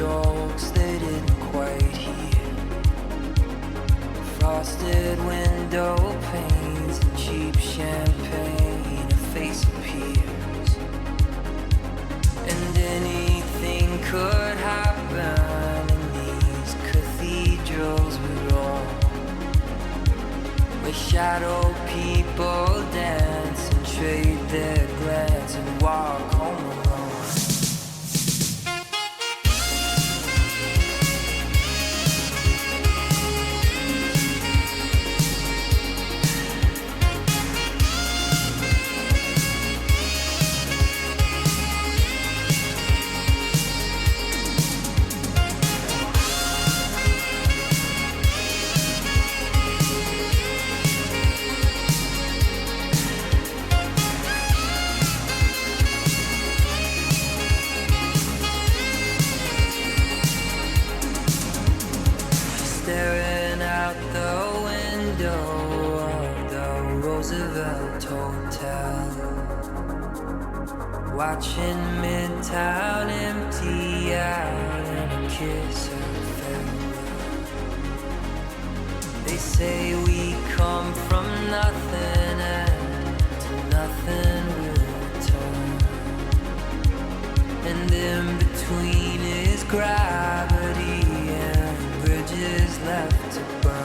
strokes they didn't quite hear. Frosted window panes and cheap champagne, a face appears. And anything could happen in these cathedrals we roam, where shadow people dance and trade their glance and walk home alone. Staring out the window of the Roosevelt Hotel, watching Midtown empty out and a kiss of farewell. They say we come from nothing and to nothing we'll return, and in between is gravity and bridges left to burn.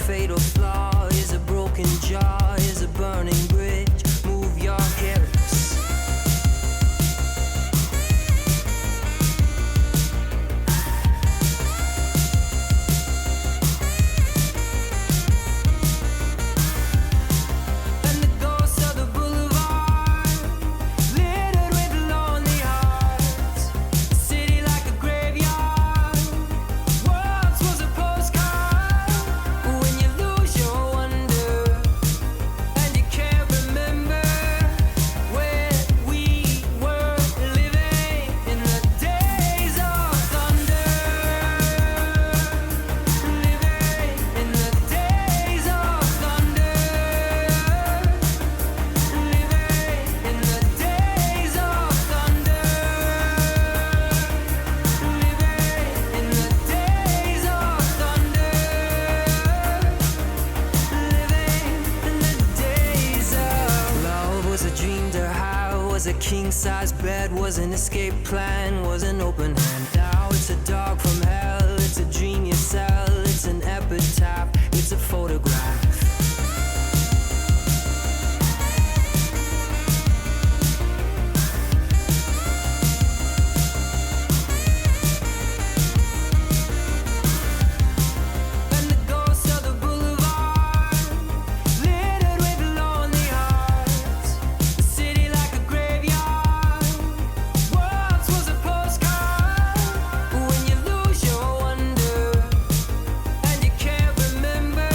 fatal flaw? Is a broken jaw? Is a burning bridge? Move your hips. And the ghosts of the boulevard, littered with lonely hearts. A city like a graveyard, once was a postcard. When you lose your wonder, and you can't remember where we were living in the days of thunder. Living in the days of thunder. Living in the days of thunder. Living in the days of thunder. Living in the days of love. Was a dream to have, was a king-size bed, was an escape plan, was an open hand. Now it's a dog from hell, it's a dream you sell, it's an epitaph, it's a photograph. And the ghosts of the boulevard, littered with lonely hearts. A city like a graveyard, once was a postcard. When you lose your wonder, and you can't remember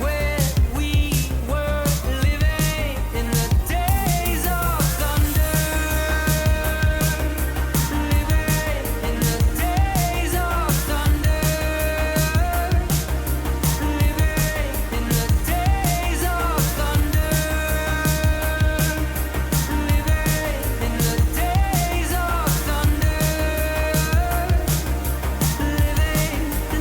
where we were living in the days of thunder. Living in the days of thunder. Living in the days of thunder. Living in the days of thunder. Living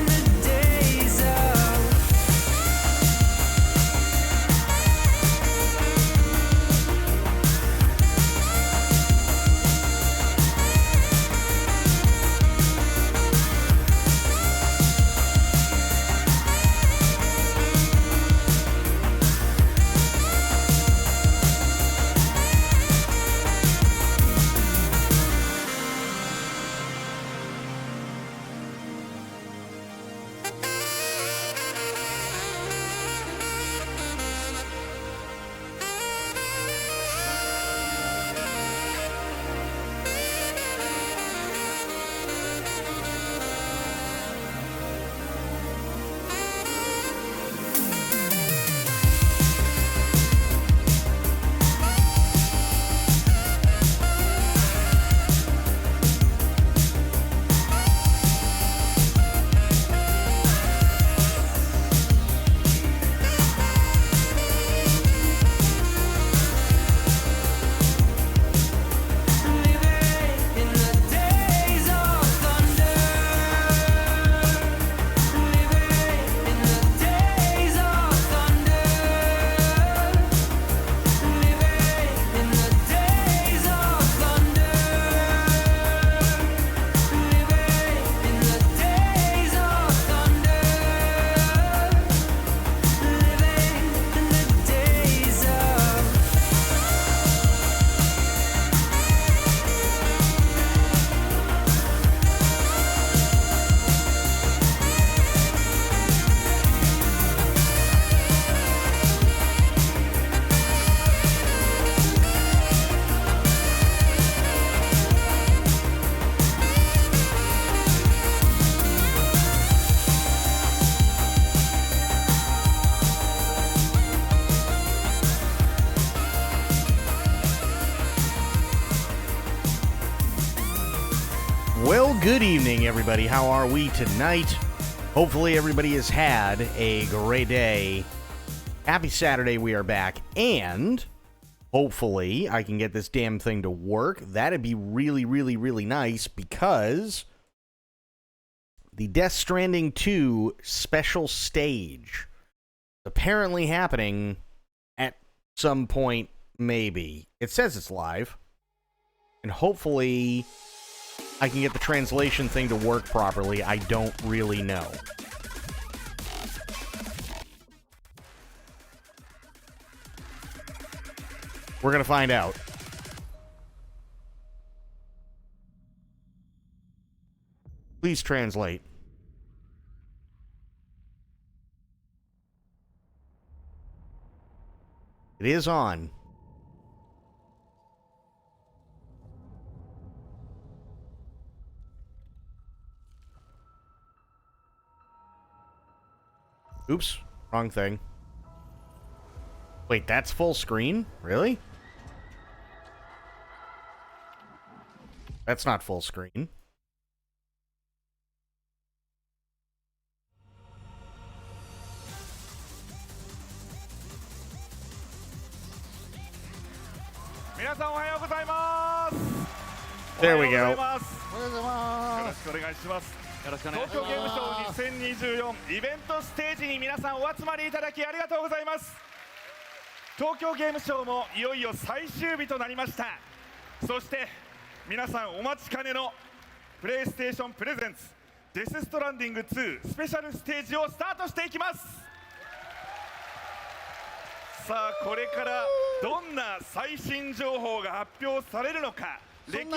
in the days of living in the days of thunder. Living in the days of thunder. Living in the days of thunder. Living in the days of thunder. Living in the days of Well, good evening, everybody. How are we tonight? Hopefully, everybody has had a great day. Happy Saturday, we are back. And hopefully, I can get this damn thing to work. That'd be really, really, really nice because the Death Stranding 2 special stage is apparently happening at some point, maybe. It says it's live. And hopefully I can get the translation thing to work properly. I don't really know. We're gonna find out. Please translate. It is on. Oops, wrong thing. Wait, that's full screen? Really? That's not full screen. There we go. よろしくお願いします。東京ゲームショウ2024イベントステージに皆さんお集まりいただきありがとうございます。東京ゲームショウもいよいよ最終日となりました。そして皆さんお待ちかねのプレイステーションプレゼンツデスストランディング2スペシャルステージをスタートしていきます。さあこれからどんな最新情報が発表されるのか。そん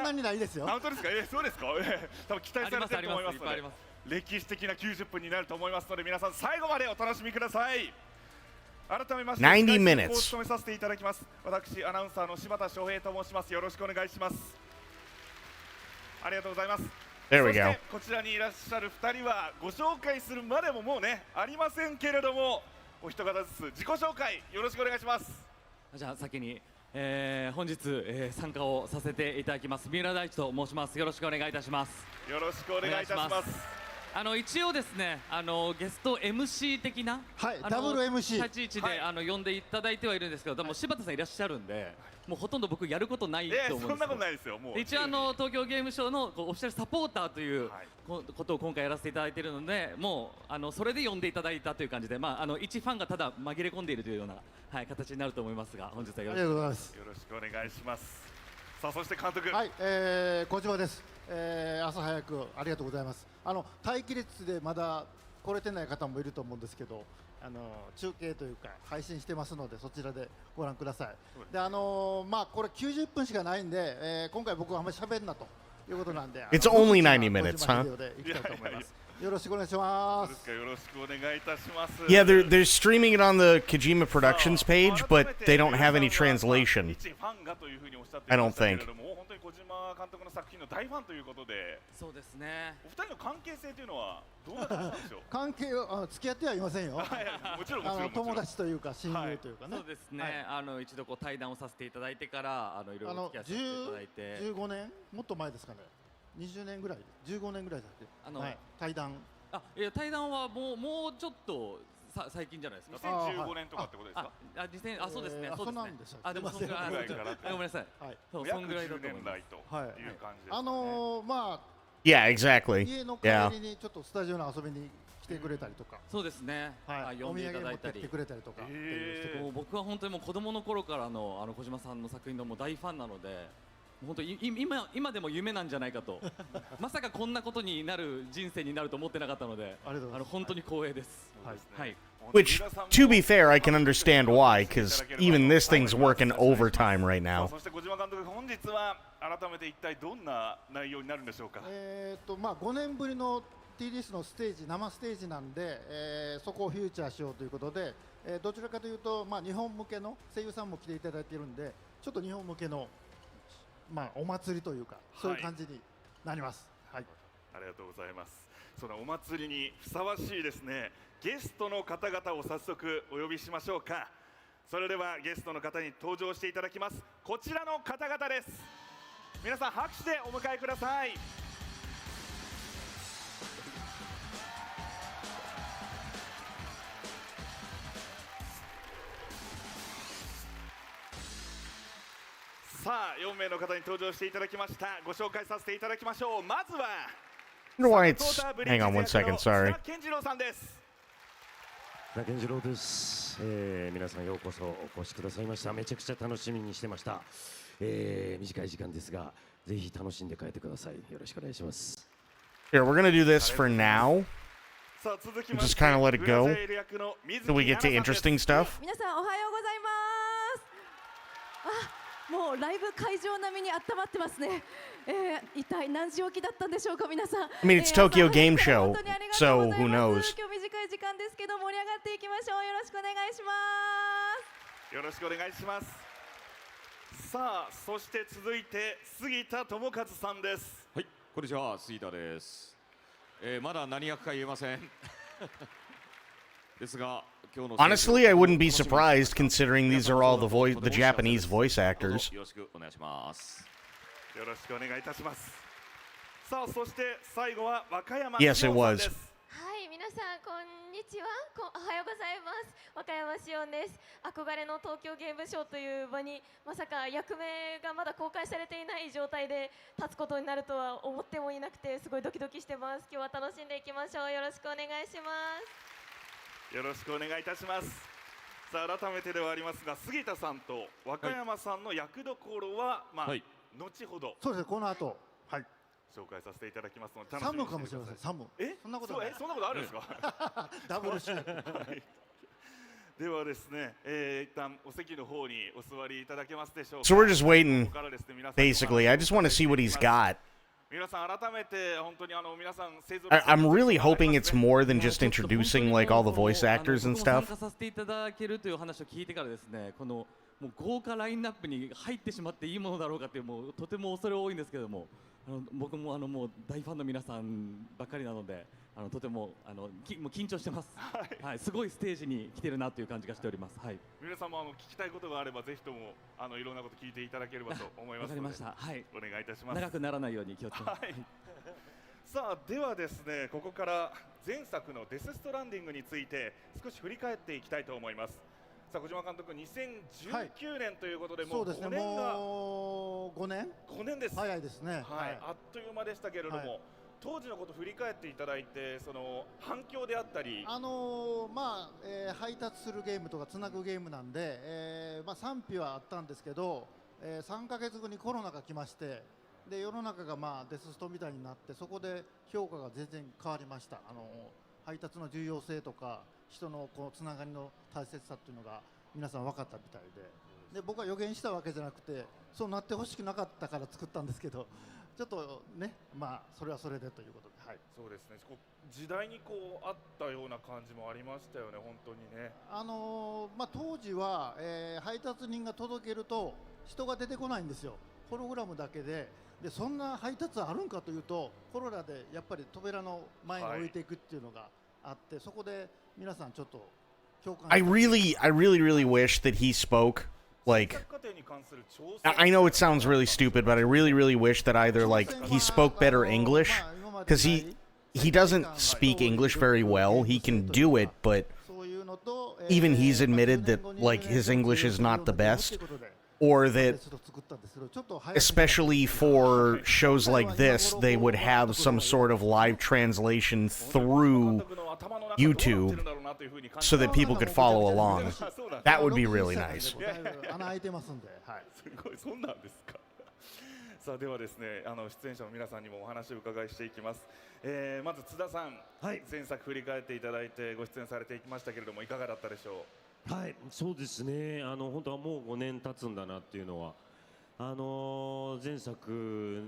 なにないですよ。本当ですか？そうですか？多分期待されてると思いますので、歴史的な90分になると思いますので、皆さん最後までお楽しみください。改めまして90 minutes を務めさせていただきます。私アナウンサーの柴田翔平と申します。よろしくお願いします。ありがとうございます。There we そして go. こちらにいらっしゃる2人はご紹介するまでももうねありませんけれども、お一方ずつ自己紹介よろしくお願いします。じゃあ先に、本日、参加をさせていただきます三浦大地と申します。よろしくお願いいたします。よろしくお願いいたします。一応ですねゲスト MC 的な、はいダブル MC 立ち位置で、呼んでいただいてはいるんですけど、でも柴田さんいらっしゃるんで、もうほとんど僕やることないと思うんですよ。そんなことないですよ。もう一応東京ゲームショウのオフィシャルサポーターという、ことを今回やらせていただいているので、もうそれで呼んでいただいたという感じで、一ファンがただ紛れ込んでいるというような、形になると思いますが、本日はよろしくお願いします。よろしくお願いします。さあそして監督。はい、小島です。朝早くありがとうございます。待機列でまだ来れてない方もいると思うんですけど、中継というか配信してますのでそちらでご覧ください。でこれ90分しかないんで、今回僕はあんまり喋んなということなんで。It's only 90 minutes, huh? よろしくお願いします。よろしくお願いいたします。Yeah, they're streaming it on the Kojima Productions page, but they don't have any translation. I don't think. 本当に小島監督の作品の大ファンということで。そうですね。お二人の関係性というのはどうなったんでしょう。関係は付き合ってはいませんよ。もちろん友達というか親友というかね。そうですね。一度対談をさせていただいてからいろいろ付き合わせていただいて。15年もっと前ですかね。20年ぐらい、15年ぐらいだっけ。対談。いや対談はもうちょっと最近じゃないですか。2015年とかってことですか。そうですね。そうなんですよ。でもそんぐらいごめんなさい。そんぐらいだと思います。という感じです。Yeah, exactly. 家の帰りにちょっとスタジオに遊びに来てくれたりとか。そうですね。呼んでいただいたり。くれたりとか。僕は本当にもう子供の頃からの小島さんの作品のもう大ファンなので。本当に今でも夢なんじゃないかとまさかこんなことになる人生になると思ってなかったので本当に光栄です。はい。Which, to be fair, I can understand why, because even this thing's working overtime right now. そして小島監督、本日は改めて一体どんな内容になるんでしょうか。5年ぶりの TGS のステージ、生ステージなんで、そこをフューチャーしようということで、どちらかというと、日本向けの声優さんも来ていただいているんで、ちょっと日本向けのお祭りというかそういう感じになります。はい。ありがとうございます。そのお祭りにふさわしいですね。ゲストの方々を早速お呼びしましょうか。それではゲストの方に登場していただきます。こちらの方々です。皆さん拍手でお迎えください。さあ4名の方に登場していただきました。ご紹介させていただきましょう。まずは Why it's... Hang on one second, sorry. 健次郎さんです。健次郎です。皆さんようこそお越しくださいました。めちゃくちゃ楽しみにしてました。短い時間ですがぜひ楽しんで帰ってください。よろしくお願いします。Here, we're gonna do this for now. Just kind of let it go. So we get to interesting stuff. 皆さんおはようございます。もうライブ会場並みに温まってますね。一体何時起きだったんでしょうか皆さん。I mean, it's Tokyo Game Show, 本当にありがとう so ござい who ます。 knows? 今日短い時間ですけど盛り上がっていきましょう。よろしくお願いします。よろしくお願いします。さあ、そして続いて杉田智和さんです。はい、こんにちは、杉田です。まだ何役か言えません。ですが、今日の Honestly, I wouldn't be surprised considering these are all the Japanese voice actors. よろしくお願いします。よろしくお願いいたします。さあ、そして最後は和歌山 Yes, it 志音さんです。はい、皆さんこんにちは。おはようございます。和歌山志音です。憧れの東京ゲームショウという場にまさか役名がまだ公開されていない状態で立つことになるとは思ってもいなくてすごいドキドキしてます。今日は楽しんでいきましょう。よろしくお願いします。よろしくお願いいたします。さあ、改めてではありますが、杉田さんと和歌山さんの役どころは、まあ、はい後ほどそうですね、この後、はい、紹介させていただきますので楽しサみにしていてください。ムかもしれません。サム。え、そんなことない。そんなことあるんですか？ダブル主役。はいではですね、一旦お席の方にお座りいただけますでしょうか。 So we're just waiting, ここからですね、皆さん basically. I just want to see what he's got. 皆さん改めて本当に皆さん勢ぞろい I'm really hoping it's more than just introducing like all the voice actors and 僕も stuff. 参加させていただけるという話を聞いてからですね、このもう豪華ラインナップに入ってしまっていいものだろうかっていうもうとても恐れ多いんですけども、僕ももう大ファンの皆さんばっかりなので、とてももう緊張してます。はい、すごいステージに来てるなという感じがしております。はい。皆さんも聞きたいことがあればぜひともいろんなこと聞いていただければと思いますので。わかりました。はい。お願いいたします。長くならないように気をつけます。はい。さあではですね、ここから前作のデスストランディングについて少し振り返っていきたいと思います。さあ小島監督、2019年ということで、もうそうですね、5年がもう5年です。早いですね。はい、あっという間でしたけれども、はい、当時のことを振り返っていただいて、その反響であったり、配達するゲームとかつなぐゲームなんで、賛否はあったんですけど、3ヶ月後にコロナが来まして、で世の中がデスストみたいになって、そこで評価が全然変わりました。配達の重要性とか人のこうつながりの大切さっていうのが皆さん分かったみたいで、僕は予言したわけじゃなくて、そうなってほしくなかったから作ったんですけど、ちょっとね、それはそれでということで、はい、そうですね、時代にあったような感じもありましたよね、本当にね。当時は、配達人が届けると人が出てこないんですよ、ホログラムだけで。そんな配達あるんかというと、コロナでやっぱり扉の前に置いていくっていうのがあって、そこで皆さんちょっと共感。I really wish that he spoke like. I know it sounds really stupid, but I really wish that either like he spoke better English, because he doesn't speak English very well. He can do it, but even he's admitted that like his English is not the best. Or that, especially for shows like this, they would have some sort of live translation through YouTube so that people could follow along. That would be really nice. さあではですね、出演者の皆さんにもお話を伺いしていきます。まず津田さん、前作振り返っていただいてご出演されていきましたけれども、いかがだったでしょう？はい、そうですね。本当はもう5年経つんだなっていうのは、前作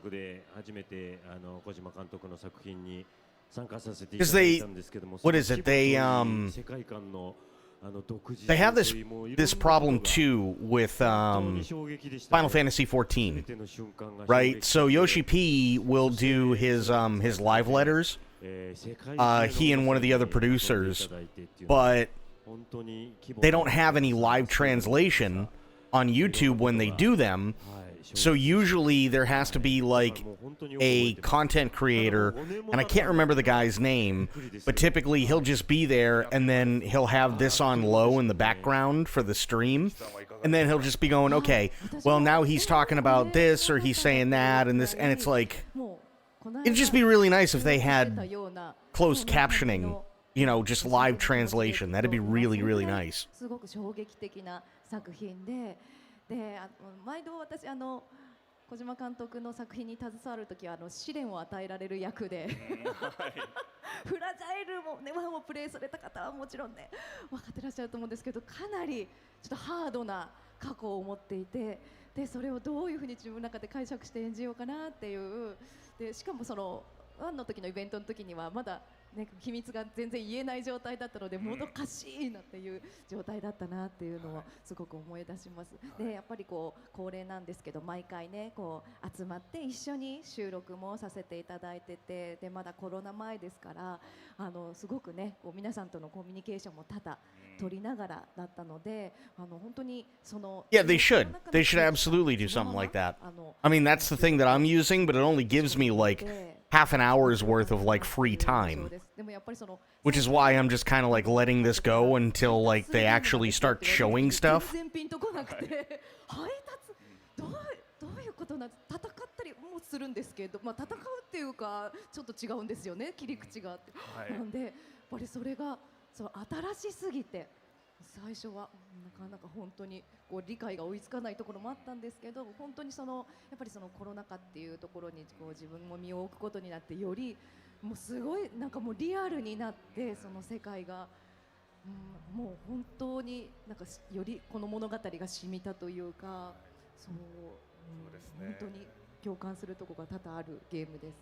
で初めて小島監督の作品に参加させていただいたんですけども、what is it? They 世界観の独自 They have this problem too with Final Fantasy 14, right? So Yoshi P will do his live letters. He and one of the other producers, but they don't have any live translation on YouTube when they do them. So usually there has to be like a content creator, and I can't remember the guy's name, but typically he'll just be there and then he'll have this on low in the background for the stream, and then he'll just be going, okay, well now he's talking about this or he's saying that and this, and it's like, it'd just be really nice if they had closed captioning, you know, just live translation. That'd be really nice. すごく衝撃的な作品で、毎度私小島監督の作品に携わるときは試練を与えられる役でフラジャイルもね、プレイされた方はもちろんね分かってらっしゃると思うんですけど、かなりちょっとハードな過去を持っていて、でそれをどういうふうに自分の中で解釈して演じようかなっていう。でしかもその1の時のイベントの時にはまだ、ね、秘密が全然言えない状態だったので、もどかしいなっていう状態だったなっていうのをすごく思い出します。でやっぱりこう恒例なんですけど、毎回ねこう集まって一緒に収録もさせていただいてて、でまだコロナ前ですから、すごくねこう皆さんとのコミュニケーションも多々取りながらだったので、本当にその Yeah, they should. They should absolutely do something like that. I mean, that's the thing that I'm using, but it only gives me like half an hour's worth of like free time, which is why I'm just kind of like letting this go until like they actually start showing stuff. 全然ピンとこなくて配達どういうことなんです。戦ったりもするんですけど、まあ、戦うっていうかちょっと違うんですよね、切り口があって、なんでやっぱりそれがそう新しすぎて最初はなかなか本当にこう理解が追いつかないところもあったんですけど、本当にそのやっぱりそのコロナ禍っていうところにこう自分も身を置くことになって、よりもうすごいなんかもうリアルになって、その世界が、もう本当になんかよりこの物語が染みたというか、そう、本当に共感するところが多々あるゲームです。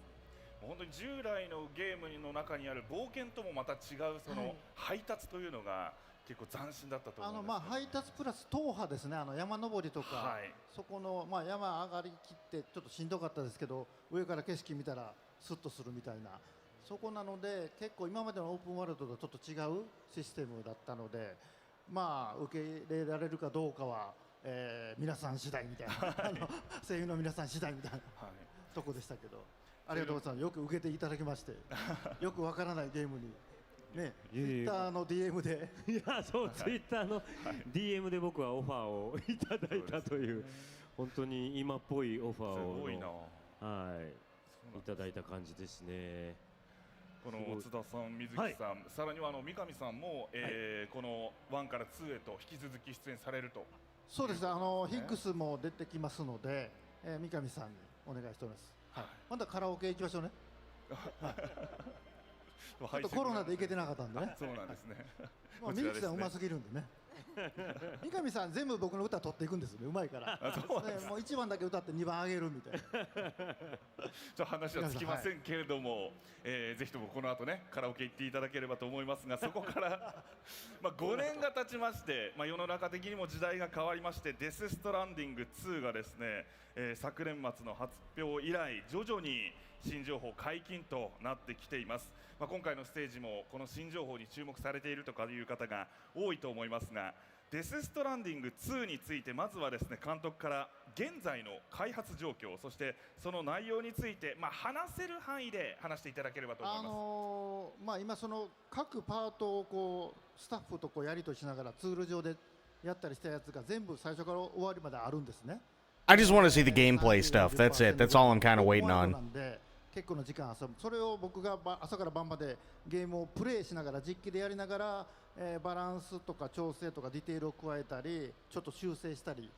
本当に従来のゲームの中にある冒険ともまた違うその配達というのが結構斬新だったと思うんですけど、配達プラス踏破ですね。山登りとか、そこの、山上がりきってちょっとしんどかったですけど、上から景色見たらスッとするみたいな、そこなので結構今までのオープンワールドとちょっと違うシステムだったので、受け入れられるかどうかは、皆さん次第みたいな声優の皆さん次第みたいな、とこでしたけど、ありがとうございます。よく受けていただきまして、よくわからないゲームにね、ツイッターの DM でいやそうツイッターの DM で僕はオファーをいただいたという、本当に今っぽいオファーをいただいた感じですね。この津田さん、水木さん、さらには三上さんも、この1から2へと引き続き出演されると。そうです。ヒックスも出てきますので、三上さんにお願いしております。またカラオケ行きましょうね。ちょっとコロナで行けてなかったんでね。そうなんですね。水木さんうますぎるんでね。三上さん全部僕の歌取っていくんですよね。うまいから。もう1番だけ歌って2番あげるみたいな。ちょっと話はつきませんけれども、ぜひともこの後ねカラオケ行っていただければと思いますが、そこから5年が経ちまして、世の中的にも時代が変わりまして、デス・ストランディング2がですね、昨年末の発表以来徐々に新情報解禁となってきています。今回のステージもこの新情報に注目されているとかいう方が多いと思いますが、デス・ストランディング2についてまずはですね、監督から現在の開発状況、そしてその内容について、話せる範囲で話していただければと思います。今その各パートをこうスタッフとこうやり取りしながらツール上でやったりしたやつが全部最初から終わりまであるんですね。I just want to see the gameplay stuff. That's it. That's all I'm kind of waiting on. 結構の時間遊ぶ。それを僕が朝から晩までゲームをプレイしながら実機でやりながら、バランスとか調整とかディテールを加えたり、ちょっと修正したり、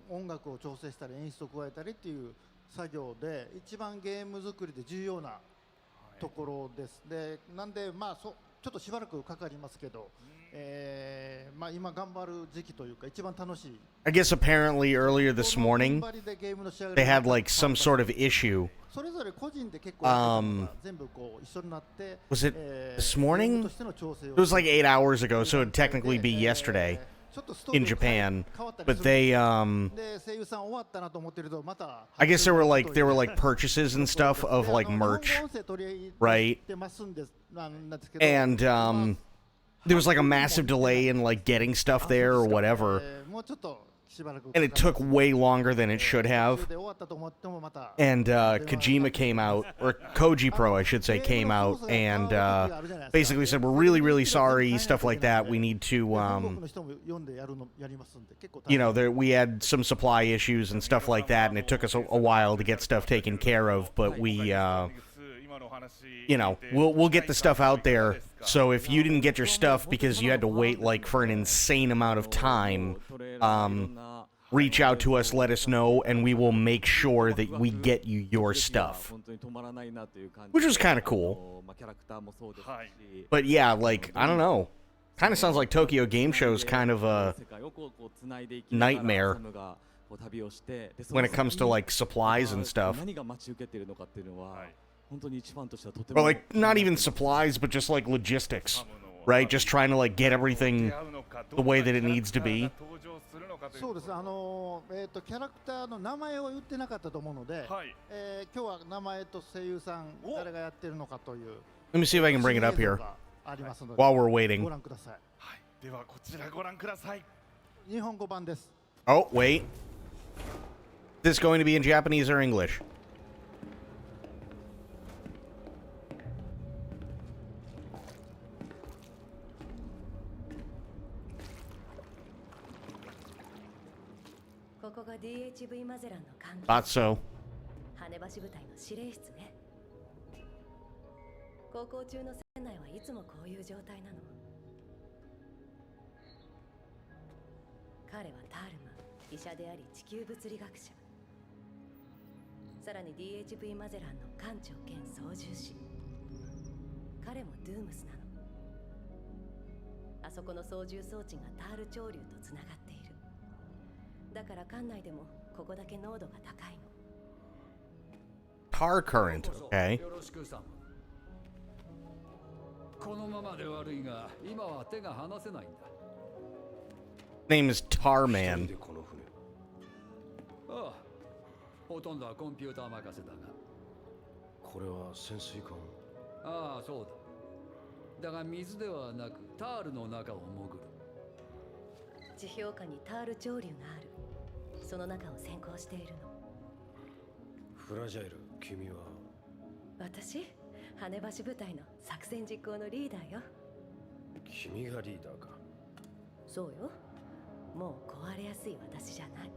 音楽を調整したり演出を加えたりっていう作業で一番ゲーム作りで重要なところです。でなんでちょっとしばらくかかりますけど、今頑張る時期というか一番楽しい。I guess apparently earlier this morning they had like some sort of issue. それぞれ個人で結構全部こう一緒になって。Was it this morning? It was like 8 hours ago, so it'd technically be yesterday in Japan. But they I guess there were like purchases and stuff of like merch, right? And there was like a massive delay in like getting stuff there or whatever. And it took way longer than it should have. And Kojima came out, or Koji Pro, I should say, came out and basically said, we're really, really sorry, stuff like that. We need to, we had some supply issues and stuff like that, and it took us a while to get stuff taken care of, but we, we'll get the stuff out there. So if you didn't get your stuff because you had to wait like for an insane amount of time, reach out to us, let us know, and we will make sure that we get you your stuff. Which was kind of cool. But yeah, like, I don't know. Kind of sounds like Tokyo Game Show's kind of こをこう繋いでいきながら nightmare サムがこう旅をしてで when it comes to like supplies and stuff. 何が待ち受けているのかっていうのは、はい本当に一ファンとしてはとて Or も like not even supplies, but just like logistics, right? Just trying to like get everything the way that it needs to be. そうです。キャラクターの名前を言ってなかったと思うので、はい今日は名前と声優さん誰がやってるのかという Let me see if I can bring it up 映像 here がありますので while we're ご waiting. 覧ください。はいではこちらご覧ください。日本語版です。 Oh, wait. Is this going to be in Japanese or English? ここが DHV マゼランの艦隊 Thought so. 羽橋部隊の司令室ね。航行中の船内はいつもこういう状態なの。彼はタールマン、医者であり地球物理学者。さらに DHV マゼランの艦長兼操縦士。彼もドゥームスなの。あそこの操縦装置がタール潮流とつながっている。だから艦内でもここだけ濃度が高いの。 Tar current. Okay. よろしくサム。このままで悪いが今は手が離せないんだ。 Name is Tar Man. でこの船ああ、ほとんどはコンピューター任せだが。これは潜水艦ああ、そうだ。だが水ではなくタールの中を潜る。地表下にタール潮流がある。その中を先行しているの。フラジャイル君は私、羽橋部隊の作戦実行のリーダーよ。君がリーダーかそうよ。もう壊れやすい私じゃない。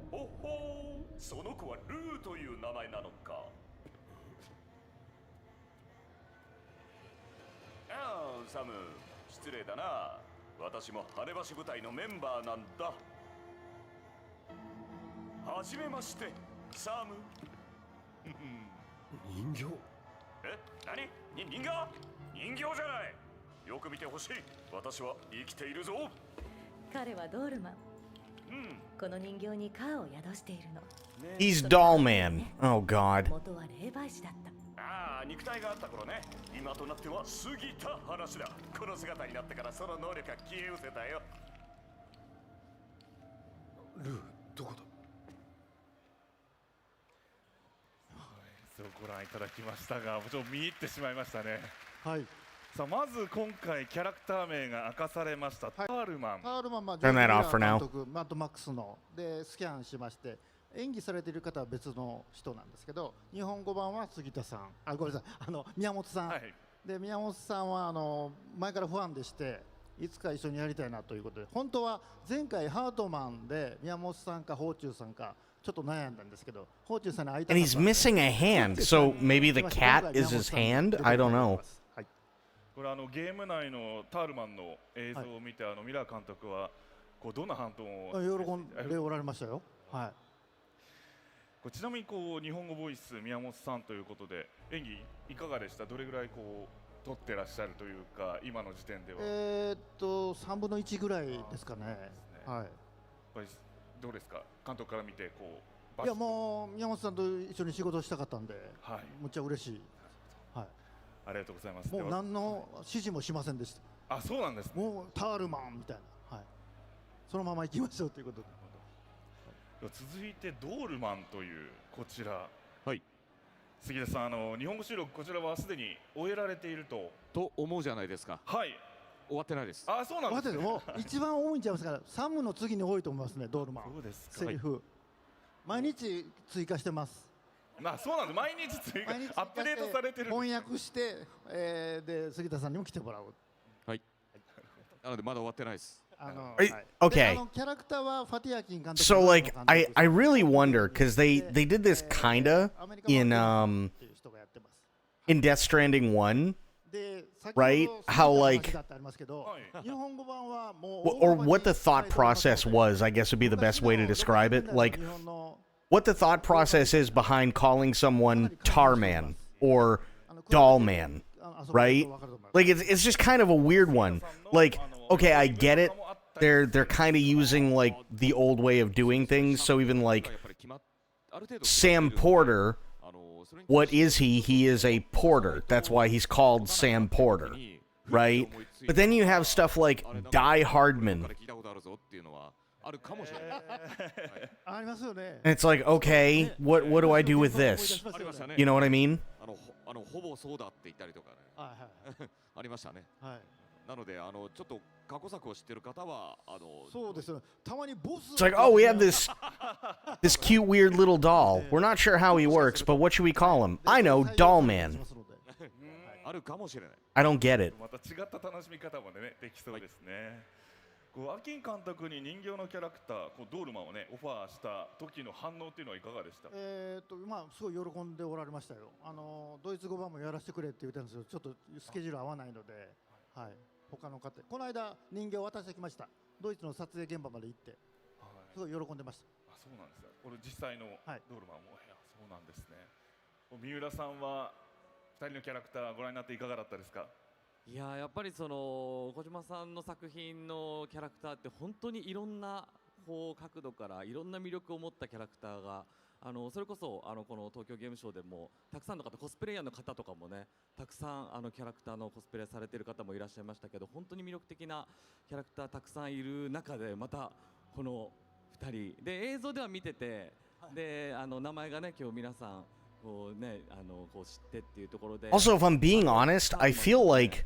ほほう、その子はルーという名前なのか。ああ、サム、失礼だな。私も羽橋部隊のメンバーなんだ。はじめまして、サム。人形え、何？人形？人形じゃない。よく見てほしい。私は生きているぞ。彼はドールマン。この人形にカーを宿しているの。 He's Doll Man. Oh, God. 元は霊媒師だった。ああ、肉体があった頃ね。今となっては過ぎた話だ。この姿になってからその能力が消え失せたよ。ルーどこだそうご覧いただきましたが、ちょっと見入ってしまいましたね。はい。さあまず今回キャラクター名が明かされました、タールマン。タールマン、Turn that off for now. 監督マッドマックスのでスキャンしまして、演技されている方は別の人なんですけど、日本語版は杉田さん、あ、ごめんなさい、宮本さん、はい。で宮本さんは前からファンでして、いつか一緒にやりたいなということで、本当は前回ハートマンで宮本さんか宝中さんかちょっと悩んだんですけど、宝中さんに会いた And かった he's んで missing a hand, so maybe the cat is his hand? I don't know. はい。これゲーム内のタールマンの映像を見て、ミラー監督はこうどんな反応を喜んでおられましたよ。はい。こうちなみにこう日本語ボイス宮本さんということで演技いかがでした？どれぐらいこう撮ってらっしゃるというか今の時点では。3分の1ぐらいですかね。はい。やっぱりどうですか？監督から見てこう。いやもう宮本さんと一緒に仕事したかったんで、はい。むっちゃ嬉しい。はい。ありがとうございます。もう何の指示もしませんでした。あ、そうなんですね。もうタールマンみたいな。はい。そのまま行きましょうということで。続いてドールマンというこちら。はい。杉田さん、日本語収録こちらはすでに終えられていると思うじゃないですか。はい。終わってないです。あ、そうなんですね。もう一番多いんちゃいますから、サムの次に多いと思いますね、ドールマン。そうですか。セリフ、毎日追加してます。まあそうなんです。毎日追加アップデートされてる。翻訳して、で杉田さんにも来てもらう。はい。なのでまだ終わってないです。Okay. So like I really wonder because they did this kinda in in Death Stranding 1, で先 right? ほど How 過ぎ like た話だってありますけど、日本語版はもう or what the thought process was, I guess would be the best way to describe it. Like 日本の what the thought process is behind calling someone Tarman or Dollman, right? Like it's just kind of a weird one. Like, okay, I get it. They're kind of using like the old way of doing things. So even like Sam Porter, what is he? He is a porter. That's why he's called Sam Porter, right? But then you have stuff like Die Hardman. ありますよね。 And it's like, okay, what do I do with this? You know what I mean? ほぼそうだって言ったりとかね。はいはい。ありましたね。はい。なのでちょっと過去作を知ってる方はそうですよ。たまにボス。 It's like, oh, we have this cute, weird little doll. We're not sure how he works, but what should we call him? I know, Doll Man. あるかもしれない。I don't get it. また違った楽しみ方もねできそうですね。こうアキン監督に人形のキャラクターこうドールマンをねオファーした時の反応っていうのはいかがでした？まあすごい喜んでおられましたよ。ドイツ語版もやらせてくれって言ったんですけど、ちょっとスケジュール合わないので、はい。他の方、この間人形を渡してきました。ドイツの撮影現場まで行って、すごい喜んでました。あ、そうなんですよ。これ実際のドールマンも、いやそうなんですね。三浦さんは2人のキャラクターご覧になっていかがだったですか？いややっぱりその小島さんの作品のキャラクターって本当にいろんなこう角度からいろんな魅力を持ったキャラクターがそれこそこの東京ゲームショウでもたくさんの方コスプレイヤーの方とかもねたくさんキャラクターのコスプレされている方もいらっしゃいましたけど本当に魅力的なキャラクターたくさんいる中でまたこの2人で映像では見ててで名前がね今日皆さんこうねこう知ってっていうところで Also, if I'm being honest, I feel like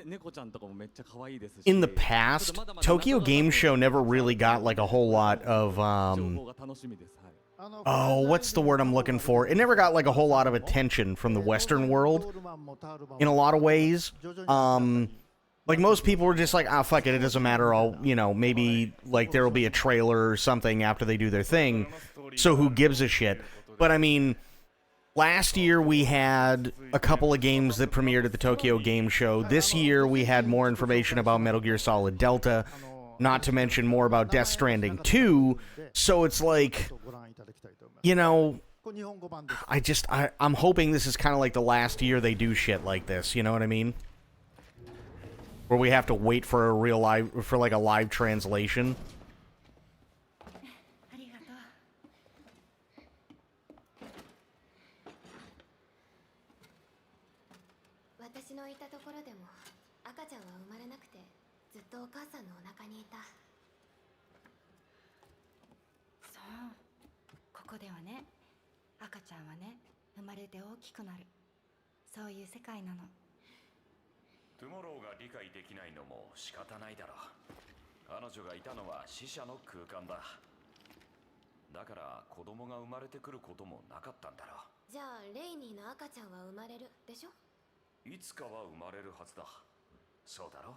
猫ちゃんとかもめっちゃ可愛いですし in the past, Tokyo Game Show never really got like a whole lot of oh, what's the word I'm looking for? It never got like a whole lot of attention from the Western world in a lot of ways. Like most people were just like, ah, fuck it, it doesn't matter. I'll, maybe like there will be a trailer or something after they do their thing. So who gives a shit? But I mean, last year we had a couple of games that premiered at the Tokyo Game Show. This year we had more information about Metal Gear Solid Delta, not to mention more about Death Stranding 2. So it's like, I'm hoping this is kind of like the last year they do shit like this. You know what I mean? Where we have to wait for like a live translation. 私のいたところでも赤ちゃんは生まれなくてずっとお母さんのお腹にいた。そう、ここではね、赤ちゃんはね、生まれて大きくなる。そういう世界なの。トゥモローが理解できないのも仕方ないだろう。彼女がいたのは死者の空間だ。だから子供が生まれてくることもなかったんだろう。じゃあレイニーの赤ちゃんは生まれるでしょ？いつかは生まれるはずだ。そうだろ？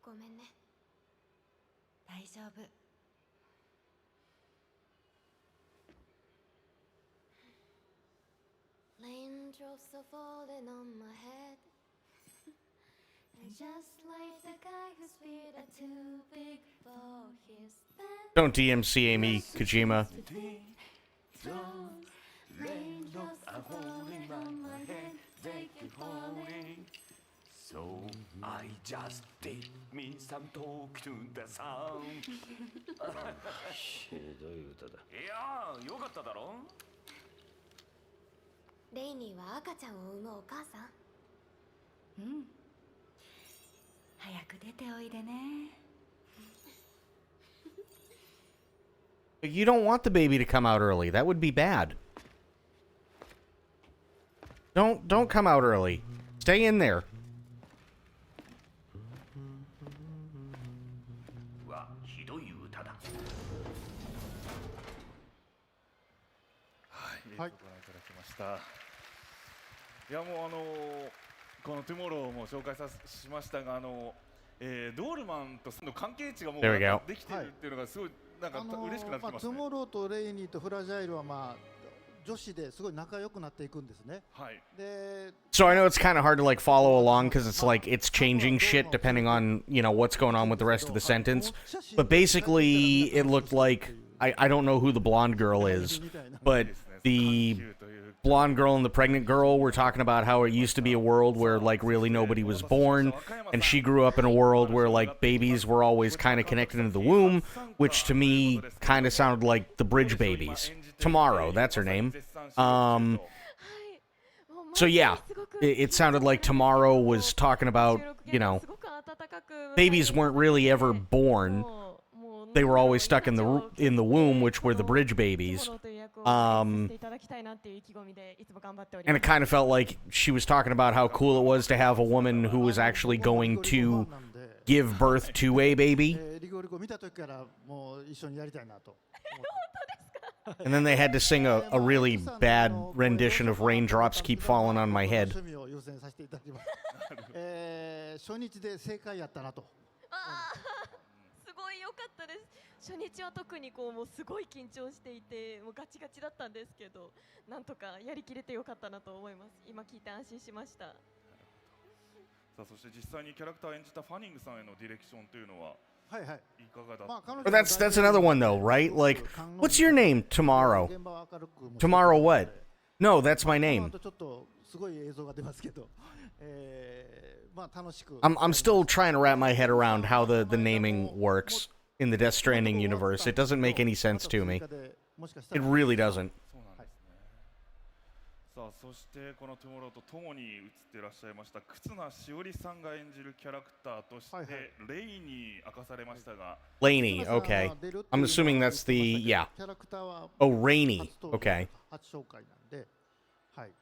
ごめんね。大丈夫。Raindrops are falling on my head. And just like the guy whose feet are too big for his bed. Don't DMC Amy Kojima. Raindrops are falling on my head, they keep falling. So I just did me some talk to the sun. ひどい歌だ。いやー、よかっただろ？レイニーは赤ちゃんを産むお母さん？うん。早く出ておいでね。You don't want the baby to come out early. That would be bad. Don't come out early. Stay in there. わ、ひどい歌だ。はい、ご覧いただきました。いやもうこのトゥモローも紹介しましたがドールマンとの関係値がもうできているっていうのがすごいなんか嬉しくなってきますね。トゥモローとレイニーとフラジャイルは女子ですごい仲良くなっていくんですね。はい。で、 So I know it's kind of hard to like follow along because it's like it's changing shit depending on what's going on with the rest of the sentence. But basically, it looked like I don't know who the blonde girl is, but the blonde girl and the pregnant girl were talking about how it used to be a world where like really nobody was born, and she grew up in a world where like babies were always kind of connected into the womb, which to me kind of sounded like the bridge babies. Tomorrow, that's her name. So yeah, it sounded like Tomorrow was talking about, babies weren't really ever born. They were always stuck in the womb, which were the bridge babies. And it kind of felt like she was talking about how cool it was to have a woman who was actually going to give birth to a baby. And then they had to sing a really bad rendition of Raindrops Keep Falling on My Head. 初日で正解やったなと。すごい良かったです。初日は特にもうすごい緊張していて、もうガチガチだったんですけど、なんとかやりきれてよかったなと思います。今聞いて安心しました。さあ、そして実際にキャラクターを演じたファニングさんへのディレクションというのは。But that's another one though, right? Like, what's your name? Tomorrow. Tomorrow what? No, that's my name. I'm still trying to wrap my head around how the naming works in the Death Stranding universe. It doesn't make any sense to me. It really doesn't. さあ、そしてこのトゥモローと共に映っていらっしゃいました忽那しおりさんが演じるキャラクターとして、レイに明かされましたが、Lainey, okay. I'm assuming that's the, yeah. Oh, Rainy, okay. 初紹介なんで、はい。い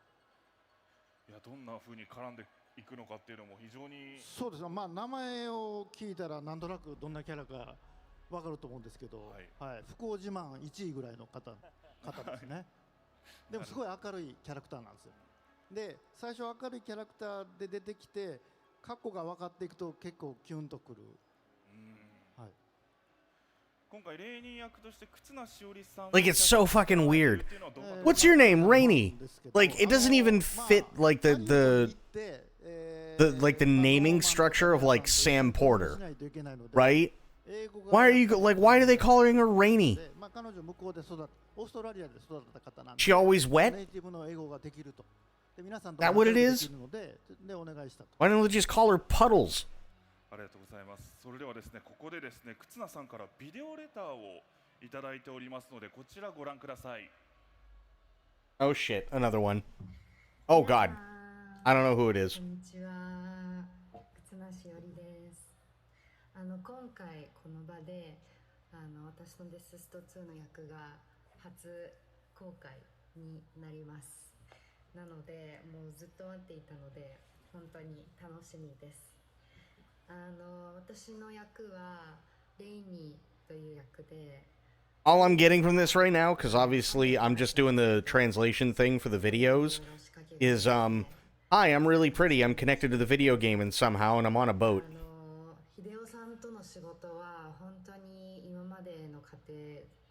や、どんな風に絡んでいくのかっていうのも非常に。そうですね。名前を聞いたらなんとなくどんなキャラかわかると思うんですけど、はい。不幸自慢1位ぐらいの方ですね。でもすごい明るいキャラクターなんですよ。で、最初明るいキャラクターで出てきて、過去が分かっていくと結構キュンとくる。はい。今回レイニー役として忽那しおりさん。Like, it's so fucking weird. What's your name, Rainy? Like, it doesn't even fit like the naming structure of like Sam Porter, right? Why do they call her Rainy? She always wet? That what it is? Why don't they just call her Puddles? ありがとうございます。それではですね、ここでですね、忽那さんからビデオレターをいただいておりますので、こちらご覧ください。Oh shit, another one. Oh god. I don't know who it is. こんにちは。忽那しおりです。今回この場で私のデススト2の役が初公開になります。なのでもうずっと待っていたので本当に楽しみです。私の役はレイニーという役で。All I'm getting from this right now, because obviously I'm just doing the translation thing for the videos, is hi, I'm really pretty. I'm connected to the video game and somehow, and I'm on a boat. 秀夫さんとの仕事は本当に今までの過程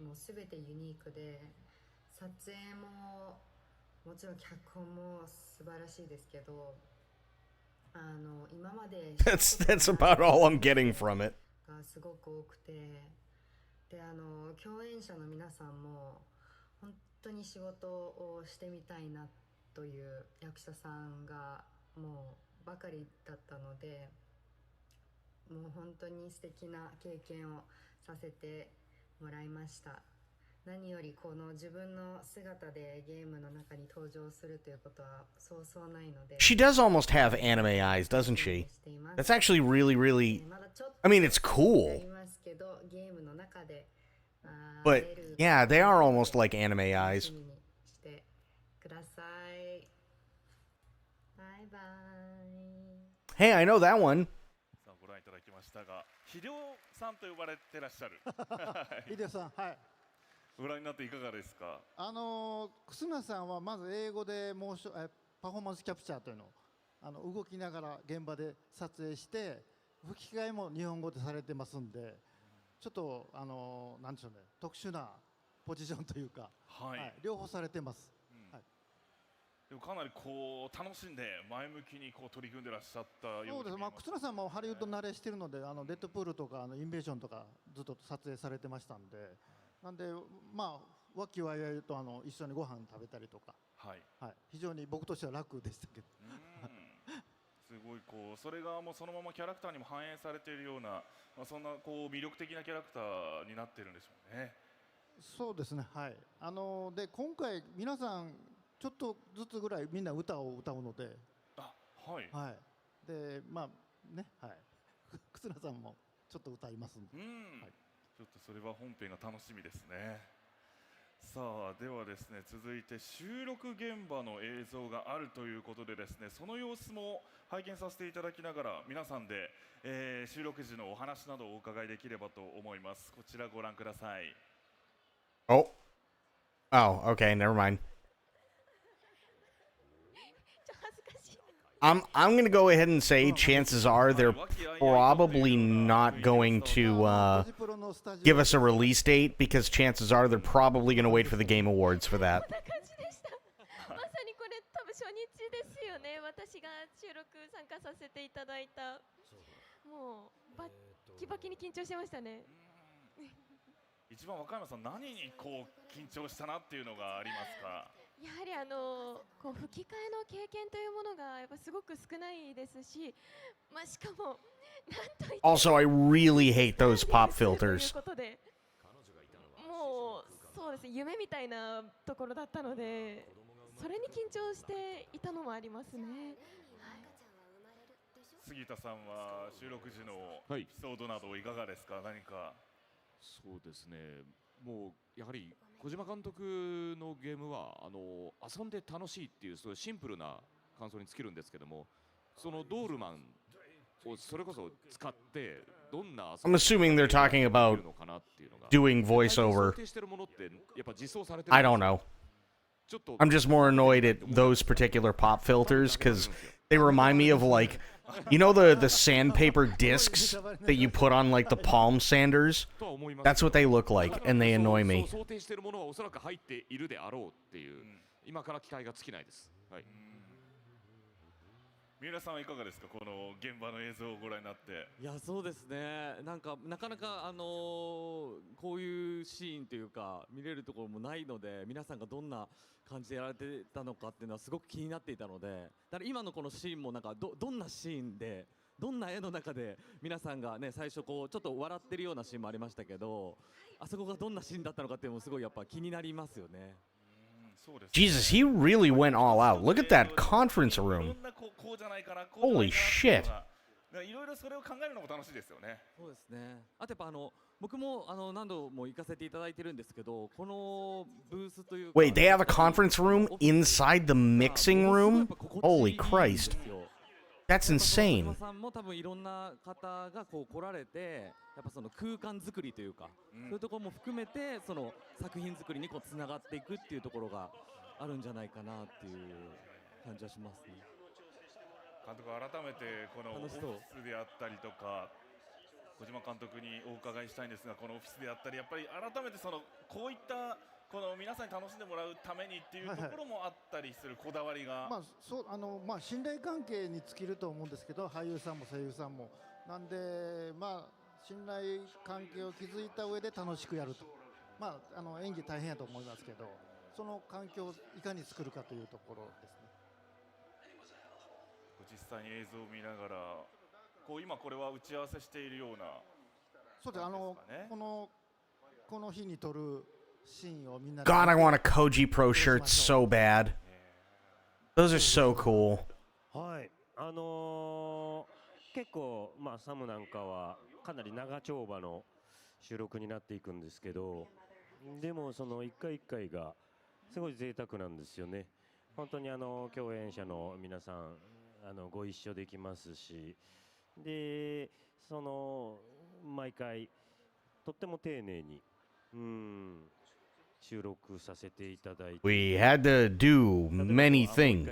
もすべてユニークで、撮影ももちろん脚本も素晴らしいですけど、今までThat's about all I'm getting from it. がすごく多くて、で共演者の皆さんも本当に仕事をしてみたいなという役者さんがもうばかりだったので、もう本当に素敵な経験をさせてもらいました。何よりこの自分の姿でゲームの中に登場するということはそうそうないので。 She does almost have anime eyes, doesn't she? That's actually really, really... I mean, it's cool. But, yeah, they are almost like anime eyes. Hey, I know that one. ご覧いただきましたが、秀夫さんと呼ばれてらっしゃる。秀夫さん、はい。ご覧になっていかがですか。忽那さんはまず英語でパフォーマンスキャプチャーというのを動きながら現場で撮影して、吹き替えも日本語でされてますんで、ちょっとなんでしょうね、特殊なポジションというか、はい、両方されてます。はい。でもかなりこう楽しんで前向きにこう取り組んでらっしゃったようにそうです。忽那さんもハリウッド慣れしてるので、デッドプールとかインベーションとかずっと撮影されてましたんで、なんで和気わいあいと一緒にご飯食べたりとか、非常に僕としては楽でしたけど。すごいこうそれがもうそのままキャラクターにも反映されているような、そんなこう魅力的なキャラクターになってるんでしょうね。そうですね。はい。で今回皆さんちょっとずつぐらいみんな歌を歌うので、はい。はい。でね、はい。忽那さんもちょっと歌いますんで。はい。ちょっとそれは本編が楽しみですね。さあではですね、続いて収録現場の映像があるということでですね、その様子も拝見させていただきながら皆さんで、収録時のお話などをお伺いできればと思います。こちらご覧ください。Oh, okay, never mind. I'm gonna go ahead and say chances are they're probably not going to give us a release date, because chances are they're probably gonna wait for the Game Awards for that. まさにこれ多分初日ですよね。私が収録参加させていただいた。もうバッキバキに緊張してましたね。一番若山さん何にこう緊張したなっていうのがありますか？やはりこう吹き替えの経験というものがやっぱすごく少ないですし、しかもなんといっても Also, I really hate those pop filters. もうそうですね、夢みたいなところだったので、それに緊張していたのもありますね。杉田さんは収録時のエピソードなどいかがですか？何か。そうですね、もうやはり小島監督のゲームは遊んで楽しいっていうそういうシンプルな感想に尽きるんですけども、そのドールマンをそれこそ使ってどんな I'm assuming they're talking about doing voiceover. I don't know. I'm just more annoyed at those particular pop filters because they remind me of, like, you know the sandpaper discs that you put on, like, the palm sanders? That's what they look like, and they annoy me. 想定しているものはおそらく入っているであろうっていう、今から期待が尽きないです。はい。三浦さんはいかがですか、この現場の映像をご覧になって。いや、そうですね、なかなかこういうシーンというか見れるところもないので、皆さんがどんな感じでやられてたのかっていうのはすごく気になっていたので、だから今のこのシーンもなんかどんなシーンで、どんな絵の中で皆さんがね、最初こうちょっと笑ってるようなシーンもありましたけど、あそこがどんなシーンだったのかっていうのもすごいやっぱ気になりますよね。Jesus, he really went all out. Look at that conference room. Holy shit. いろいろそれを考えるのも楽しいですよね。そうですね。あとやっぱ僕も何度も行かせていただいてるんですけど、このブースというか。Wait, they have a conference room inside the mixing room? Holy Christ. That's insane. さんも多分いろんな方がこう来られて、やっぱその空間作りというか、そういうところも含めてその作品作りにこうつながっていくっていうところがあるんじゃないかなっていう感じはしますね。監督、改めてこのオフィスであったりとか、小島監督にお伺いしたいんですが、このオフィスであったり、やっぱり改めてそのこういったこの皆さんに楽しんでもらうためにっていうところもあったりするこだわりが、信頼関係に尽きると思うんですけど、俳優さんも声優さんもなんで、信頼関係を築いた上で楽しくやると、演技大変やと思いますけど、その環境をいかに作るかというところですね。実際に映像を見ながら、こう今これは打ち合わせしているような、そうです。この日に撮るGod, I want a Koji Pro shirt so bad. Those are so cool. はい、結構サムなんかはかなり長丁場の収録になっていくんですけど、でもその一回一回がすごい贅沢なんですよね。本当に共演者の皆さんご一緒できますし、でその毎回とっても丁寧に収録させていただいて、 We had to do many things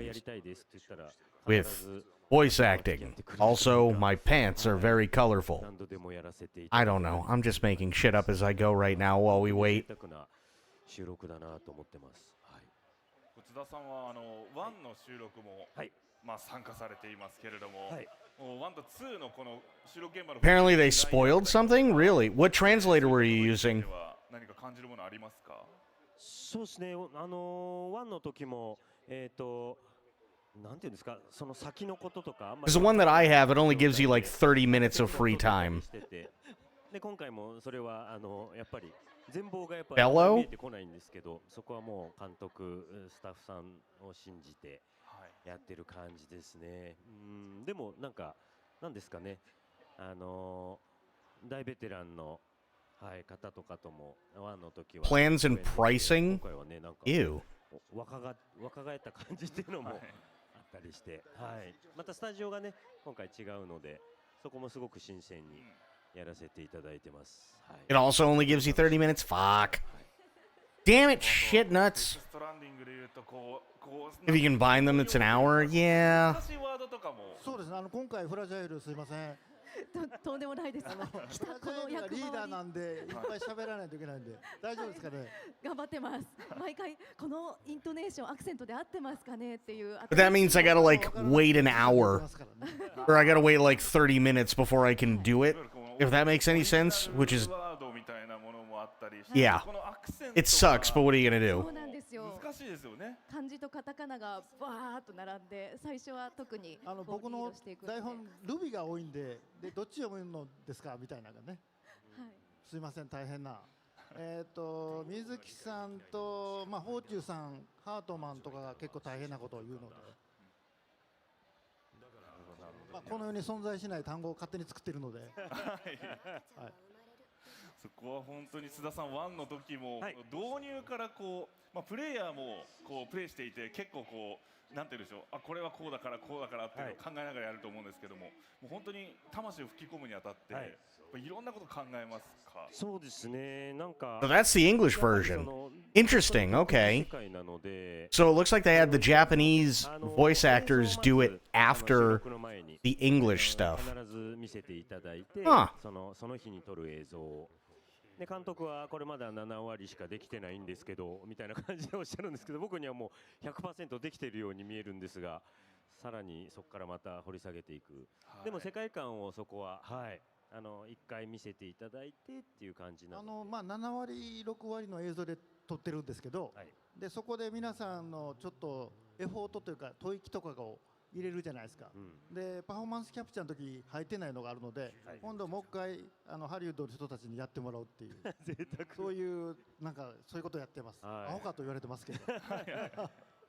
with Voice acting. Also, my pants are very colorful. 何度でもやらせてい I ただ don't know. I'm just making shit up as I go right now while we いて wait. 贅沢な収録だなと思ってます。はい。津田さんは1の収録も、はい。まあ参加されていますけれども、はいもう1と2のこの収録現場の Apparently they spoiled something? Really? What translator were you using? 何か感じるものありますか？そうですね。1の時もなんていうんですか、その先のこととか。Because the one that I have, it only gives you like 30 minutes of free time. で今回もそれはやっぱり全貌がやっぱ Bellow？ 見えてこないんですけど、そこはもう監督、スタッフさんを信じてやってる感じですね。でもなんかなんですかね、大ベテランの方とかとも1の時は Plans and pricing? 今回はねなんか Ew. 若返った感じっていうのもあったりして、はい。またスタジオがね今回違うので、そこもすごく新鮮にやらせていただいてます。はい。 It also only gives you 30 minutes? Fuck. Damn it, shit nuts. If you can bind them, it's an hour? Yeah. 難しいワードとかも。そうですね。今回フラジャイルすいません。とんでもないです。フラジャイルがリーダーなんでいっぱい喋らないといけないんで大丈夫ですかね。頑張ってます。毎回このイントネーションアクセントで合ってますかねっていう。 But that means I gotta like wait an hour. Or I gotta wait like 30 minutes before I can do it. If that makes any sense, which is... Yeah. It sucks, but what are you gonna do? そうなんですよ。難しいですよね。漢字とカタカナがバーっと並んで、最初は特に僕の台本ルビが多いんで、どっち読むのですかみたいなのがね。すいません、大変な。水木さんとまあホーチューさん、ハートマンとかが結構大変なことを言うので。まあこの世に存在しない単語を勝手に作っているので。はい。そこは本当に津田さん1の時も、導入からこう、まあ、プレイヤーもこうプレイしていて結構こうなんていうんでしょう、あこれはこうだからこうだからっていうのを考えながらやると思うんですけども、もう本当に魂を吹き込むにあたって、いろんなこと考えますか？そうですね。なんか So that's the English version. Interesting, okay. So it looks like they had the Japanese voice actors do it after the English stuff. 必ず見せていただいて、 Huh. その日に撮る映像を。で監督はこれまだ7割しかできてないんですけどみたいな感じでおっしゃるんですけど、僕にはもう 100% できているように見えるんですが、さらにそこからまた掘り下げていく。でも世界観をそこは一回見せていただいてっていう感じなので、まあ7割6割の映像で撮ってるんですけど、でそこで皆さんのちょっとエフォートというか吐息とかを入れるじゃないですか。でパフォーマンスキャプチャーの時入ってないのがあるので、今度もう一回ハリウッドの人たちにやってもらうっていうそういうなんかそういうことをやってます。アホかと言われてますけど。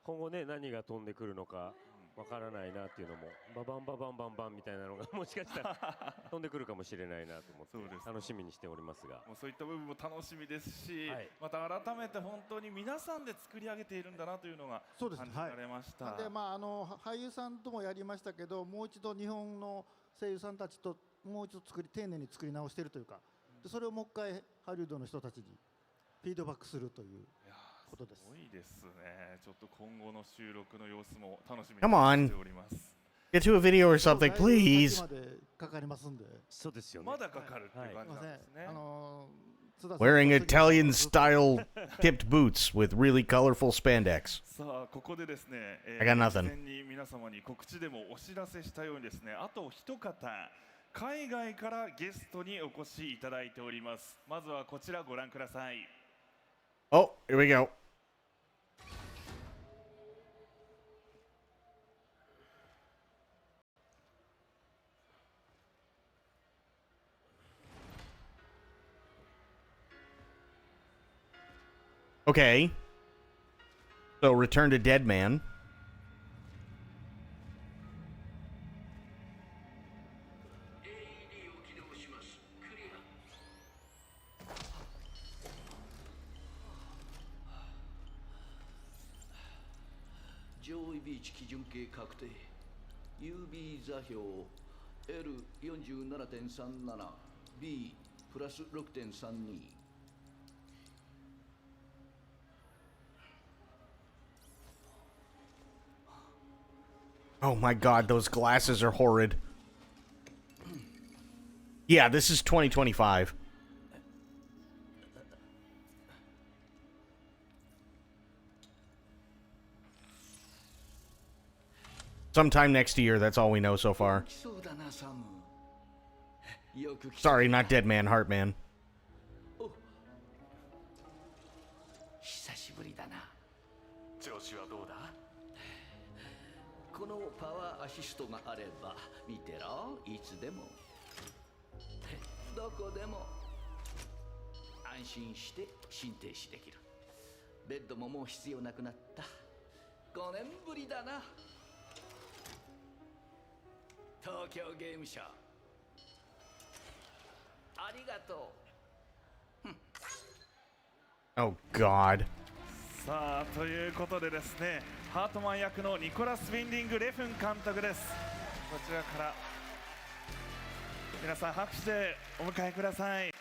今後ね何が飛んでくるのかわからないなっていうのもババンババンバンバンみたいなのがもしかしたら飛んでくるかもしれないなと思って楽しみにしておりますが、もうそういった部分も楽しみですし、また改めて本当に皆さんで作り上げているんだなというのが感じられました。でまあ俳優さんともやりましたけど、もう一度日本の声優さんたちともう一度丁寧に作り直しているというか、でそれをもう一回ハリウッドの人たちにフィードバックするということです。すごいですね。ちょっと今後の収録の様子も楽しみに Come on. しております。 Get to a video or something, please. までかかりますんで。そうですよね。まだかかるっていう感じなんですね。Wearing Italian style tipped boots with really colorful spandex. さあここでですね、I got nothing. 事前に皆様に告知でもお知らせしたようにですね、あと一方海外からゲストにお越しいただいております。まずはこちらご覧ください。 Oh, here we go. Okay. So Return to Dead Man. UB 座標 L47.37 B プラス 6.32。 こ Oh my god, those glasses are horrid. Yeah, this is 2025. Sometime next year, that's all we know so far. Sorry, not Dead Man, Heartman. 久しぶりだな。調子はどうだ？このパワーアシストがあれば見てろ、いつでもどこでも安心して心停止できる。ベッドももう必要なくなった。5年ぶりだな。東京ゲームショウありがとう。Oh God. さあということでですね、ハートマン役のニコラス・ウィンディング・レフン監督です。こちらから皆さん拍手でお迎えください。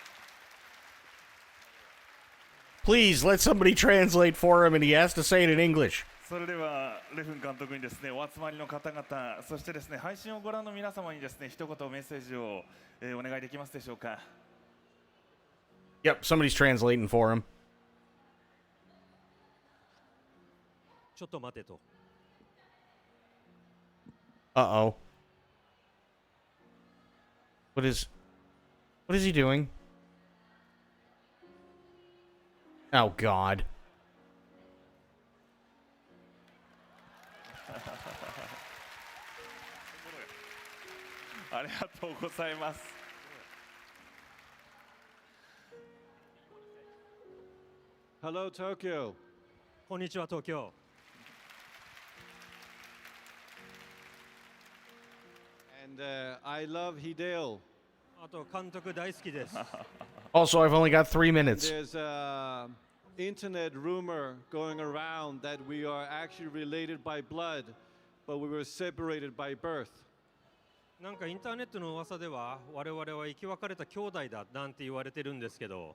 Please let somebody translate for him, and he has to say it in English. それではレフン監督にですね、お集まりの方々、そしてですね、配信をご覧の皆様にですね、一言メッセージを、お願いできますでしょうか。 Yep, somebody's translating for him. ちょっと待てと。 Uh-oh. What is he doing? Oh God. ありがとうございます。 Hello Tokyo。こんにちは東京。And I love Hideo。あと監督大好きです。 Also, I've only got 3 minutes. There's a internet rumor going around that we are actually related by blood, but we were separated by birth。なんかインターネットの噂では我々は生き別れた兄弟だなんて言われてるんですけど。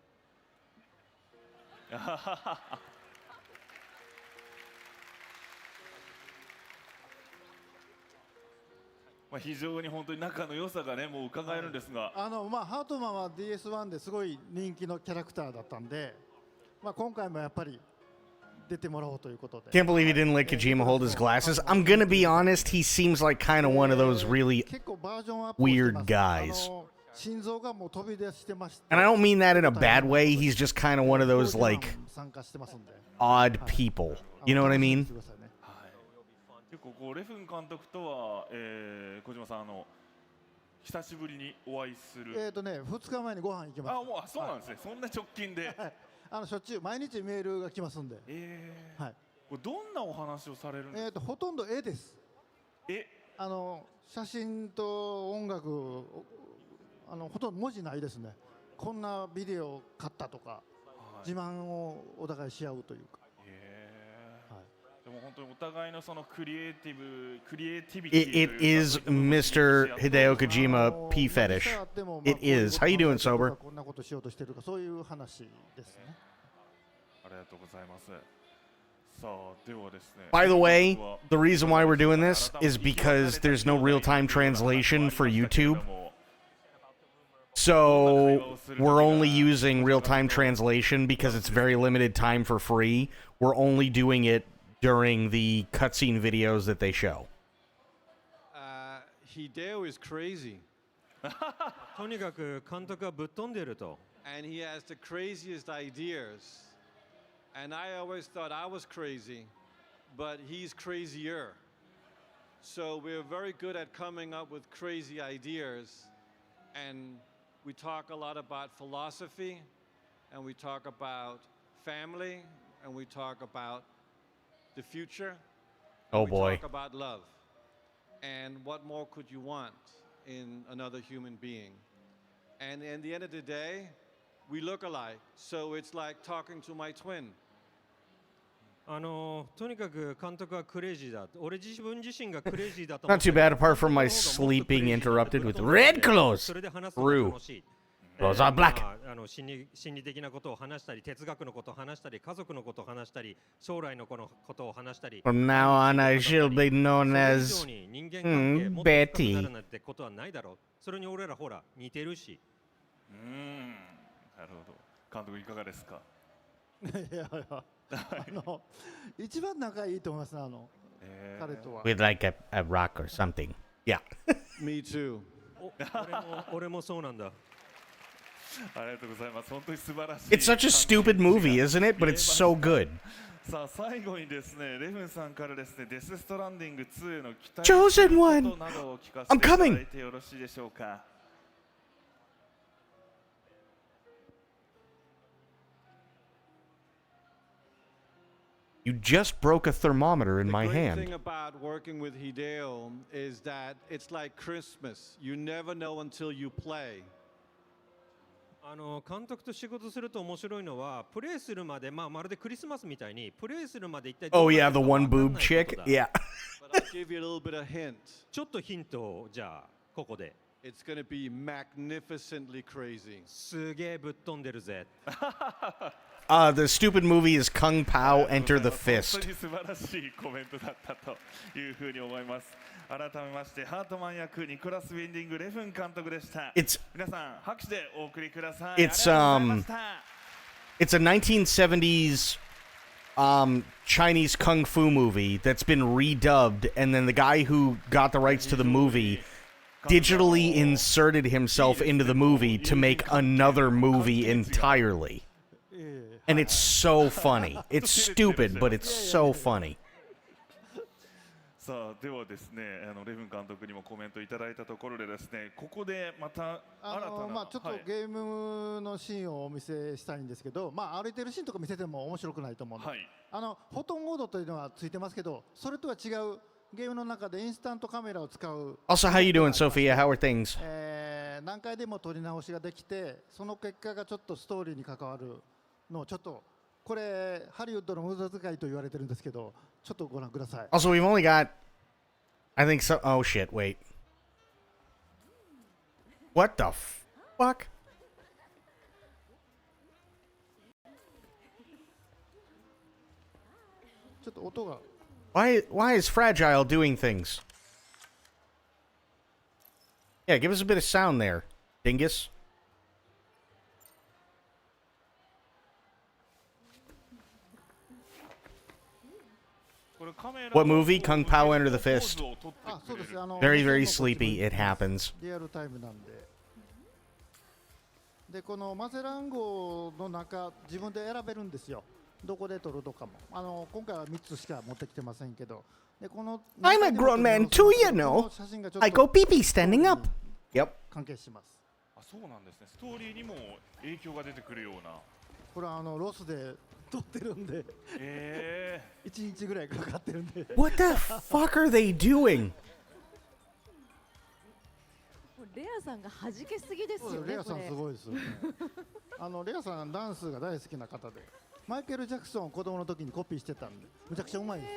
まあ非常に本当に仲の良さがねもう伺えるんですが、ハートマンは DS1 ですごい人気のキャラクターだったんで、今回もやっぱり出てもらおうということで。 Can't believe he didn't let Kojima hold his glasses. I'm gonna be honest, he seems like kind of one of those really weird guys. 心臓がもう飛び出してました。 And I don't mean that in a bad way, he's just kind of one of those like 参加してますんで。 odd people. You know what I mean? 結構こうレフン監督とは、小島さん久しぶりにお会いする。2日前にご飯行きました。あ、もうそうなんですね。そんな直近で。しょっちゅう毎日メールが来ますんで。はい。これどんなお話をされるんですか。ほとんど絵です。写真と音楽ほとんど文字ないですね。こんなビデオを買ったとか、自慢をお互いし合うというか。でも本当にお互いのそのクリエイティビティ。 It is Mr. Hideo Kojima P Fetish. It is. How you doing, sober? こんなことしようとしてるか、そういう話ですね。ありがとうございます。さあ、ではですね。 By the way, the reason why we're doing this is because there's no real-time translation for YouTube. So we're only using real-time translation because it's very limited time for free. We're only doing it during the cutscene videos that they show. Hideo is crazy. とにかく監督はぶっ飛んでると。And he has the craziest ideas. And I always thought I was crazy, but he's crazier. So we're very good at coming up with crazy ideas. And we talk a lot about philosophy, and we talk about family, and we talk about the future. Oh we boy. talk about love. And what more could you want in another human being? And in the end of the day, we look alike. So it's like talking to my twin. とにかく監督はクレイジーだ。俺自分自身がクレイジーだと。 Not too bad, apart from my sleep being interrupted with red clothes. Rue. Rose are black. 心理的なことを話したり、哲学のことを話したり、家族のことを話したり、将来のことを話したり。From now on, I shall be known as Betty. なるなんてことはないだろう。それに俺らほら似てるし。なるほど。監督いかがですか。いやいや、一番仲いいと思いますね、彼とは。With like a rock or something. Yeah. Me too. 俺もそうなんだ。ありがとうございます。本当に素晴らしい。It's such a stupid movie, isn't it? But it's so good. さあ最後にですね、レフンさんからですね、デスストランディング2への期待 Chosen one! ことなどを聞かせていただいてよろしいでしょうか。You just broke a thermometer in my The great thing hand. about working with Hideo is that it's like Christmas. You never know until you play. 監督と仕事すると面白いのはプレイするまでまるでクリスマスみたいにプレイするまで一体 Oh yeah, the one boob chick. Yeah. But I'll give you a little bit of hint. ちょっとヒントをじゃあここで。It's gonna be magnificently crazy. すげえぶっ飛んでるぜ。The stupid movie is Kung Pao Enter the 本 Fist. 当に素晴らしいコメントだったというふうに思います。改めましてハートマン役ニコラス・ウィンディングレフン監督でした。皆さん拍手でお送りください。It's a 1970s Chinese kung fu movie that's been redubbed, and then the guy who got the rights to the movie digitally inserted himself into the movie to make another movie entirely. And it's so funny. It's stupid, but it's so funny. さあではですね、レフン監督にもコメントいただいたところでですね、ここでまた新たなちょっとゲームのシーンをお見せしたいんですけど、歩いてるシーンとか見せても面白くないと思うので、フォトモードというのはついてますけど、それとは違うゲームの中でインスタントカメラを使う。Also, how you doing, Sophia? How are things? 何回でも撮り直しができて、その結果がちょっとストーリーに関わるのをちょっとこれハリウッドの無駄遣いと言われてるんですけど、ちょっとご覧ください。Also, we've only got, I think so. Oh shit! Wait. What the fuck? Why is Fragile doing things? Yeah, give us a bit of sound there, dingus. What movie? Kung Pao Enter the Fist. Very, very sleepy. It happens. リアルタイムなんで。で、このマゼラン号の中、自分で選べるんですよ。どこで撮るとかも。今回は3つしか持ってきてませんけど。で、この I'm a grown man too, you know. I go pee-pee standing up. Yep. 関係します。あ、そうなんですね。ストーリーにも影響が出てくるような。これはロスで撮ってるんで。1日ぐらいかかってるんで。What the fuck are they doing? レアさんが弾けすぎですよね。レアさんすごいです。レアさんダンスが大好きな方で、マイケル・ジャクソンを子供の時にコピーしてたんで、むちゃくちゃうまいです。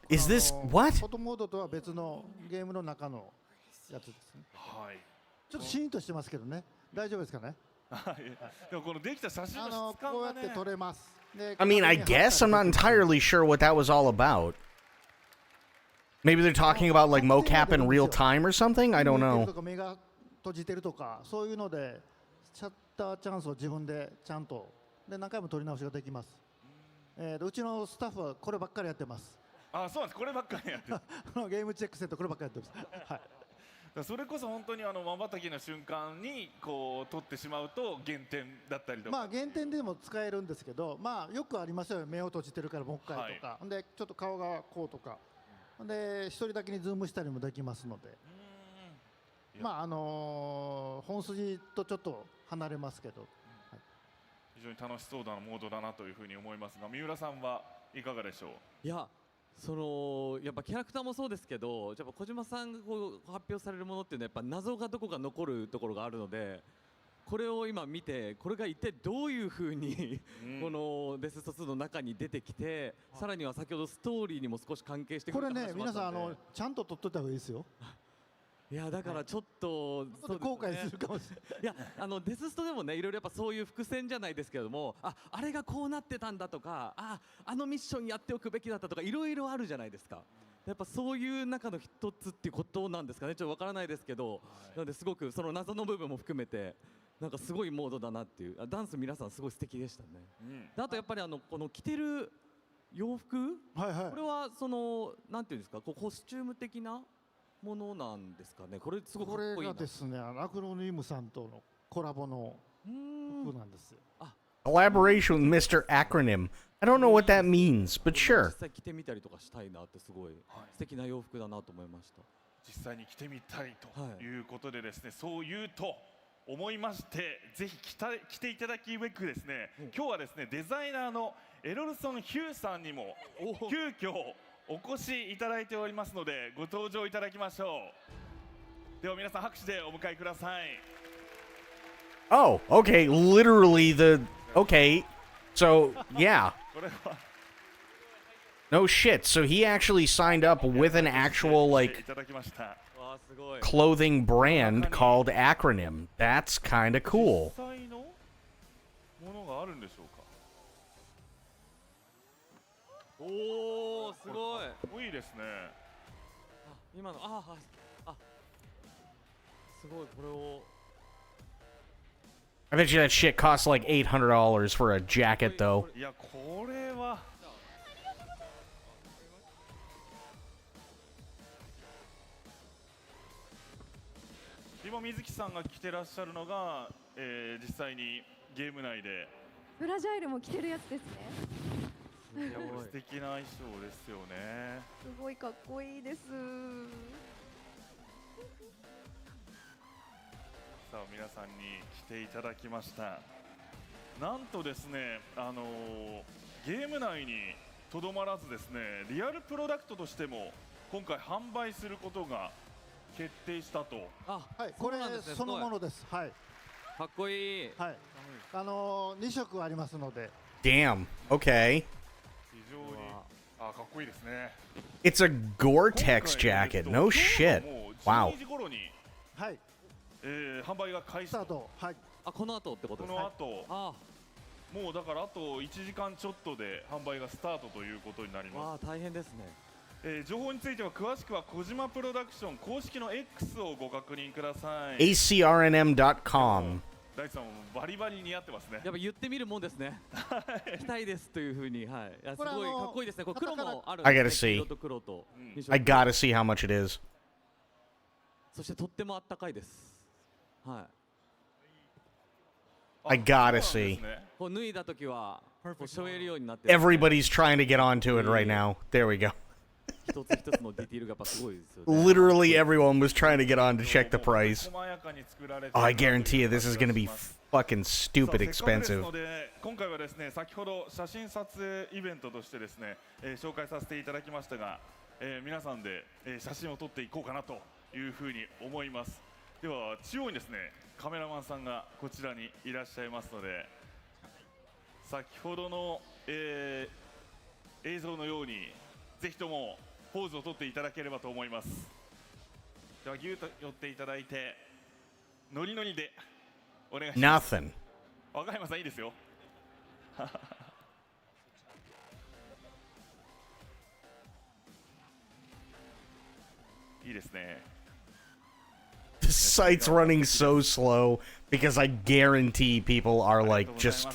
Is this what? フォトモードとは別のゲームの中のやつですね。はい。ちょっとシーンとしてますけどね。大丈夫ですかね。はい。でもこのできた写真の質感こうやがね。って撮れます。I mean, I guess I'm not entirely sure what that was all about. Maybe they're talking about like mocap in real time or something? I don't know. 目が閉じてるとかそういうのでシャッターチャンスを自分でちゃんとで何回も撮り直しができます。うちのスタッフはこればっかりやってます。あ、そうなんです。こればっかりやってる。ゲームチェックセットこればっかりやってます。はい。それこそ本当に瞬きの瞬間にこう撮ってしまうと減点だったりとか。減点でも使えるんですけど、よくありますよ。目を閉じてるからもう一回とか、でちょっと顔がこうとか、で一人だけにズームしたりもできますので、本筋とちょっと離れますけど、非常に楽しそうなモードだなというふうに思いますが、三浦さんはいかがでしょう。いや。やっぱキャラクターもそうですけど、やっぱ小島さんがこう発表されるものっていうのはやっぱ謎がどこか残るところがあるので、これを今見て、これが一体どういう風にこのデススト2の中に出てきて、さらには先ほどストーリーにも少し関係してくこれる話もあったんで。ね、皆さんちゃんと撮っといた方がいいですよ。いやだからちょっと、そうですね、後悔するかもしれない。いやデスストでもね、いろいろやっぱそういう伏線じゃないですけれども、あれがこうなってたんだとか、あのミッションやっておくべきだったとか、いろいろあるじゃないですか。やっぱそういう中の一つっていうことなんですかね。ちょっとわからないですけど、なのですごくその謎の部分も含めて、なんかすごいモードだなっていう。ダンス皆さんすごい素敵でしたね。であとやっぱりこの着てる洋服、これはそのなんていうんですか、コスチューム的なものなんですかね。これすごくかっこいいな。これがですね、アクロニムさんとのコラボの服なんですよ。Collaboration with Mr. Acronym. I don't know what that means, but sure. 実際着てみたりとかしたいなってすごい素敵な洋服だなと思いました。実際に着てみたいということでですね、そう言うと思いまして、ぜひ着ていただきべくですね、今日はですねデザイナーのエロルソン・ヒューさんにも急遽お越しいただいておりますので、ご登場いただきましょう。では皆さん拍手でお迎えください。Oh, okay. Literally okay. So, yeah. これは No shit. So he actually signed up with an actual, い like, ただきました。 clothing brand called Acronym. That's kind of cool. 実際のものがあるんでしょうか。おお、すごい。かっこいいですね。今のすごい、これを I bet you that shit costs like $800 for a jacket, though. いやこれは今水木さんが着てらっしゃるのが、実際にゲーム内でフラジャイルも着てるやつですね。素敵な衣装ですよね。すごいかっこいいです。さあ皆さんに来ていただきました。なんとですね、ゲーム内にとどまらずですね、リアルプロダクトとしても今回販売することが決定したと。はい、これそのものです。はい。かっこいい。はい。2色ありますので。Damn. Okay. 非常にかっこいいですね。 It's a Gore-Tex jacket. No shit. Wow. 12時頃にはい。販売が開始。スタート。はい。この後ってことですか。この後。もうだからあと1時間ちょっとで販売がスタートということになります。大変ですね。情報については詳しくは小島プロダクション公式の X をご確認ください。acrnm.com. 大地さんもバリバリ似合ってますね。やっぱ言ってみるもんですね。着たいですという風に、はい。いやすごいかっこいいですね。これ黒もあるんですね。 I gotta see. 白と黒と。I gotta see how much it is. そしてとってもあったかいです。はい。I gotta see. こう脱いだ時はこう背負えるようになってる。 Everybody's trying to get onto it right now. There we go. 一つ一つのディティールがやっぱすごいですよね。 Literally everyone was trying to get on to check the price. Oh, I guarantee you this is going to be fucking stupid expensive. 今回はですね、先ほど写真撮影イベントとしてですね、紹介させていただきましたが、皆さんで、写真を撮っていこうかなというふうに思います。では中央にですね、カメラマンさんがこちらにいらっしゃいますので、先ほどの、映像のようにぜひともポーズを取っていただければと思います。ではぎゅっと寄っていただいて、ノリノリでお願いします。 Nothing. 若山さんいいですよ。いいですね。The site's running so slow because I guarantee people are like just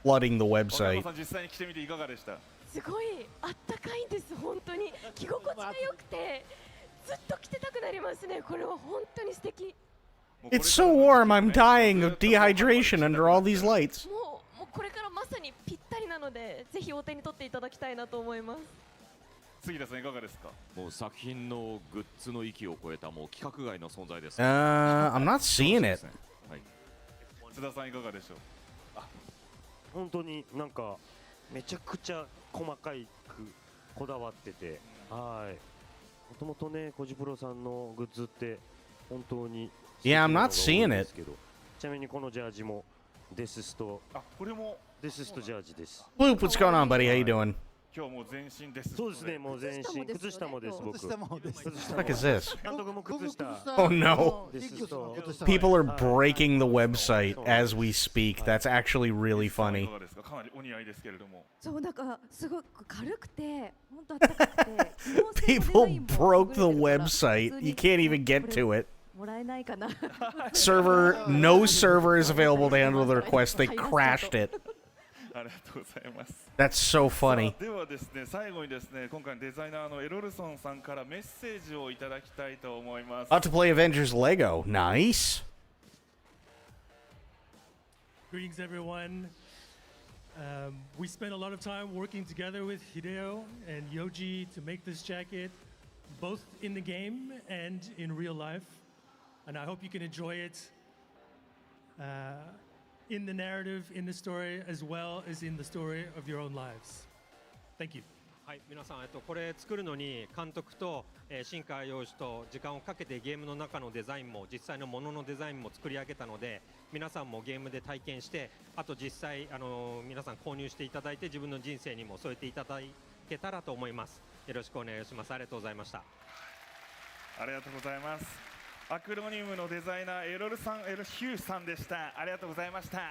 flooding the website. 実際に着てみていかがでした？すごいあったかいんです。本当に着心地が良くてずっと着てたくなりますね。これは本当に素敵。 It's so warm, I'm dying of dehydration under all these lights. もうこれからまさにぴったりなので、ぜひお手に取っていただきたいなと思います。杉田さんいかがですか？もう作品のグッズの域を超えたもう規格外の存在です。I'm not seeing it. はい。津田さんいかがでしょう？本当になんかめちゃくちゃ細かいくこだわってて、はい。もともとね、コジプロさんのグッズって本当に Yeah, I'm not seeing it. ちなみにこのジャージもデスストこれもジャージです。 Bloop, what's going on, buddy? How you doing? 今日もう全身です。そうですね、もう全身靴下もです。僕靴下もです。 What the fuck is this? 監督も靴下。 Oh no. デススト People are breaking the website as we speak. That's actually really funny. かなりお似合いですけれども。そうなんかすごく軽くて本当暖かくて People broke the website. You can't even get to it. もらえないかな No server is available to handle the request. They crashed it. ありがとうございます。 That's so funny. ではですね、最後にですね、今回のデザイナーのエロルソンさんからメッセージをいただきたいと思います。 About to play Avengers Lego. Nice. Greetings, everyone. We spent a lot of time working together with Hideo and Yoji to make this jacket, both in the game and in real life. And I hope you can enjoy it in the narrative, in the story, as well as in the story of your own lives. Thank you. はい、皆さん、これ作るのに監督と、新海洋士と時間をかけてゲームの中のデザインも実際のもののデザインも作り上げたので、皆さんもゲームで体験して、あと実際皆さん購入していただいて自分の人生にも添えていただけたらと思います。よろしくお願いします。ありがとうございました。ありがとうございます。アクロニムのデザイナーエロルヒューさんでした。ありがとうございました。さ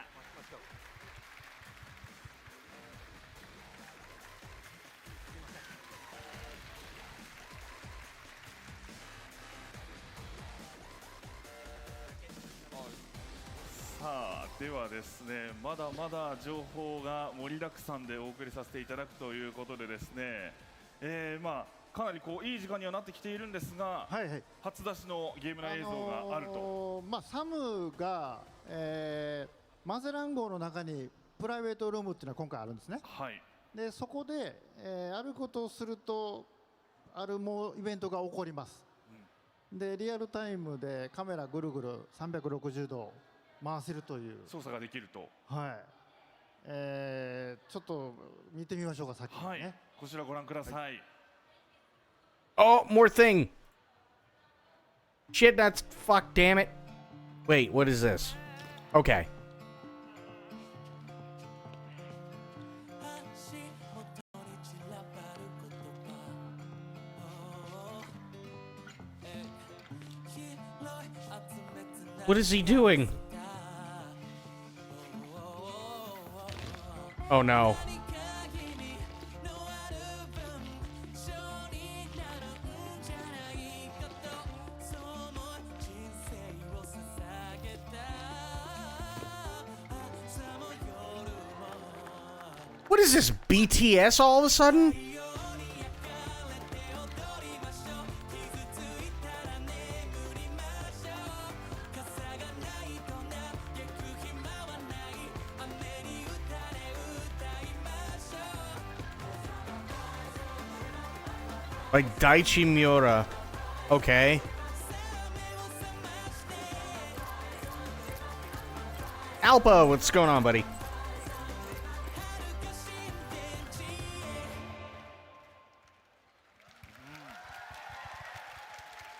あではですね、まだまだ情報が盛りだくさんでお送りさせていただくということでですね、かなりいい時間にはなってきているんですが、初出しのゲームの映像があると。サムが、マゼラン号の中にプライベートルームっていうのは今回あるんですね。でそこで、あることをするともうイベントが起こります。でリアルタイムでカメラぐるぐる360度回せるという操作ができると。はい。ちょっと見てみましょうか、先にね。こちらご覧ください。Oh, more thing. Shit, that's fuck, damn it. Wait, what is this? Okay. What is he doing? Oh no. What is this, BTS all of a sudden? Like Daichi Miura. Okay. Alpa, what's going on, buddy?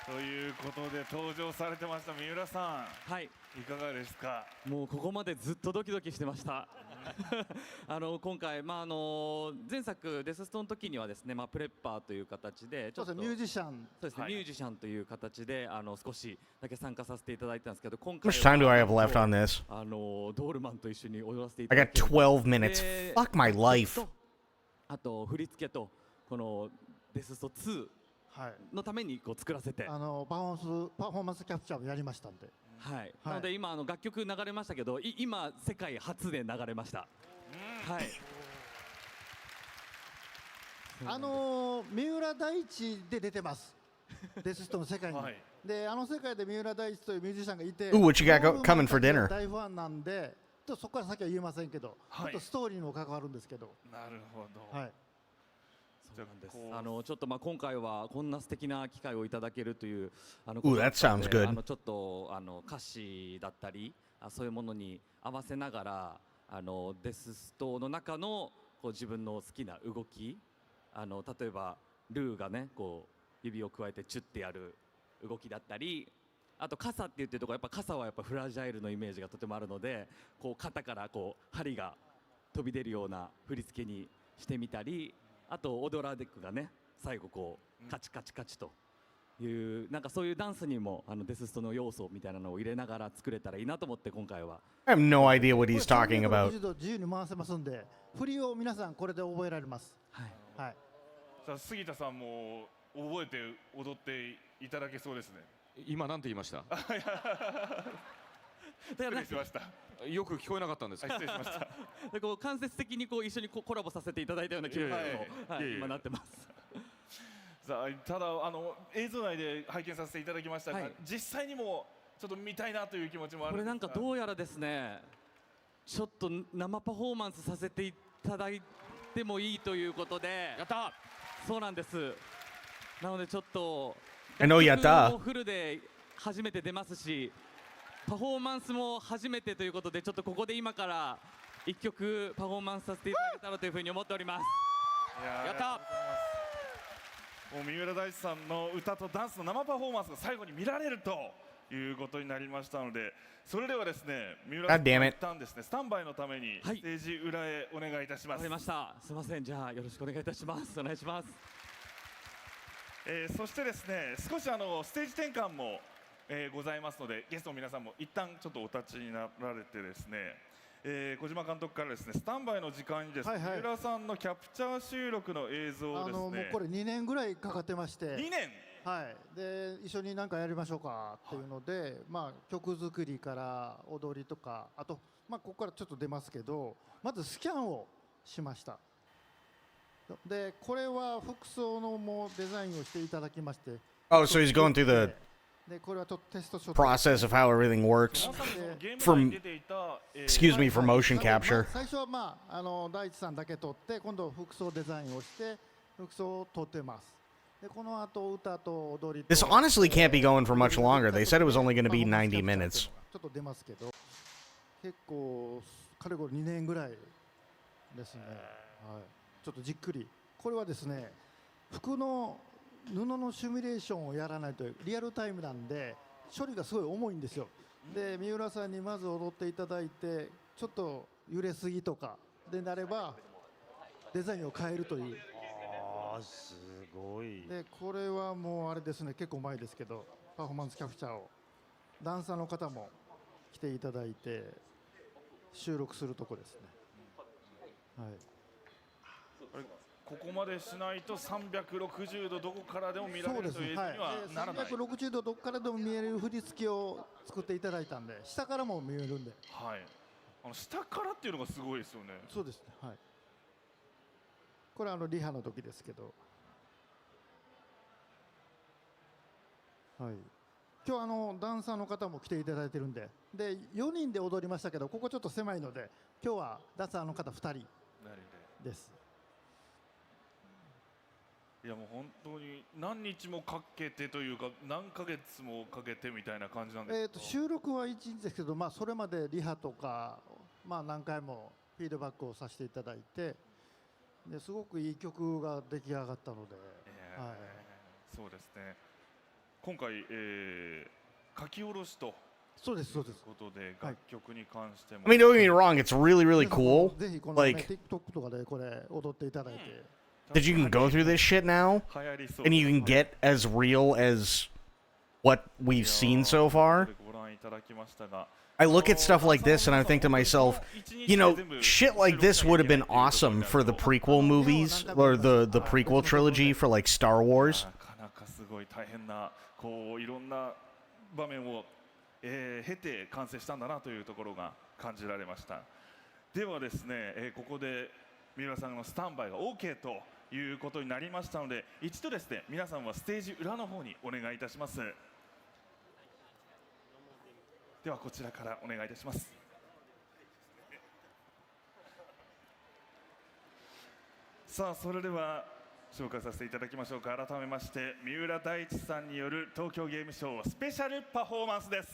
ということで登場されてました三浦さん、はい、いかがですか？もうここまでずっとドキドキしてました。今回、前作デスストの時にはですね、プレッパーという形でちょっとミュージシャン、そうですね、ミュージシャンという形で少しだけ参加させていただいたんですけど、今 How 回 much time do I have left on this? ドールマンと一緒に踊らせていた I だいて、 got 12 minutes. Fuck my life. あと振り付けとこのデススト2のために作らせて、パフォーマンスキャプチャーもやりましたんで、はい、なので今楽曲流れましたけど、今世界初で流れました。はい。三浦大知で出てます。デスストの世界に。で世界で三浦大知というミュージシャンがいて、 Ooh, what you got coming for dinner? 大ファンなんで、そこから先は言えませんけど、ちょっとストーリーにも関わるんですけど。なるほど。はい。そうなんです。ちょっと今回はこんな素敵な機会をいただけるというOoh, that sounds good. ちょっと歌詞だったりそういうものに合わせながらデスストの中の自分の好きな動き、例えばルーがね指を加えてチュッてやる動きだったり、あと傘って言ってるところ、やっぱ傘はやっぱフラジャイルのイメージがとてもあるので、こう肩からこう針が飛び出るような振り付けにしてみたり、あとオドラデックがね最後こうカチカチカチというなんかそういうダンスにもデスストの要素みたいなのを入れながら作れたらいいなと思って今回は。I have no idea what he's talking about. 360度自由に回せますんで、振りを皆さんこれで覚えられます。はい。はい。さあ杉田さんも覚えて踊っていただけそうですね。今なんて言いました？失礼しました。よく聞こえなかったんですけど。失礼しました。でこう間接的にこう一緒にコラボさせていただいたような気分にも今なってます。さあただ映像内で拝見させていただきましたが、実際にもちょっと見たいなという気持ちもあるんですが。これなんかどうやらですね、ちょっと生パフォーマンスさせていただいてもいいということで。やった。そうなんです。なのでちょっと。I know やった。フルで初めて出ますし、パフォーマンスも初めてということで、ちょっとここで今から一曲パフォーマンスさせていただけたらというふうに思っております。やった。もう三浦大知さんの歌とダンスの生パフォーマンスが最後に見られるということになりましたので、それではですね、三浦さん一旦ですね、スタンバイのためにステージ裏へお願いいたします。わかりました。すみません。じゃあよろしくお願いいたします。お願いします。そしてですね、少しステージ転換も、ございますので、ゲストの皆さんも一旦ちょっとお立ちになられてですね、小島監督からですね、スタンバイの時間にですね、三浦さんのキャプチャー収録の映像をですね、もうこれ2年ぐらいかかってまして。2年。はい。で一緒に何かやりましょうかっていうので、まあ曲作りから踊りとか、あとまあここからちょっと出ますけど、まずスキャンをしました。でこれは服装のもうデザインをしていただきまして。Oh, so he's going through the process of how everything works from, excuse me, for motion capture. 最初はまあ大地さんだけ撮って、今度服装デザインをして服装を撮ってます。でこの後歌と踊りと。This honestly can't be going for much longer. They said it was only going to be 90 minutes. ちょっと出ますけど、結構かれこれ2年ぐらいですね。はい。ちょっとじっくり。これはですね、服の布のシミュレーションをやらないとリアルタイムなんで処理がすごい重いんですよ。で三浦さんにまず踊っていただいて、ちょっと揺れすぎとかでなればデザインを変えるという。すごい。でこれはもうあれですね、結構前ですけど、パフォーマンスキャプチャーをダンサーの方も来ていただいて収録するとこですね。はい。ここまでしないと360度どこからでも見られるという映像にはならない。360度どこからでも見える振り付けを作っていただいたんで、下からも見えるんで。はい。下からっていうのがすごいですよね。そうですね。はい。これリハの時ですけど。はい。今日ダンサーの方も来ていただいてるんで、で4人で踊りましたけど、ここちょっと狭いので、今日はダンサーの方2人です。いやもう本当に何日もかけてというか何ヶ月もかけてみたいな感じなんですか？収録は1日ですけど、まあそれまでリハとかまあ何回もフィードバックをさせていただいて、ですごくいい曲が出来上がったので、はい、そうですね。今回、書き下ろしと。そうですそうです。ことで楽曲に関しても。I mean, don't get me wrong, it's really really cool. ぜひこの Like TikTok とかでこれ踊っていただいて。that you can go through this shit now, and you can get as real as what we've seen so far. I look at stuff like this and I think to myself, you know, shit like this would have been awesome for the prequel movies or the prequel trilogy for like Star Wars. なかなかすごい大変なこういろんな場面を、経て完成したんだなというところが感じられました。ではですね、ここで三浦さんのスタンバイが OK ということになりましたので、一度ですね、皆さんはステージ裏の方にお願いいたします。ではこちらからお願いいたします。さあそれでは紹介させていただきましょうか。改めまして三浦大知さんによる東京ゲームショウスペシャルパフォーマンスです。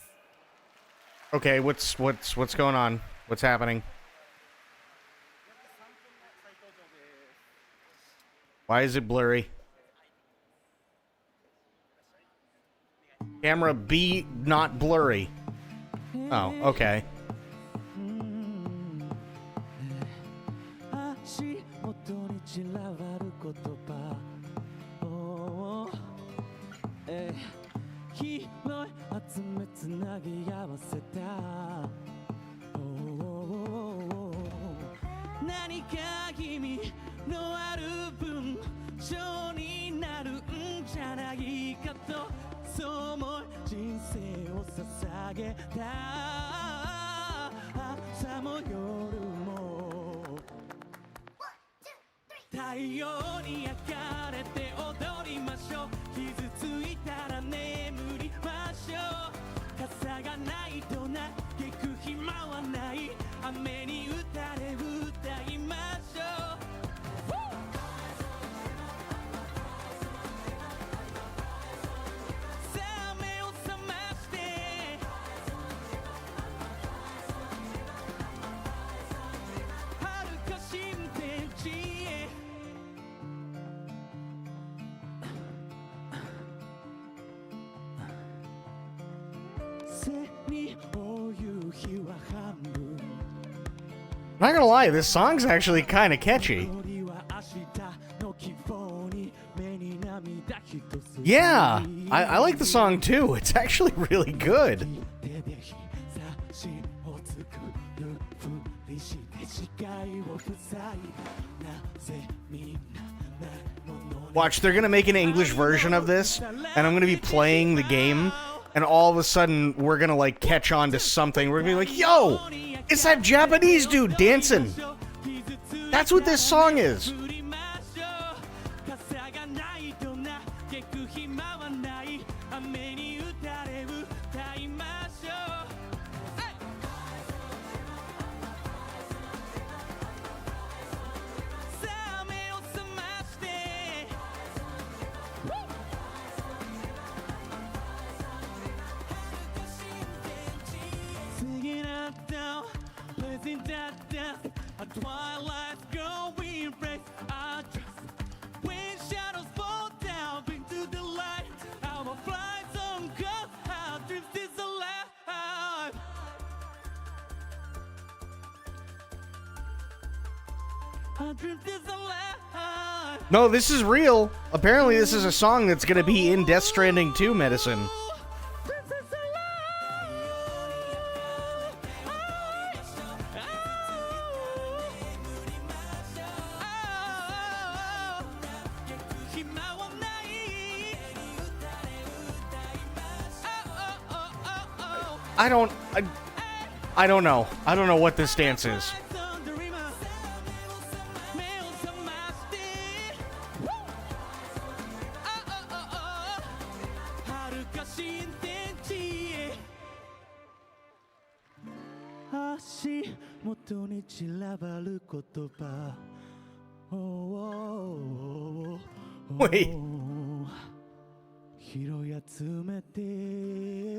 Okay, what's going on? What's happening? Why is it blurry? Camera B not blurry. Oh, okay. 足元に散らばる言葉を拾い集めつなぎ合わせた何か意味のある文章になるんじゃないかとそう思い人生を捧げた朝も夜も太陽に焼かれて踊りましょう傷ついたら眠りましょう傘がないと嘆く暇はない雨に打たれ歌いましょうさあ目を覚まして遥か新天地へ背に追う夕日は半分 Not gonna lie, this song's actually kind of catchy. Yeah, I like the song too. It's actually really good. Watch, they're gonna make an English version of this, and I'm gonna be playing the game, and all of a sudden, we're gonna like catch on to something. We're gonna be like, yo! It's that Japanese dude dancing. That's what this song is. A twilight's growing bright. I trust when shadows fall down into the light. Our flights on God, our dreams is alive. Our dreams is alive. No, this is real. Apparently, this is a song that's gonna be in Death Stranding 2 medicine. I don't know. I don't know what this dance is. Wait.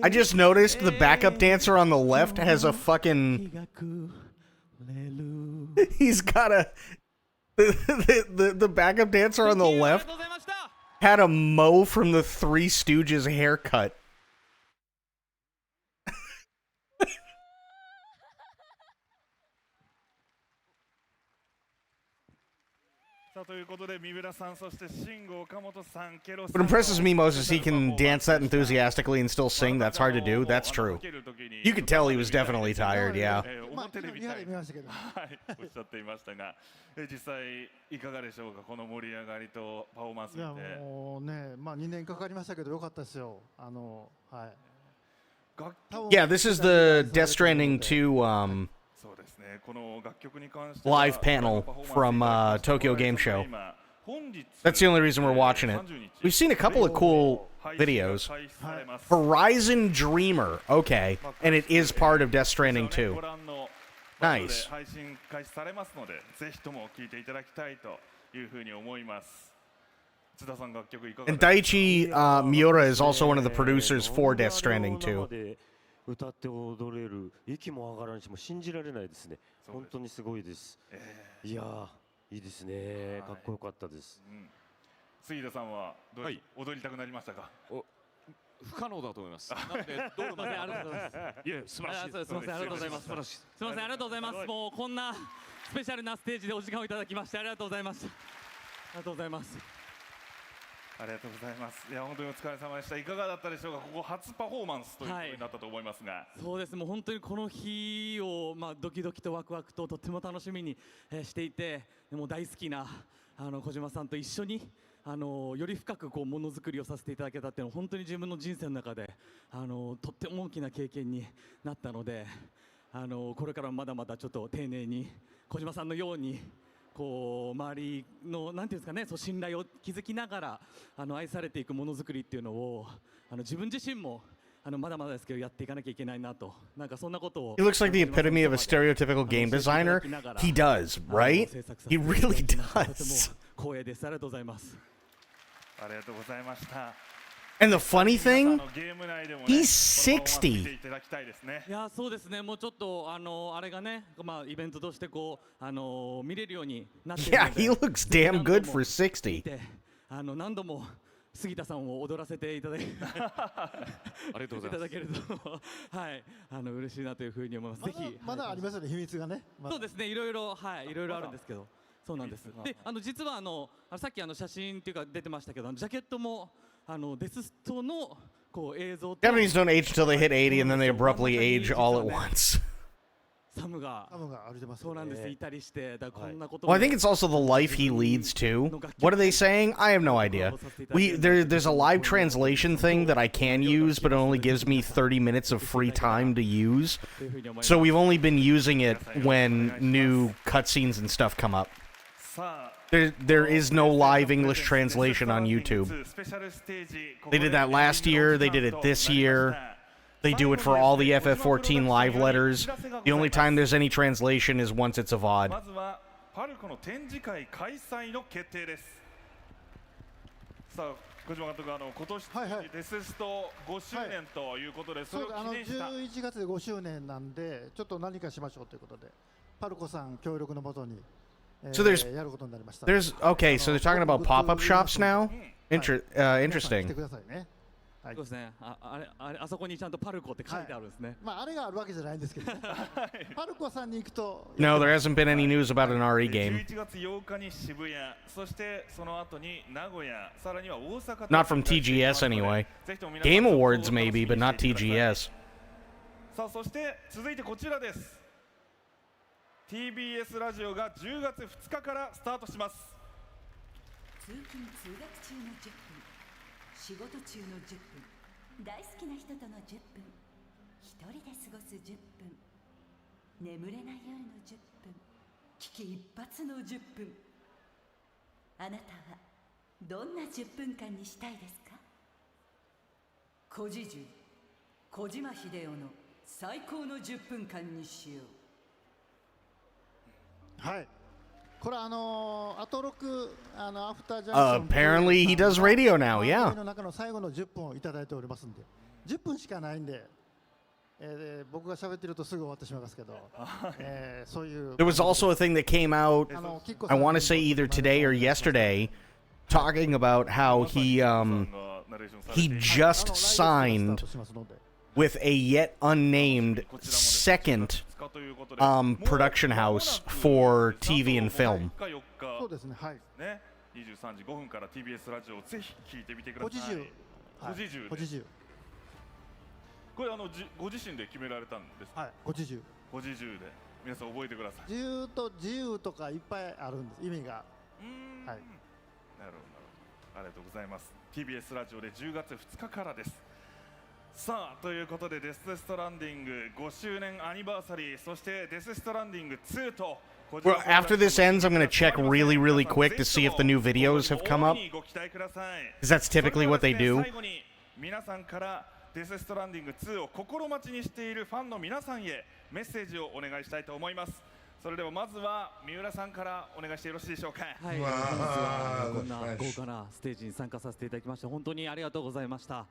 I just noticed the backup dancer on the left has a fucking... He's got a... The backup dancer on the left had a Mo from the Three Stooges haircut. ということで三浦さんそして慎吾岡本さんケロス What impresses me most is he can dance that enthusiastically and still sing. That's hard to do. That's true. You could tell he was definitely tired, yeah. 表で見たいはいおっしゃっていましたが実際いかがでしょうかこの盛り上がりとパフォーマンス見て。いやもうねまあ2年かかりましたけどよかったですよ。はい。Yeah, this is the Death Stranding 2 live panel from Tokyo Game Show. That's the only reason we're watching it. We've seen a couple of cool videos. Horizon Dreamer, okay, and it is part of Death Stranding 2. Nice. And Daichi Miura is also one of the producers for Death Stranding 2. 歌って踊れる息も上がらんしもう信じられないですね。本当にすごいです。いやいいですね。かっこよかったです。杉田さんはどう踊りたくなりましたか。不可能だと思います。なので道路までありがとうございます。いや素晴らしいです。すみません、ありがとうございます。素晴らしい。すみません、ありがとうございます。もうこんなスペシャルなステージでお時間をいただきましてありがとうございました。ありがとうございます。ありがとうございます。いや本当にお疲れ様でした。いかがだったでしょうか。ここ初パフォーマンスということになったと思いますが、そうです。もう本当にこの日をドキドキとワクワクととっても楽しみにしていて、もう大好きな小島さんと一緒により深くこうものづくりをさせていただけたっていうのは本当に自分の人生の中でとっても大きな経験になったので、これからまだまだちょっと丁寧に小島さんのようにこう周りのなんていうんですかね、そう信頼を築きながら愛されていくものづくりっていうのを自分自身もまだまだですけどやっていかなきゃいけないなと、なんかそんなことを。He looks like the epitome of a stereotypical game designer. He does, right? He really does. 光栄です。ありがとうございます。ありがとうございました。And the funny thing, he's 60. いやそうですね。もうちょっとあれがね、イベントとしてこう見れるようになっているので。Yeah, he looks damn good for 60. 何度も杉田さんを踊らせていただけるとはい嬉しいなというふうに思います。ぜひまだありますよね、秘密がね。そうですね。いろいろあるんですけど。そうなんです。で実はさっき写真っていうか出てましたけど、ジャケットもデスストのこう映像と Japanese don't age until they hit 80 and then they abruptly age all at once. サムが歩いてます。そうなんです。いたりしてだこんなこと。Well, I think it's also the life he leads too. What are they saying? I have no idea. There's a live translation thing that I can use, but it only gives me 30 minutes of free time to use. So we've only been using it when new cutscenes and stuff come up. There is no live English translation on YouTube. They did that last year. They did it this year. They do it for all the FF14 live letters. The only time there's any translation is once it's a VOD. まずはパルコの展示会開催の決定です。さあ小島監督、今年デススト5周年ということで、それを記念した11月で5周年なんでちょっと何かしましょうということでパルコさん協力のもとに。So there's okay, so they're talking about pop-up shops now. Interesting. そうですね。あそこにちゃんとパルコって書いてあるんですね。あれがあるわけじゃないんですけど、パルコさんに行くと。No, there hasn't been any news about an RE game. 11月8日に渋谷、そしてその後に名古屋、さらには大阪。Not from TGS anyway. Game Awards maybe, but not TGS. さあそして続いてこちらです。TBS ラジオが10月2日からスタートします。通勤通学中の10分、仕事中の10分、大好きな人との10分、一人で過ごす10分、眠れない夜の10分、危機一髪の10分。あなたはどんな10分間にしたいですか？古事樹、小島秀夫の最高の10分間にしよう。はい。これアトロクアフタージャンクション。Apparently he does radio now, yeah. の中の最後の10分をいただいておりますんで、10分しかないんで、僕が喋ってるとすぐ終わってしまいますけど、そういう。There was also a thing that came out, I want to say either today or yesterday, talking about how he just signed with a yet unnamed second production house for TV and film. そうですね、はい。ね、23時5分から TBS ラジオをぜひ聞いてみてください。ご自重。これご自身で決められたんですか？はい、ご自重。ご自重で皆さん覚えてください。自由とかいっぱいあるんです、意味が。はい。なるほど。ありがとうございます。TBS ラジオで10月2日からです。さあということでデス・ストランディング5周年アニバーサリー、そしてデス・ストランディング2と。Well, after this ends, I'm going to check really quick to see if the new videos have come up. Because that's typically what they do. 最後に皆さんからデス・ストランディング2を心待ちにしているファンの皆さんへメッセージをお願いしたいと思います。それではまずは三浦さんからお願いしてよろしいでしょうか。はい、本日はこんな豪華なステージに参加させていただきまして本当にありがとうございました。あ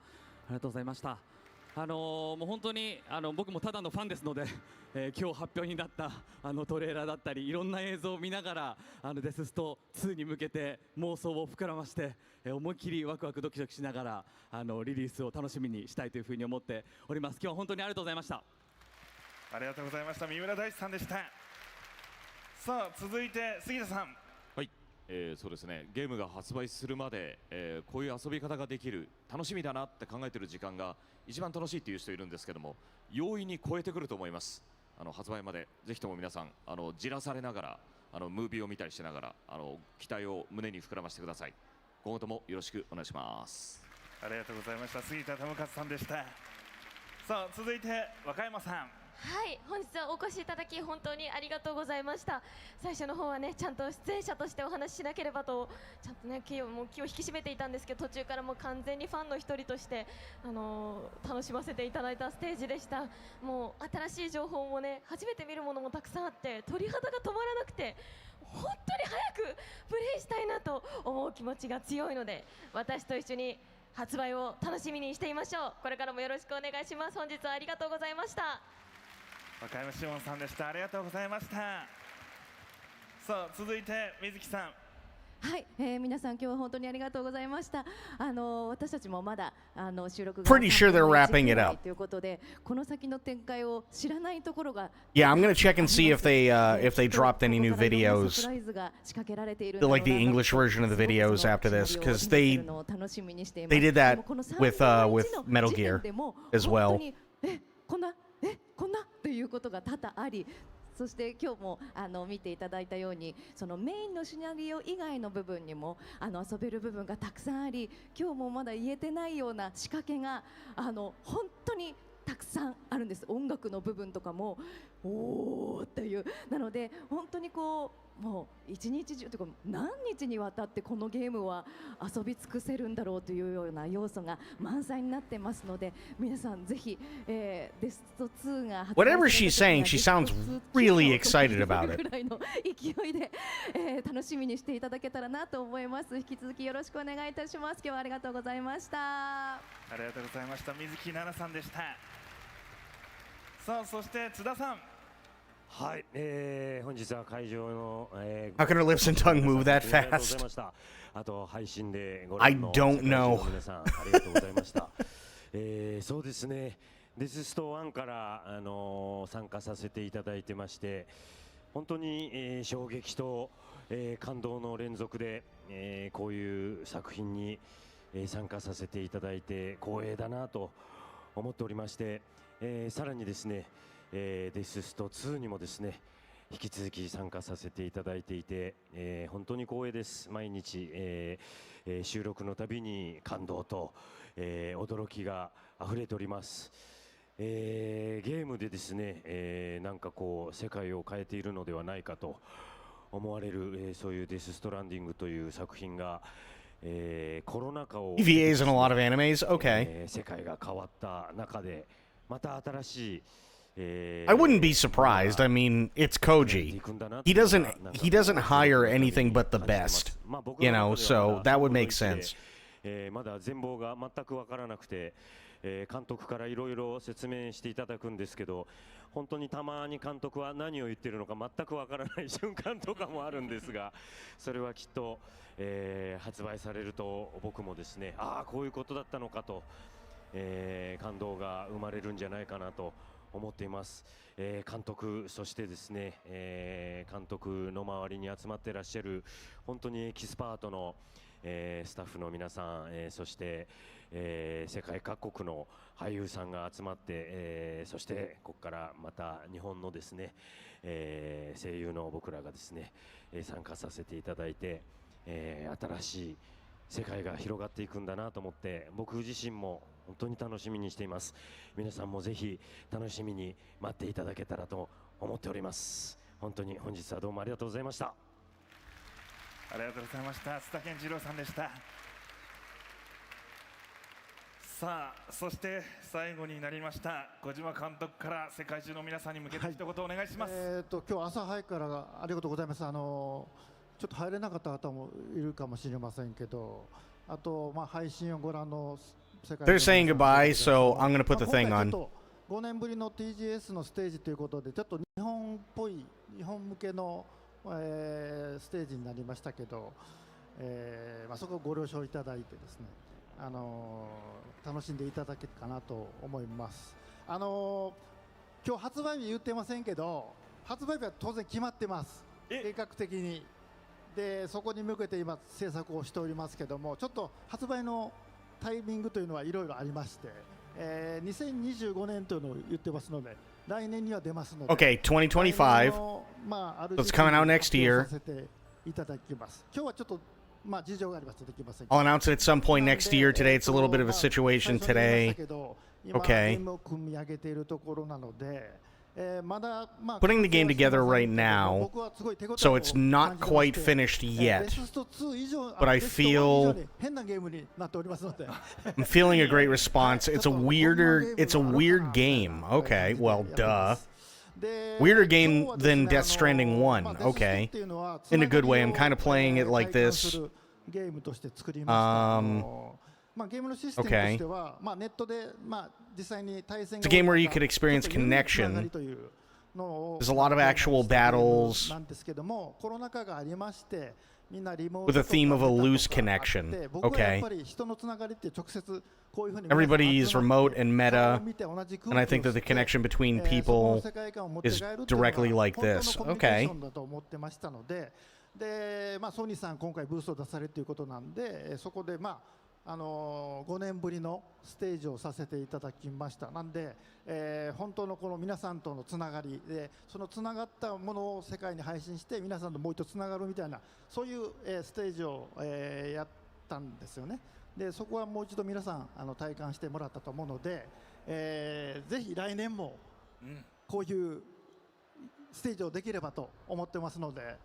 りがとうございました。もう本当に僕もただのファンですので、今日発表になったトレーラーだったりいろんな映像を見ながらデススト2に向けて妄想を膨らまして、思いっきりワクワクドキドキしながらリリースを楽しみにしたいというふうに思っております。今日は本当にありがとうございました。ありがとうございました。三村大地さんでした。さあ続いて杉田さん。はい、そうですね、ゲームが発売するまで、こういう遊び方ができる、楽しみだなって考えている時間が一番楽しいっていう人いるんですけども、容易に超えてくると思います。発売までぜひとも皆さんじらされながらムービーを見たりしながら期待を胸に膨らましてください。今後ともよろしくお願いします。ありがとうございました。杉田智和さんでした。さあ続いて若山さん。はい、本日はお越しいただき本当にありがとうございました。最初の方はねちゃんと出演者としてお話ししなければとちゃんとね気を引き締めていたんですけど、途中からもう完全にファンの一人として楽しませていただいたステージでした。もう新しい情報もね初めて見るものもたくさんあって鳥肌が止まらなくて、本当に早くプレイしたいなと思う気持ちが強いので、私と一緒に発売を楽しみにしていましょう。これからもよろしくお願いします。本日はありがとうございました。若山志門さんでした。ありがとうございました。さあ続いて水木さん。はい、皆さん今日は本当にありがとうございました。私たちもまだ収録が Pretty sure they're wrapping it up ということで、この先の展開を知らないところが Yeah, I'm gonna check and see if they dropped any new サプ videos, ライズが仕掛けられている like the English version of the videos after this, because they 楽しみにしています。 did that でもこの with 3 Metal 時点 Gear でも as 本 well. 当にこんなということが多々あり、そして今日も見ていただいたように、そのメインのシナリオ以外の部分にも遊べる部分がたくさんあり、今日もまだ言えてないような仕掛けが本当にたくさんあるんです。音楽の部分とかもおーっていう、なので本当にこうもう一日中というか何日にわたってこのゲームは遊び尽くせるんだろうというような要素が満載になってますので、皆さんぜひ、デスト2が発売 Whatever she's saying, she sounds really excited about it. ぐらいの勢いで、楽しみにしていただけたらなと思います。引き続きよろしくお願いいたします。今日はありがとうございました。ありがとうございました。水木奈々さんでした。さあそして津田さん。はい、本日は会場の、How can her lips and tongue move that fast? あと配信でご I 覧の don't 世界中の know. 皆さんありがとうございました。そうですね、デススト1から、参加させていただいてまして、本当に、衝撃と、感動の連続で、こういう作品に、参加させていただいて光栄だなと思っておりまして、さらにですね、デススト2にもですね引き続き参加させていただいていて、本当に光栄です。毎日、収録のたびに感動と、驚きがあふれております。ゲームでですね、なんかこう世界を変えているのではないかと思われる、そういうデスストランディングという作品が、コロナ禍を EVAs in a lot of animes, okay. 世界が変わった中でまた新しいI wouldn't be surprised. I mean, it's Koji. He doesn't hire anything but the best, you know, so that would make sense. まだ全貌が全く分からなくて、監督からいろいろ説明していただくんですけど、本当にたまに監督は何を言ってるのか全く分からない瞬間とかもあるんですが、それはきっと、発売されると僕もですね、ああこういうことだったのかと、感動が生まれるんじゃないかなと思っています。監督、そしてですね、監督の周りに集まっていらっしゃる本当にエキスパートの、スタッフの皆さん、そして、世界各国の俳優さんが集まって、そしてここからまた日本のですね、声優の僕らがですね、参加させていただいて、新しい世界が広がっていくんだなと思って、僕自身も本当に楽しみにしています。皆さんもぜひ楽しみに待っていただけたらと思っております。本当に本日はどうもありがとうございました。ありがとうございました。須田健次郎さんでした。さあそして最後になりました小島監督から世界中の皆さんに向けて一言お願いします。今日朝早くからありがとうございます。ちょっと入れなかった方もいるかもしれませんけど、あと配信をご覧の世界 They're saying の皆さん goodbye, so I'm gonna put the まあ thing 今回 on. ちょっと5年ぶりの TGS のステージということでちょっと日本っぽい日本向けの、ステージになりましたけど、まあ、そこをご了承いただいてですね、楽しんでいただけるかなと思います。今日発売日言ってませんけど発売日は当然決まってます計画的に。でそこに向けて今制作をしておりますけどもちょっと発売のタイミングというのはいろいろありまして、2025年というのを言ってますので来年には出ますので Okay, 2025. まあ、ある So it's coming out next year. させていただきます。今日はちょっとまあ事情がありますとできません。 I'll announce it at some point next year. Today it's a little bit of a situation today. 今 Okay. ゲームを組み上げているところなので。まだまあ Putting the game together right now, so it's not quite finished yet. But I feel I'm feeling a great response. It's a weird game. Okay, well, duh. Weirder game than Death Stranding 1. Okay. In a good way, I'm kind of playing it like this. まあゲームのシステムとしては、まあネットでまあ実際に対戦 It's a game where you could experience connection. There's a lot of actual battles なんですけども、コロナ禍がありまして、みんなリモー with ト a とか theme of a 見た loose ことがあって connection. 僕はやっ Okay. ぱり人のつながりって直接こういうふうに Everybody is 皆さん集まっ remote て and 顔 meta, を見て同じ空 and I 気を think that the 吸って connection between そこの people 世界観を持って帰 is るっていうのが directly like 本当の this. コミュニケーシ Okay. ョンだと思ってましたので、でまあソニーさん今回ブースを出されるということなんで、そこでまあ5年ぶりのステージをさせていただきました。なんで、本当のこの皆さんとのつながりでそのつながったものを世界に配信して皆さんともう一度つながるみたいなそういう、ステージを、やったんですよね。でそこはもう一度皆さん体感してもらったと思うので、ぜひ来年もこういうステージをできればと思ってますので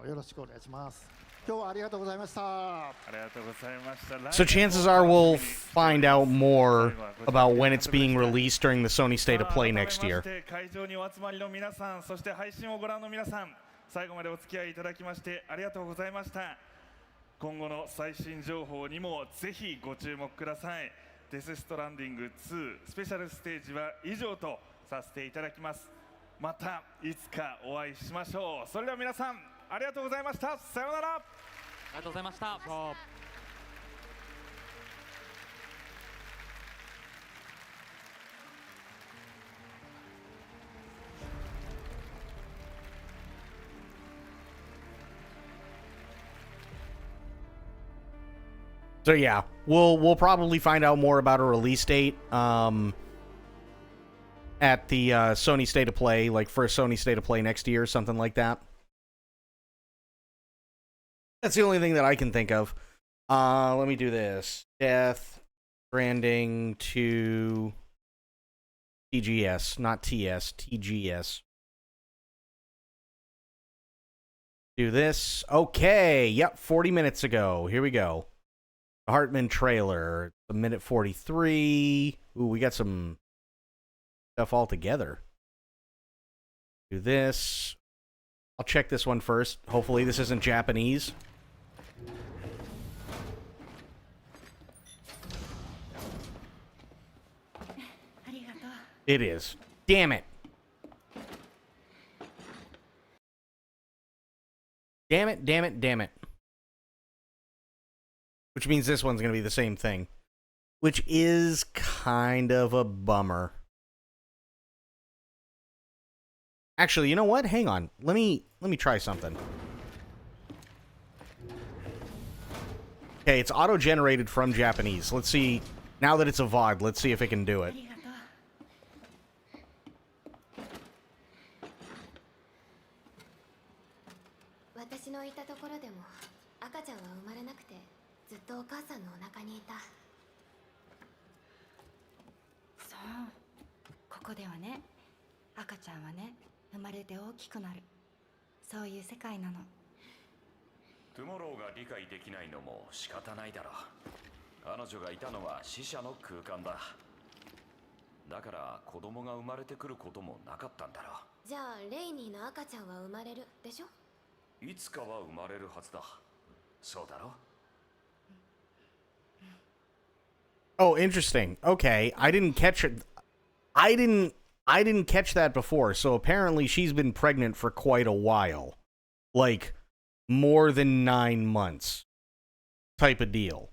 よろしくお願いします。今日はありがとうございました。ありがとうございました。 So chances are we'll find out more about when it's being released during the Sony State of Play next year. 会場にお集まりの皆さん、そして配信をご覧の皆さん、最後までお付き合いいただきましてありがとうございました。今後の最新情報にもぜひご注目ください。デスストランディング2スペシャルステージは以上とさせていただきます。またいつかお会いしましょう。それでは皆さんありがとうございました。さようなら。ありがとうございました。 So yeah, we'll probably find out more about a release date at the Sony State of Play, like first Sony State of Play next year, something like that. That's the only thing that I can think of. Let me do this. Death Stranding to TGS, not TS, TGS. Do this. Okay, yep, 40 minutes ago. Here we go. The Hartman trailer, a minute 43. Ooh, we got some stuff all together. Do this. I'll check this one first. Hopefully this isn't Japanese. It is. Damn it. Damn it, damn it, damn it. Which means this one's going to be the same thing. Which is kind of a bummer. Actually, you know what? Hang on. Let me try something. Okay, it's auto-generated from Japanese. Let's see. Now that it's a VOD, let's see if it can do it. 私のいたところでも赤ちゃんは生まれなくてずっとお母さんのお腹にいた。そうここではね赤ちゃんはね生まれて大きくなるそういう世界なの。トゥモローが理解できないのも仕方ないだろう。彼女がいたのは死者の空間だ。だから子供が生まれてくることもなかったんだろう。じゃあレイニーの赤ちゃんは生まれるでしょ。いつかは生まれるはずだ。そうだろ。Oh, interesting. Okay, I didn't catch it. I didn't catch that before. So apparently she's been pregnant for quite a while. Like more than 9 months type of deal.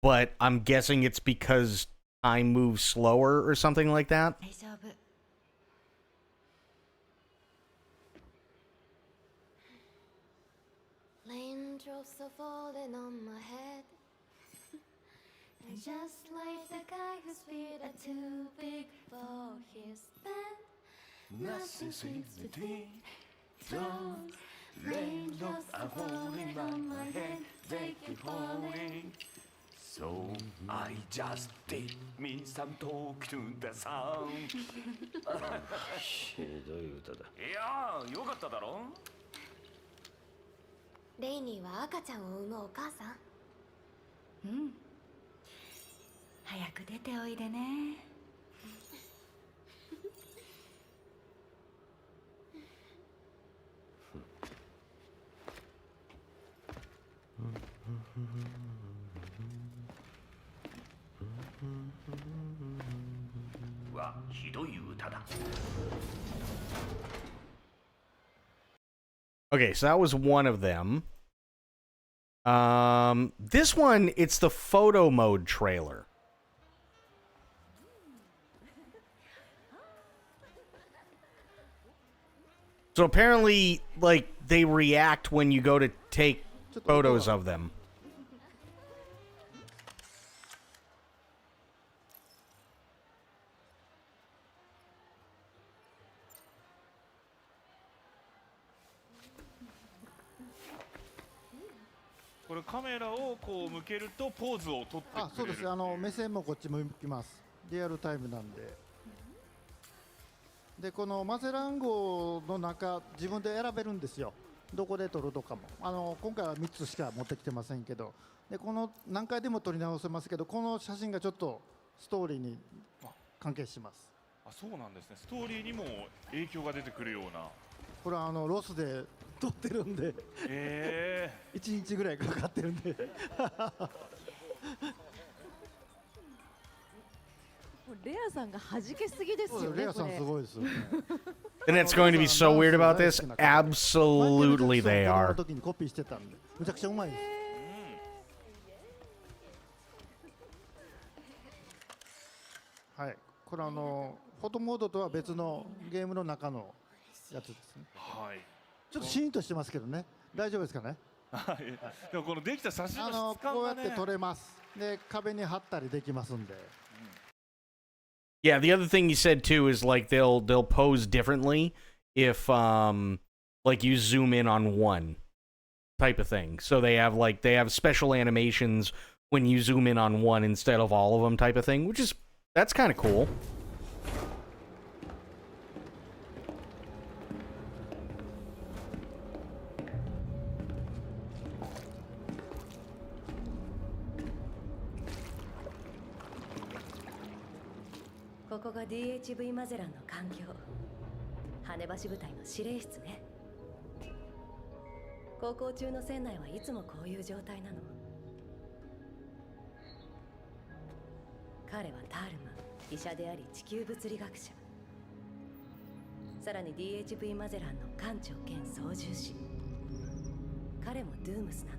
But I'm guessing it's because time moves slower or something like that. 大丈夫 Raindrops are falling on my head. And just like the guy whose feet are too big for his bed. Nothing seems to be done. Raindrops are falling on my head. They keep falling. So I just did me some talk to the sun ひどい歌だ。いやーよかっただろレイニーは赤ちゃんを産むお母さん。うん早く出ておいでねわひどい歌だ Okay, so that was one of them. This one, it's the photo mode trailer. So apparently, like, they react when you go to take photos of them. This これカメラをこう向けるとポーズを取ってくれる。あ、そうです。目線もこっち向きます。リアルタイムなんで。で、このマゼラン号の中、自分で選べるんですよ。どこで撮るとかも。今回は3つしか持ってきてませんけど。で、この何回でも撮り直せますけど、この写真がちょっとストーリーに関係します。あ、そうなんですね。ストーリーにも影響が出てくるような。これはロスで撮ってるんで、1日ぐらいかかってるんで。レアさんが弾けすぎですよね。レアさんすごいですよね。And it's going to be so weird about this? Absolutely they are. 時にコピーしてたんで、むちゃくちゃうまいです。はい、これフォトモードとは別のゲームの中のやつですね。はい。ちょっとシーンとしてますけどね。大丈夫ですかね。はい。でもこのできた写真の質感こうやがね。って撮れます。で、壁に貼ったりできますんで。Yeah, the other thing he said too is like they'll pose differently if like you zoom in on one type of thing. So they have special animations when you zoom in on one instead of all of them type of thing, that's kind of cool. DHV マゼランの環境羽橋部隊の司令室ね航行中の船内はいつもこういう状態なの彼はタールマン医者であり地球物理学者さらに DHV マゼランの艦長兼操縦士彼もドゥームスなの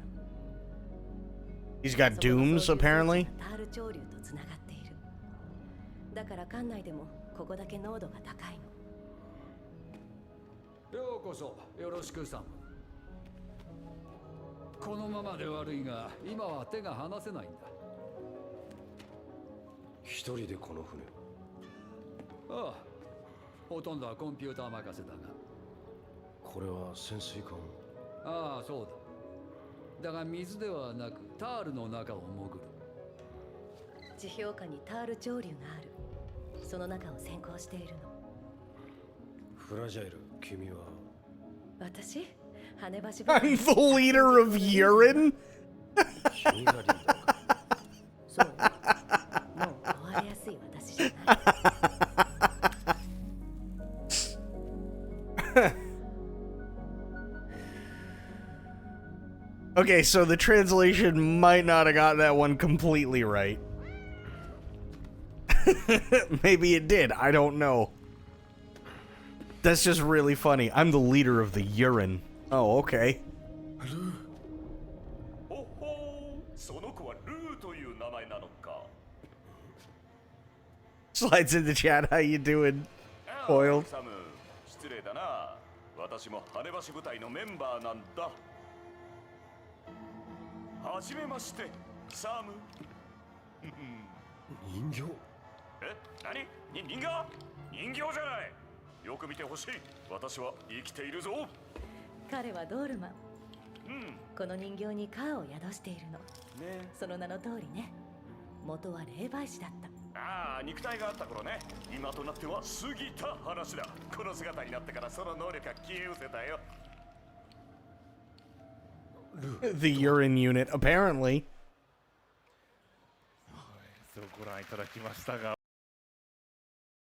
He's got dooms apparently タール潮流とつながっているだから艦内でもここだけ濃度が高いのようこそよろしくさんこのままで悪いが今は手が離せないんだ一人でこの船ああほとんどはコンピューター任せだがこれは潜水艦ああそうだだが水ではなくタールの中を潜る地表下にタール潮流があるその中を先行しているのフラジャイル君は私羽橋 I'm the leader of urine? 君がリーダーそうねもう追われやすい私じゃない Okay, so the translation might not have got that one completely right. Maybe it did. I don't know. That's just really funny. I'm the leader of the urine. Oh, okay. ほほう、その子はルーという名前なのか。 Slides in the chat. How you doing, Foiled? サム、失礼だな。私も羽橋部隊のメンバーなんだ。はじめまして、サム。人形？え、何？人形？人形じゃない。よく見てほしい。私は生きているぞ。彼はドールマン。この人形にカーを宿しているの。その名の通りね。元は霊媒師だった。ああ、肉体があった頃ね。今となっては過ぎた話だ。この姿になってからその能力が消え失せたよ。The urine unit, apparently. そうご覧いただきましたが。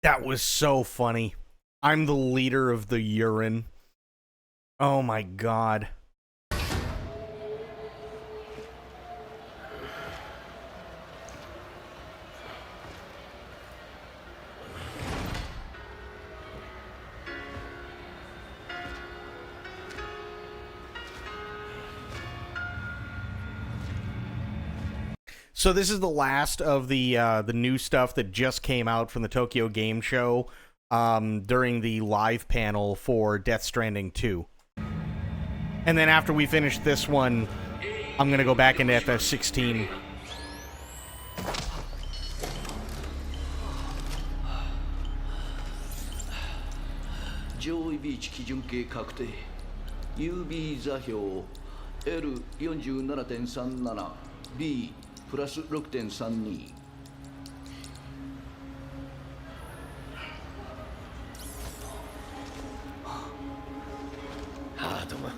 That was so funny. I'm the leader of the urine. Oh my god. So this is the last of the new stuff that just came out from the Tokyo Game Show during the live panel for Death Stranding 2. And then after we finish this one, I'm going to go back into FF16. 上位ビーチ基準形確定 UB 座標 L47.37 B プラス 6.32 ハードマン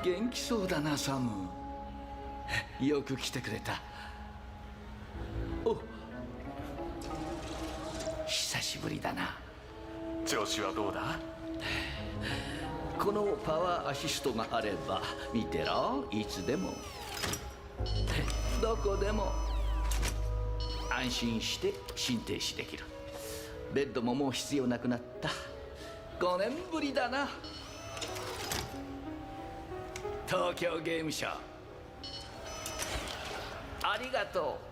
元気そうだなサムよく来てくれたお久しぶりだな調子はどうだこのパワーアシストがあれば見てろいつでもどこでも安心して心停止できるベッドももう必要なくなった5年ぶりだな東京ゲームショウありがとう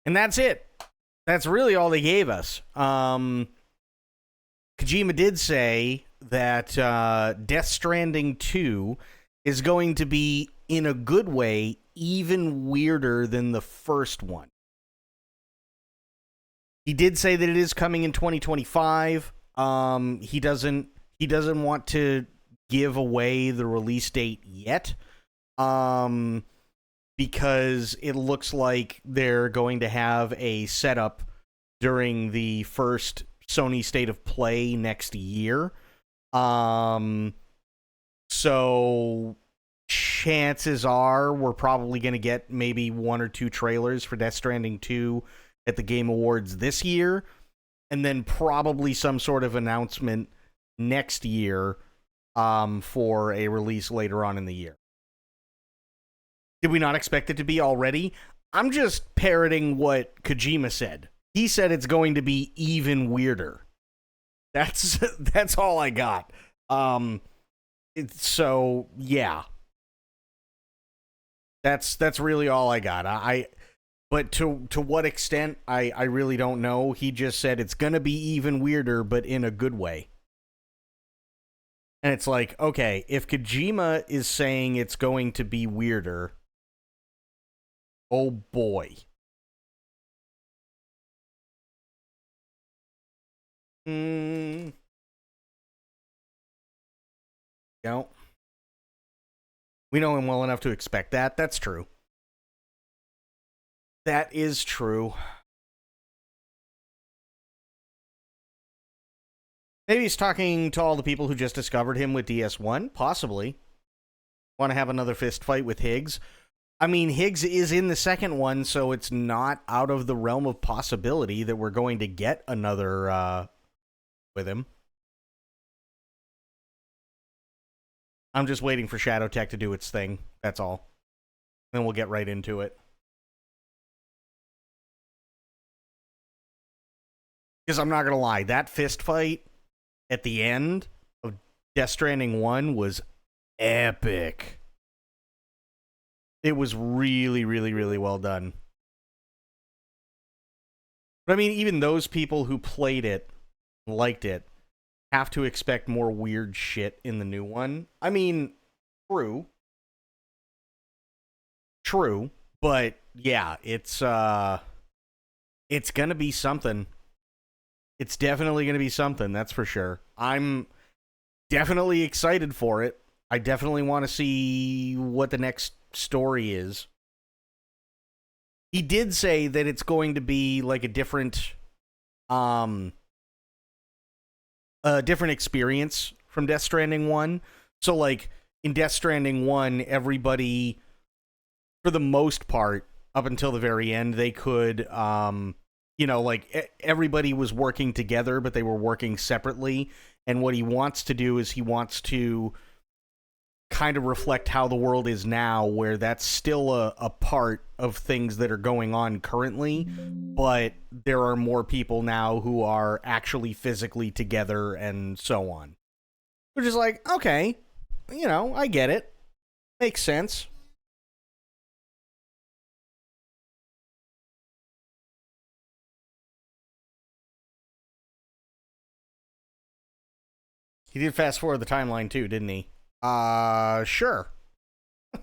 And that's it. That's really all they gave us. Kojima did say that Death Stranding 2 is going to be, in a good way, even weirder than the first one. He did say that it is coming in 2025. He doesn't want to give away the release date yet. Because it looks like they're going to have a setup during the first Sony State of Play next year. So chances are we're probably going to get maybe 1 or 2 trailers for Death Stranding 2 at the Game Awards this year, and then probably some sort of announcement next year for a release later on in the year. Did we not expect it to be already? I'm just parroting what Kojima said. He said it's going to be even weirder. That's all I got. So yeah. That's really all I got. But to what extent, I really don't know. He just said it's gonna be even weirder, but in a good way. And it's like, okay, if Kojima is saying it's going to be weirder, oh boy. No. We know him well enough to expect that. That's true. That is true. Maybe he's talking to all the people who just discovered him with DS1. Possibly. Want to have another fist fight with Higgs. I mean, Higgs is in the second one, so it's not out of the realm of possibility that we're going to get another with him. I'm just waiting for Shadow Tech to do its thing. That's all. Then we'll get right into it. Because I'm not going to lie, that fist fight at the end of Death Stranding 1 was epic. It was really, really, really well done. But I mean, even those people who played it, liked it, have to expect more weird shit in the new one. I mean, true. True. But yeah, it's gonna be something. It's definitely gonna be something, that's for sure. I'm definitely excited for it. I definitely want to see what the next story is. He did say that it's going to be like a different experience from Death Stranding 1. So like in Death Stranding 1, everybody, for the most part, up until the very end, they could like everybody was working together, but they were working separately. And what he wants to do is he wants to kind of reflect how the world is now, where that's still a part of things that are going on currently, but there are more people now who are actually physically together and so on. Which is like, okay, I get it. Makes sense. He did fast forward the timeline too, didn't he? Sure. I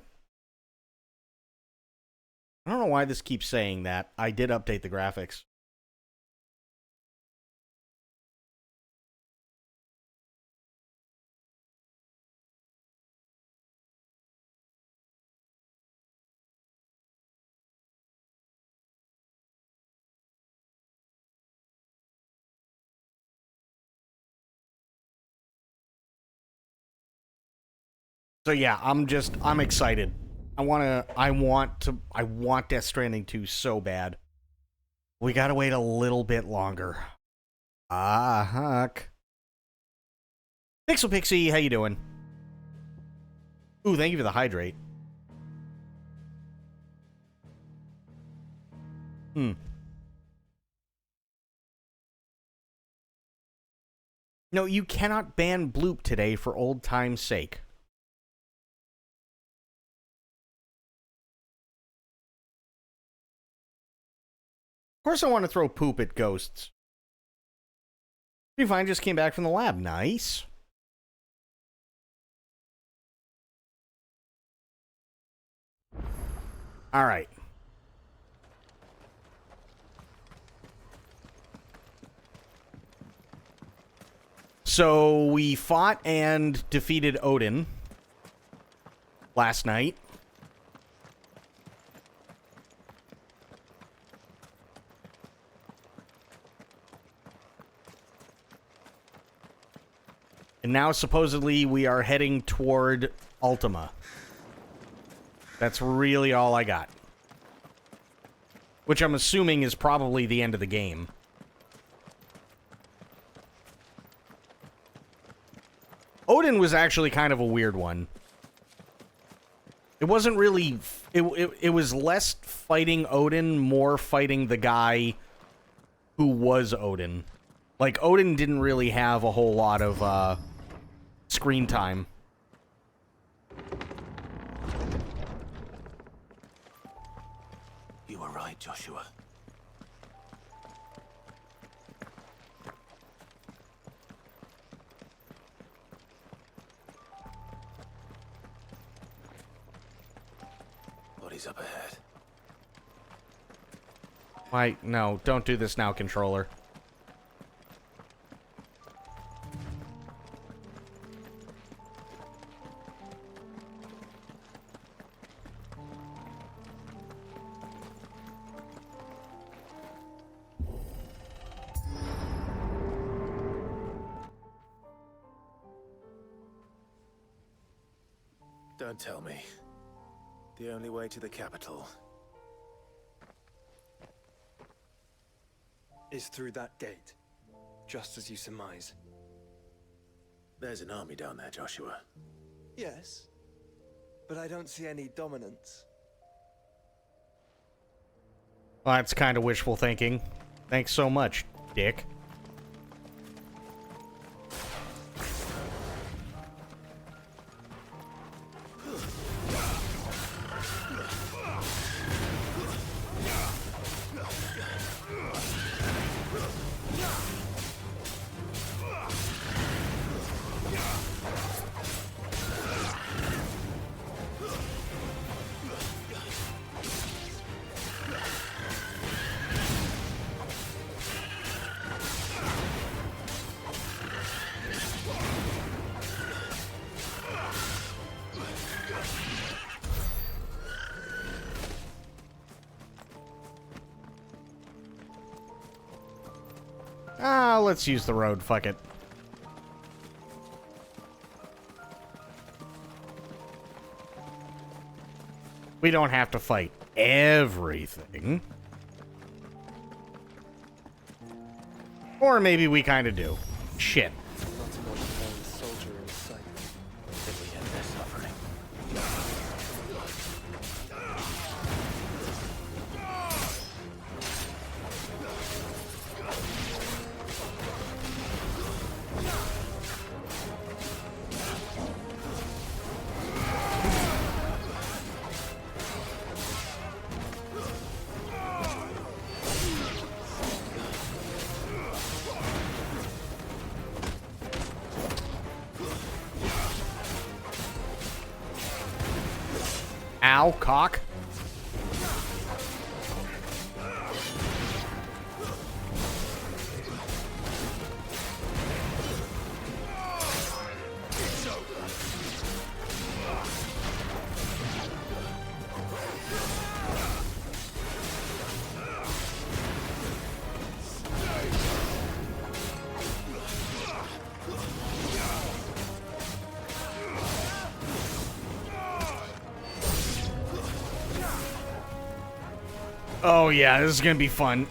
don't know why this keeps saying that. I did update the graphics. So yeah, I'm excited. I want Death Stranding 2 so bad. We gotta wait a little bit longer. Ah, huck. Pixel Pixie, how you doing? Ooh, thank you for the hydrate. No, you cannot ban Bloop today for old time's sake. Of course I want to throw poop at ghosts. Pretty fine, just came back from the lab. Nice. Alright. So we fought and defeated Odin last night. And now supposedly we are heading toward Ultima. That's really all I got. Which I'm assuming is probably the end of the game. Odin was actually kind of a weird one. It wasn't really... It was less fighting Odin, more fighting the guy who was Odin. Like, Odin didn't really have a whole lot of screen time. You were right, Joshua. Bodies up ahead. Why? No, don't do this now, controller. Don't tell me. The only way to the capital is through that gate, just as you surmise. There's an army down there, Joshua. Yes, but I don't see any dominance. Well, that's kind of wishful thinking. Thanks so much, Dick. Let's use the road, fuck it. We don't have to fight everything. Or maybe we kind of do. Shit. Not another lone soldier in sight. Then we end their suffering. Ow, cock. Oh yeah, this is gonna be fun.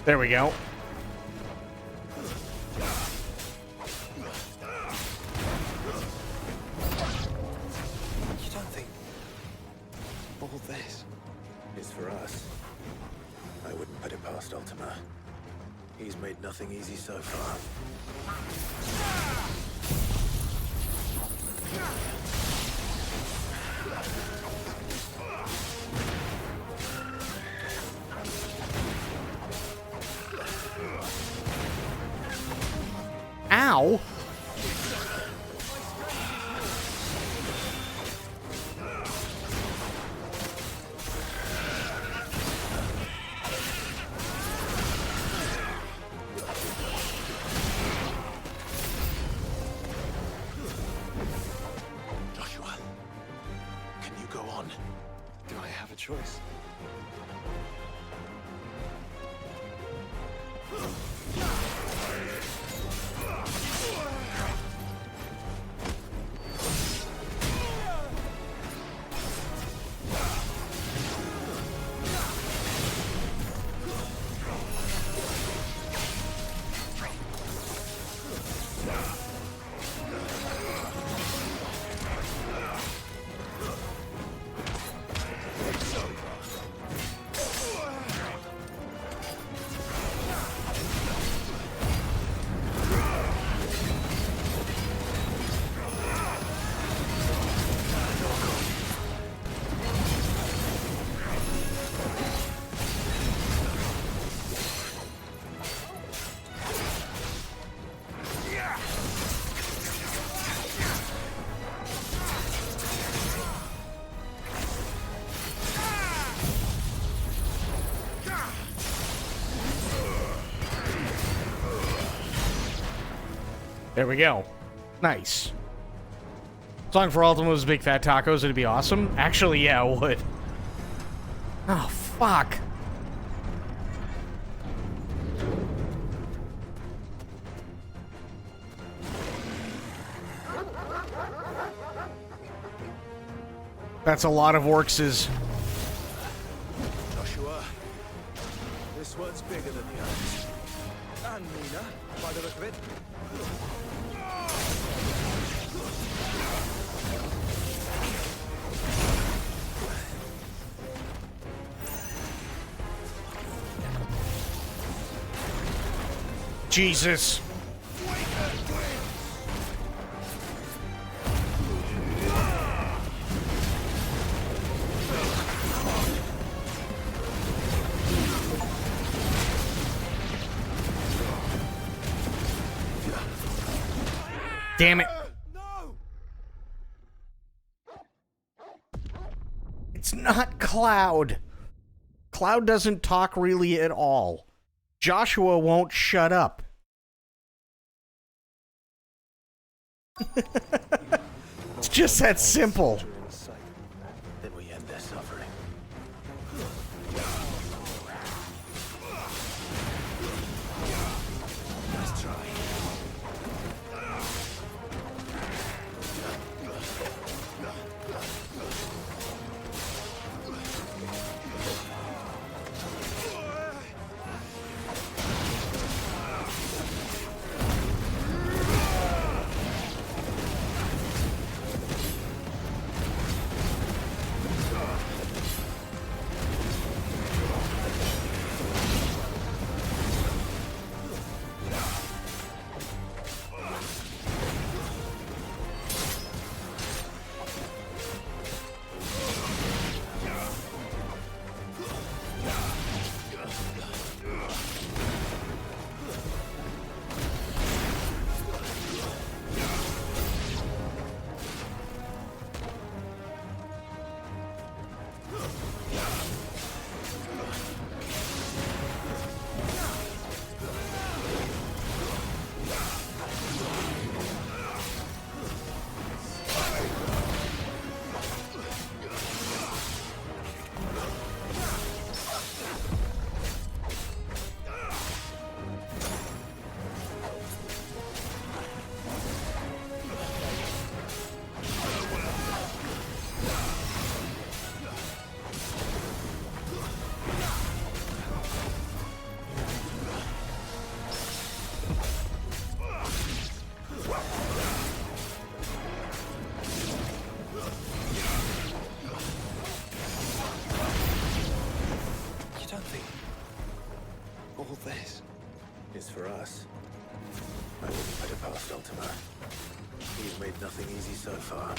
There we go. You don't think all this is for us? I wouldn't put it past Ultima. He's made nothing easy so far. Ow! Joshua, can you go on? Do I have a choice? There we go. Nice. Song for Ultima was Big Fat Tacos. It'd be awesome. Actually, yeah, it would. Oh, fuck. That's a lot of orcs. Joshua, this one's bigger than the others. And Nina, by the look of it. Jesus. Damn it. It's not Cloud. Cloud doesn't talk really at all. Joshua won't shut up. It's just that simple. Then we end their suffering. Let's try. This is for us. I wouldn't put it past Ultima. He's made nothing easy so far.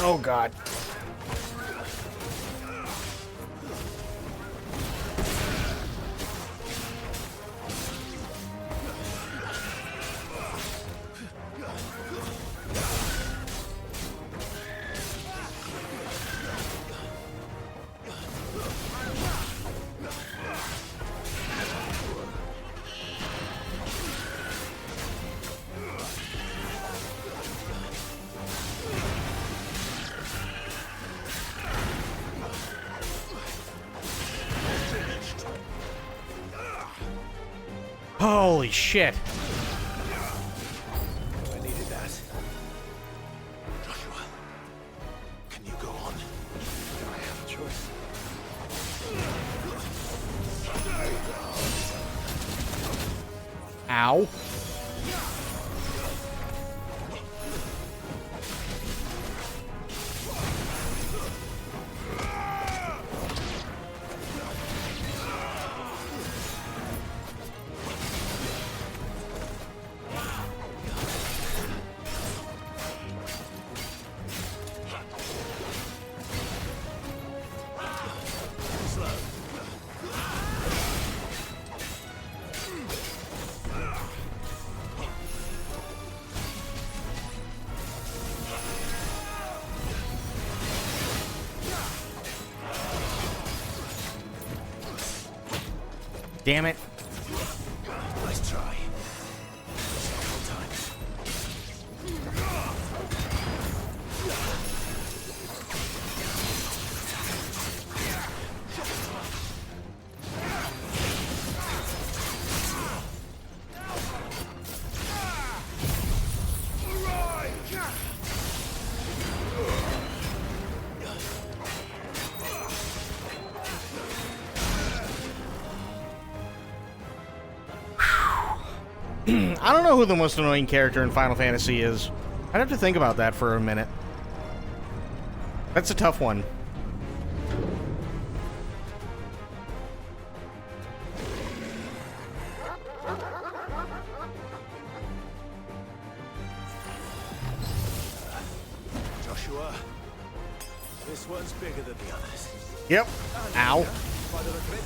Oh, God. Holy shit. I needed that. Joshua, can you go on? Do I have a choice? Ow. Damn it. Nice try. I don't know who the most annoying character in Final Fantasy is. I'd have to think about that for a minute. That's a tough one. Joshua, this one's bigger than the others. Yep. Ow. By the look of it.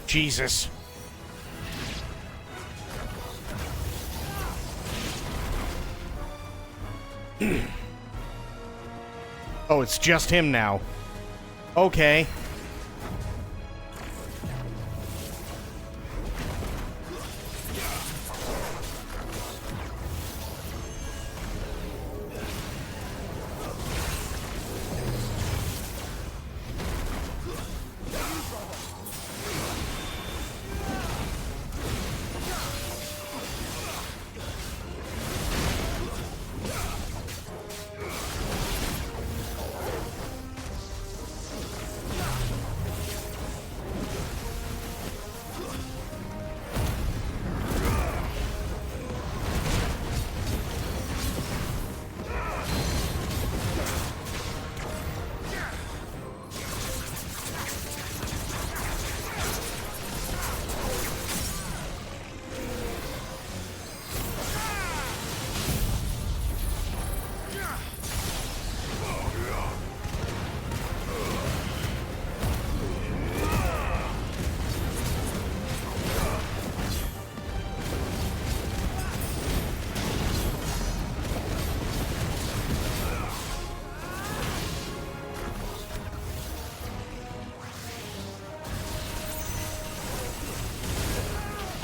Jesus. Oh, it's just him now. Okay.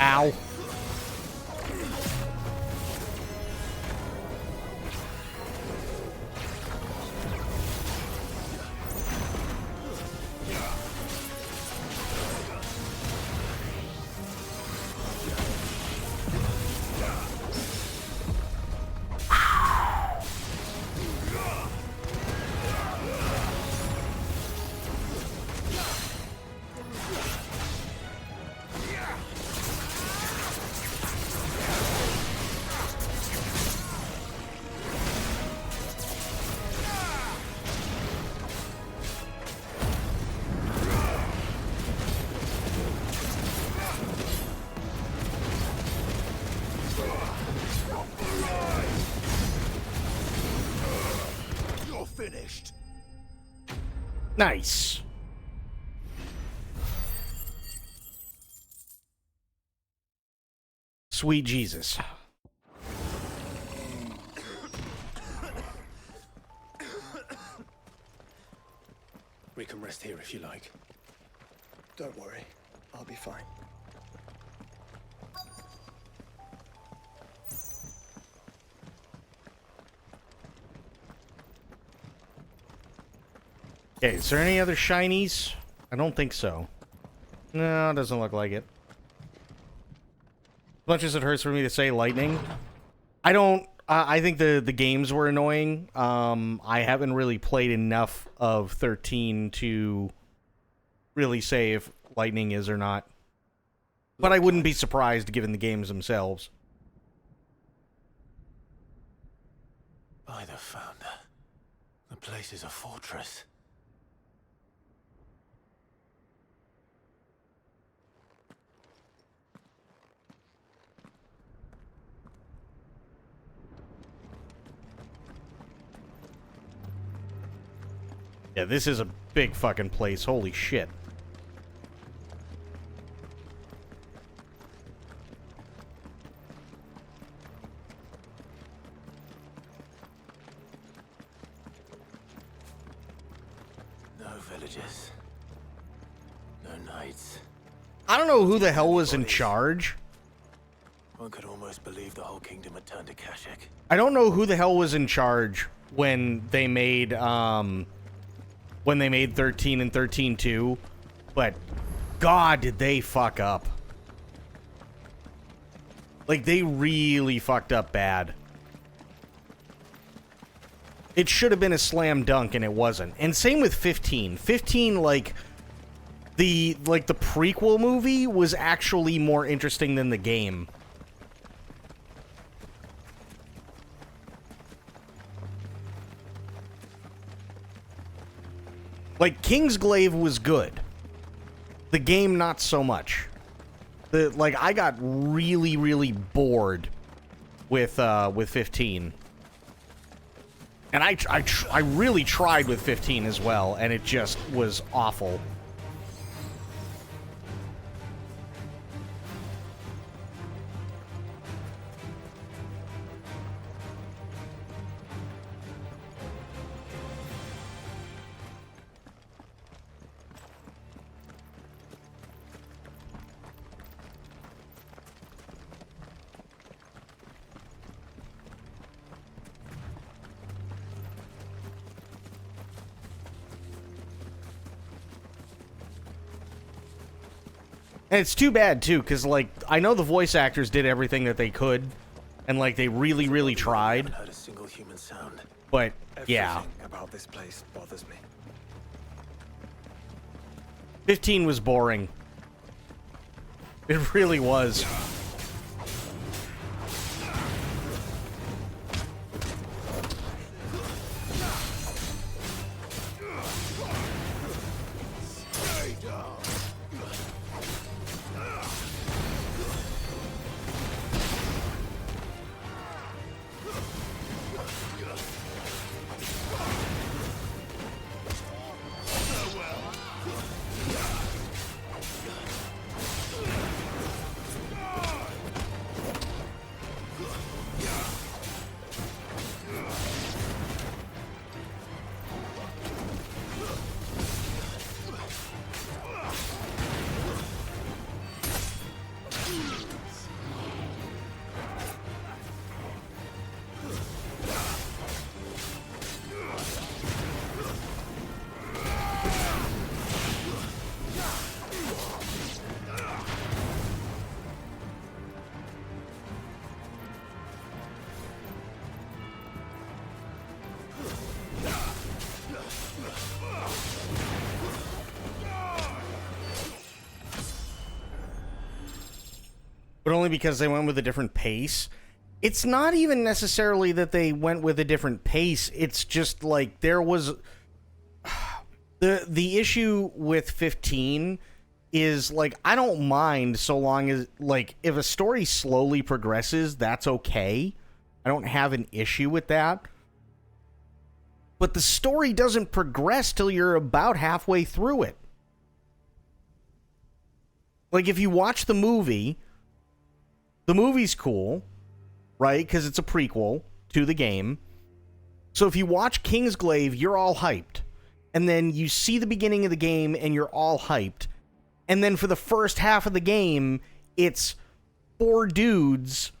Ow. Finished. Nice. Sweet Jesus. We can rest here if you like. Don't worry, I'll be fine. Okay, is there any other shinies? I don't think so. No, it doesn't look like it. As much as it hurts for me to say lightning, I don't... I think the games were annoying. I haven't really played enough of 13 to really say if lightning is or not. But I wouldn't be surprised given the games themselves. By the Founder. The place is a fortress. Yeah, this is a big fucking place. Holy shit. No villages. No knights. I don't know who the hell was in charge. One could almost believe the whole kingdom had turned to Kashyyyk. I don't know who the hell was in charge when they made 13 and 13-2, but God, did they fuck up. Like, they really fucked up bad. It should have been a slam dunk, and it wasn't. And same with 15. 15, like the prequel movie was actually more interesting than the game. Like, Kingsglaive was good. The game, not so much. I got really, really bored with 15. And I really tried with 15 as well, and it just was awful. And it's too bad, too, because, like, I know the voice actors did everything that they could, and, like, they really, really tried. Heard a single human sound. But, yeah. Everything about this place bothers me. 15 was boring. It really was. But only because they went with a different pace. It's not even necessarily that they went with a different pace. It's just like there was the issue with 15 is like I don't mind so long as like if a story slowly progresses, that's okay. I don't have an issue with that. But the story doesn't progress till you're about halfway through it. Like if you watch the movie's cool, right? Because it's a prequel to the game. So if you watch Kingsglaive, you're all hyped. And then you see the beginning of the game and you're all hyped. And then for the first half of the game, it's 4 dudes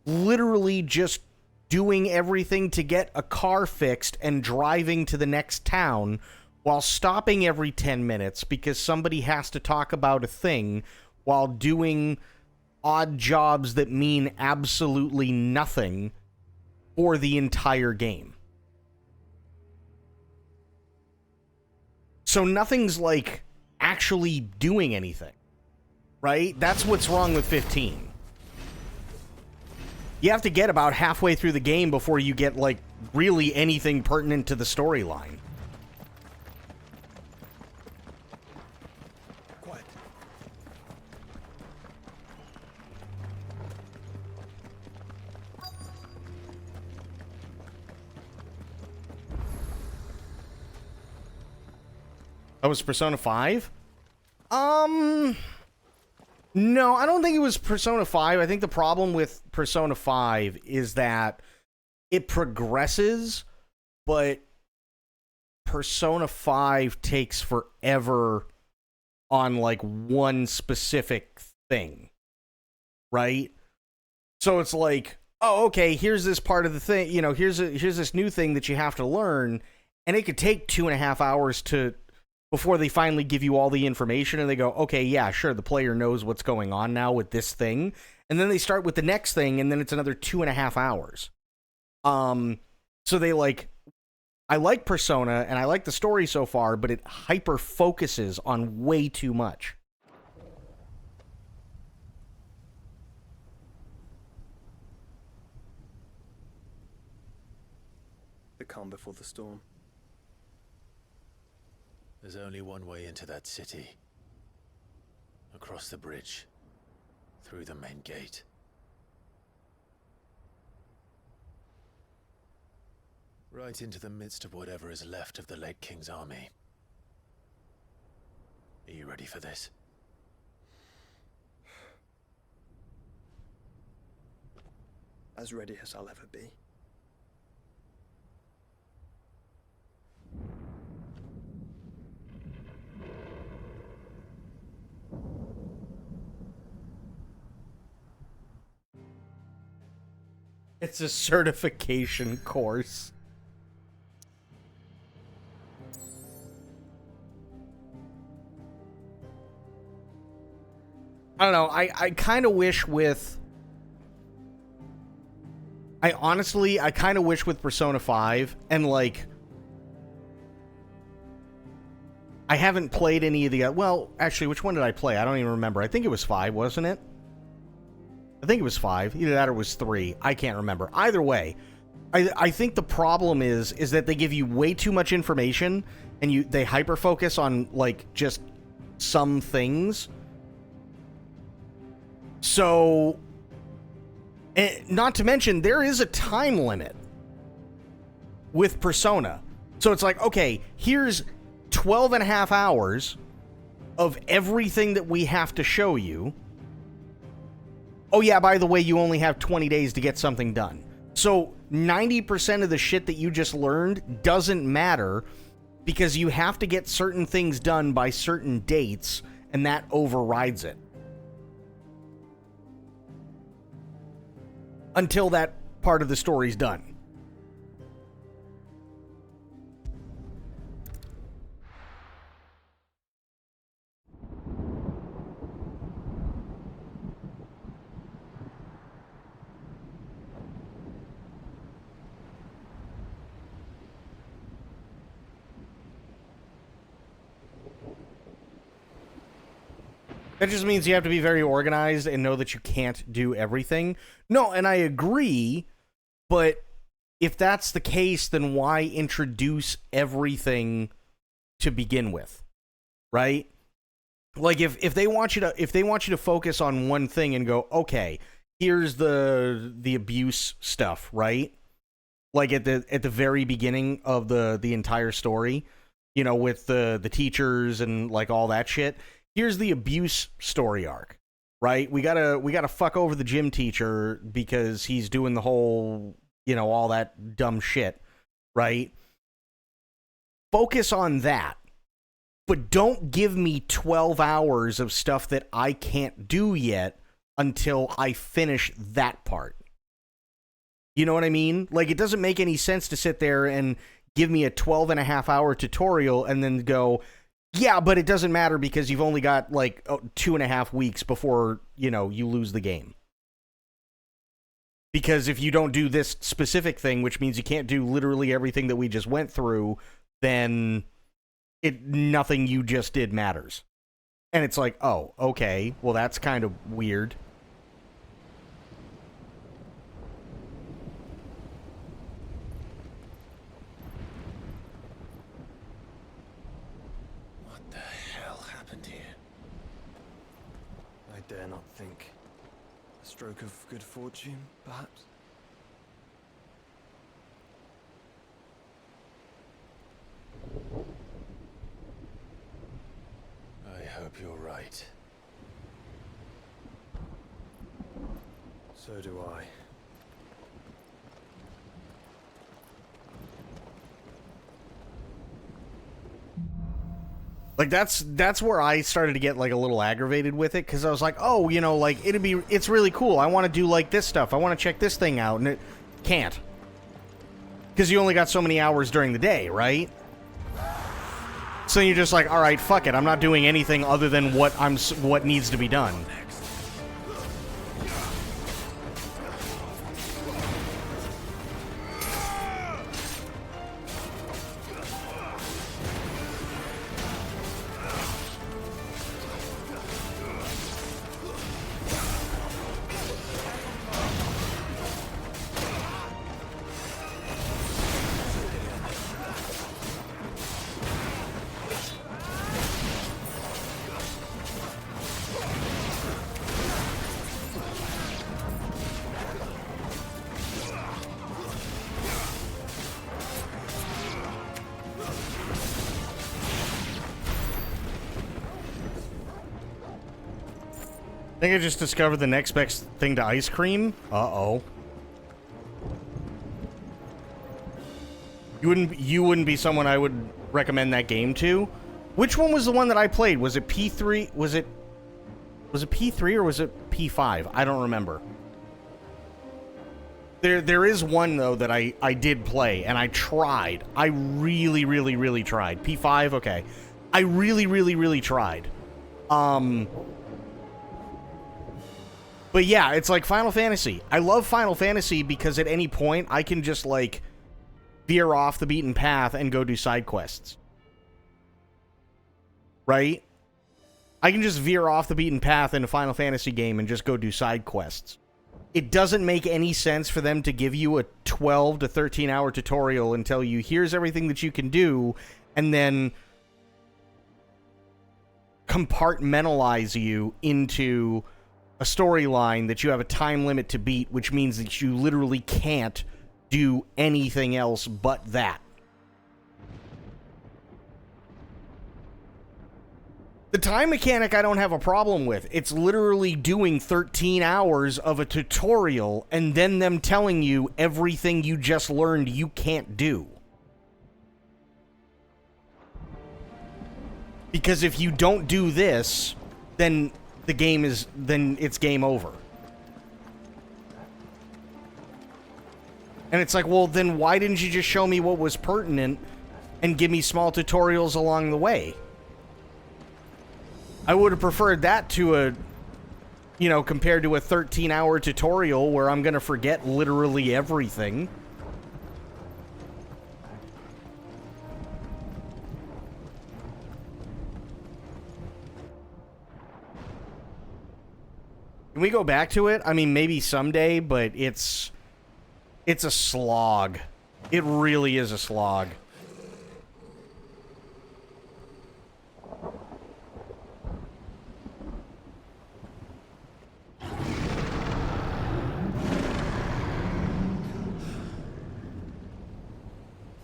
literally just doing everything to get a car fixed and driving to the next town while stopping every 10 minutes because somebody has to talk about a thing while doing odd jobs that mean absolutely nothing for the entire game. So nothing's like actually doing anything, right? That's what's wrong with 15. You have to get about halfway through the game before you get, like, really anything pertinent to the storyline. Quiet. That was Persona 5? No, I don't think it was Persona 5. I think the problem with Persona 5 is that it progresses, but Persona 5 takes forever on, like, one specific thing, right? So it's like, oh, okay, here's this part of the thing, you know, here's this new thing that you have to learn, and it could take 2.5 hours before they finally give you all the information, and they go, okay, yeah, sure, the player knows what's going on now with this thing, and then they start with the next thing, and then it's another 2.5 hours. So they, like, I like Persona, and I like the story so far, but it hyper-focuses on way too much. The calm before the storm. There's only one way into that city. Across the bridge. Through the main gate. Right into the midst of whatever is left of the late King's army. Are you ready for this? As ready as I'll ever be. It's a certification course. I don't know. I kind of wish with... I kind of wish with Persona 5, and, like... I haven't played any of the... Well, actually, which one did I play? I don't even remember. I think it was 5, wasn't it? I think it was 5. Either that or it was 3. I can't remember. Either way, I think the problem is that they give you way too much information, and they hyper-focus on, like, just some things. So, not to mention, there is a time limit with Persona. So it's like, okay, here's 12.5 hours of everything that we have to show you. Oh yeah, by the way, you only have 20 days to get something done. So 90% of the shit that you just learned doesn't matter because you have to get certain things done by certain dates, and that overrides it. Until that part of the story's done. That just means you have to be very organized and know that you can't do everything. No, and I agree, but if that's the case, then why introduce everything to begin with? Right? Like if they want you to focus on one thing and go, okay, here's the abuse stuff, right? Like at the very beginning of the entire story, you know, with the teachers and like all that shit. Here's the abuse story arc, right? We gotta fuck over the gym teacher because he's doing the whole, you know, all that dumb shit, right? Focus on that, but don't give me 12 hours of stuff that I can't do yet until I finish that part. You know what I mean? Like, it doesn't make any sense to sit there and give me a 12.5 hour tutorial and then go, yeah, but it doesn't matter because you've only got like 2.5 weeks before, you know, you lose the game. Because if you don't do this specific thing, which means you can't do literally everything that we just went through, then nothing you just did matters. And it's like, oh, okay, well, that's kind of weird. dare not think. A stroke of good fortune, perhaps? I hope you're right. So do I. Like that's where I started to get like a little aggravated with it, because I was like, oh, you know, like it's really cool. I want to do like this stuff. I want to check this thing out, and it can't, because you only got so many hours during the day, right? So you're just like, all right, fuck it. I'm not doing anything other than what needs to be done. I think I just discovered the next best thing to ice cream. Uh-oh. You wouldn't be someone I would recommend that game to. Which one was the one that I played? Was it P3? Was it P3 or was it P5? I don't remember. There is one though that I did play, and I tried. I really, really, really tried. P5, okay. I really, really, really tried. But yeah, it's like Final Fantasy. I love Final Fantasy because at any point I can just like veer off the beaten path and go do side quests. Right? I can just veer off the beaten path in a Final Fantasy game and just go do side quests. It doesn't make any sense for them to give you a 12 to 13 hour tutorial and tell you here's everything that you can do, and then compartmentalize you into a storyline that you have a time limit to beat, which means that you literally can't do anything else but that. The time mechanic I don't have a problem with. It's literally doing 13 hours of a tutorial and then them telling you everything you just learned you can't do. Because if you don't do this, then it's game over. And it's like, well, then why didn't you just show me what was pertinent and give me small tutorials along the way? I would have preferred that to compared to a 13-hour tutorial where I'm going to forget literally everything. Can we go back to it? I mean, maybe someday, but it's a slog. It really is a slog.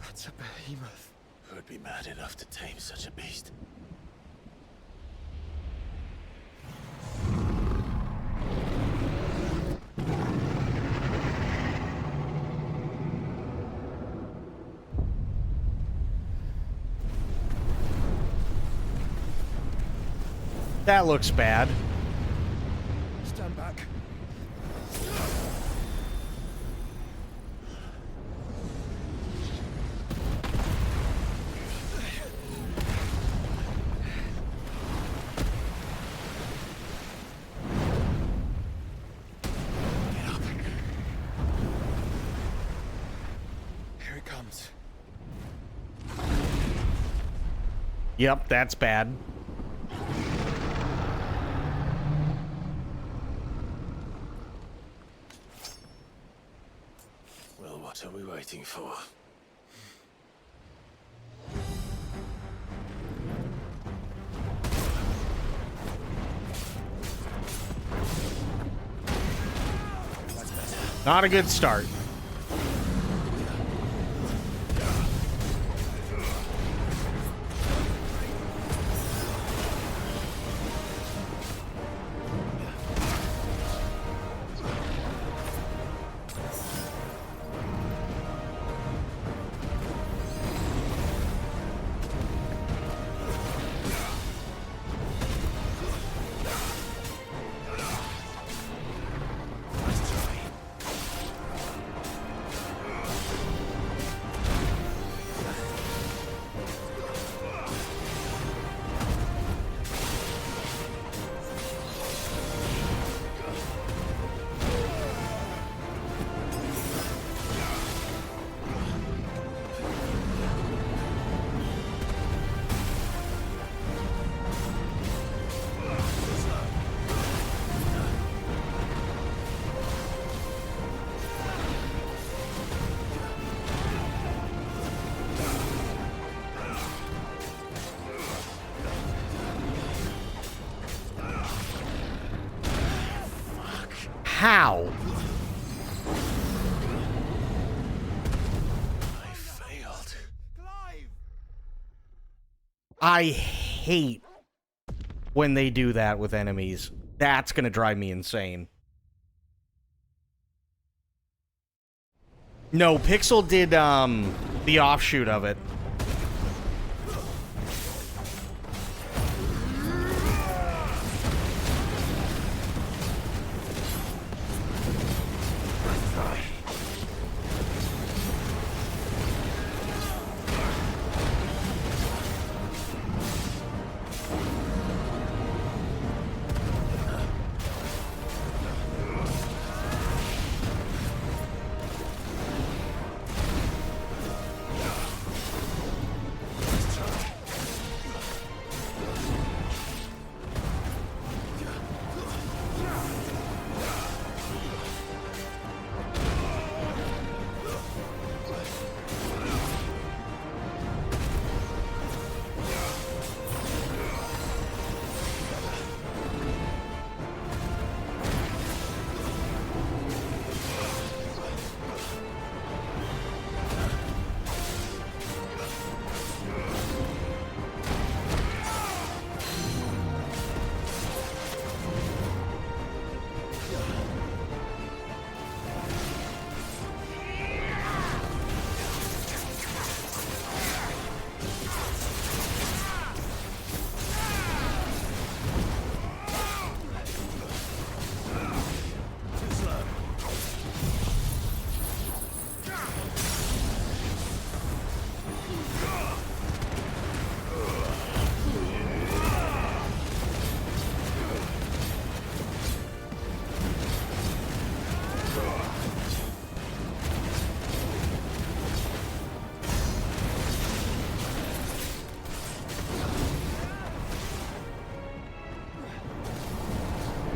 That's a behemoth. Who'd be mad enough to tame such a beast? That looks bad. Stand back. Get up. Here it comes. Yep, that's bad. Well, what are we waiting for? Not a good start. How? I failed. I hate when they do that with enemies. That's gonna drive me insane. No, Pixel did the offshoot of it.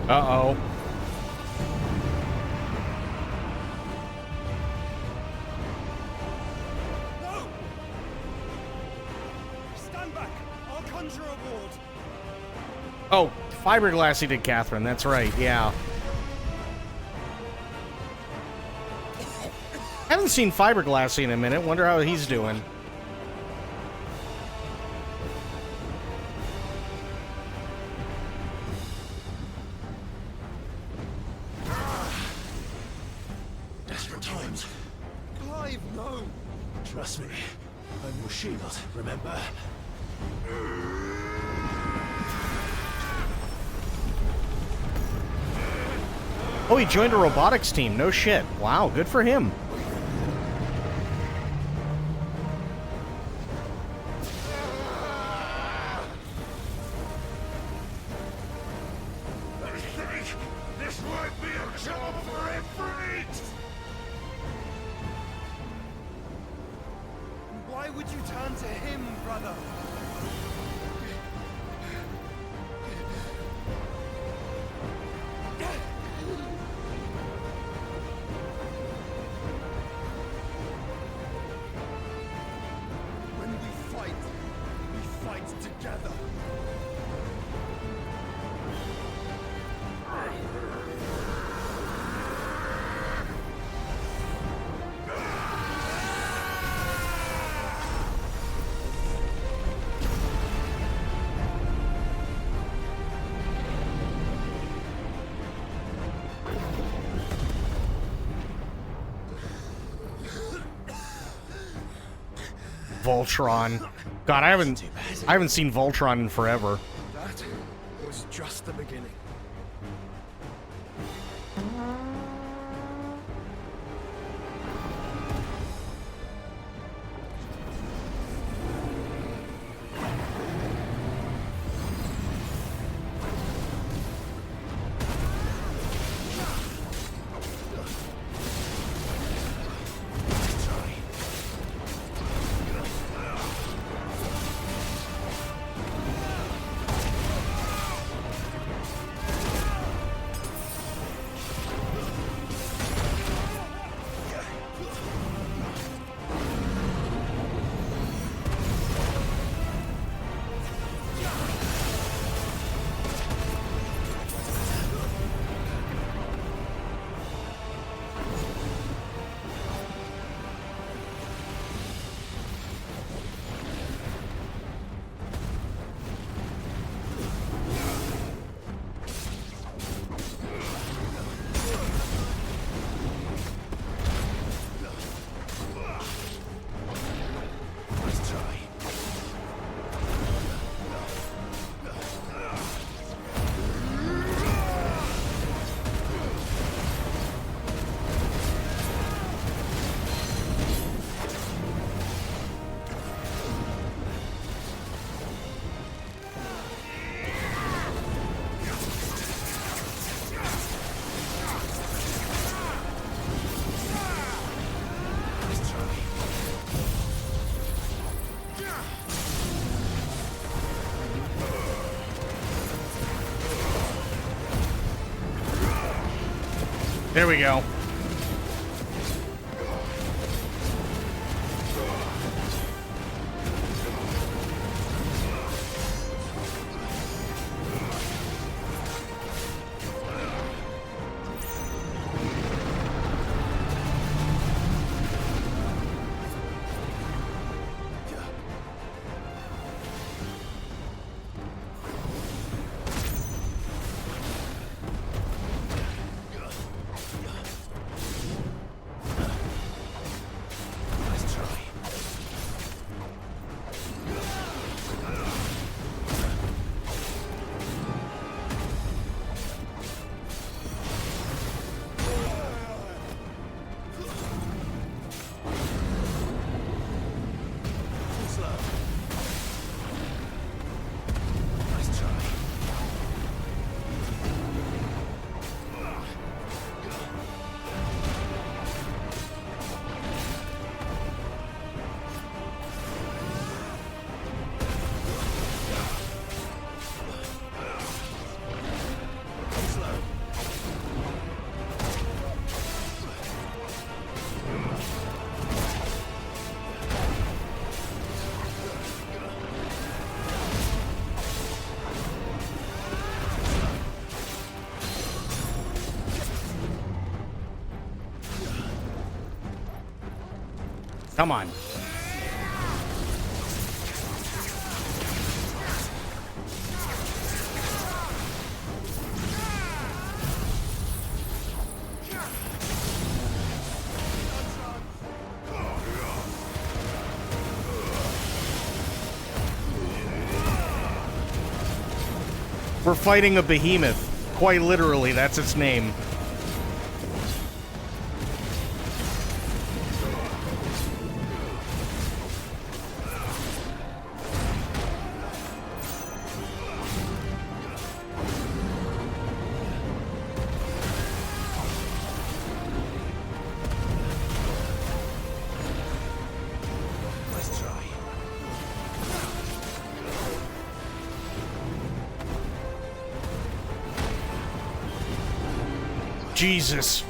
Uh-oh. No! Stand back! I'll conjure a ward. Oh, fiberglass he did, Catherine. That's right, yeah. Haven't seen Fiberglassy in a minute. Wonder how he's doing. Desperate times. Clive, no! Trust me. I'm your shield, remember? Oh, he joined a robotics team. No shit. Wow, good for him. This won't be a job for a freak! Why would you turn to him, brother? When we fight together. Voltron. God, I haven't seen Voltron in forever. That was just the beginning. There we go. Come on. We're fighting a behemoth. Quite literally, that's its name. Jesus.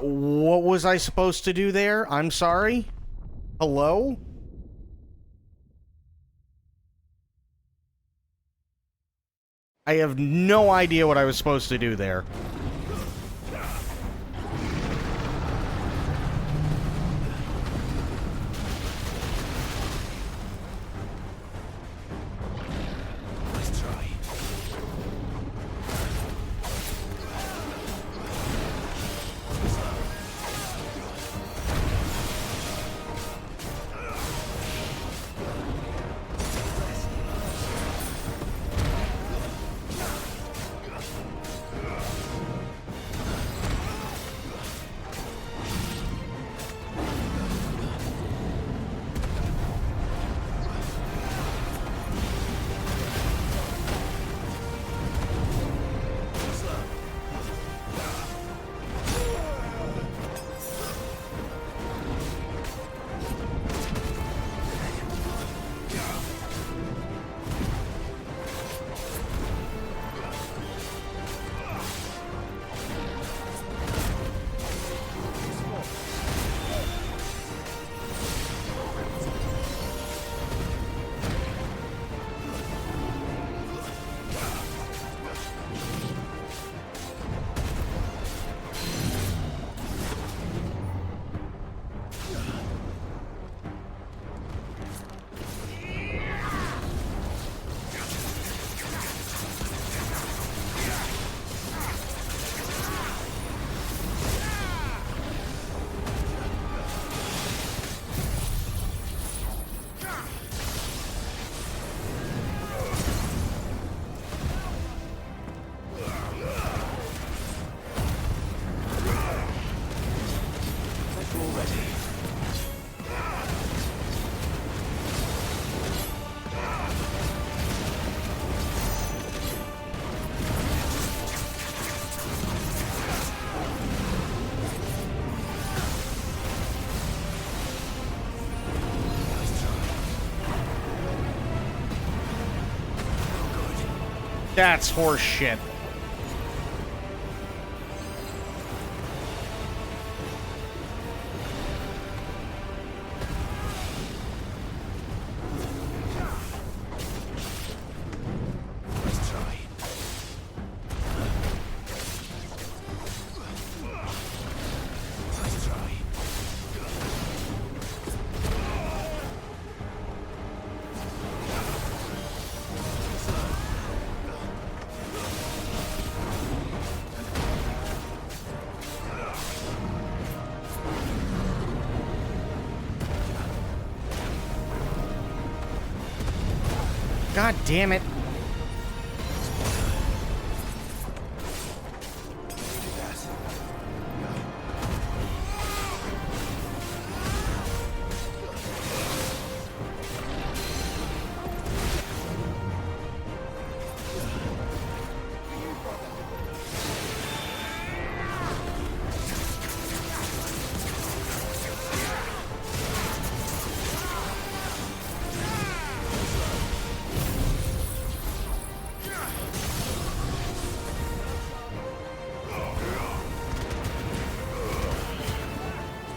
What was I supposed to do there? I'm sorry? Hello? I have no idea what I was supposed to do there. Nice try. That's horse shit. Nice try. Nice try. God damn it.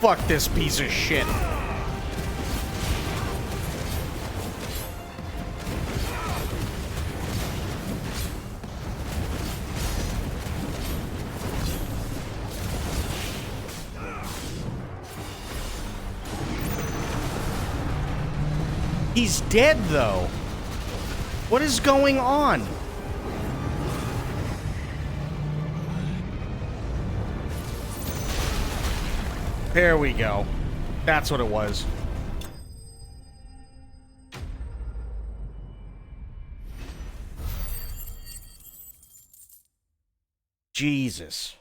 Fuck this piece of shit. He's dead, though. What is going on? There we go. That's what it was. Jesus.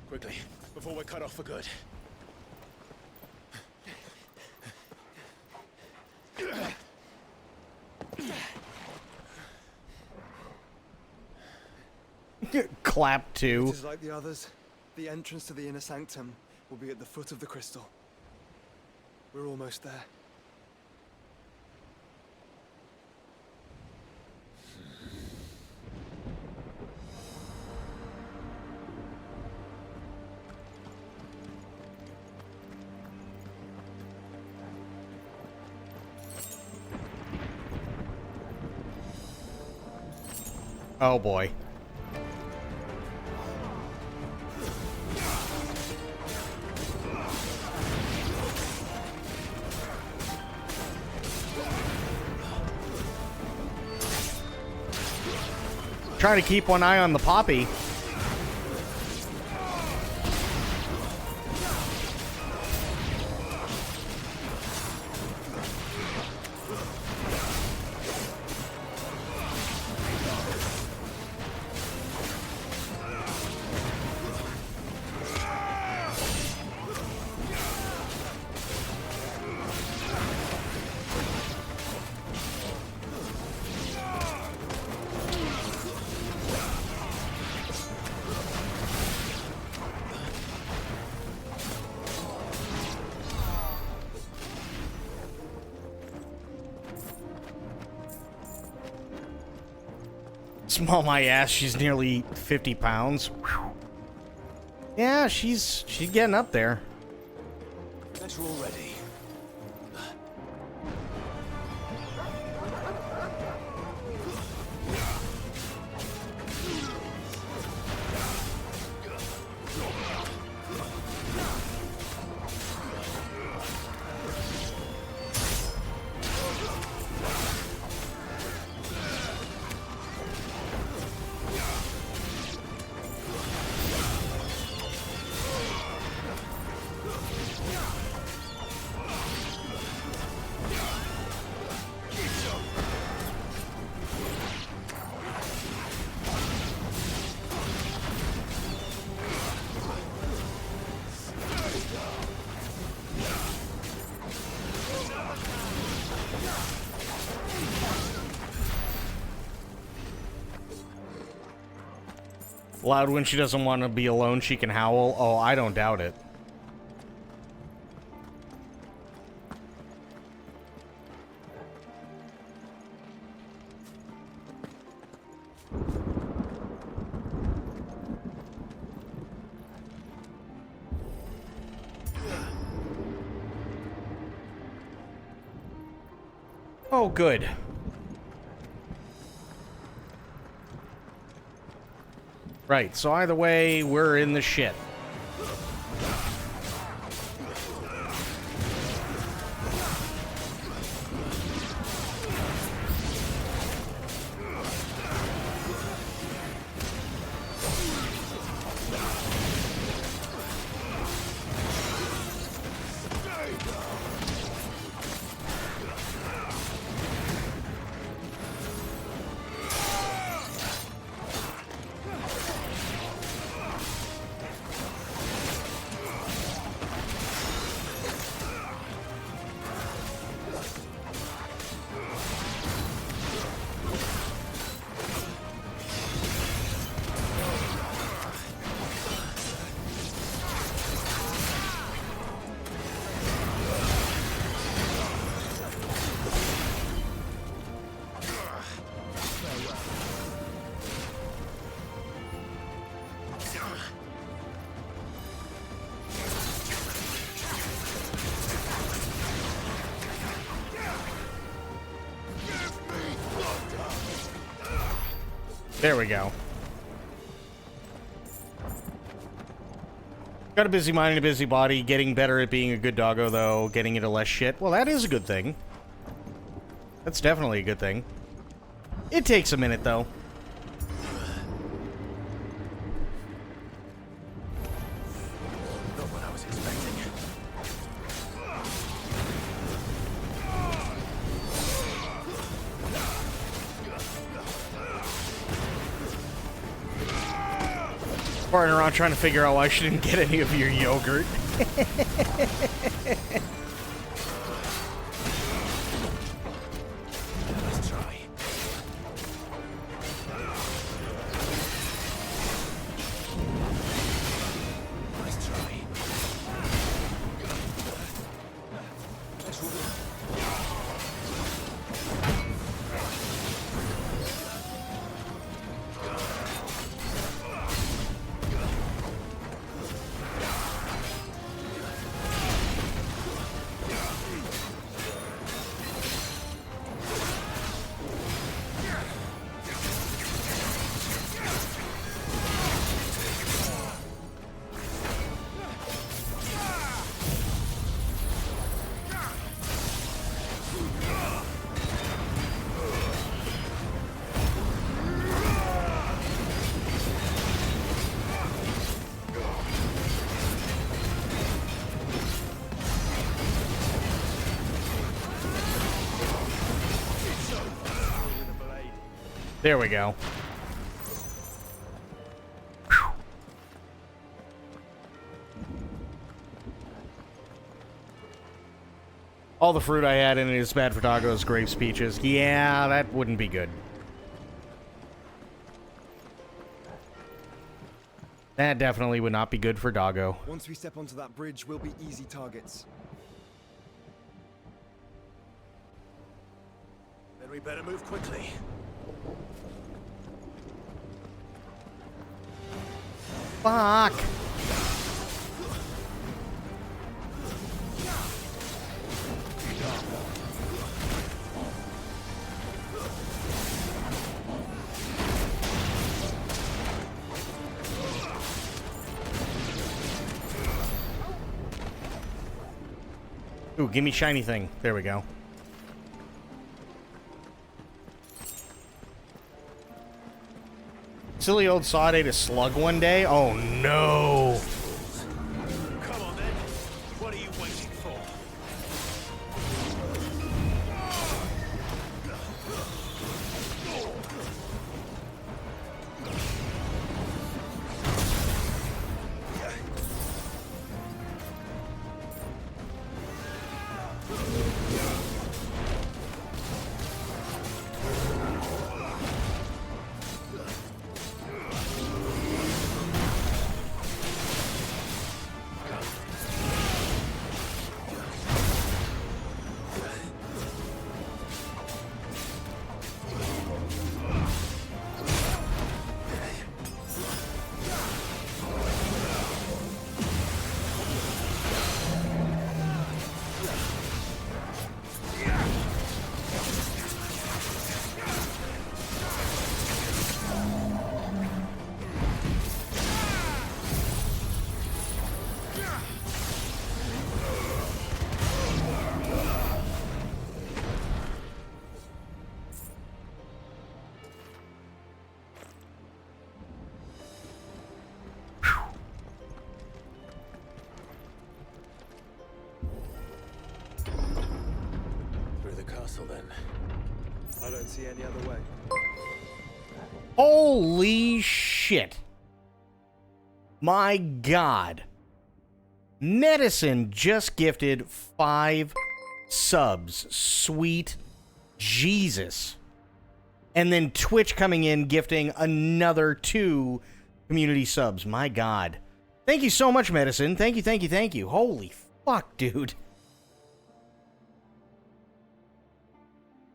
Quickly, before we're cut off for good. Clap two. It is like the others. The entrance to the inner sanctum will be at the foot of the crystal. We're almost there. Oh boy. Trying to keep one eye on the Poppy. Small my ass, she's nearly 50 pounds. Whew. Yeah, she's getting up there. Guess we're all ready. Loud when she doesn't want to be alone, she can howl. Oh, I don't doubt it. Oh, good. Right, so either way, we're in the shit. There we go. Got a busy mind and a busy body. Getting better at being a good doggo, though. Getting into less shit. Well, that is a good thing. That's definitely a good thing. It takes a minute, though. Not what I was expecting. Farting around trying to figure out why she didn't get any of your yogurt. Let's try. Nice try. Let's roll. There we go. All the fruit I had in it is bad for doggos, grapes, peaches. Yeah, that wouldn't be good. That definitely would not be good for doggo. Once we step onto that bridge, we'll be easy targets. Then we better move quickly. Fuck! Ooh, give me shiny thing. There we go. Silly old sod ate a slug one day? Oh no! Come on then. What are you waiting for? Then I don't see any other way. Holy shit. My God. Medicine just gifted 5 subs. Sweet Jesus. And then Twitch coming in gifting another 2 community subs. My God. Thank you so much, Medicine. Thank you, thank you, thank you. Holy fuck, dude.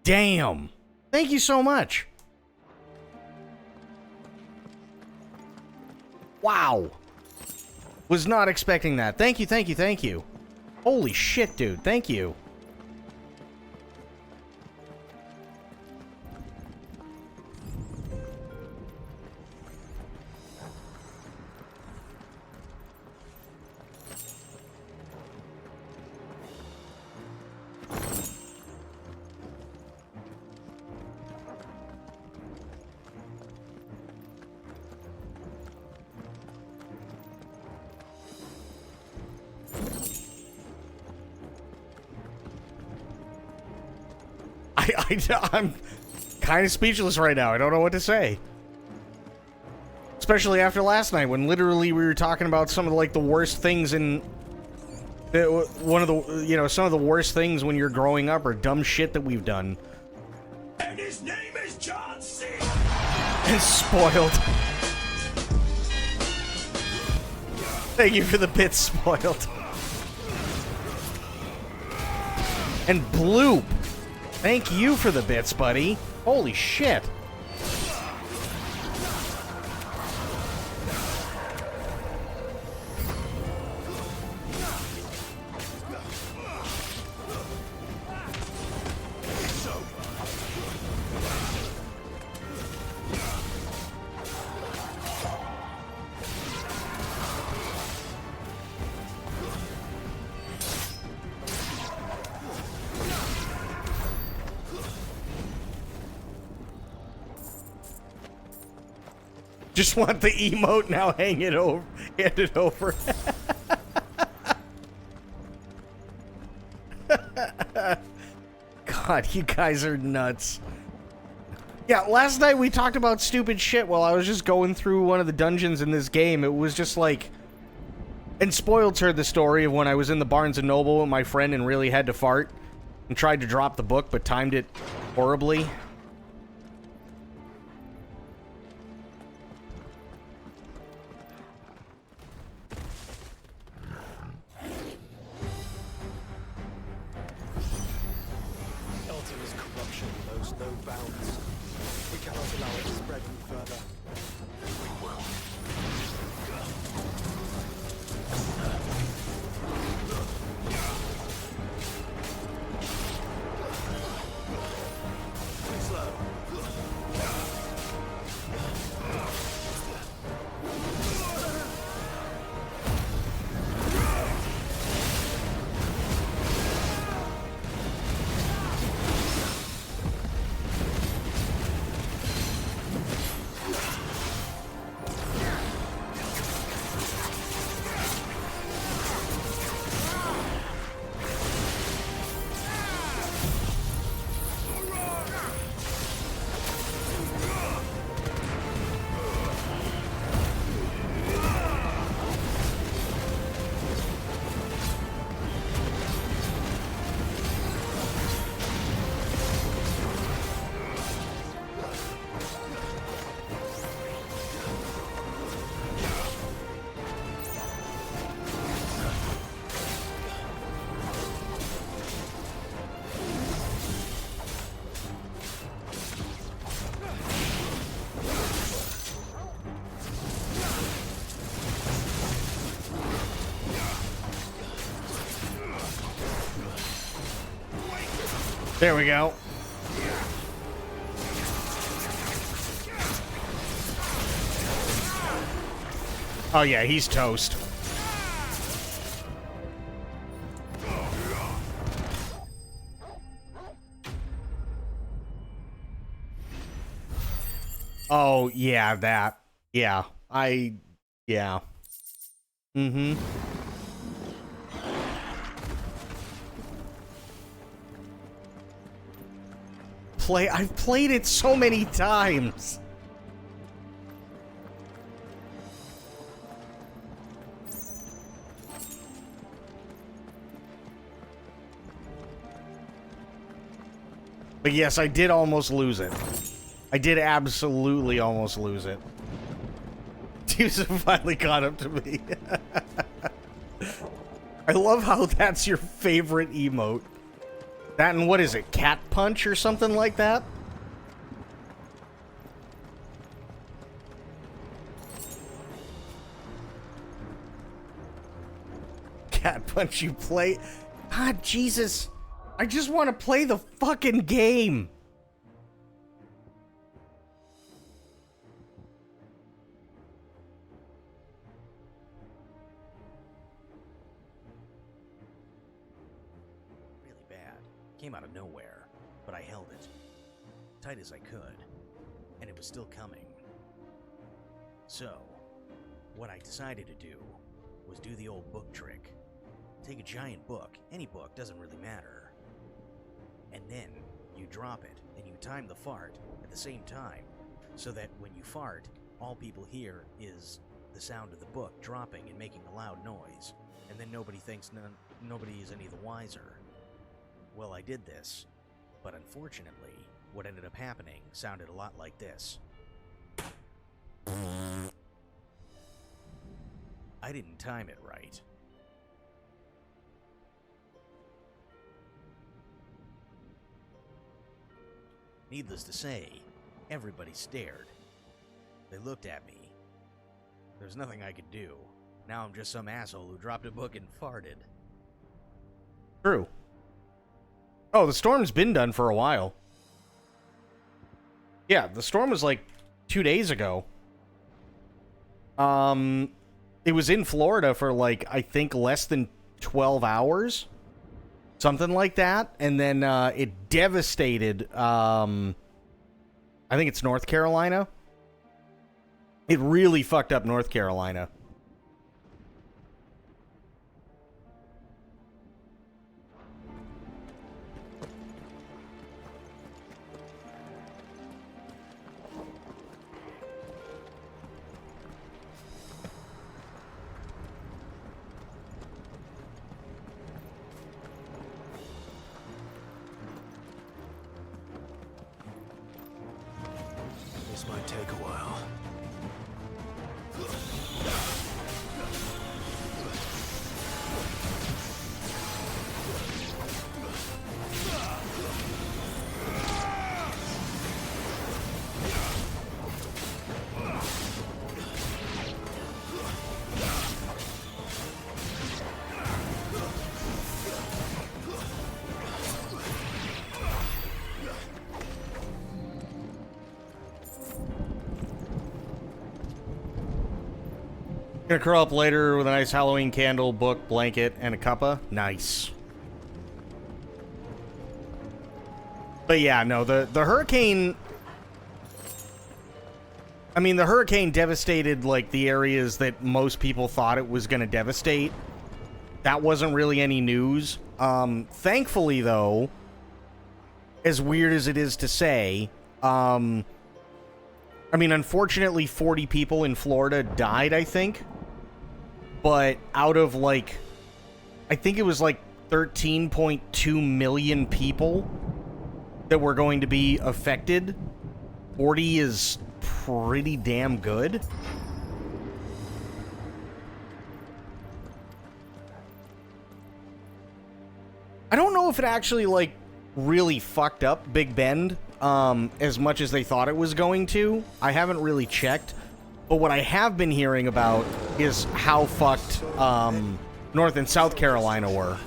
Damn. Thank you so much. Wow. Was not expecting that. Thank you, thank you, thank you. Holy shit, dude. Thank you. I'm kind of speechless right now. I don't know what to say. Especially after last night when literally we were talking about some of the, like, the worst things in... one of the, you know, some of the worst things when you're growing up or dumb shit that we've done. And his name is John C. And spoiled. Thank you for the bits, spoiled. And Bloop. Thank you for the bits, buddy. Holy shit. Just want the emote now handed over. God, you guys are nuts. Yeah, last night we talked about stupid shit while I was just going through one of the dungeons in this game. It was just like... And Spoiled's heard the story of when I was in the Barnes & Noble with my friend and really had to fart and tried to drop the book but timed it horribly. Ultima's corruption knows no bounds. We cannot allow it to spread any further. There we go. Oh yeah, he's toast. Oh yeah, that. Yeah. Yeah. Mm-hmm. I've played it so many times. But yes, I did almost lose it. I did absolutely almost lose it. Teams have finally caught up to me. I love how that's your favorite emote. That and what is it? Cat punch or something like that? Cat punch you play? Ah, Jesus. I just want to play the fucking game. Really bad. Came out of nowhere, but I held it. Tight as I could. And it was still coming. So, what I decided to do was do the old book trick. Take a giant book, any book, doesn't really matter. And then you drop it, and you time the fart at the same time, so that when you fart, all people hear is the sound of the book dropping and making a loud noise, and then nobody thinks nobody is any the wiser. Well, I did this, but unfortunately, what ended up happening sounded a lot like this. I didn't time it right. Needless to say, everybody stared. They looked at me. There's nothing I could do. Now I'm just some asshole who dropped a book and farted. True. Oh, the storm's been done for a while. Yeah, the storm was like 2 days ago. It was in Florida for like, I think, less than 12 hours. Something like that. And then it devastated, I think it's North Carolina. It really fucked up North Carolina. Might take a while. Gonna curl up later with a nice Halloween candle, book, blanket, and a cuppa. Nice. But yeah, no, the hurricane... I mean, the hurricane devastated, like, the areas that most people thought it was gonna devastate. That wasn't really any news. Thankfully, though, as weird as it is to say, I mean, unfortunately, 40 people in Florida died, I think. But out of, like, I think it was, like, 13.2 million people that were going to be affected, 40 is pretty damn good. I don't know if it actually, like, really fucked up Big Bend as much as they thought it was going to. I haven't really checked. But what I have been hearing about is how fucked North and South Carolina were.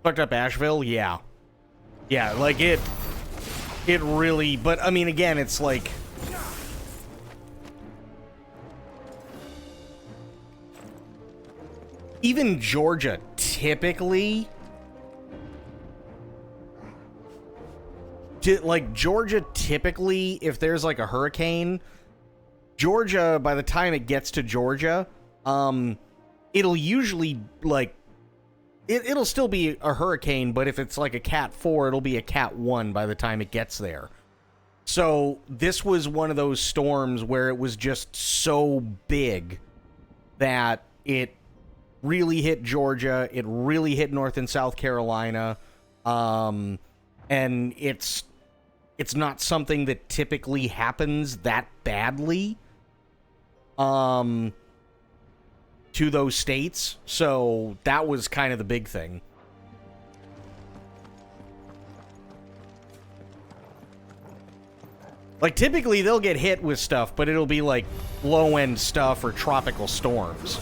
Fucked up Asheville? Yeah. Yeah, like it really, but I mean, again, it's like, even Georgia typically, if there's like a hurricane, Georgia, by the time it gets to Georgia, it'll usually, like, it'll still be a hurricane, but if it's like a Cat 4, it'll be a Cat 1 by the time it gets there. So this was one of those storms where it was just so big that it really hit Georgia, it really hit North and South Carolina, and it's not something that typically happens that badly to those states, so that was kind of the big thing. Like, typically they'll get hit with stuff, but it'll be like low-end stuff or tropical storms.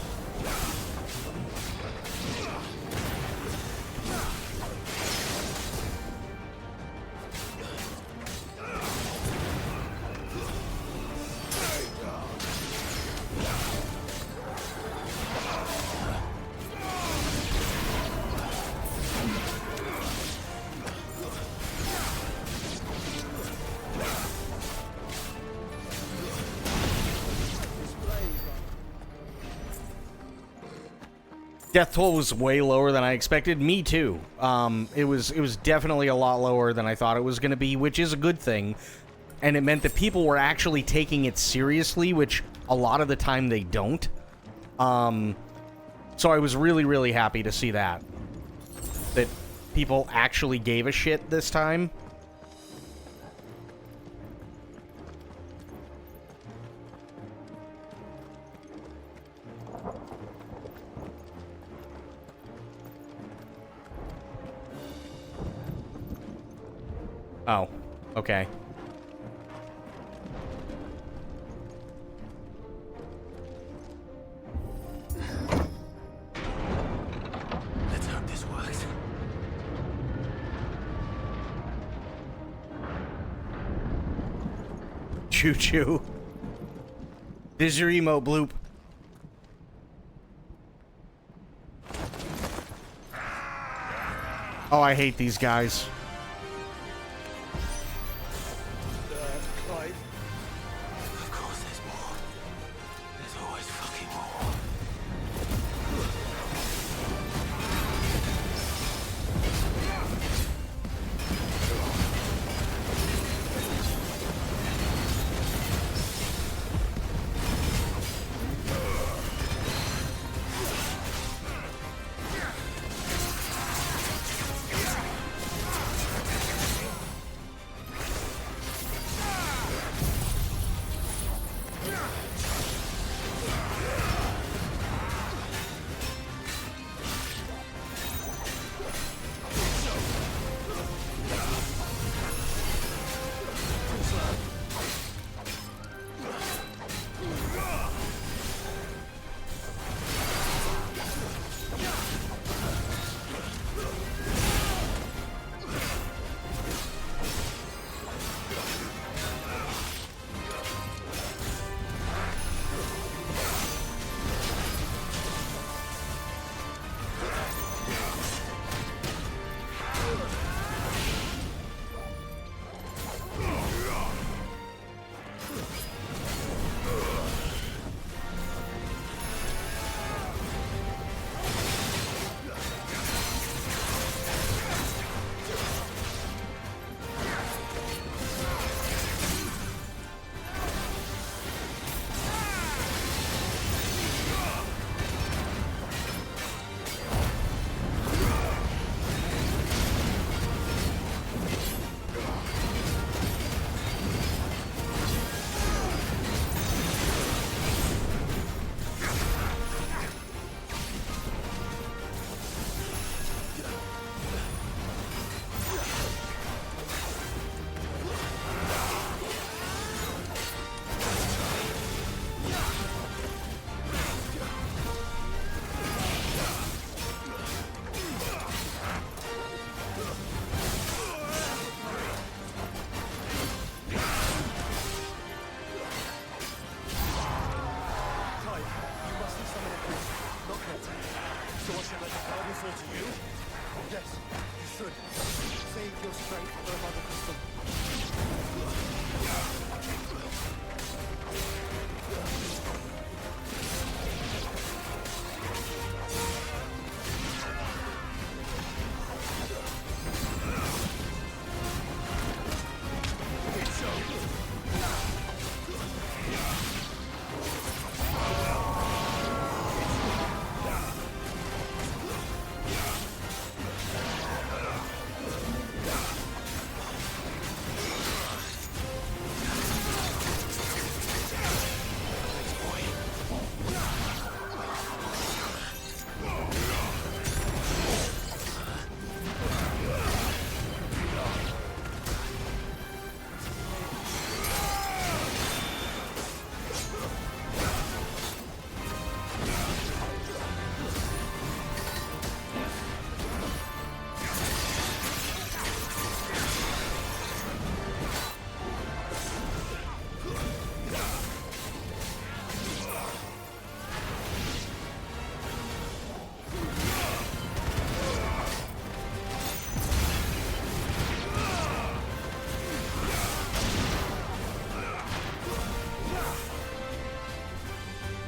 Death toll was way lower than I expected. Me too. It was definitely a lot lower than I thought it was going to be, which is a good thing. And it meant that people were actually taking it seriously, which a lot of the time they don't. So I was really, really happy to see that. That people actually gave a shit this time. Oh, okay. Let's hope this works. Choo-choo. This is your emote, Bloop. Oh, I hate these guys. Clive. Of course there's more. There's always fucking more.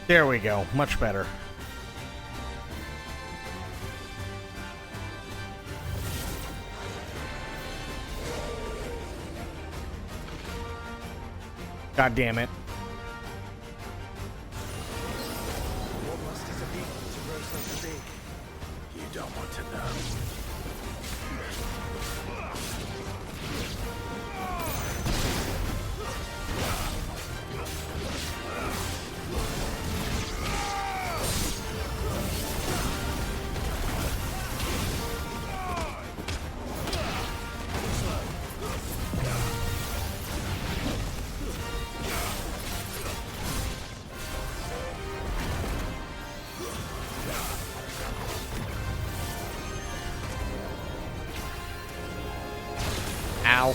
There we go. Much better. God damn it. What must it have been to grow so big? You don't want to know. Ow.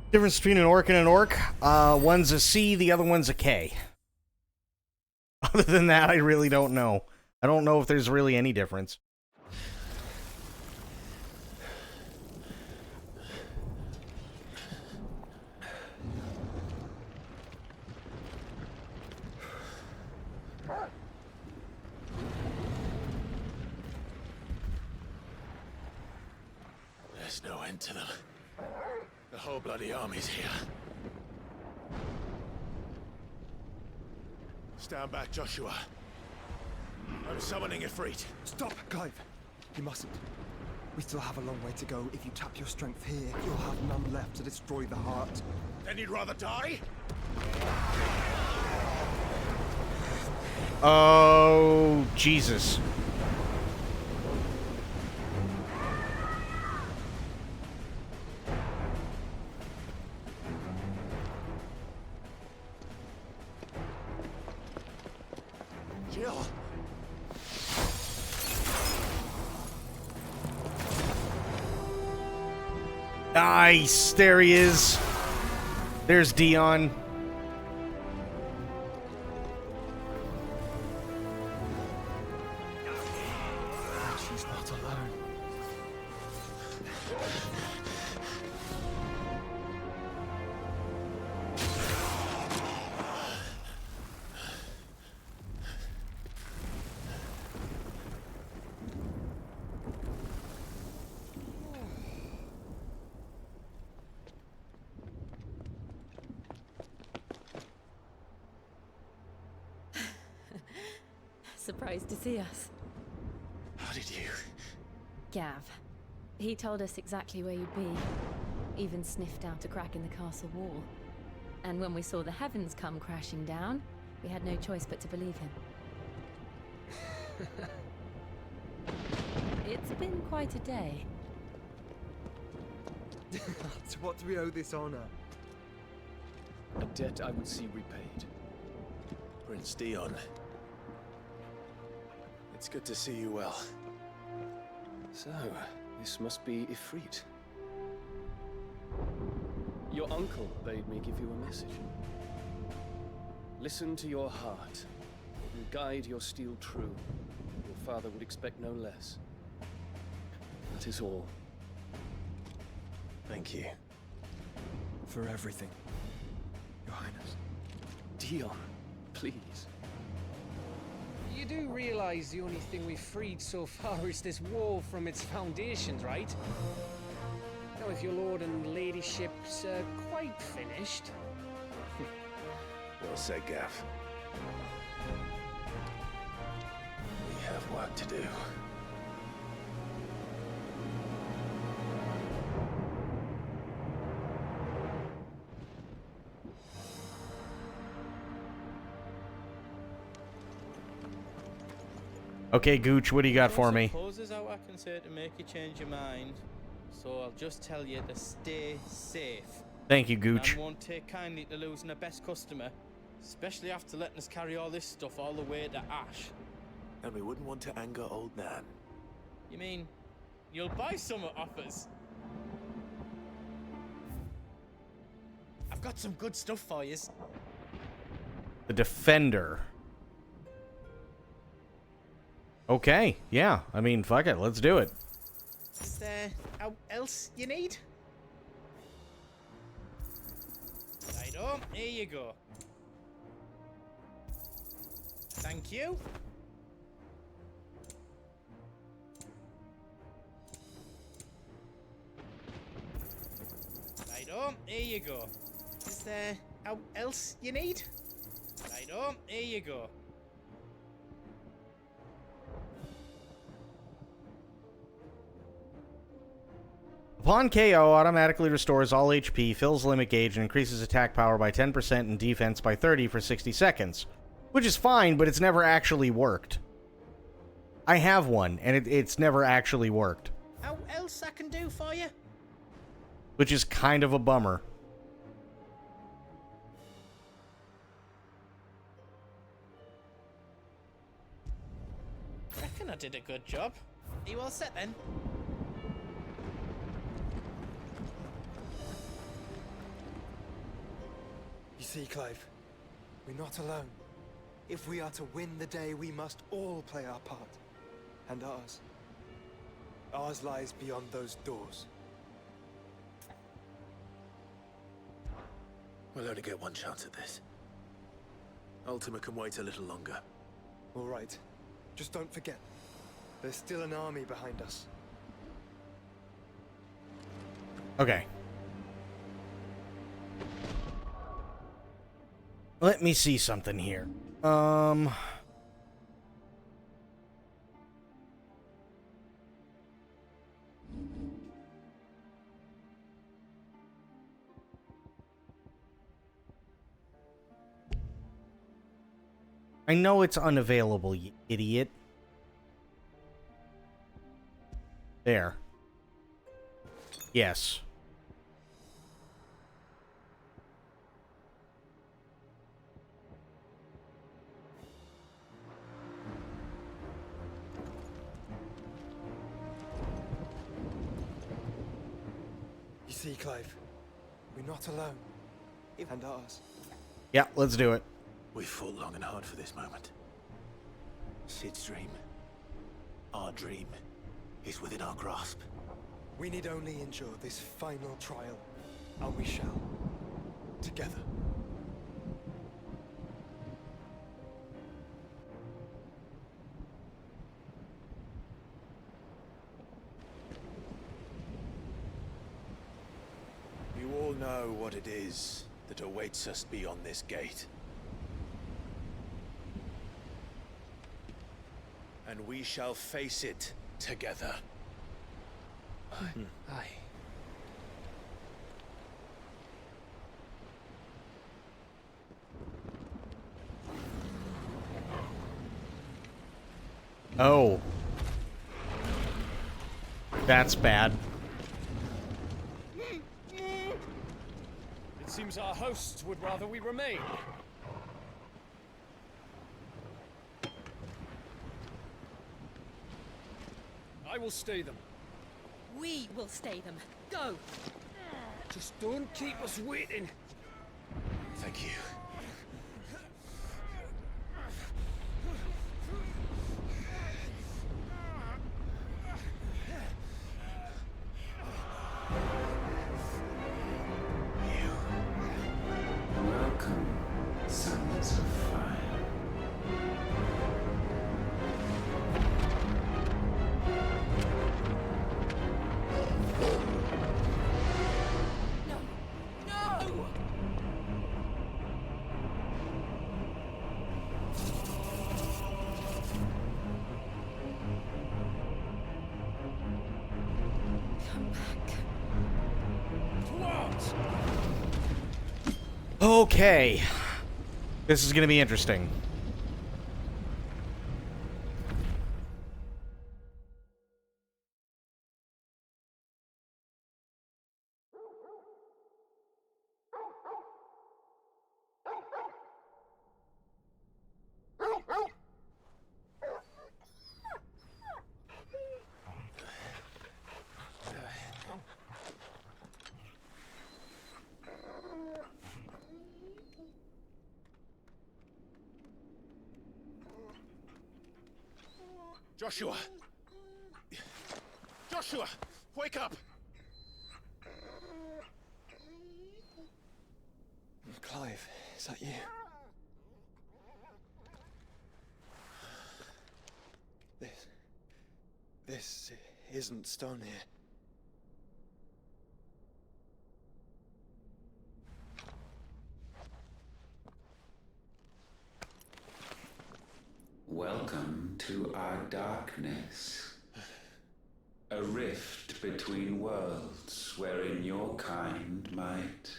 Difference between an orc and an orc. One's a C, the other one's a K. Other than that, I really don't know. I don't know if there's really any difference. There's no end to them. The whole bloody army's here. Stand back, Joshua. I'm summoning Ifrit. Stop, Clive. You mustn't. We still have a long way to go. If you tap your strength here, you'll have none left to destroy the heart. Then you'd rather die? Oh, Jesus. Jill. Nice. There he is. There's Dion. She's not alone. Surprised to see us. How did you? Gav. He told us exactly where you'd be. Even sniffed out a crack in the castle wall. And when we saw the heavens come crashing down, we had no choice but to believe him. It's been quite a day. To what do we owe this honor? A debt I would see repaid. Prince Dion. It's good to see you well. So, this must be Ifrit. Your uncle bade me give you a message. Listen to your heart, and guide your steel true. Your father would expect no less. That is all. Thank you. For everything, Your Highness. Dion, please. You do realize the only thing we've freed so far is this wall from its foundations, right? Now, if your lord and ladyship's quite finished... Well said, Gav. We have work to do. Okay, Gooch, what do you got for me? Suppose there's how I can say to make you change your mind. So I'll just tell you to stay safe. Thank you, Gooch. And won't take kindly to losing a best customer, especially after letting us carry all this stuff all the way to Ash. And we wouldn't want to anger old Nan. You mean you'll buy some off us? I've got some good stuff for you. The Defender. Okay, yeah. I mean, fuck it. Let's do it. Is there else you need? Righto, here you go. Thank you. Righto, here you go. Is there else you need? Righto, here you go. Upon KO, automatically restores all HP, fills limit gauge, and increases attack power by 10% and defense by 30 for 60 seconds. Which is fine, but it's never actually worked. I have one, and it's never actually worked. How else I can do for you? Which is kind of a bummer. Reckon I did a good job. Are you all set then? see, Clive, we're not alone. If we are to win the day, we must all play our part. And ours. Ours lies beyond those doors. We'll only get one chance at this. Ultima can wait a little longer. All right. Just don't forget, there's still an army behind us. Okay. Let me see something here. I know it's unavailable, you idiot. There. Yes. You see, Clive, we're not alone. And ours. Yeah, let's do it. We've fought long and hard for this moment. Sid's dream, our dream, is within our grasp. We need only endure this final trial, and we shall. Together. You all know what it is that awaits us beyond this gate. And we shall face it together. Aye. Oh. That's bad. It seems our hosts would rather we remain. I will stay them. We will stay them. Go! Just don't keep us waiting. Thank you. Welcome, sons of fire. Okay. This is going to be interesting. Joshua! Joshua! Wake up! Clive, is that you? This isn't stone here. Welcome to our darkness. A rift between worlds wherein your kind might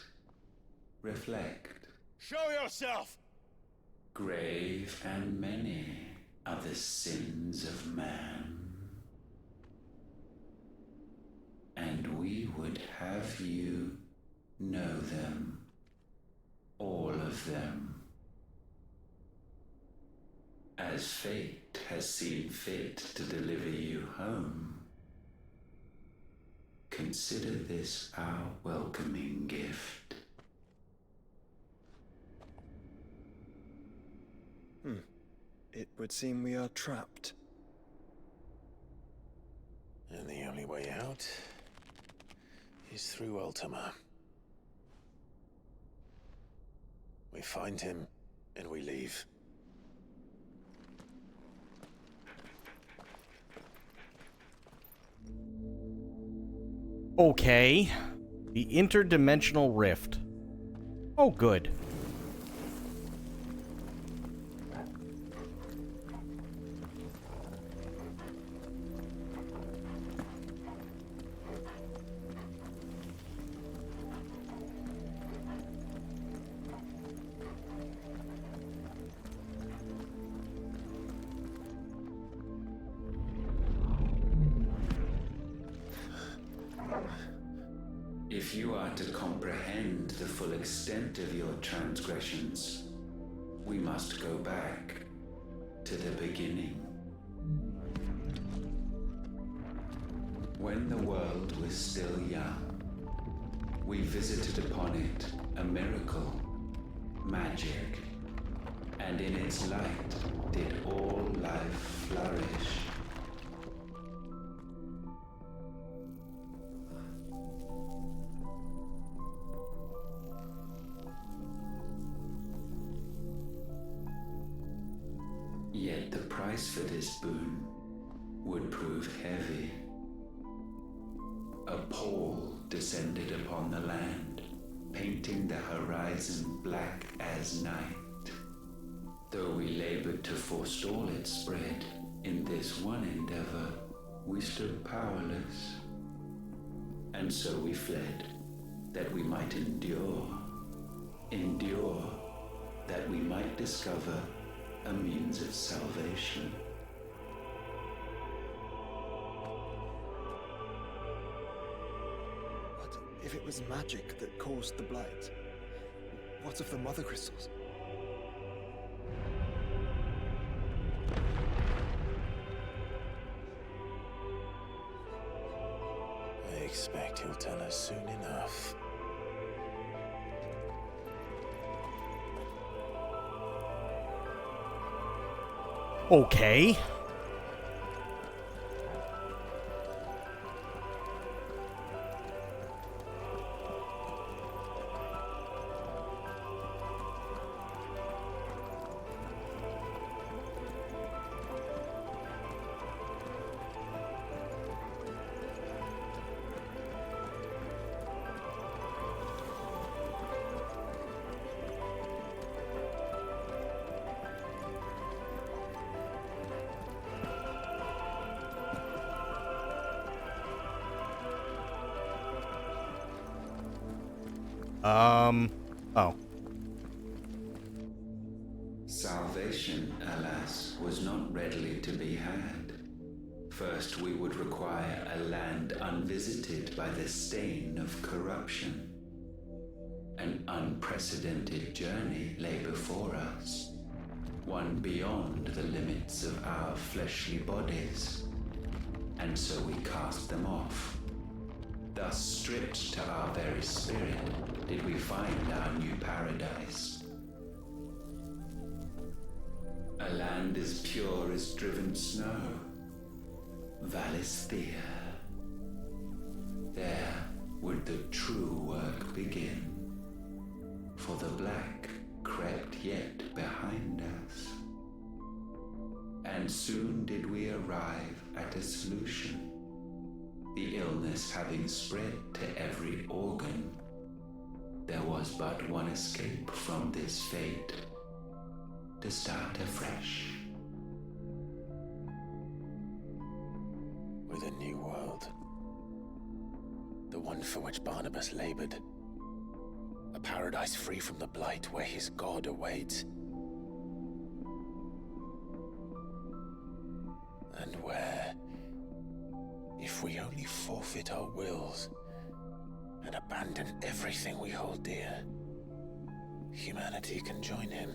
reflect. Show yourself! Grave and many are the sins of man. And we would have you know them. All of them. As fate has seen fit to deliver you home, consider this our welcoming gift. it would seem we are trapped. And the only way out is through Ultima. We find him, and we leave. Okay. The interdimensional rift. Oh, good. If you are to comprehend the full extent of your transgressions, we must go back to the beginning. When the world was still young, we visited upon it a miracle, magic, and in its light did all life flourish. Yet the price for this boon would prove heavy. A pall descended upon the land, painting the horizon black as night. Though we labored to forestall its spread, in this one endeavor, we stood powerless. And so we fled, that we might endure, that we might discover a means of salvation. But if it was magic that caused the blight, what of the mother crystals? I expect he'll tell us soon enough. Okay. Oh. Salvation, alas, was not readily to be had. First, we would require a land unvisited by the stain of corruption. An unprecedented journey lay before us, one beyond the limits of our fleshly bodies. And so we cast them off. Thus, stripped to our very spirit, did we find our new paradise. A land as pure as driven snow, Valisthea. There would the true work begin, for the black crept yet behind us. And soon did we arrive at a solution, the illness having spread to every organ. There was but one escape from this fate, to start afresh. With a new world. The one for which Barnabas labored. A paradise free from the blight where his god awaits. And where, if we only forfeit our wills and abandon everything we hold dear, humanity can join him.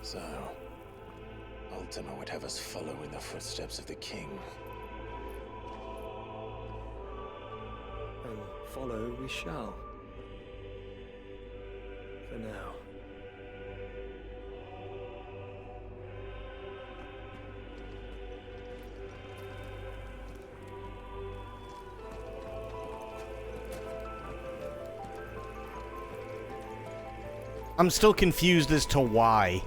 So, Ultima would have us follow in the footsteps of the king. And follow we shall. For now. I'm still confused as to why.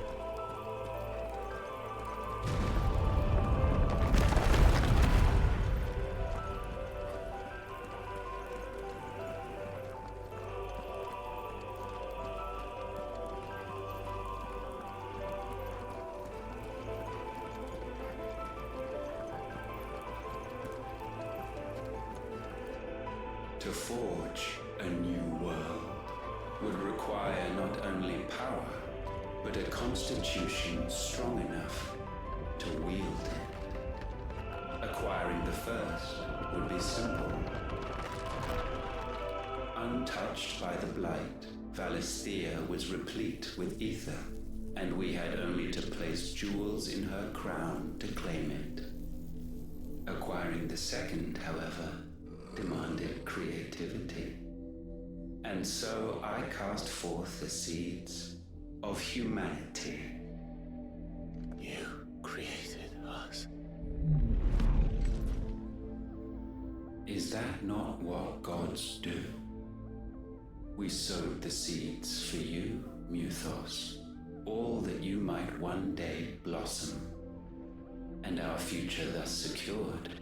To forge a new world would require not only power, but a constitution strong enough to wield it. Acquiring the first would be simple. Untouched by the blight, Valisthea was replete with ether, and we had only to place jewels in her crown to claim it. Acquiring the second, however, demanded creativity. And so I cast forth the seeds of humanity. You created us. Is that not what gods do? We sowed the seeds for you, Muthos, all that you might one day blossom. And our future thus secured,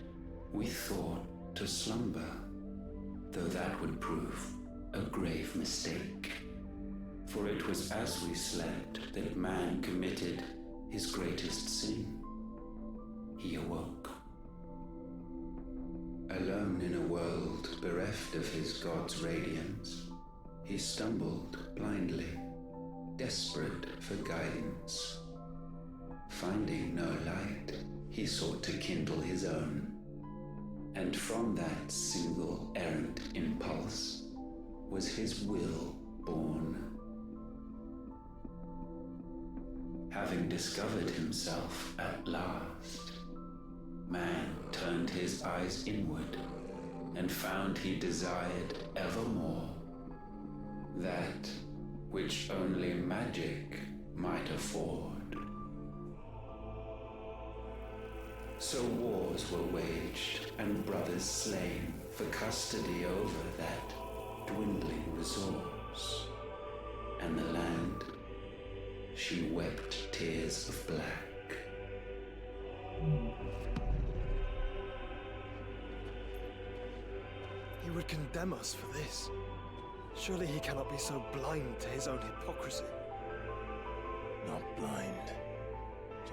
we thought to slumber, though that would prove a grave mistake. For it was as we slept that man committed his greatest sin. He awoke. Alone in a world bereft of his god's radiance, he stumbled blindly, desperate for guidance. Finding no light, he sought to kindle his own. And from that single errant impulse was his will born. Having discovered himself at last, man turned his eyes inward and found he desired evermore that which only magic might afford. So wars were waged and brothers slain for custody over that dwindling resource. And the land, she wept tears of black. He would condemn us for this. Surely he cannot be so blind to his own hypocrisy. Not blind,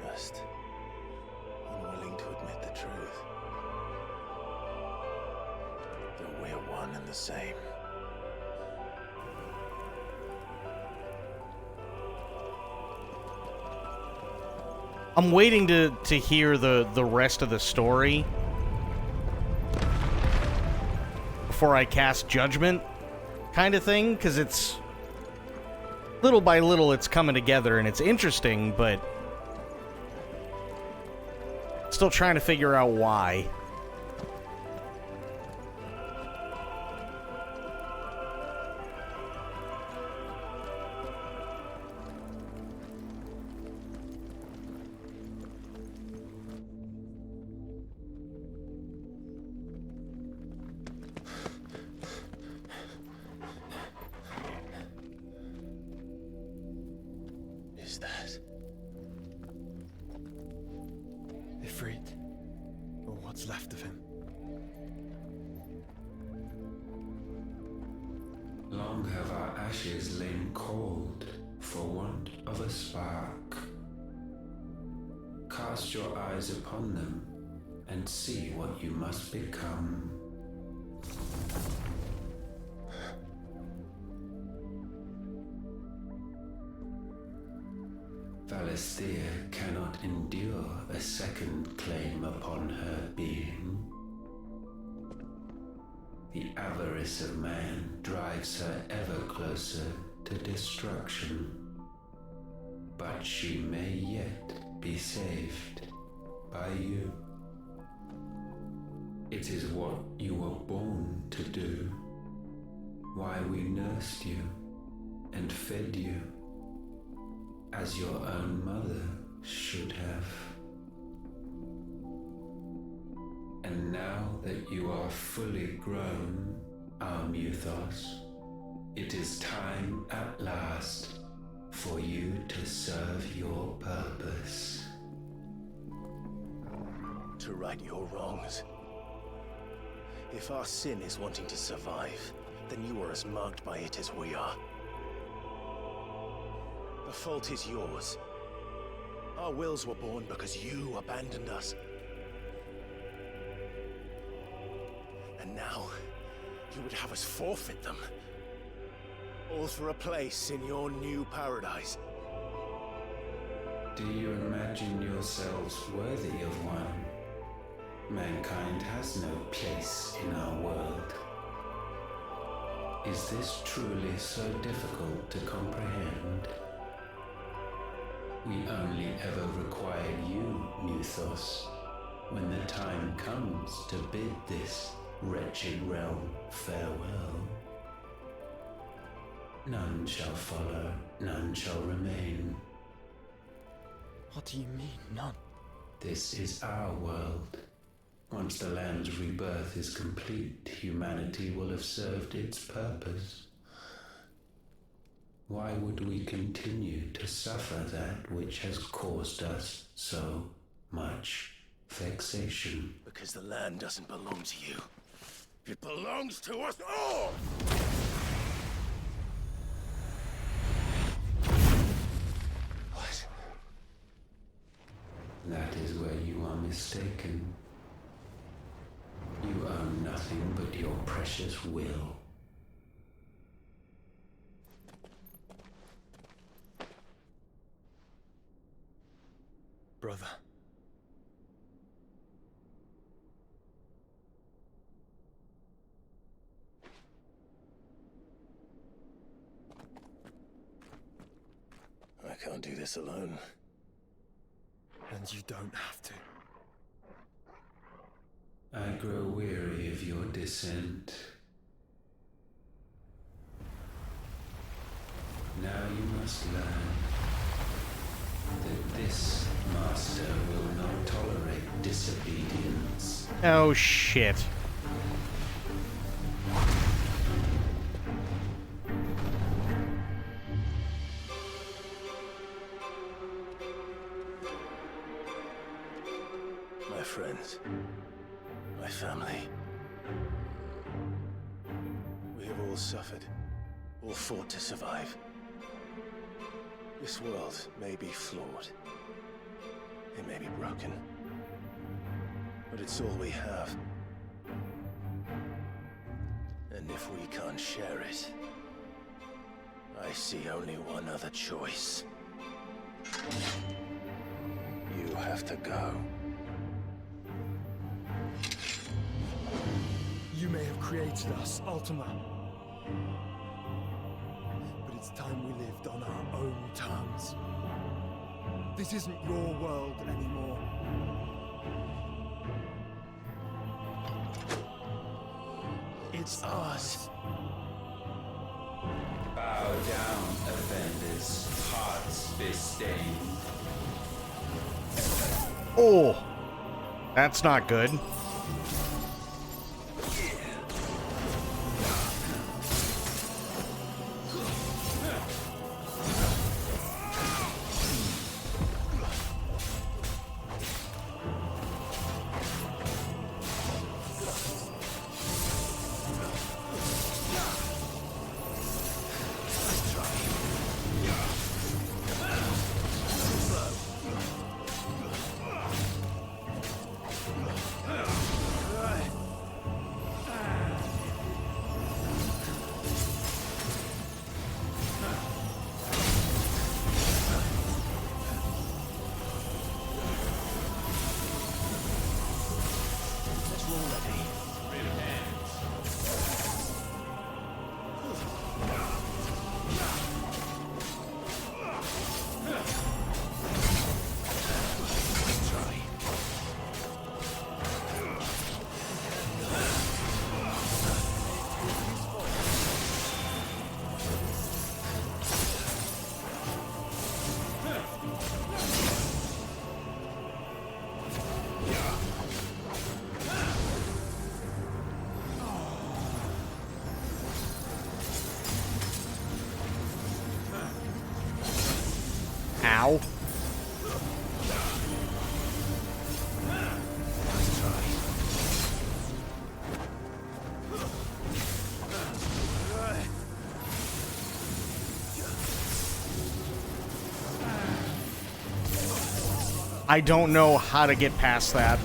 just unwilling to admit the truth. Though we're one and the same. I'm waiting to hear the rest of the story before I cast judgment, kind of thing, because it's little by little it's coming together and it's interesting, but still trying to figure out why. Is that Ifrit, or what's left of him? Long have our ashes lain cold for want of a spark. Cast your eyes upon them and see what you must become. Valisthea cannot endure a second claim upon her being. The avarice of man drives her ever closer to destruction. But she may yet be saved by you. It is what you were born to do, why we nursed you and fed you, as your own mother should have. And now that you are fully grown, our Muthos, it is time at last for you to serve your purpose. To right your wrongs. If our sin is wanting to survive, then you are as marked by it as we are. The fault is yours. Our wills were born because you abandoned us. And now, you would have us forfeit them. All for a place in your new paradise. Do you imagine yourselves worthy of one? Mankind has no place in our world. Is this truly so difficult to comprehend? We only ever require you, Muthos, when the time comes to bid this wretched realm farewell. None shall follow, none shall remain. What do you mean, none? This is our world. Once the land's rebirth is complete, humanity will have served its purpose. Why would we continue to suffer that which has caused us so much vexation? Because the land doesn't belong to you. It belongs to us all! What? That is where you are mistaken. You own nothing but your precious will. Brother. I can't do this alone. And you don't have to. I grow weary of your dissent. Now you must learn that this master will not tolerate disobedience. Oh, shit. My friends, my family. We have all suffered, all fought to survive. This world may be flawed. It may be broken. But it's all we have. And if we can't share it, I see only one other choice. You have to go. You may have created us, Ultima. But it's time we lived on our own terms. This isn't your world anymore. It's ours. Bow down, offenders, hearts be stained. Oh, that's not good. Ugh. Ow. I don't know how to get past that.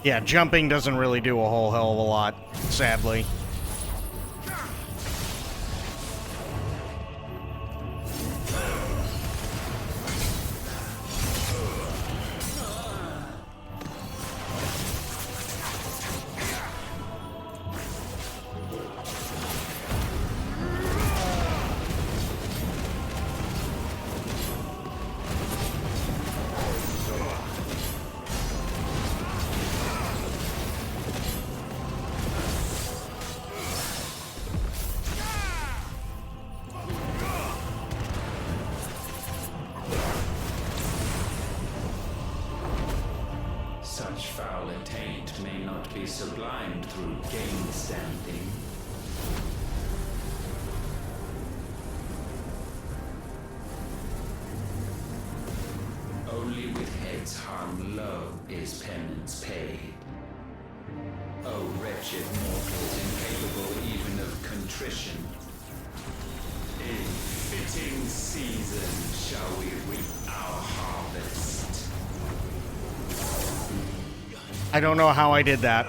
Yeah, jumping doesn't really do a whole hell of a lot, sadly. Such foul attaint may not be sublimed through gainstanding. Only with heads hung low is penance paid. O wretched mortals incapable even of contrition. In fitting season shall we reap our harvest. I don't know how I did that.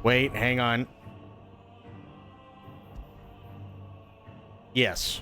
Wait, hang on. Yes.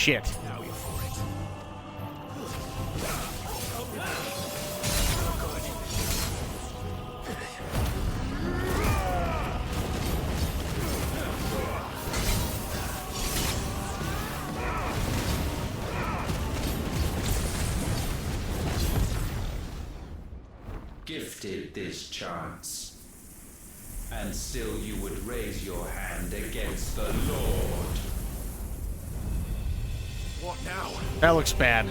shit. Now you're for it. Gifted this chance, and still you would raise your hand against the Lord. What now? That looks bad.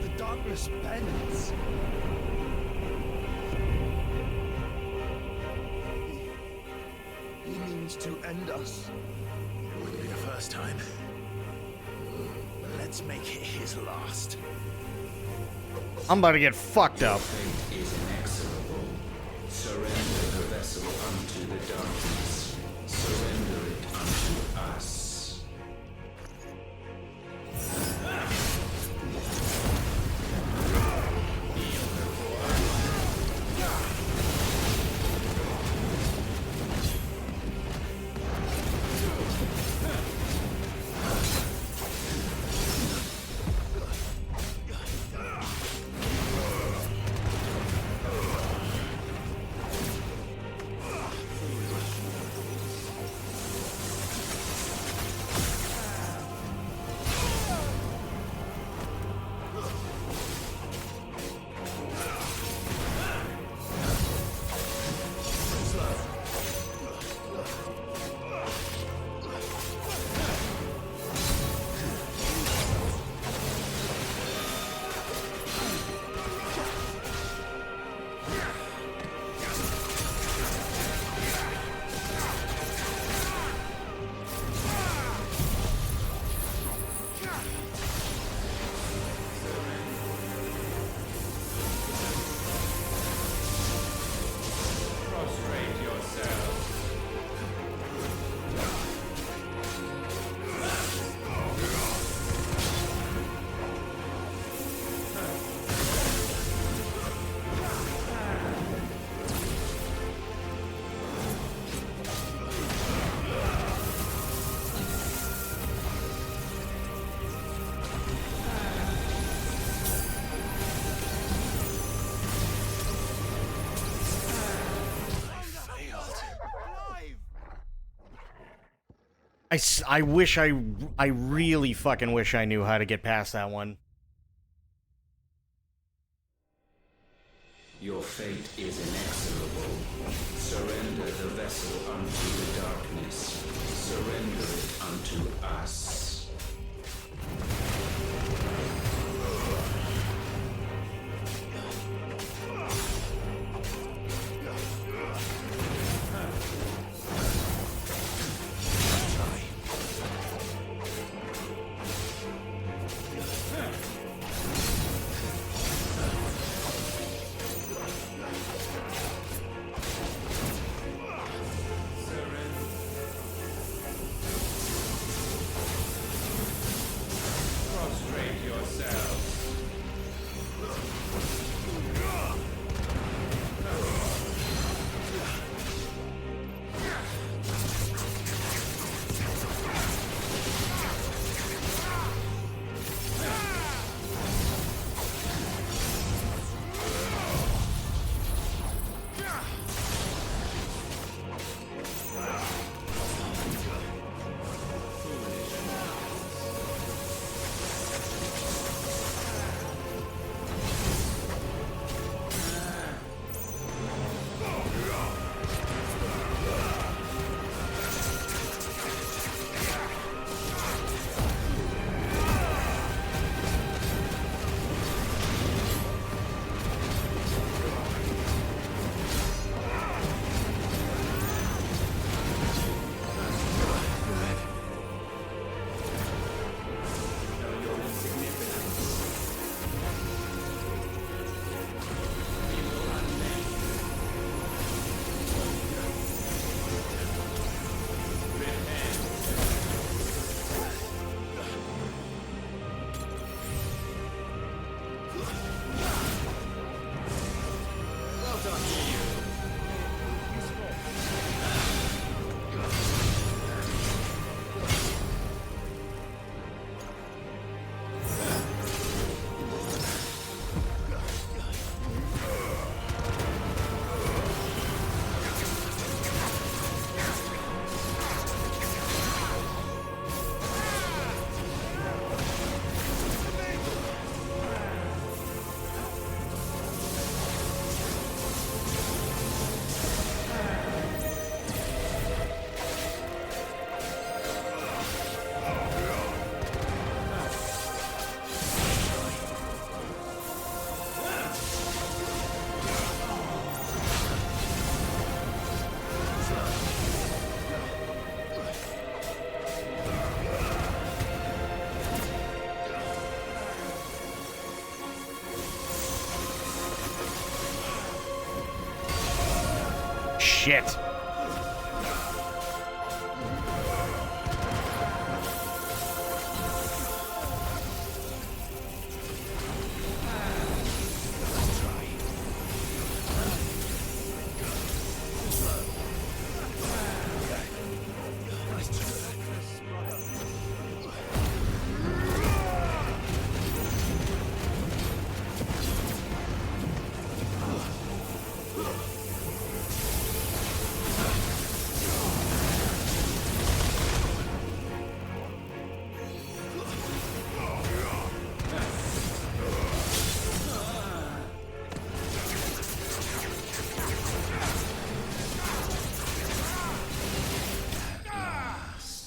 The darkness bends. He means to end us. It wouldn't be the first time. But let's make it his last. I'm about to get fucked up. Fate is inexorable. Surrender the vessel unto the darkness. Surrender it unto us. I wish I really fucking wish I knew how to get past that one. Your fate is inexorable. Surrender the vessel unto the darkness. Surrender it unto us. shit.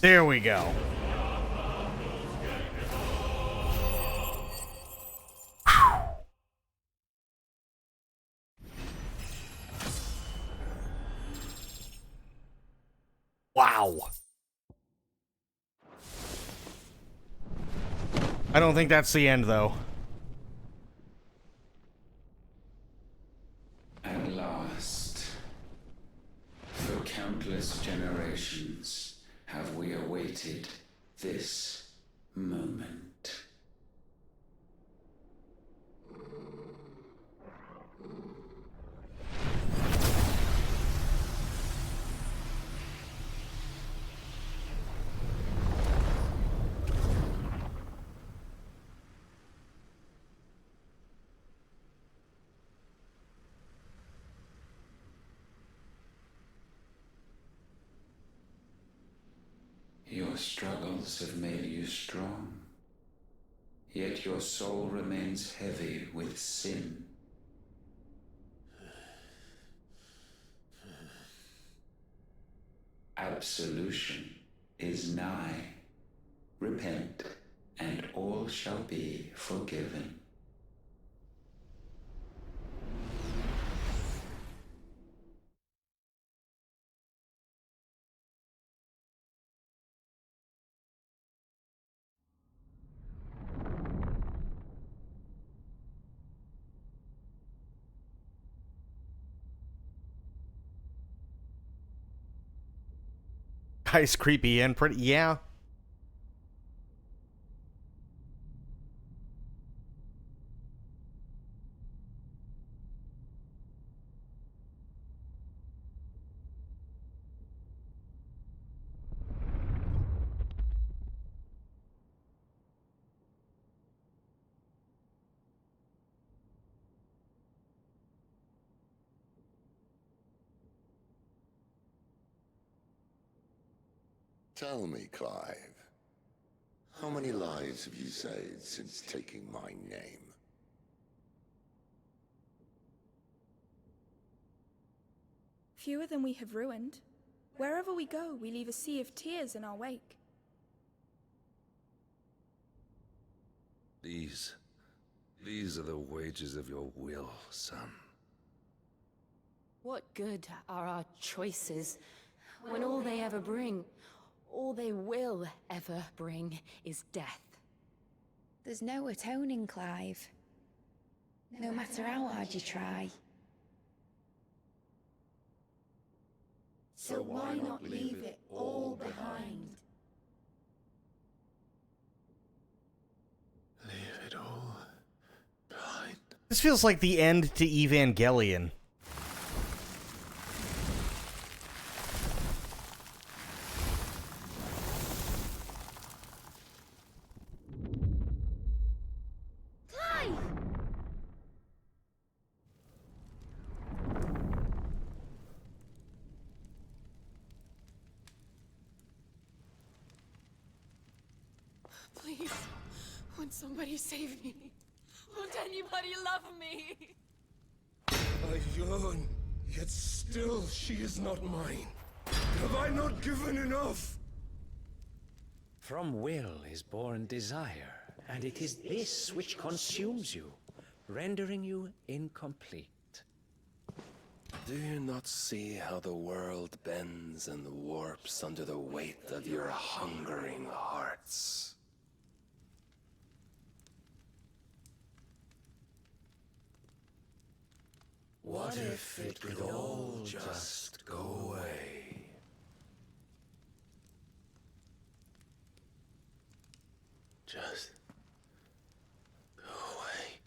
There we go. Wow. I don't think that's the end, though. At last, for countless generations, have we awaited this moment. Your struggles have made you strong, yet your soul remains heavy with sin. Absolution is nigh. Repent, and all shall be forgiven. Guy's creepy and pretty. Yeah. Tell me, Clive, how many lives have you saved since taking my name? Fewer than we have ruined. Wherever we go, we leave a sea of tears in our wake. These are the wages of your will, son. What good are our choices when all they ever bring, all they will ever bring, is death? There's no atoning, Clive. No matter how hard you try. So why not leave it all behind? Leave it all behind. This feels like the end to Evangelion. Please, won't somebody save me? Won't anybody love me? I yearn, yet still she is not mine. Have I not given enough? From will is born desire, and it is this which consumes you, rendering you incomplete. Do you not see how the world bends and warps under the weight of your hungering hearts? What What if it could all just go away? Just go away.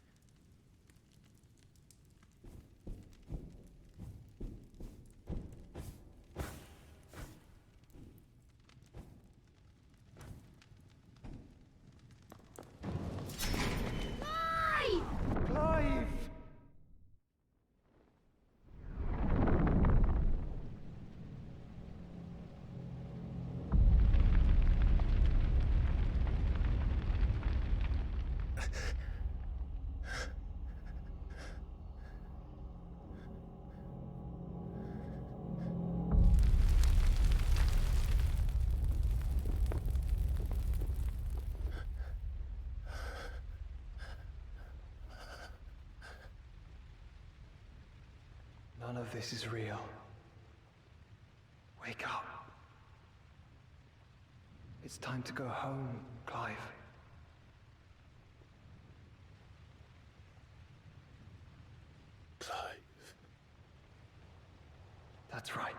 Clive! None of this is real. Wake up. It's time to go home, Clive. Clive. That's right.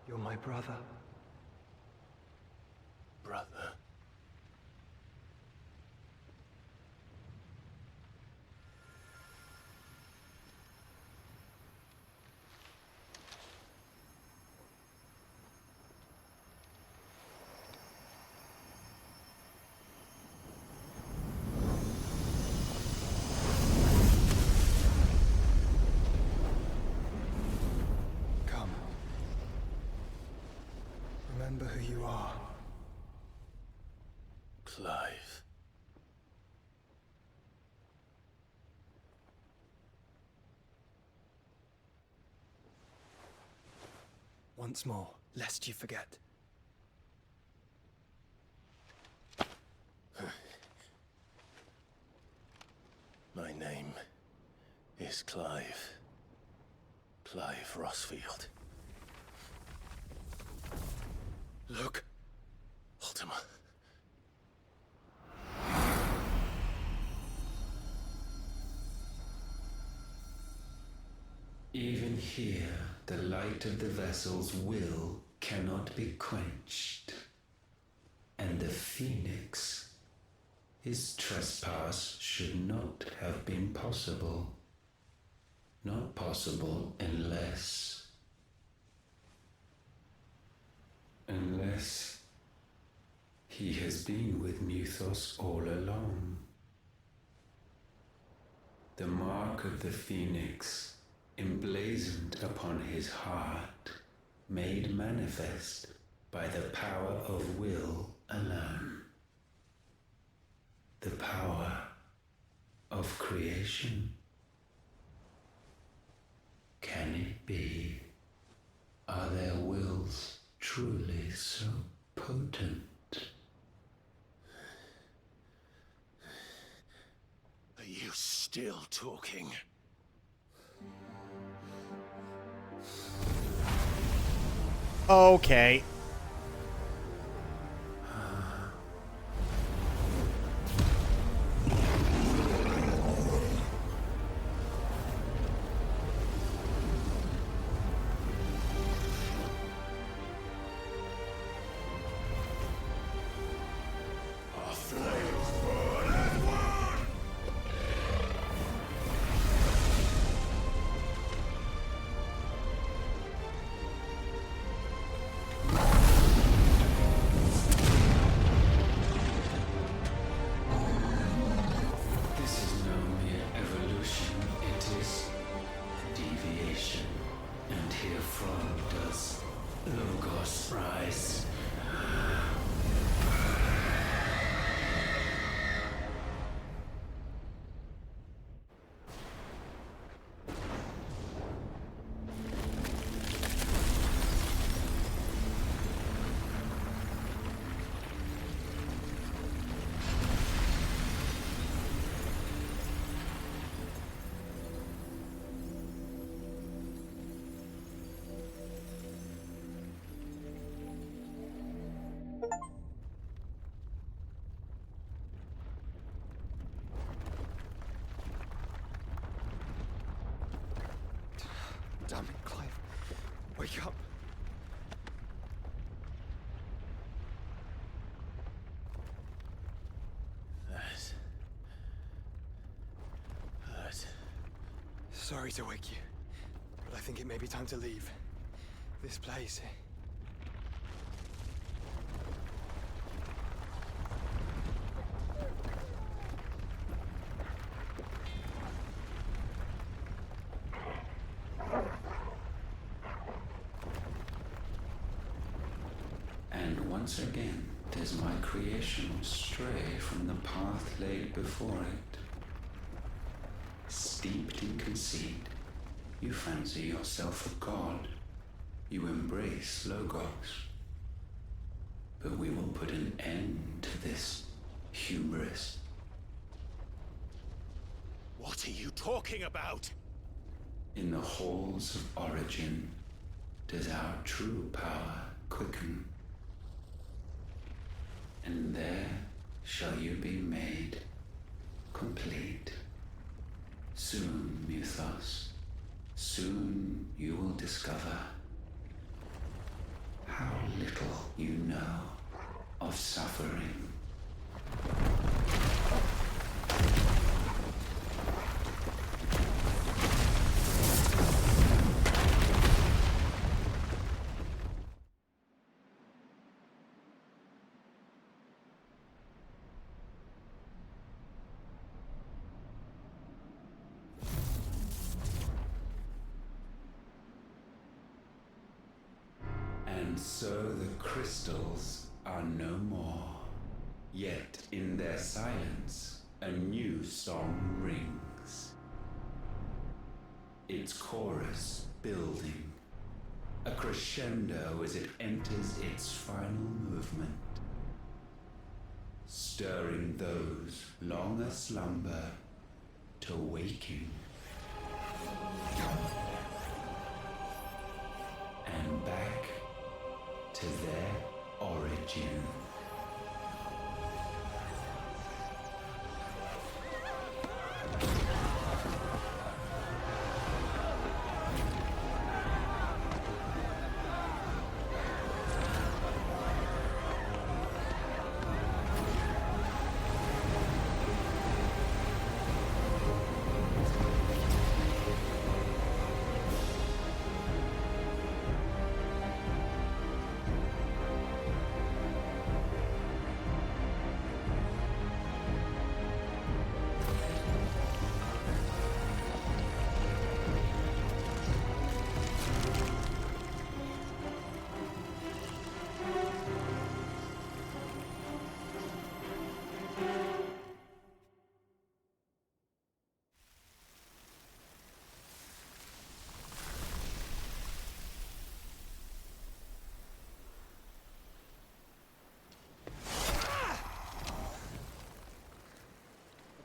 You're my brother. Brother. Come. Remember who you are. Clive. Once more, lest you forget. My name is Clive. Clive Rossfield. Look, Ultima. Even here, the light of the vessel's will cannot be quenched. And the Phoenix, his trespass should not have been possible. Not possible unless he has been with Muthos all along. The mark of the Phoenix, emblazoned upon his heart, made manifest by the power of will alone. The power of creation. Can it be? Are their wills truly so potent? Are you still talking? Okay. Damn it, Clive. Wake up. Sorry to wake you, but I think it may be time to leave. This place. And once again, does my creation stray from the path laid before it? Steeped in conceit, you fancy yourself a god. You embrace Logos. But we will put an end to this hubris. What are you talking about? In the halls of origin, does our true power quicken. And there shall you be made complete. Soon, Mythos, soon you will discover how little you know of suffering. And so the crystals are no more. Yet in their silence, a new song rings. Its chorus building, a crescendo as it enters its final movement, stirring those long aslumber to waking. And back to their origin.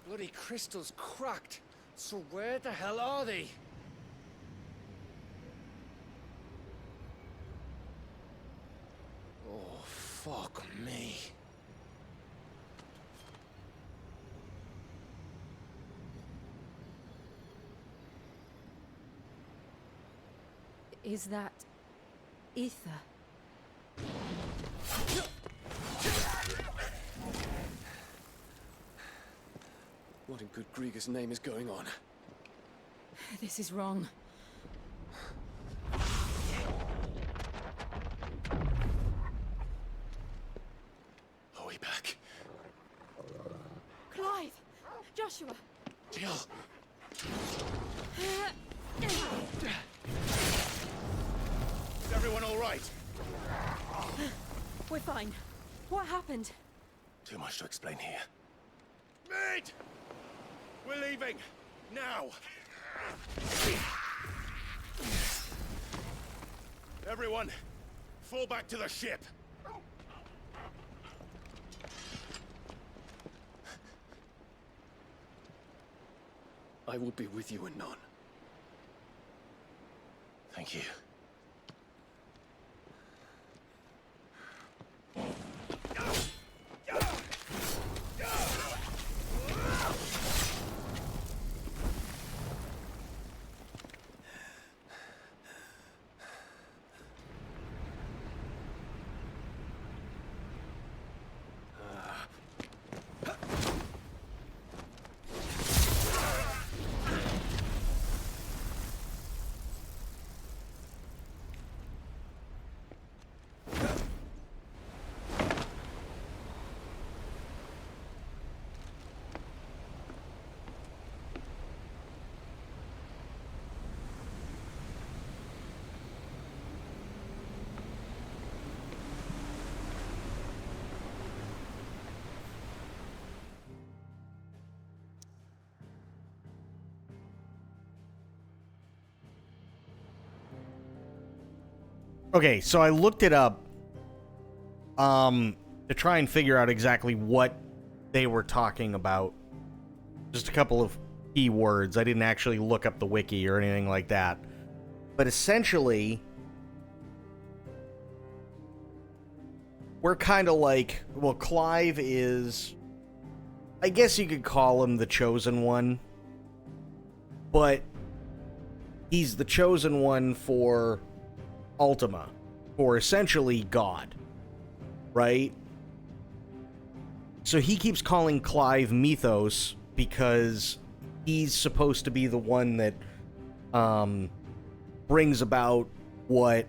Bloody crystal's cracked. So where the hell are they? Oh, fuck me. Is that ether? What in good Grieger's name is going on? This is wrong. Are we back? Clive! Joshua! Jill! Is everyone all right? We're fine. What happened? Too much to explain here. Mate! We're leaving! Now! Everyone, fall back to the ship! I will be with you anon. Thank you. Okay, so I looked it up to try and figure out exactly what they were talking about. Just a couple of key words. I didn't actually look up the wiki or anything like that. But essentially, we're kind of like, well, Clive is, I guess you could call him the chosen one, but he's the chosen one for Ultima, for essentially God, right? So he keeps calling Clive Mythos because he's supposed to be the one that brings about what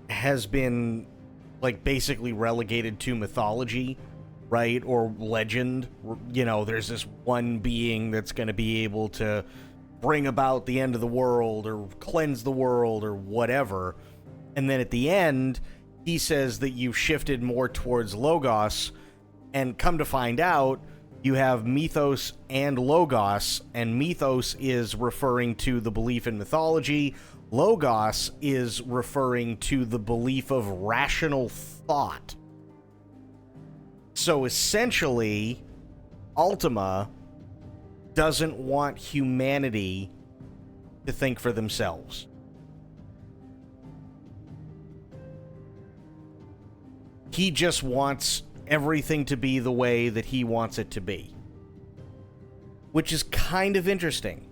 has been like basically relegated to mythology, right? Or legend. You know, there's this one being that's going to be able to bring about the end of the world or cleanse the world or whatever. And then at the end, he says that you've shifted more towards Logos, and come to find out, you have Mythos and Logos, and Mythos is referring to the belief in mythology. Logos is referring to the belief of rational thought. So essentially, Ultima doesn't want humanity to think for themselves. He just wants everything to be the way that he wants it to be. Which is kind of interesting.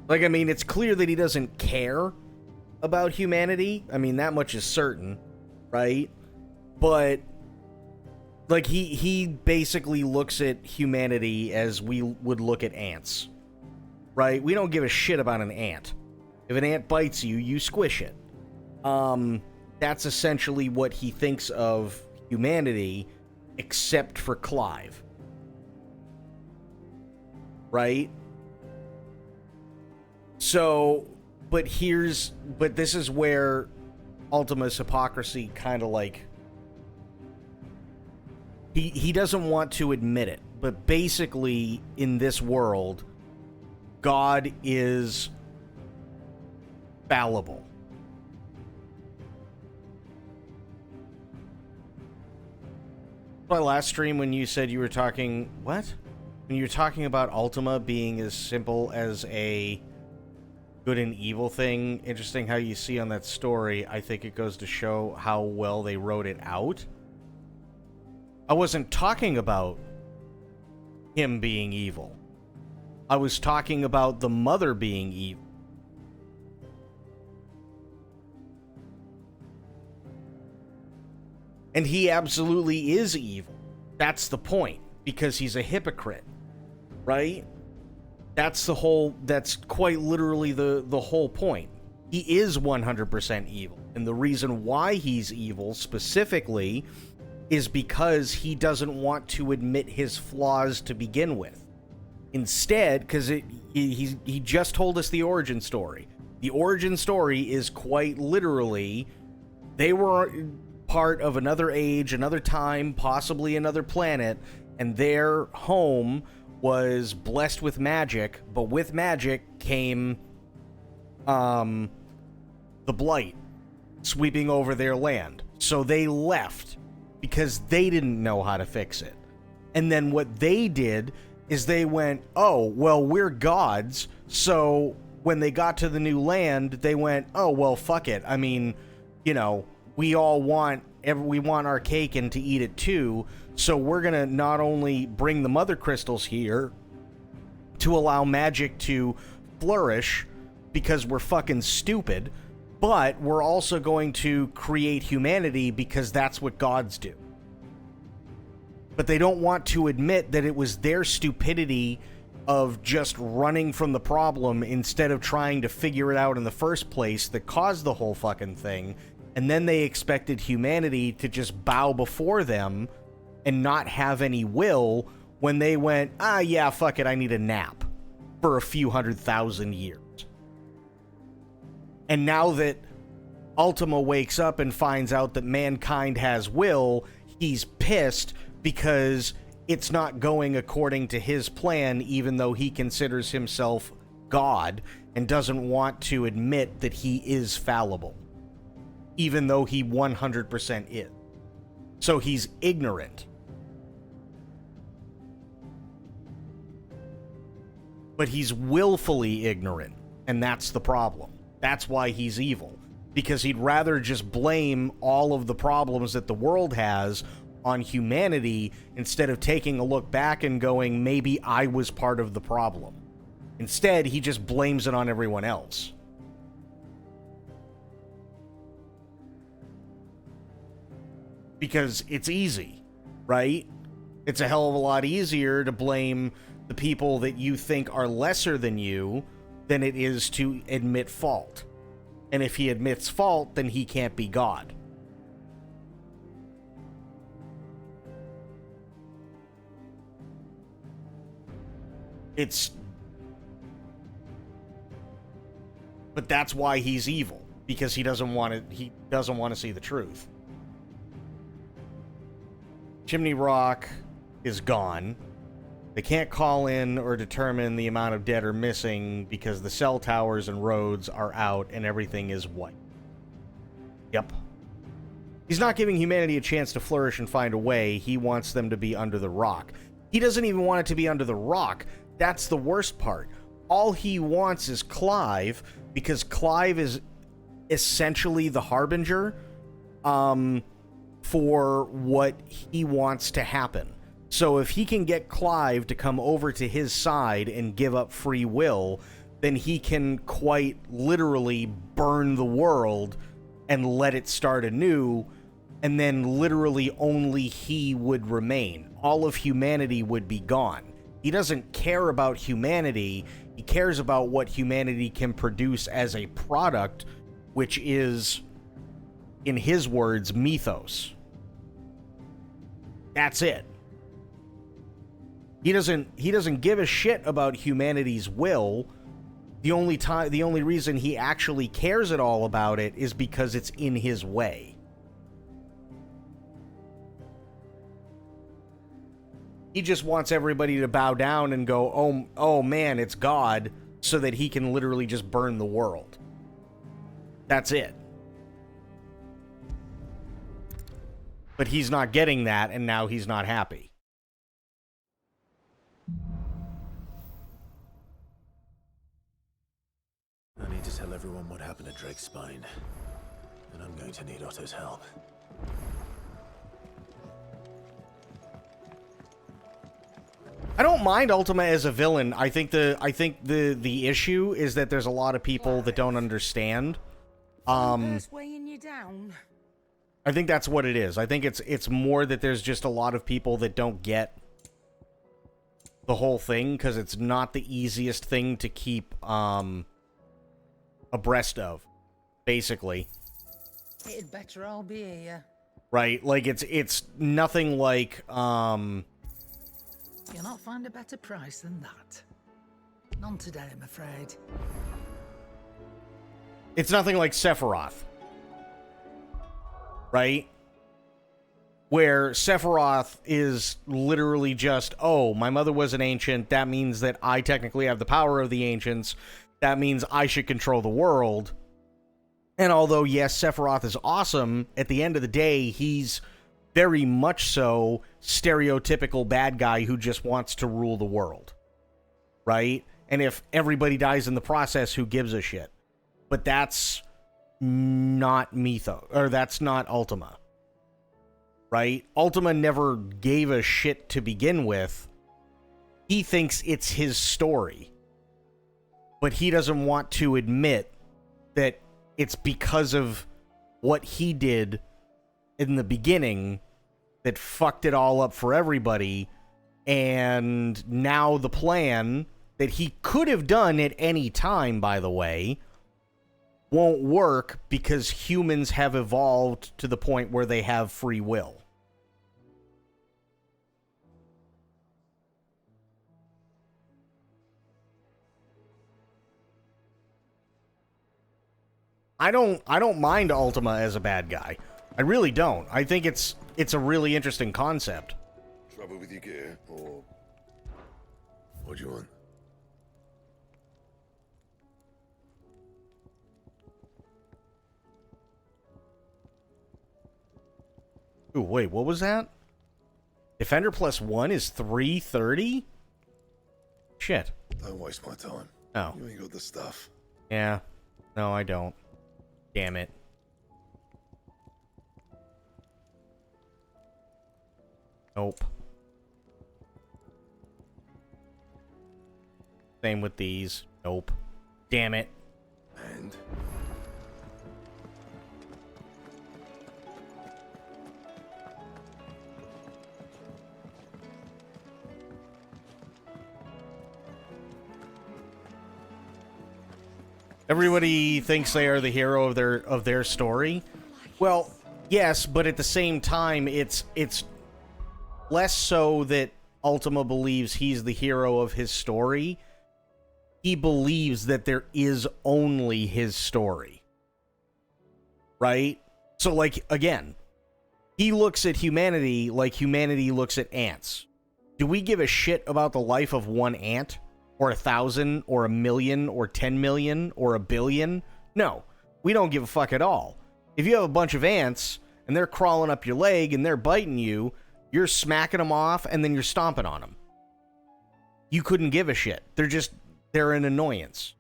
Like, I mean, it's clear that he doesn't care about humanity. I mean, that much is certain, right? But, like, he basically looks at humanity as we would look at ants, right? We don't give a shit about an ant. If an ant bites you, you squish it. That's essentially what he thinks of humanity, except for Clive. Right? So, but this is where Ultima's hypocrisy kind of like, he doesn't want to admit it, but basically in this world, God is fallible. My last stream when you said you were talking, what? When you were talking about Ultima being as simple as a good and evil thing, interesting how you see on that story, I think it goes to show how well they wrote it out. I wasn't talking about him being evil. I was talking about the mother being evil. And he absolutely is evil. That's the point. Because he's a hypocrite. Right? That's quite literally the whole point. He is 100% evil. And the reason why he's evil specifically is because he doesn't want to admit his flaws to begin with. Instead, because he just told us the origin story. The origin story is quite literally, they were part of another age, another time, possibly another planet, and their home was blessed with magic, but with magic came the blight sweeping over their land. So they left because they didn't know how to fix it. And then what they did is they went, oh, well, we're gods, so when they got to the new land, they went, oh, well, fuck it. I mean, you know, we want our cake and to eat it too, so we're gonna not only bring the mother crystals here to allow magic to flourish because we're fucking stupid, but we're also going to create humanity because that's what gods do. But they don't want to admit that it was their stupidity of just running from the problem instead of trying to figure it out in the first place that caused the whole fucking thing. And then they expected humanity to just bow before them and not have any will when they went, yeah, fuck it, I need a nap for a few 100,000 years. And now that Ultima wakes up and finds out that mankind has will, he's pissed because it's not going according to his plan, even though he considers himself God and doesn't want to admit that he is fallible, even though he 100% is. So he's ignorant. But he's willfully ignorant, and that's the problem. That's why he's evil. Because he'd rather just blame all of the problems that the world has on humanity instead of taking a look back and going, maybe I was part of the problem. Instead, he just blames it on everyone else. Because it's easy, right? It's a hell of a lot easier to blame the people that you think are lesser than you than it is to admit fault. And if he admits fault, then he can't be God. But that's why he's evil, because he doesn't want to see the truth. Chimney Rock is gone. They can't call in or determine the amount of dead or missing because the cell towers and roads are out and everything is white. Yep. He's not giving humanity a chance to flourish and find a way. He wants them to be under the rock. He doesn't even want it to be under the rock. That's the worst part. All he wants is Clive, because Clive is essentially the harbinger for what he wants to happen. So if he can get Clive to come over to his side and give up free will, then he can quite literally burn the world and let it start anew, and then literally only he would remain. All of humanity would be gone. He doesn't care about humanity. He cares about what humanity can produce as a product, which is, in his words, mythos. That's it. He doesn't give a shit about humanity's will. The only reason he actually cares at all about it is because it's in his way. He just wants everybody to bow down and go, oh man, it's God, so that he can literally just burn the world. That's it. But he's not getting that, and now he's not happy. I need to tell everyone what happened at Drake's Spine, and I'm going to need Otto's help. I don't mind Ultima as a villain. I think the issue is that there's a lot of people that don't understand. Weighing you down. I think that's what it is. I think it's more that there's just a lot of people that don't get the whole thing, because it's not the easiest thing to keep abreast of, basically. It'd better all be here. Right? Like, it's nothing like, You'll not find a better price than that. None today, I'm afraid. It's nothing like Sephiroth. Right? Where Sephiroth is literally just, oh, my mother was an ancient, that means that I technically have the power of the ancients, that means I should control the world. And although, yes, Sephiroth is awesome, at the end of the day, he's very much so stereotypical bad guy who just wants to rule the world. Right? And if everybody dies in the process, who gives a shit? But that's not Mythos, or that's not Ultima. Right? Ultima never gave a shit to begin with. He thinks it's his story. But he doesn't want to admit that it's because of what he did in the beginning that fucked it all up for everybody. And now the plan that he could have done at any time, by the way, won't work because humans have evolved to the point where they have free will. I don't mind Ultima as a bad guy. I really don't. I think it's a really interesting concept. Trouble with your gear, or what do you want? Ooh, wait, what was that? Defender +1 is 330? Shit. Don't waste my time. Oh. You ain't got the stuff. Yeah. No, I don't. Damn it. Nope. Same with these. Nope. Damn it. And? Everybody thinks they are the hero of their story. Well, yes, but at the same time, it's less so that Ultima believes he's the hero of his story. He believes that there is only his story. Right? So, like, again, he looks at humanity like humanity looks at ants. Do we give a shit about the life of one ant? Or 1,000, or 1,000,000, or 10 million, or 1 billion? No, we don't give a fuck at all. If you have a bunch of ants, and they're crawling up your leg, and they're biting you, you're smacking them off, and then you're stomping on them. You couldn't give a shit. They're an annoyance.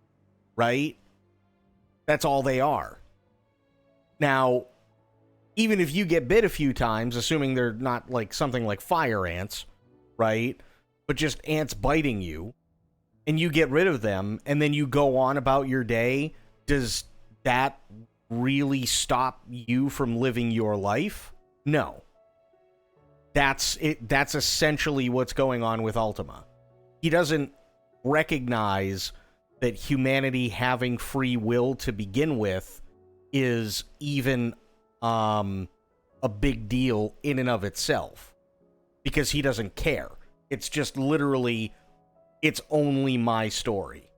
Right? That's all they are. Now, even if you get bit a few times, assuming they're not like something like fire ants, right? But just ants biting you, and you get rid of them, and then you go on about your day, does that really stop you from living your life? No. That's it. That's essentially what's going on with Ultima. He doesn't recognize that humanity having free will to begin with is even a big deal in and of itself, because he doesn't care. It's just literally, it's only my story.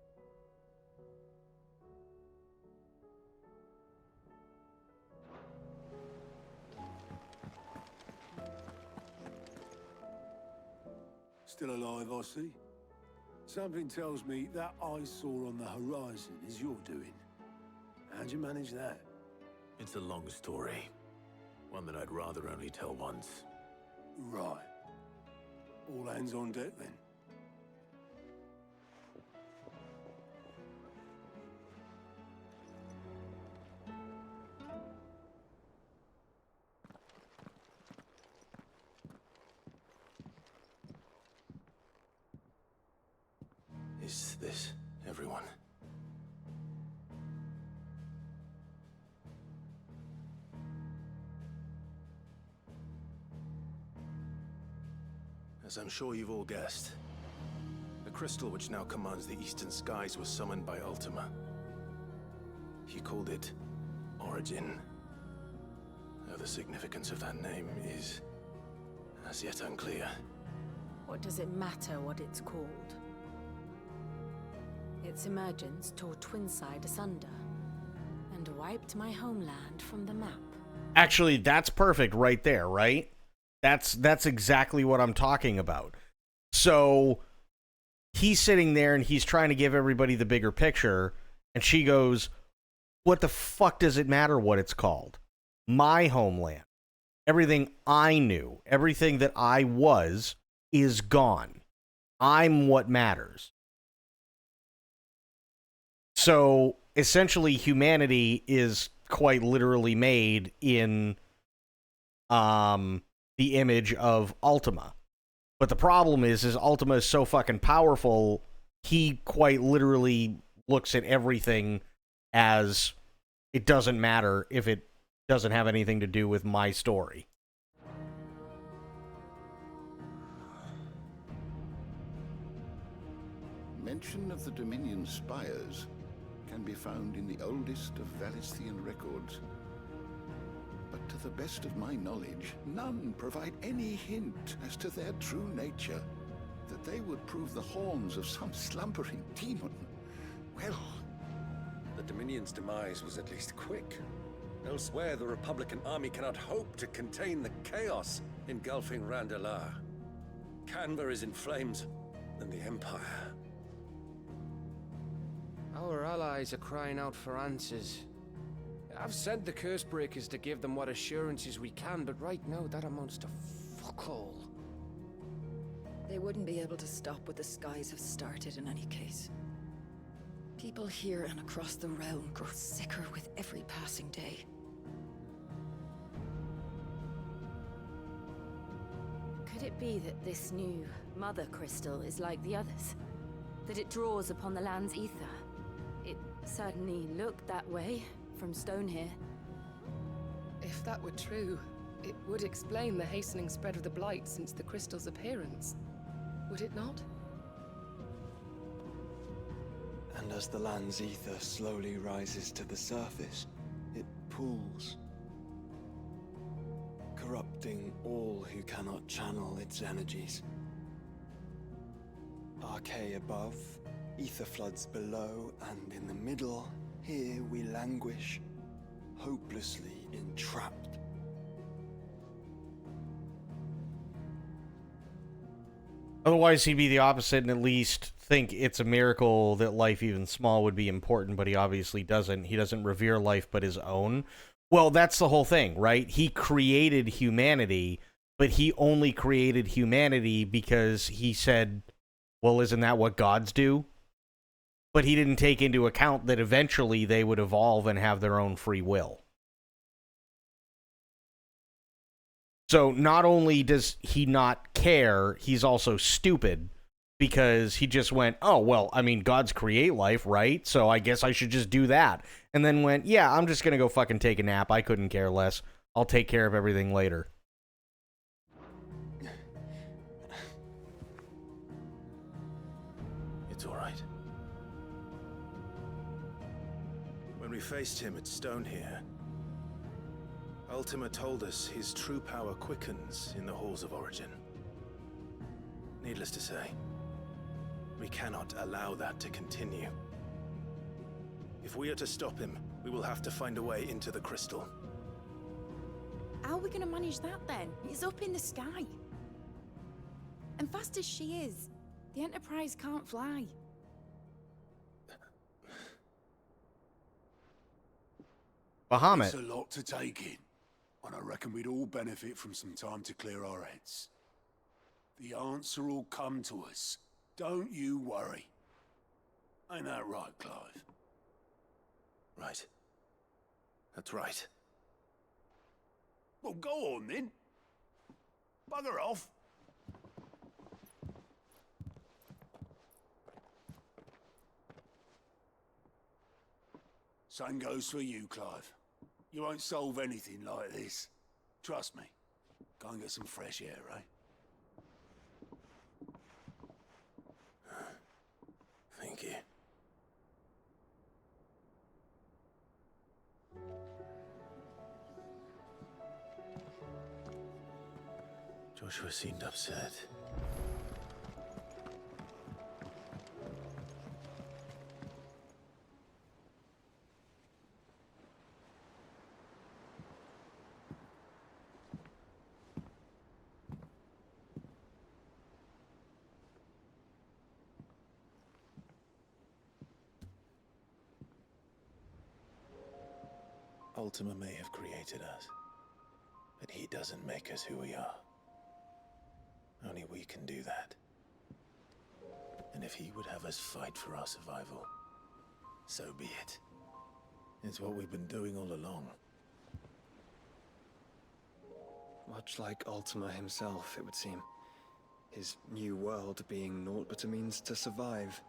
Still alive, I see. Something tells me that eyesore on the horizon is your doing. How'd you manage that? It's a long story. One that I'd rather only tell once. Right. All hands on deck, then. Is this everyone? As I'm sure you've all guessed, the crystal which now commands the eastern skies was summoned by Ultima. He called it Origin. Though the significance of that name is as yet unclear. What does it matter what it's called? Its emergence tore Twinside asunder and wiped my homeland from the map. Actually, that's perfect right there, right? That's exactly what I'm talking about. So he's sitting there and he's trying to give everybody the bigger picture, and she goes, what the fuck does it matter what it's called? My homeland. Everything I knew, everything that I was, is gone. I'm what matters. So essentially, humanity is quite literally made in the image of Ultima. But the problem is Ultima is so fucking powerful, he quite literally looks at everything as it doesn't matter if it doesn't have anything to do with my story. Mention of the Dominion spires can be found in the oldest of Valisthian records. But to the best of my knowledge, none provide any hint as to their true nature. That they would prove the horns of some slumbering demon. Well, the Dominion's demise was at least quick. Elsewhere, the Republican army cannot hope to contain the chaos engulfing Randalar. Canva is in flames, and the Empire. Our allies are crying out for answers. I've sent the curse breakers to give them what assurances we can, but right now that amounts to fuck all. They wouldn't be able to stop what the skies have started in any case. People here and across the realm grow sicker with every passing day. Could it be that this new Mother Crystal is like the others? That it draws upon the land's ether? It certainly looked that way from stone here. If that were true, it would explain the hastening spread of the Blight since the crystal's appearance. Would it not? And as the land's ether slowly rises to the surface, it pools, corrupting all who cannot channel its energies. Archay above, ether floods below, and in the middle, here we languish, hopelessly entrapped. Otherwise, he'd be the opposite and at least think it's a miracle that life, even small, would be important, but he obviously doesn't. He doesn't revere life but his own. Well, that's the whole thing, right? He created humanity, but he only created humanity because he said, well, isn't that what gods do? But he didn't take into account that eventually they would evolve and have their own free will. So not only does he not care, he's also stupid because he just went, oh, well, I mean, gods create life, right? So I guess I should just do that. And then went, yeah, I'm just going to go fucking take a nap. I couldn't care less. I'll take care of everything later. It's all right. When we faced him at Stone here, Ultima told us his true power quickens in the halls of origin. Needless to say, we cannot allow that to continue. If we are to stop him, we will have to find a way into the crystal. How are we gonna manage that then? It's up in the sky. And fast as she is, the Enterprise can't fly. Bahamut. It's a lot to take in, and I reckon we'd all benefit from some time to clear our heads. The answer will come to us. Don't you worry. Ain't that right, Clive? Right. That's right. Well, go on then. Bugger off. Same goes for you, Clive. You won't solve anything like this. Trust me. Go and get some fresh air, eh? Thank you. Joshua seemed upset. Ultima may have created us, but he doesn't make us who we are. Only we can do that. And if he would have us fight for our survival, so be it. It's what we've been doing all along. Much like Ultima himself, it would seem. His new world being naught but a means to survive.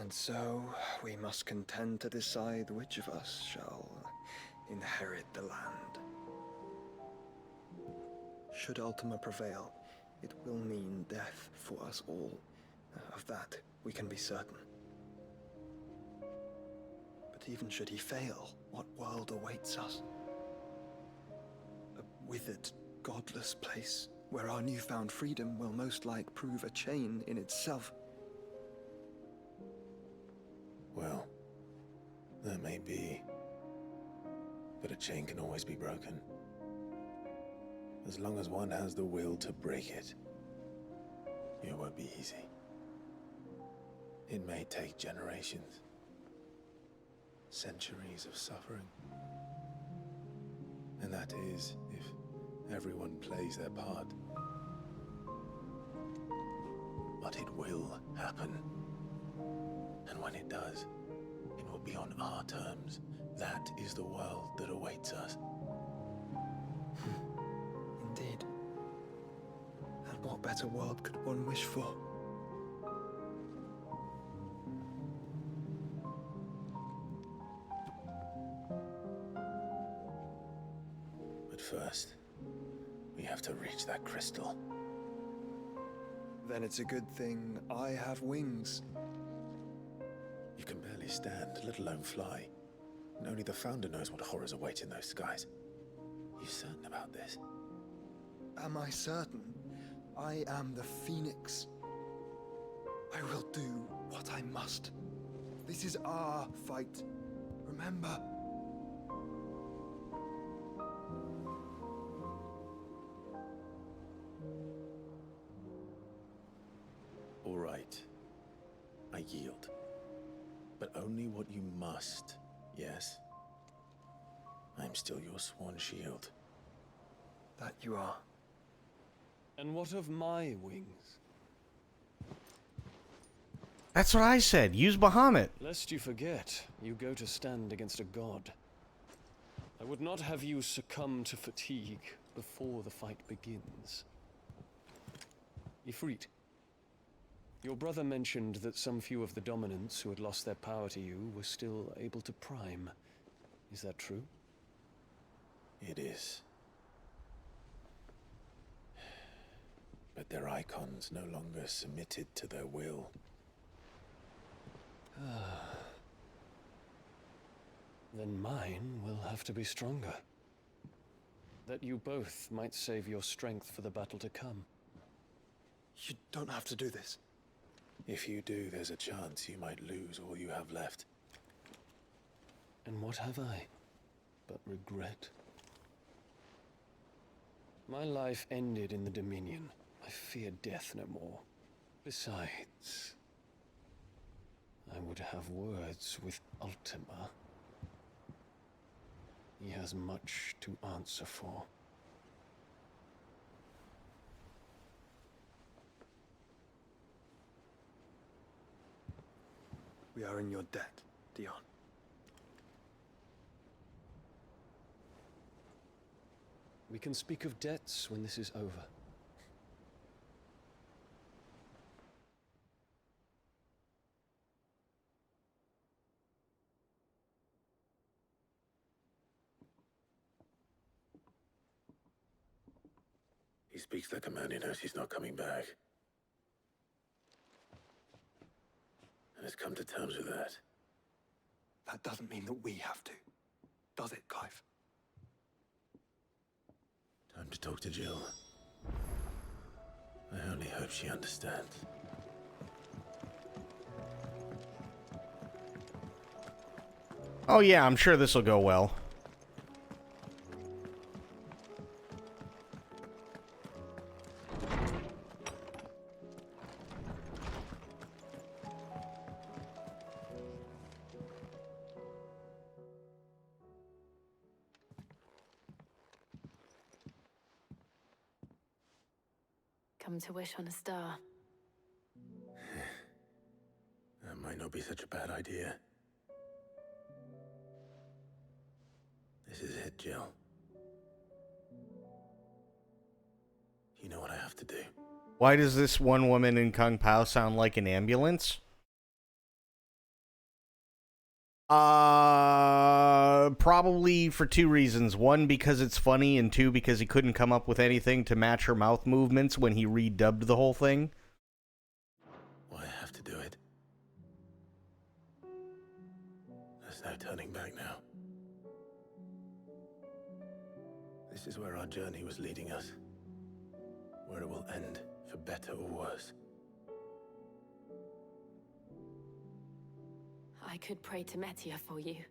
And so, we must contend to decide which of us shall inherit the land. Should Ultima prevail, it will mean death for us all. Of that, we can be certain. But even should he fail, what world awaits us? A withered, godless place, where our newfound freedom will most like prove a chain in itself. Well, that may be. But a chain can always be broken. As long as one has the will to break it, it won't be easy. It may take generations. centuries of suffering. And that is, if everyone plays their part. But it will happen. And when it does, it will be on our terms. That is the world that awaits us. Indeed. And what better world could one wish for? But first, we have to reach that crystal. Then it's a good thing I have wings. You can barely stand, let alone fly. And only the Founder knows what horrors await in those skies. You certain about this? Am I certain? I am the Phoenix. I will do what I must. This is our fight. Remember? All right. I yield. But only what you must, yes? I'm still your sworn shield. That you are. And what of my wings? That's what I said. Use Bahamut. Lest you forget, you go to stand against a god. I would not have you succumb to fatigue before the fight begins. Ifrit, your brother mentioned that some few of the dominants who had lost their power to you were still able to prime. Is that true? It is. But their icons no longer submitted to their will. Then mine will have to be stronger. That you both might save your strength for the battle to come. You don't have to do this. If you do, there's a chance you might lose all you have left. And what have I but regret? My life ended in the Dominion. I fear death no more. Besides, I would have words with Ultima. He has much to answer for. We are in your debt, Dion. We can speak of debts when this is over. He speaks like a man who knows he's not coming back. And has come to terms with that. That doesn't mean that we have to. Does it, Clive? Time to talk to Jill. I only hope she understands. Oh yeah, I'm sure this will go well. Come to wish on a star. That might not be such a bad idea. This is it, Jill. You know what I have to do. Why does this one woman in Kung Pao sound like an ambulance? Probably for two reasons. One, because it's funny, and two, because he couldn't come up with anything to match her mouth movements when he redubbed the whole thing. Well, I have to do it. There's no turning back now. This is where our journey was leading us. Where it will end, for better or worse. I could pray to Metia for you.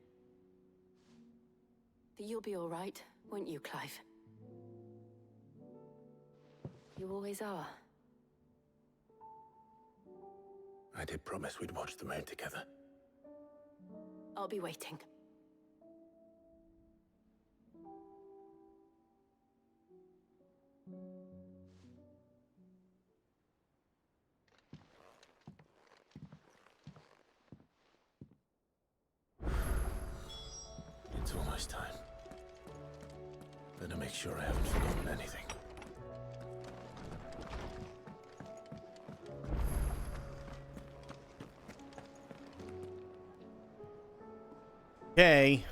But you'll be all right, won't you, Clive? You always are. I did promise we'd watch the moon together. I'll be waiting. It's almost time. Better make sure I haven't forgotten anything. Okay.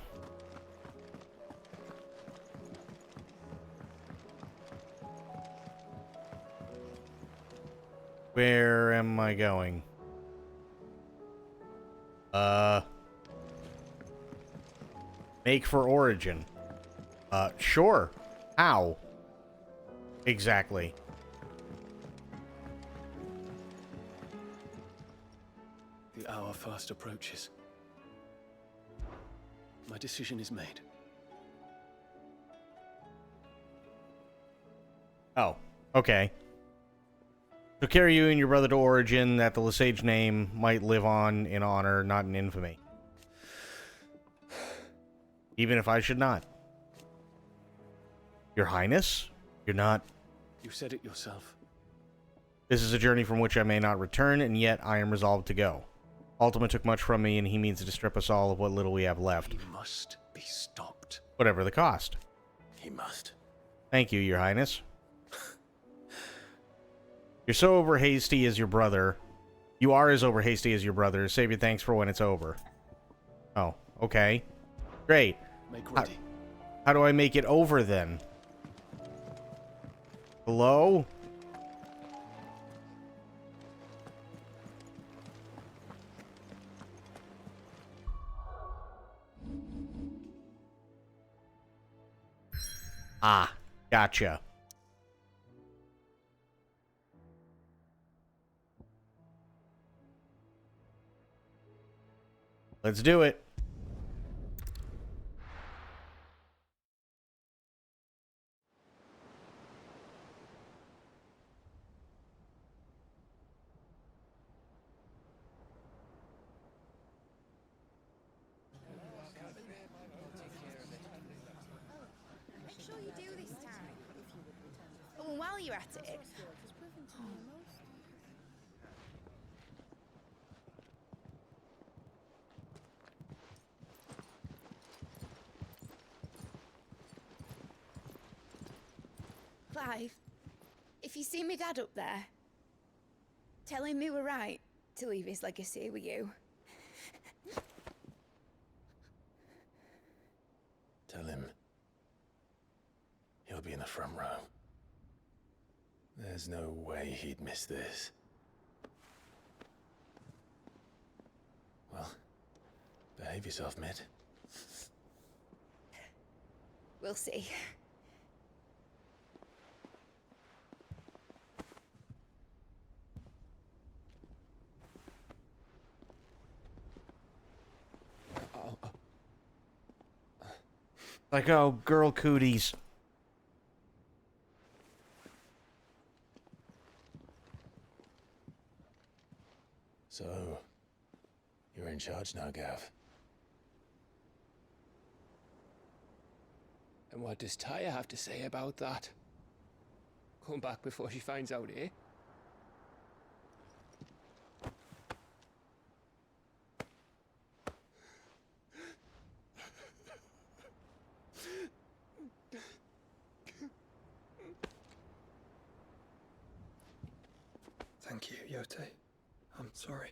Where am I going? Make for Origin. Sure. How? Exactly. The hour fast approaches. My decision is made. Oh, okay. So carry you and your brother to Origin, that the Lesage name might live on in honor, not in infamy. Even if I should not. Your Highness? You're not... You said it yourself. This is a journey from which I may not return, and yet I am resolved to go. Ultima took much from me, and he means to strip us all of what little we have left. He must be stopped. Whatever the cost. He must. Thank you, Your Highness. You're so over-hasty as your brother. You are as over-hasty as your brother. Save your thanks for when it's over. Oh, okay. Great. Make ready. How do I make it over, then? Hello? Ah, gotcha. Let's do it. Make sure you do this time. Oh, and while you're at it. Clive, if you see me dad up there, tell him we were right to leave his legacy with you. Tell him he'll be in the front row. There's no way he'd miss this. Well, behave yourself, Mitt. We'll see. Like, oh, girl cooties. So, you're in charge now, Gav. And what does Taya have to say about that? Come back before she finds out, eh? Thank you, Yote. I'm sorry.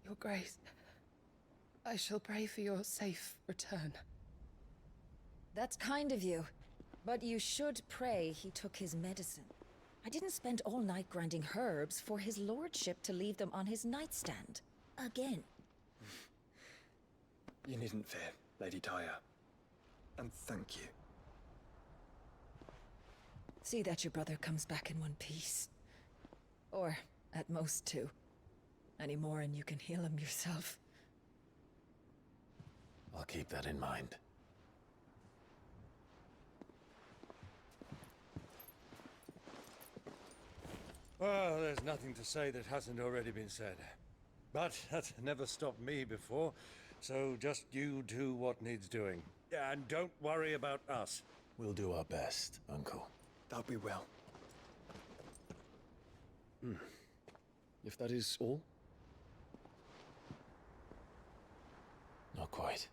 Your Grace, I shall pray for your safe return. That's kind of you. But you should pray he took his medicine. I didn't spend all night grinding herbs for his lordship to leave them on his nightstand. Again. You needn't fear, Lady Taya. And thank you. See that your brother comes back in one piece. Or, at most, two. Any more and you can heal him yourself. I'll keep that in mind. Well, there's nothing to say that hasn't already been said. But that's never stopped me before, so just you do what needs doing. And don't worry about us. We'll do our best, Uncle. That'll be well. If that is all? Not quite.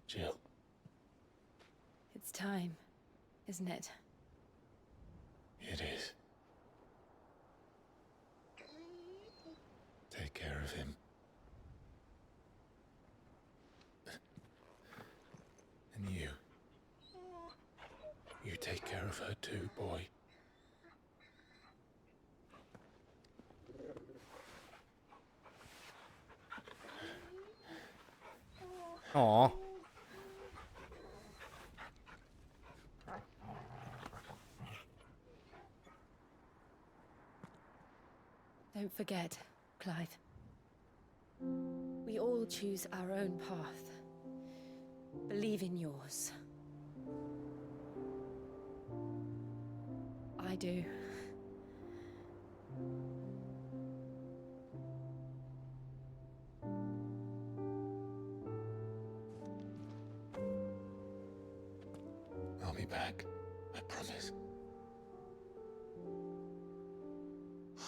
Jill. It's time, isn't it? It is. Take care of him. And you. You take care of her too, boy. Aw. Don't forget, Clive. We all choose our own path. Believe in yours. I do. I'll be back. I promise.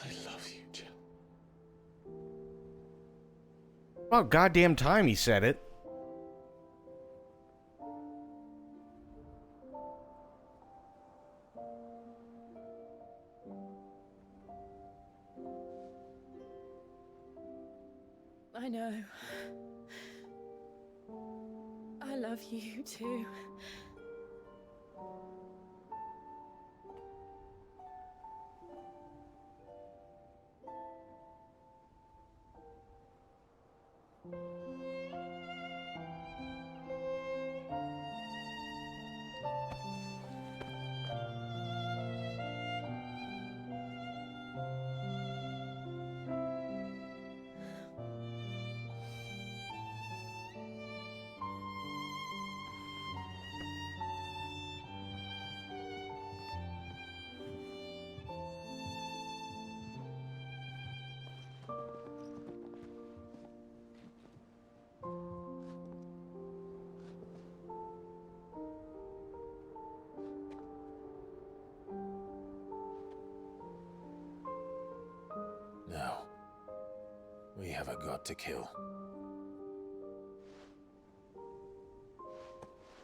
I love you, Jill. About goddamn time he said it. I know. I love you too. Now, we have a god to kill.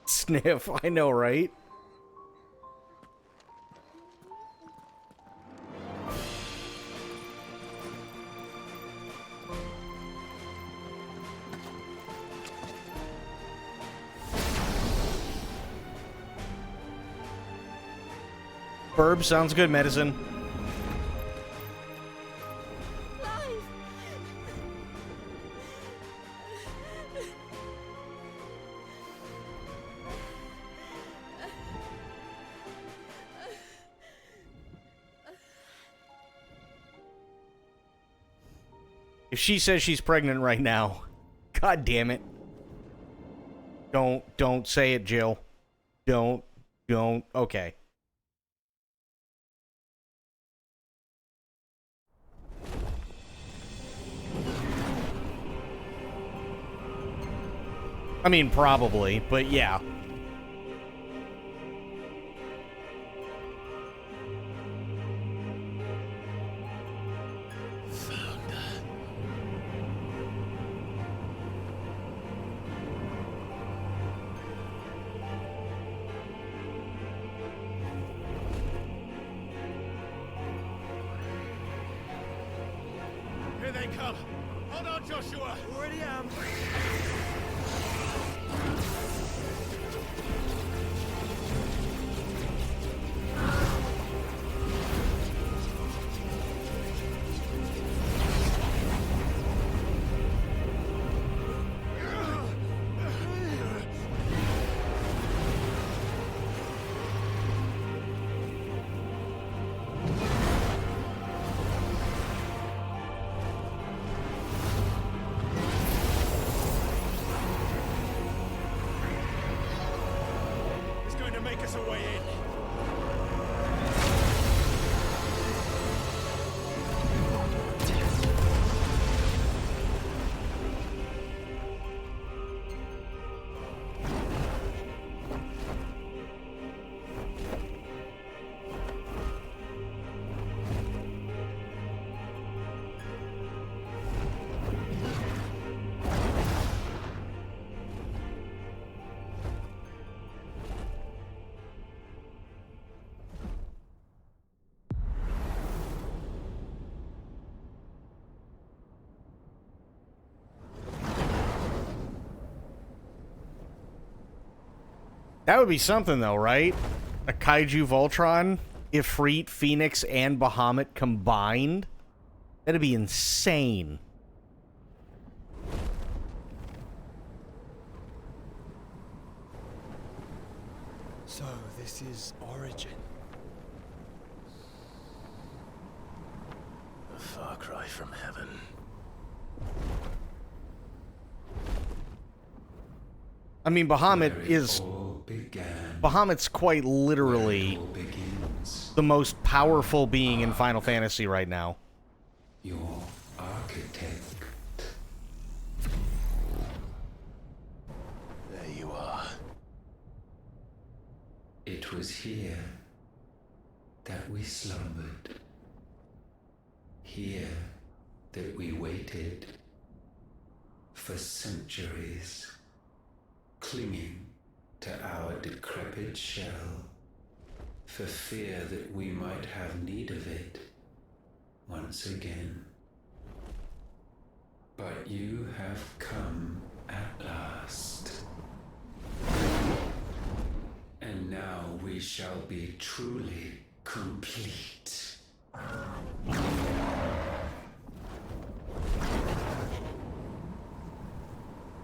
Sniff, I know, right? Burb sounds good, medicine. If she says she's pregnant right now, god damn it. Don't say it, Jill. Don't, okay. I mean, probably, but yeah. Here they come. Hold on, Joshua. Already am. Make us a way in. That would be something, though, right? A Kaiju Voltron, Ifrit, Phoenix, and Bahamut combined? That'd be insane. So, this is Origin. A far cry from heaven. I mean, Bahamut is... Bahamut's quite literally the most powerful being in Final Fantasy right now. Your architect. There you are. It was here that we slumbered. Here that we waited for centuries, clinging to our decrepit shell, for fear that we might have need of it once again. But you have come at last. And now we shall be truly complete.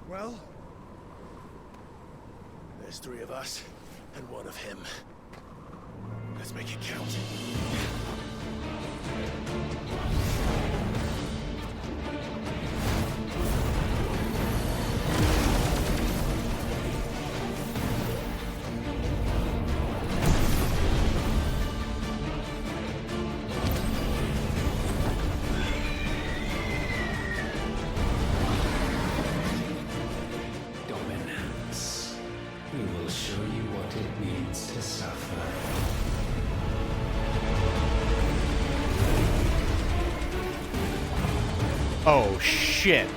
Well, there's 3 of us and 1 of him. Let's make it count. Dominance. We will show you what it means to suffer. Oh, shit.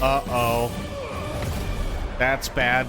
Uh-oh. That's bad.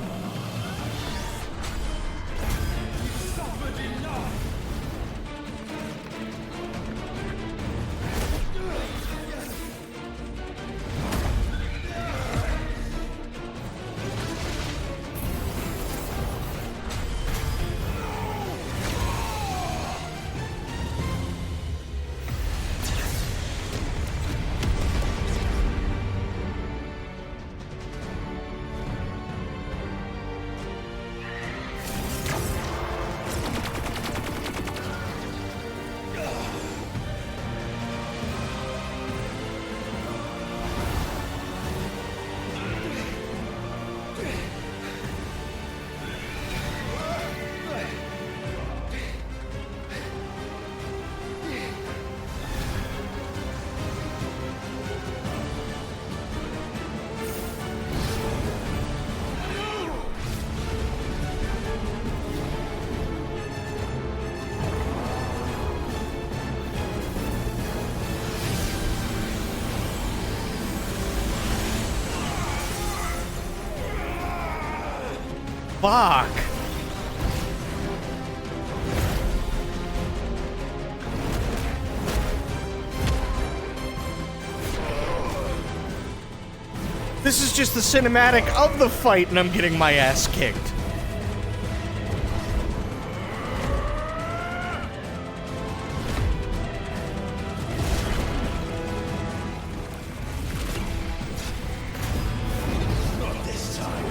Fuck. This is just the cinematic of the fight, and I'm getting my ass kicked. Not this time.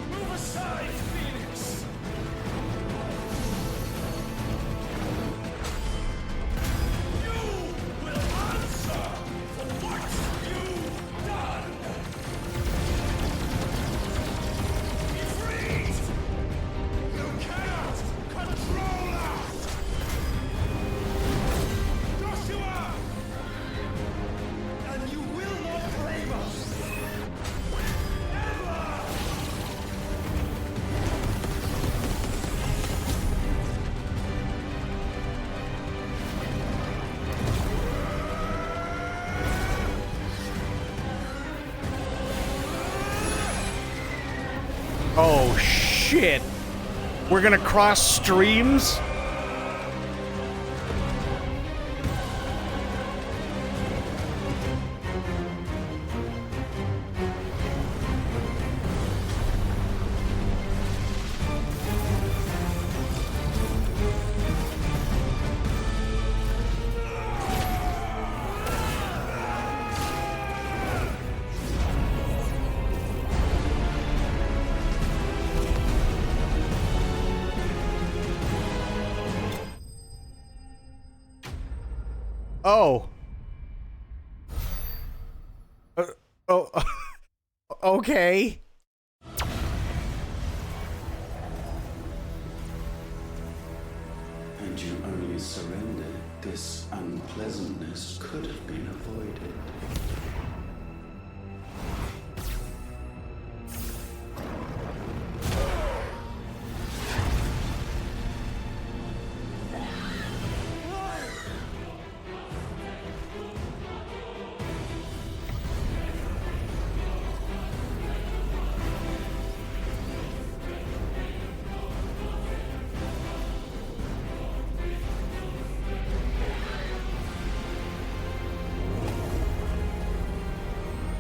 Move aside, Phoenix! Oh, shit. We're gonna cross streams? Oh. Oh. Okay. Had you only surrendered, this unpleasantness could have been avoided.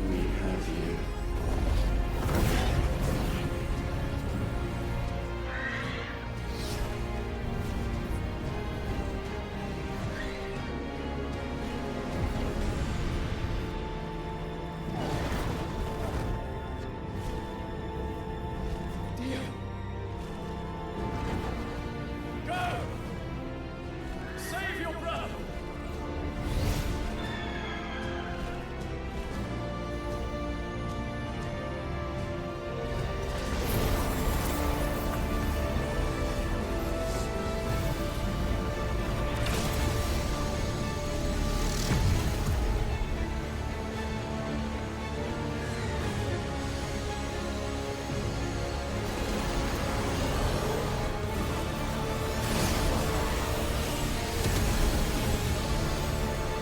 We have you. Go! Save your brother!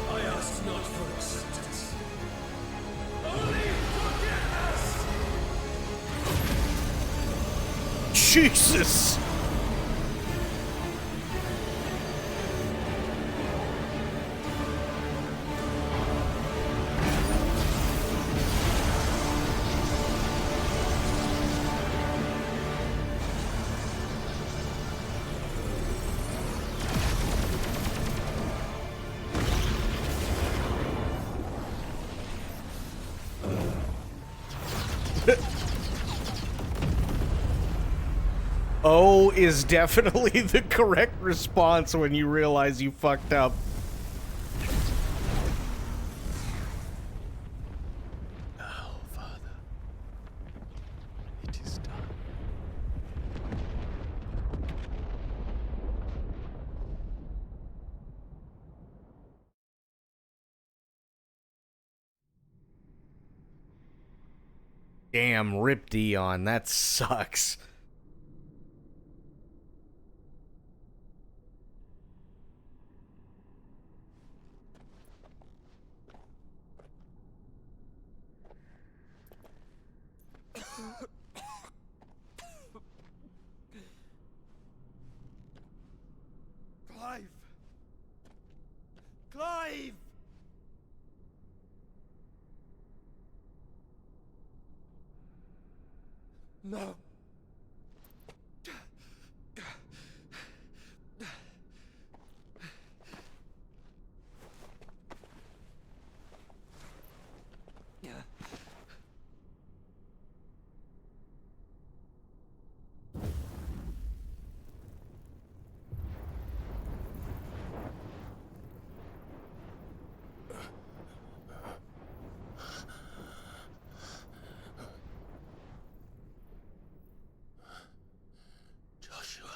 I ask not for acceptance. Only forgiveness! Jesus! O is definitely the correct response when you realize you fucked up. Now, Father, it is done. Damn, Rip Dion, that sucks. Clive! Clive! No. Joshua.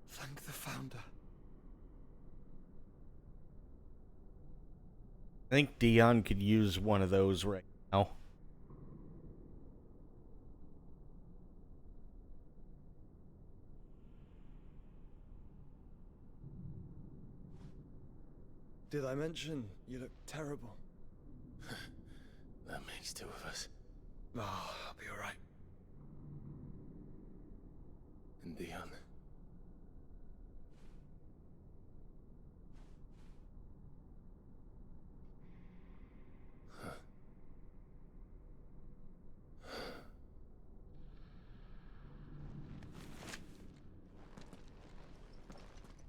Thank the Founder. I think Dion could use one of those right now. Did I mention you look terrible? That makes two of us. Oh, I'll be alright. And Dion.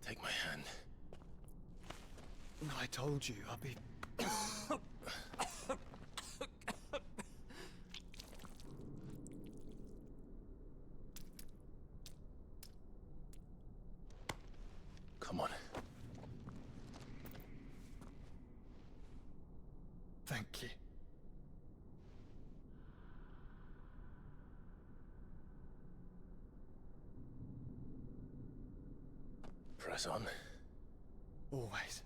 Take my hand. I told you, I'll be... Come on. Thank you. Press on. Always.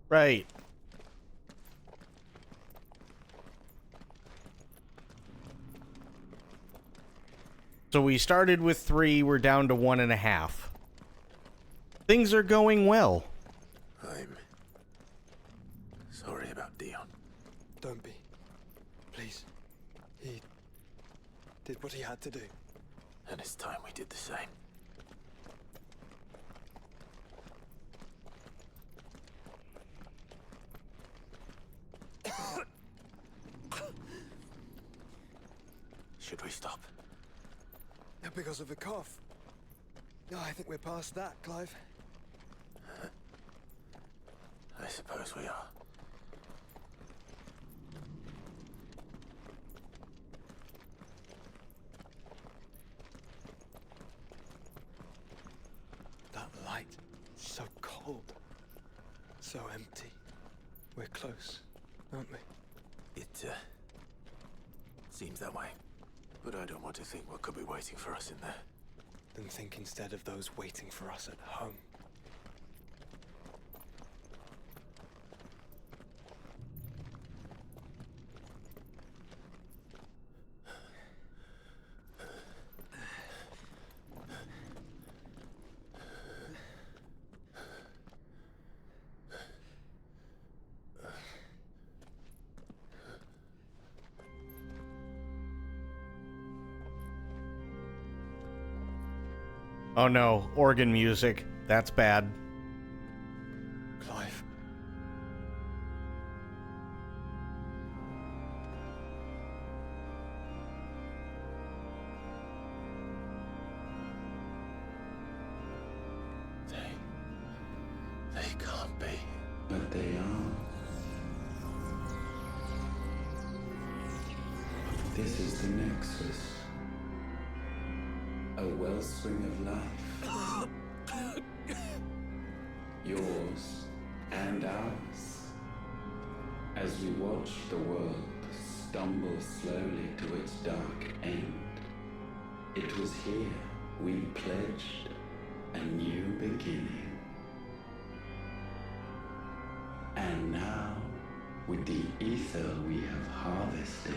Right. So we started with 3, we're down to 1.5. Things are going well. I'm sorry about Dion. Don't be. Please. He did what he had to do. And it's time we did the same. Should we stop? Because of the cough. No, I think we're past that, Clive. I suppose we are. That light, so cold. So empty. We're close, aren't we? It, seems that way. But I don't want to think what could be waiting for us in there. Then think instead of those waiting for us at home. Oh no, organ music. That's bad. Clive. They can't be. But they are. This is the Nexus. A wellspring of life. Yours and ours. As we watch the world stumble slowly to its dark end, it was here we pledged a new beginning. And now, with the ether we have harvested,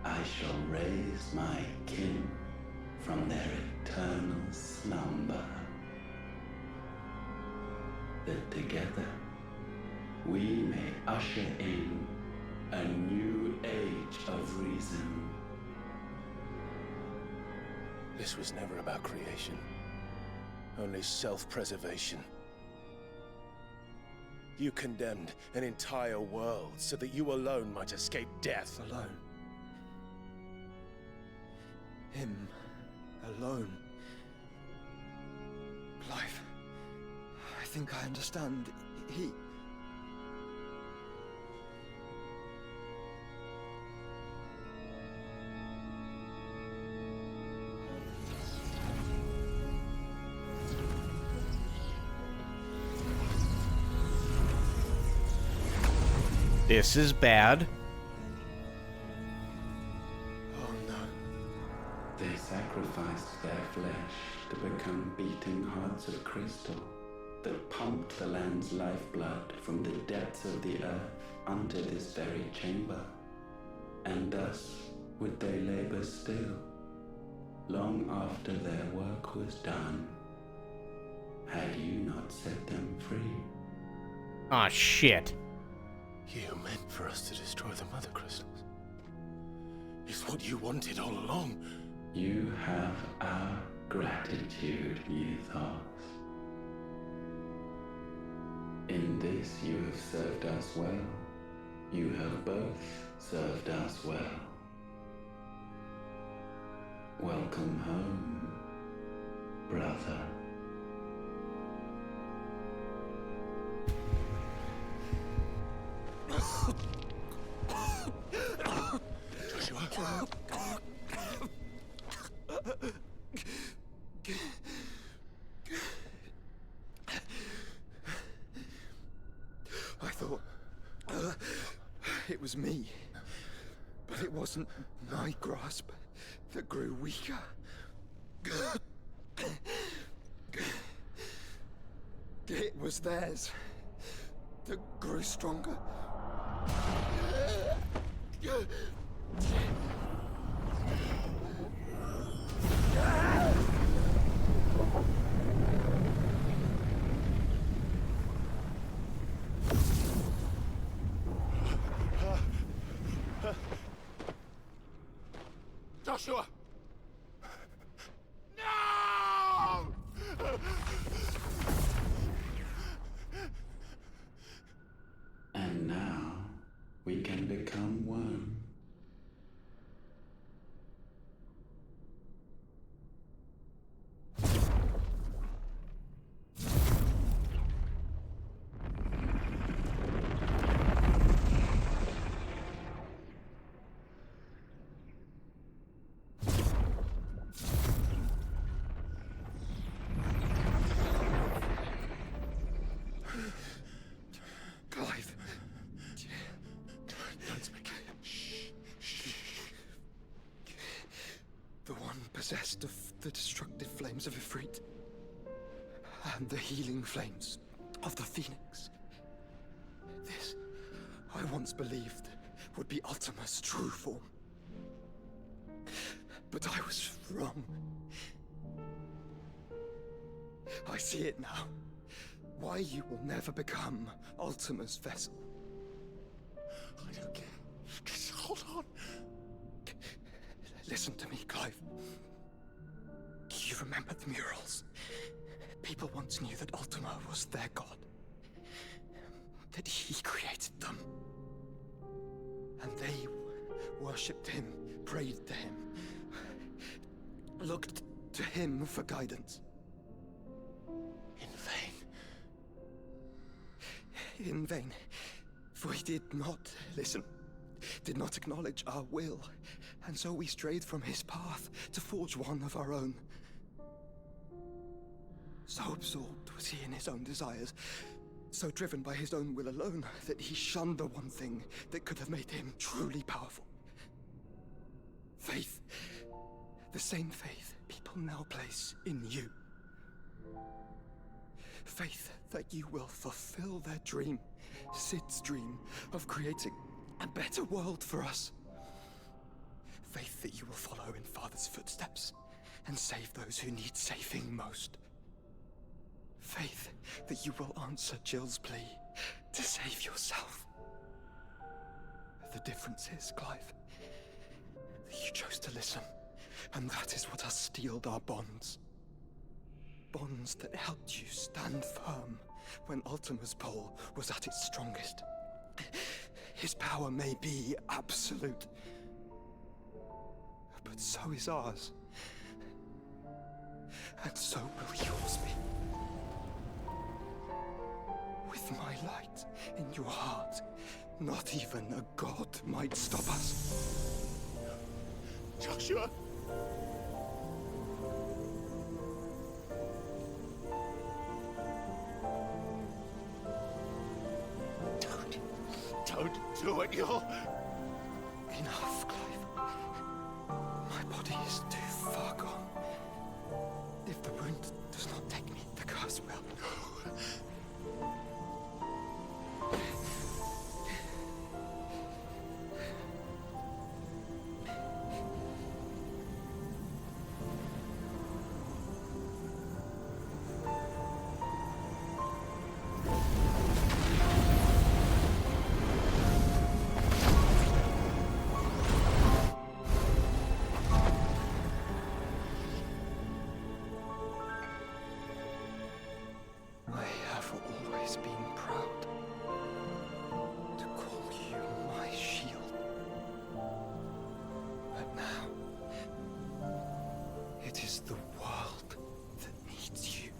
I shall raise my kin from their eternal slumber, that together we may usher in a new age of reason. This was never about creation. Only self-preservation. You condemned an entire world so that you alone might escape death. Alone. Him. Alone. Clive. I think I understand. He... This is bad. Oh no. They sacrificed their flesh to become beating hearts of crystal that pumped the land's lifeblood from the depths of the earth unto this very chamber. And thus would they labor still, long after their work was done, had you not set them free. Aw, shit. You meant for us to destroy the Mother Crystals. It's what you wanted all along. You have our gratitude, Mythos. In this you have served us well. You have both served us well. Welcome home, brother. Joshua. I thought it was me, but it wasn't my grasp that grew weaker. It was theirs that grew stronger. Joshua! No! And now we can become one. Clive. Don't speak. Shh. The one possessed of the destructive flames of Ifrit and the healing flames of the Phoenix. This, I once believed, would be Ultima's true form. But I was wrong. I see it now. Why you will never become Ultima's vessel. I don't care. Just hold on. Listen to me, Clive. You remember the murals? People once knew that Ultima was their god. That he created them. And they worshipped him, prayed to him, looked to him for guidance. In vain. In vain. For he did not listen, did not acknowledge our will, and so we strayed from his path to forge one of our own. So absorbed was he in his own desires, so driven by his own will alone, that he shunned the one thing that could have made him truly powerful. Faith. The same faith people now place in you. Faith that you will fulfill their dream, Sid's dream, of creating a better world for us. Faith that you will follow in Father's footsteps and save those who need saving most. Faith that you will answer Jill's plea to save yourself. The difference is, Clive, that you chose to listen, and that is what has steeled our bonds. Bonds that helped you stand firm when Ultima's pull was at its strongest. His power may be absolute, but so is ours. And so will yours be. With my light in your heart, not even a god might stop us. Joshua! Don't do it, you'll... Enough, Clive. My body is too far gone. If the wound does not take me, the curse will. always been proud to call you my shield. But now, it is the world that needs you.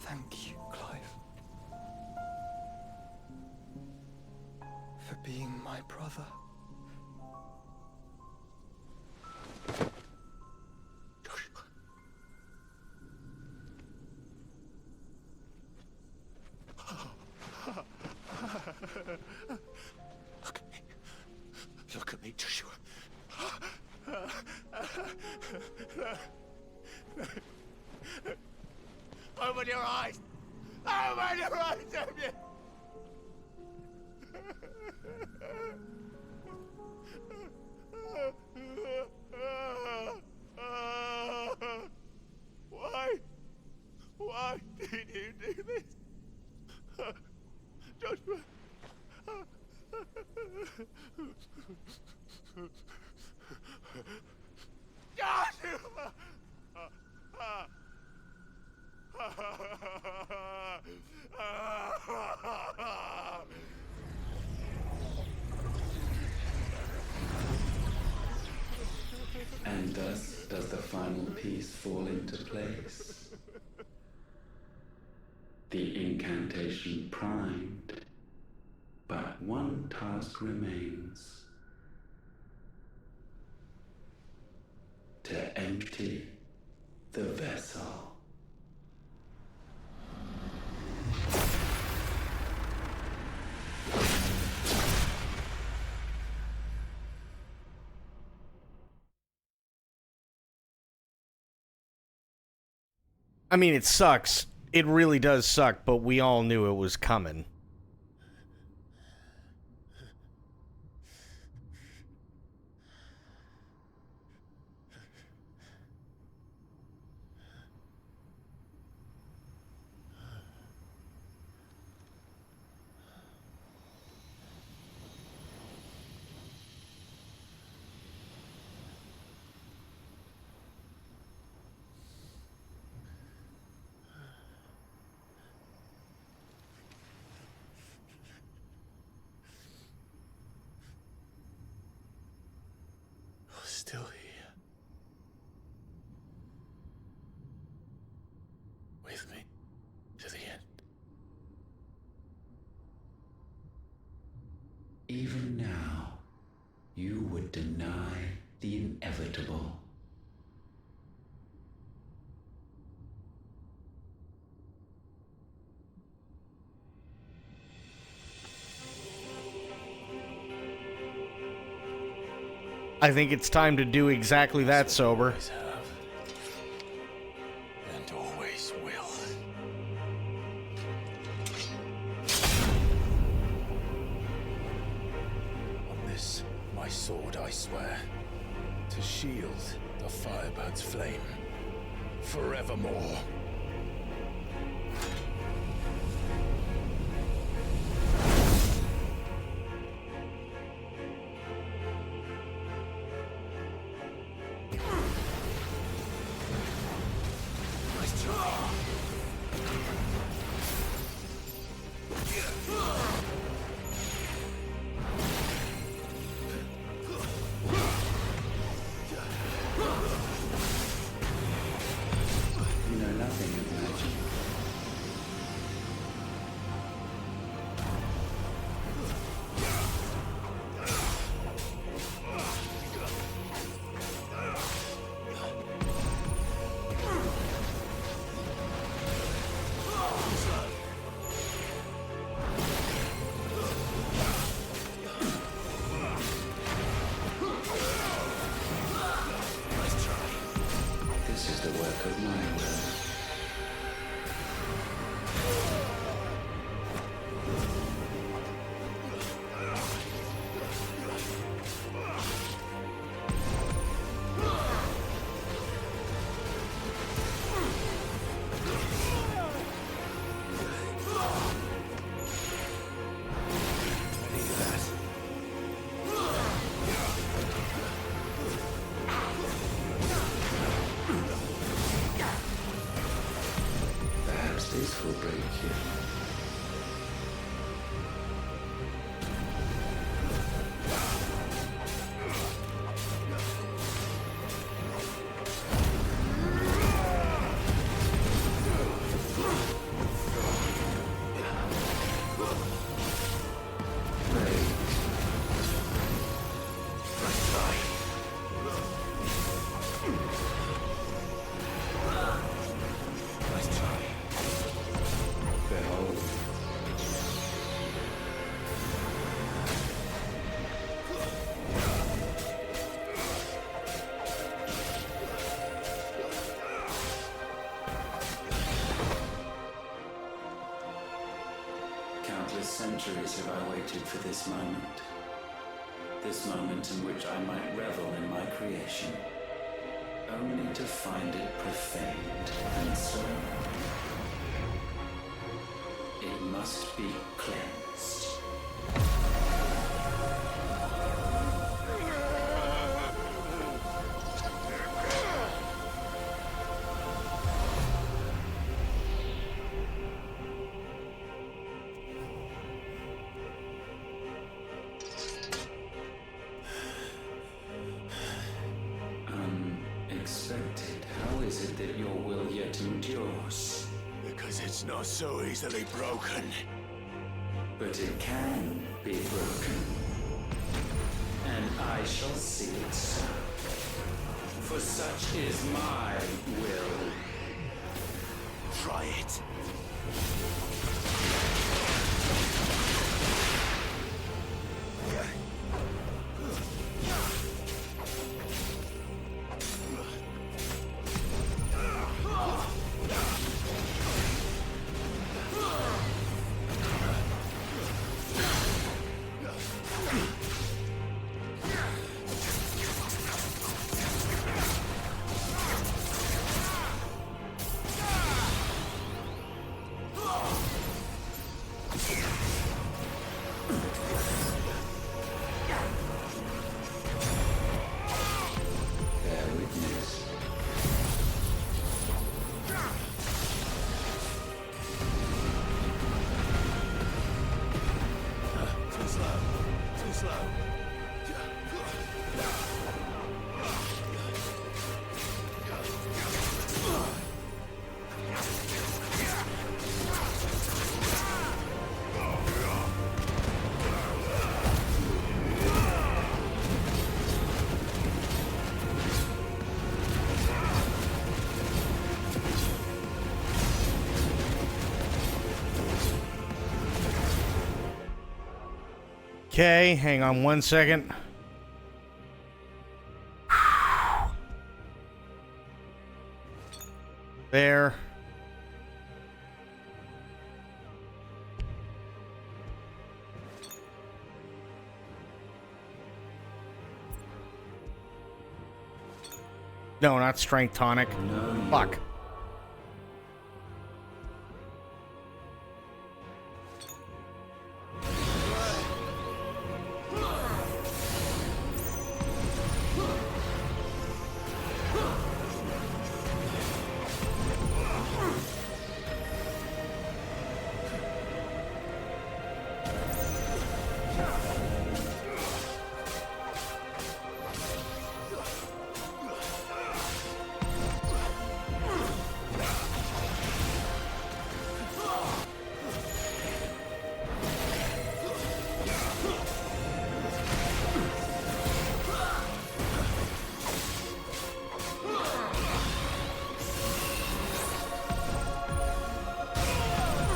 Thank you, Clive, for being my brother. Look at me, Joshua. Open your eyes! Open your eyes, damn you! Why? Why did you do this? Joshua! Joshua! And thus does the final piece fall into place. The incantation primed, but one task remains. To empty the vessel. I mean, it sucks. It really does suck, but we all knew it was coming. Still here. With me to the end. Even now, you would deny the inevitable. I think it's time to do exactly that, Sober. Always have. And always will. On this, my sword, I swear, to shield the Firebird's flame forevermore. This will break you. Countless centuries have I waited for this moment. This moment in which I might revel in my creation, only to find it profaned and soiled. It must be cleansed. Unexpected. How is it that your will yet endures? Because it's not so easily broken. But it can be broken. And I shall see it so. For such is my will. Try it. Okay, hang on one second. There. No, not strength tonic. No. Fuck.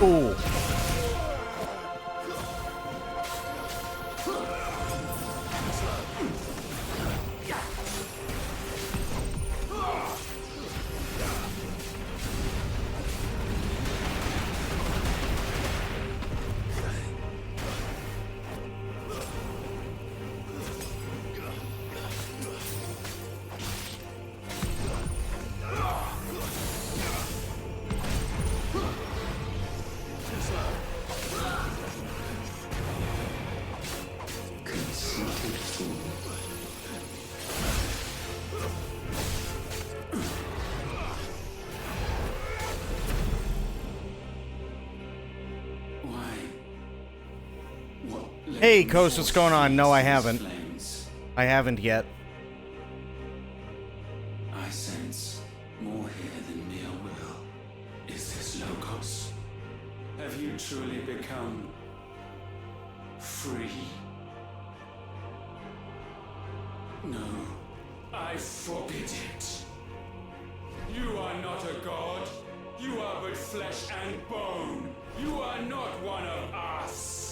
Ooh. Hey, Coast, what's going on? No, I haven't. I haven't yet. I sense more here than mere will. Is this Logos? Have you truly become free? No, I forbid it. You are not a god. You are but flesh and bone. You are not one of us.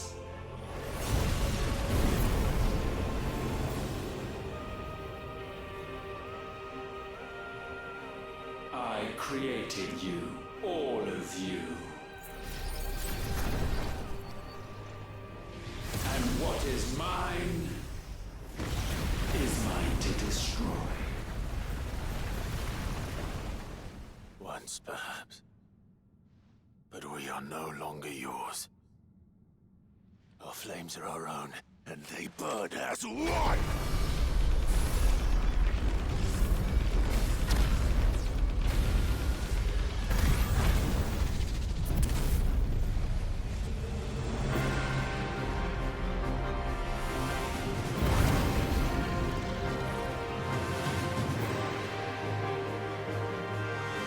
I created you, all of you. And what is mine is mine to destroy. Once, perhaps. But we are no longer yours. Our flames are our own, and they burn as one!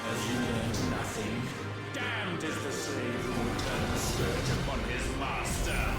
Have you learned nothing? Damned is the slave who will turn the spirit upon his master.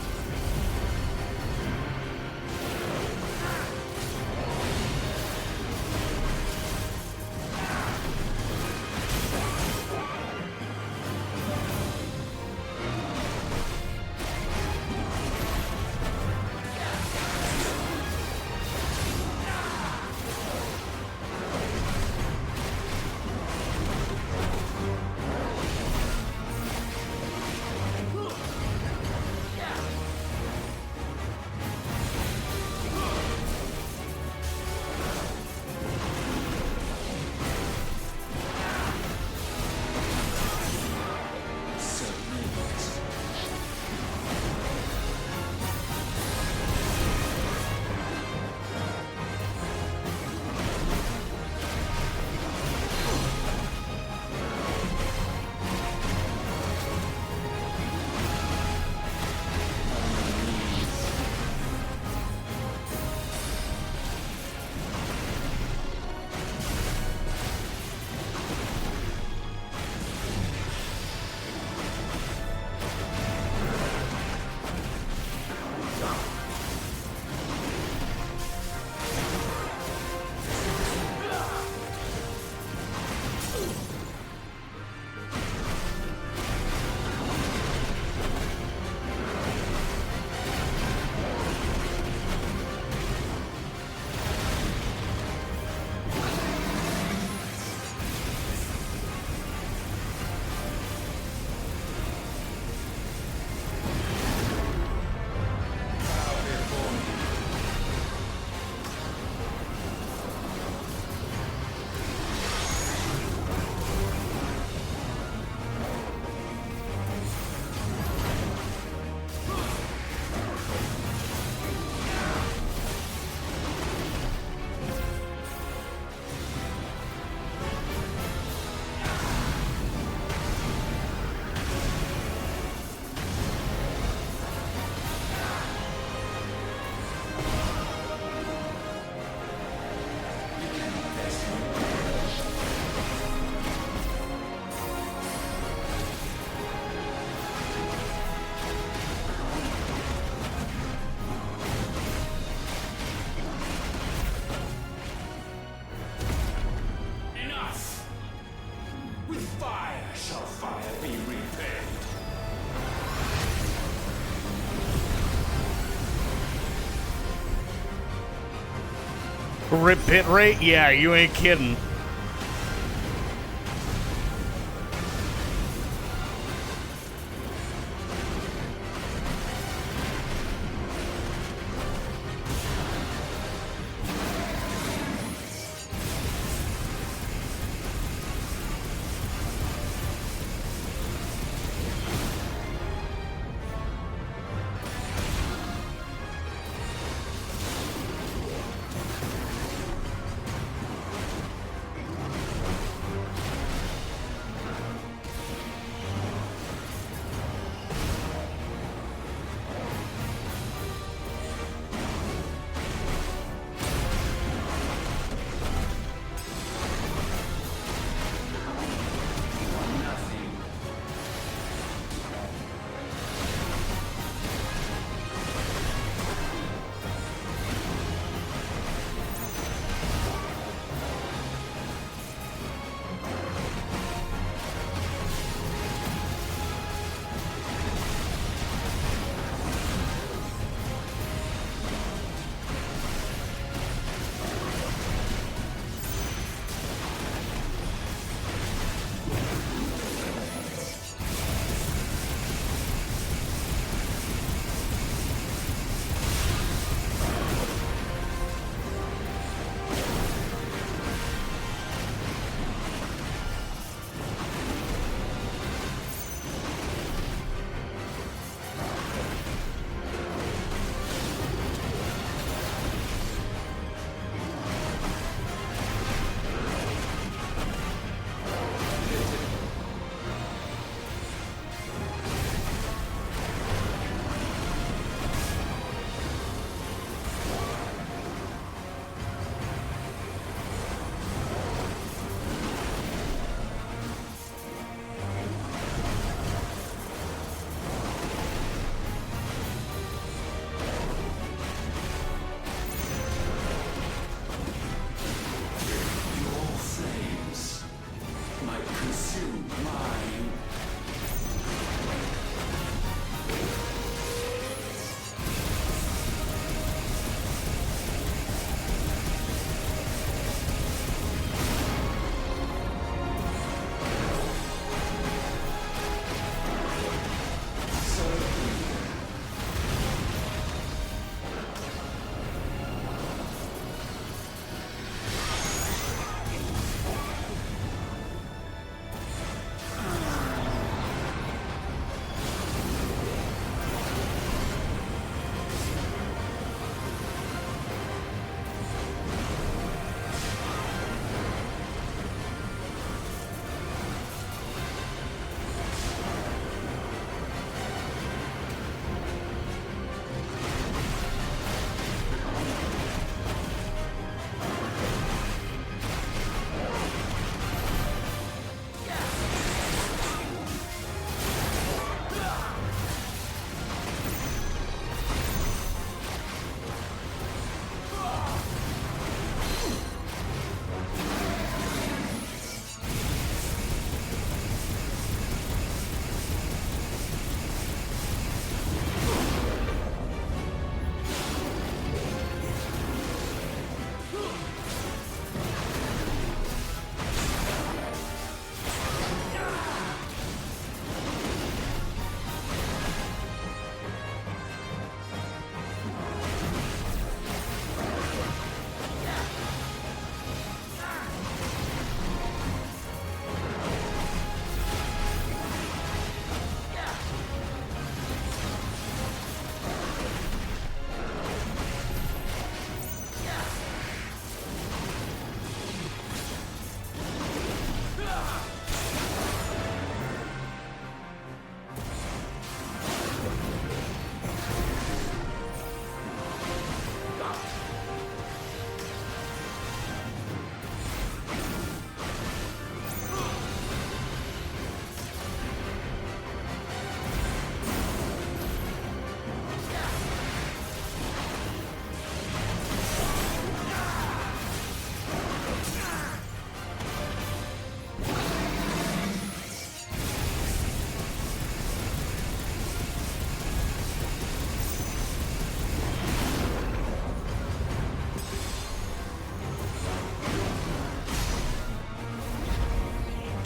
Rip pit rate? Yeah, you ain't kidding.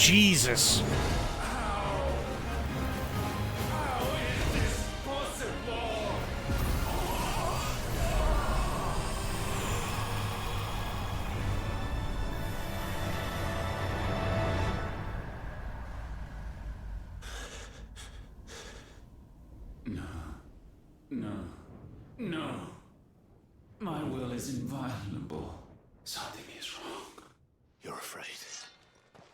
Jesus. No. My will is inviolable. Something is wrong. You're afraid.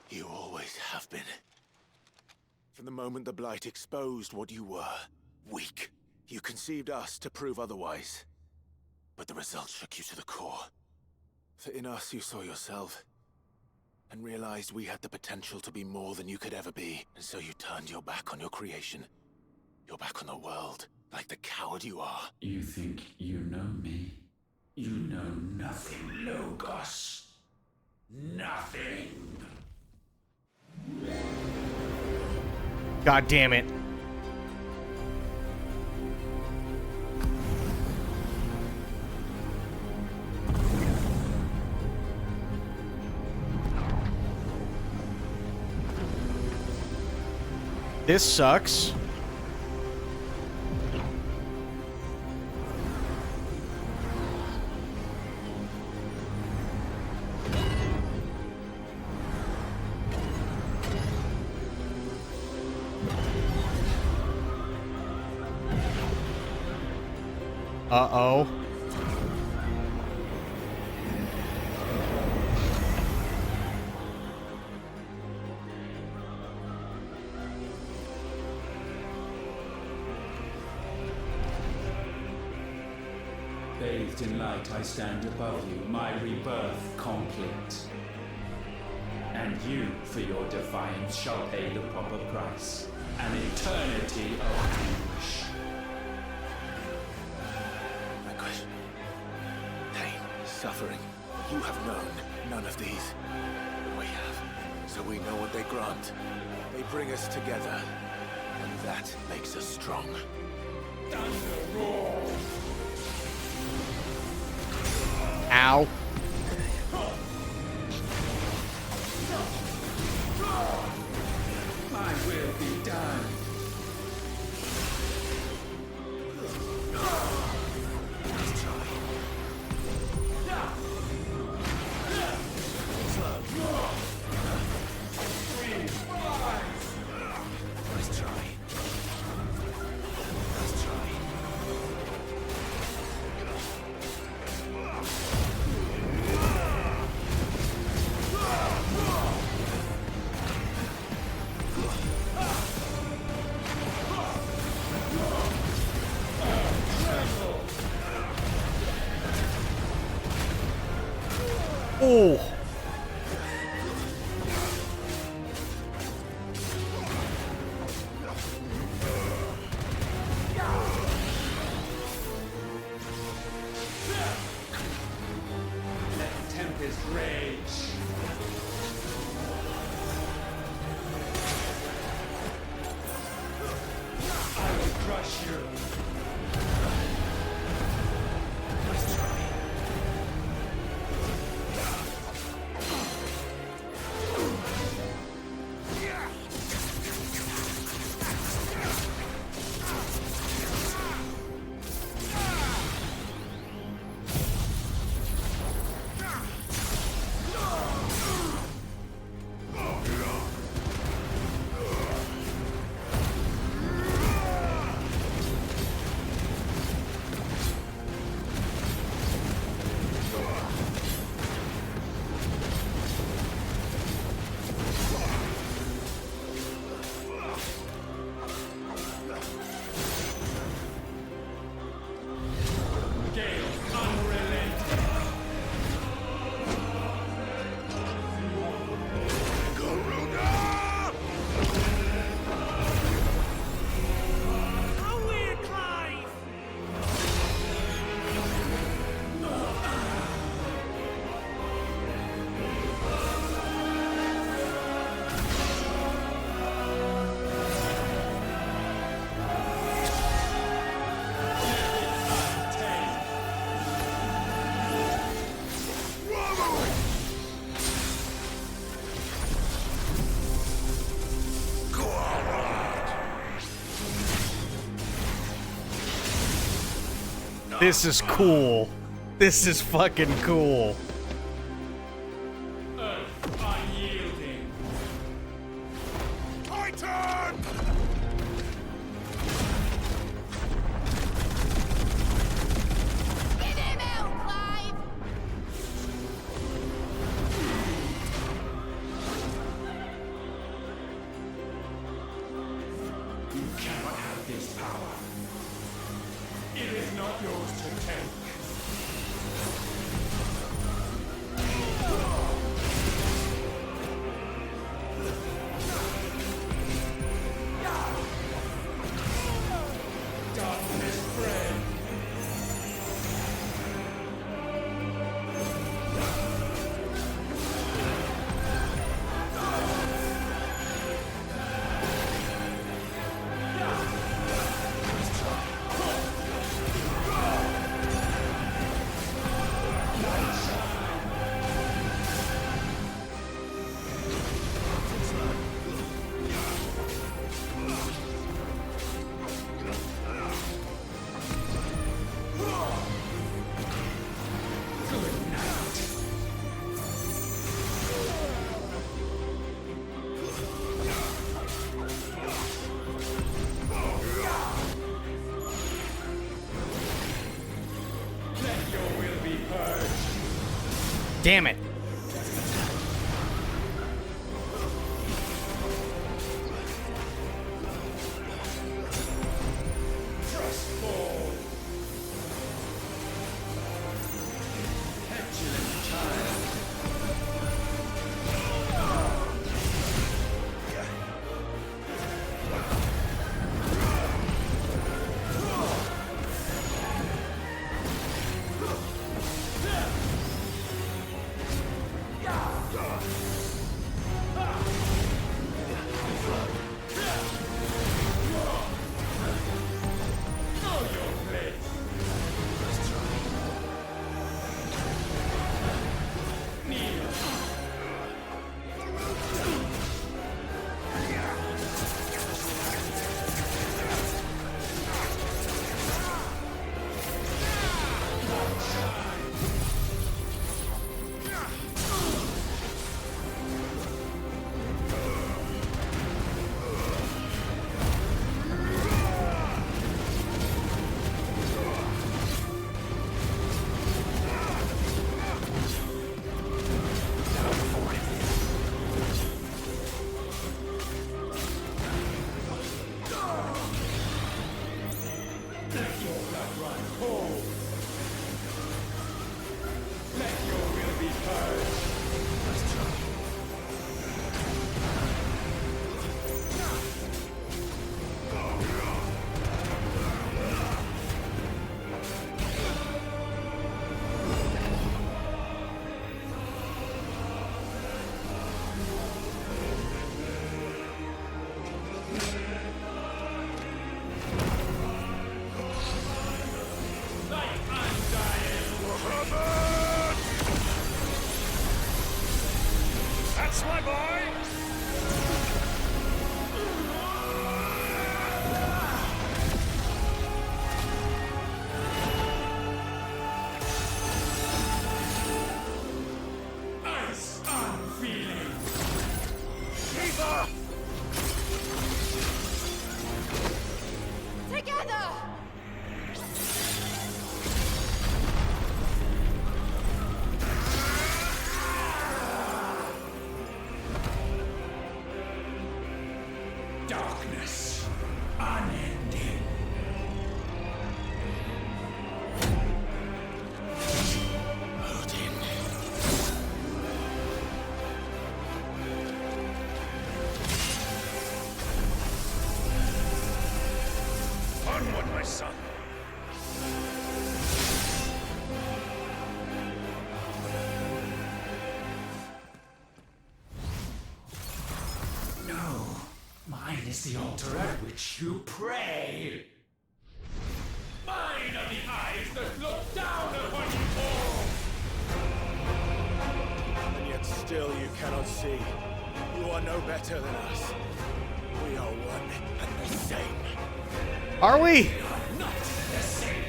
You always have been. From the moment the Blight exposed what you were, weak, you conceived us to prove otherwise. But the results shook you to the core. For in us you saw yourself, and realized we had the potential to be more than you could ever be. And so you turned your back on your creation. Your back on the world, like the coward you are. You think you know me? You know nothing, Logos. Nothing. God damn it. This sucks. Uh-oh. Bathed in light, I stand above you, my rebirth complete. And you, for your defiance, shall pay the proper price. An eternity of anguish. Anguish. Pain. Suffering. You have known none of these. We have. So we know what they grant. They bring us together. And that makes us strong. Thunder roar! Ow. My will be done. This is cool. This is fucking cool. Unyielding. Titan! Get him out, Clive! You cannot have this power. It is not yours to take. Darkness spread. Damn it. That's my boy! Ice unfeeling! Shiva! Together! Darkness, unending. Odin. Onward, my son. No. Mine is the altar at which you pray. Mine are the eyes that look down upon you all. And yet still you cannot see. You are no better than us. We are one and the same. Are we? Not the same.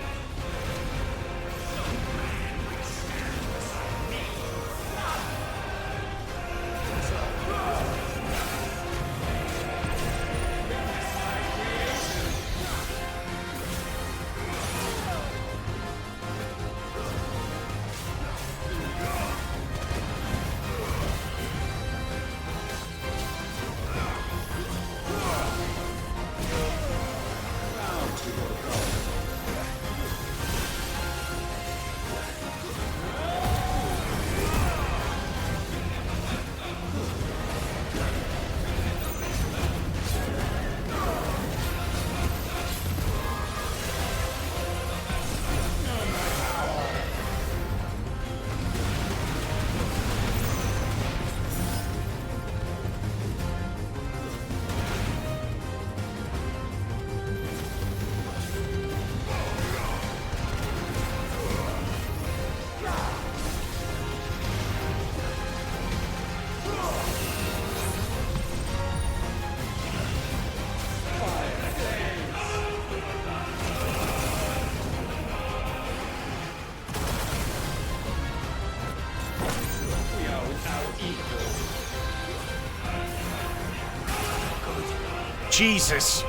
Jesus.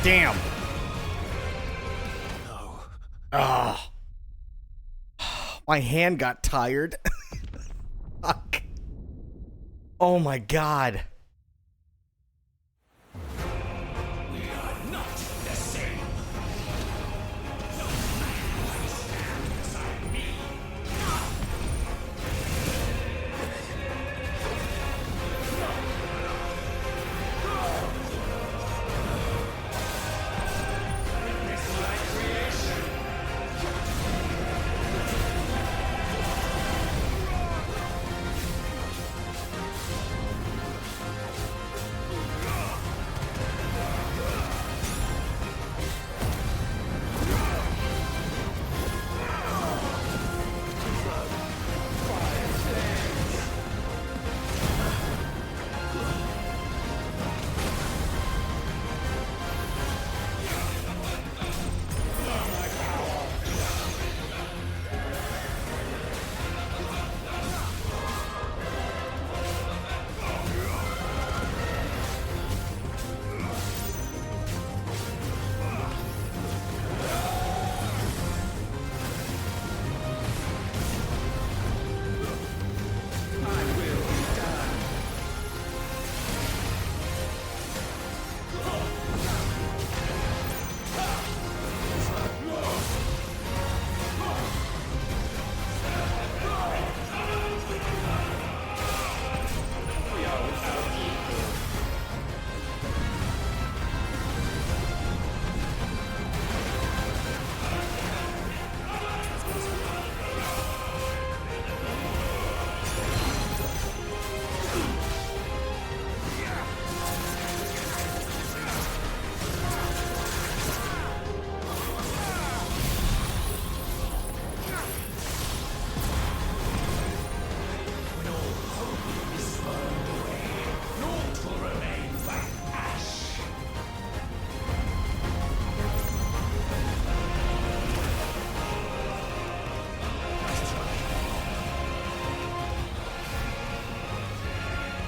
Damn. No. Ah. My hand got tired. Fuck. Oh my god. We are not the same. No man can stand beside me. Witness my creation.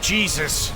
Jesus.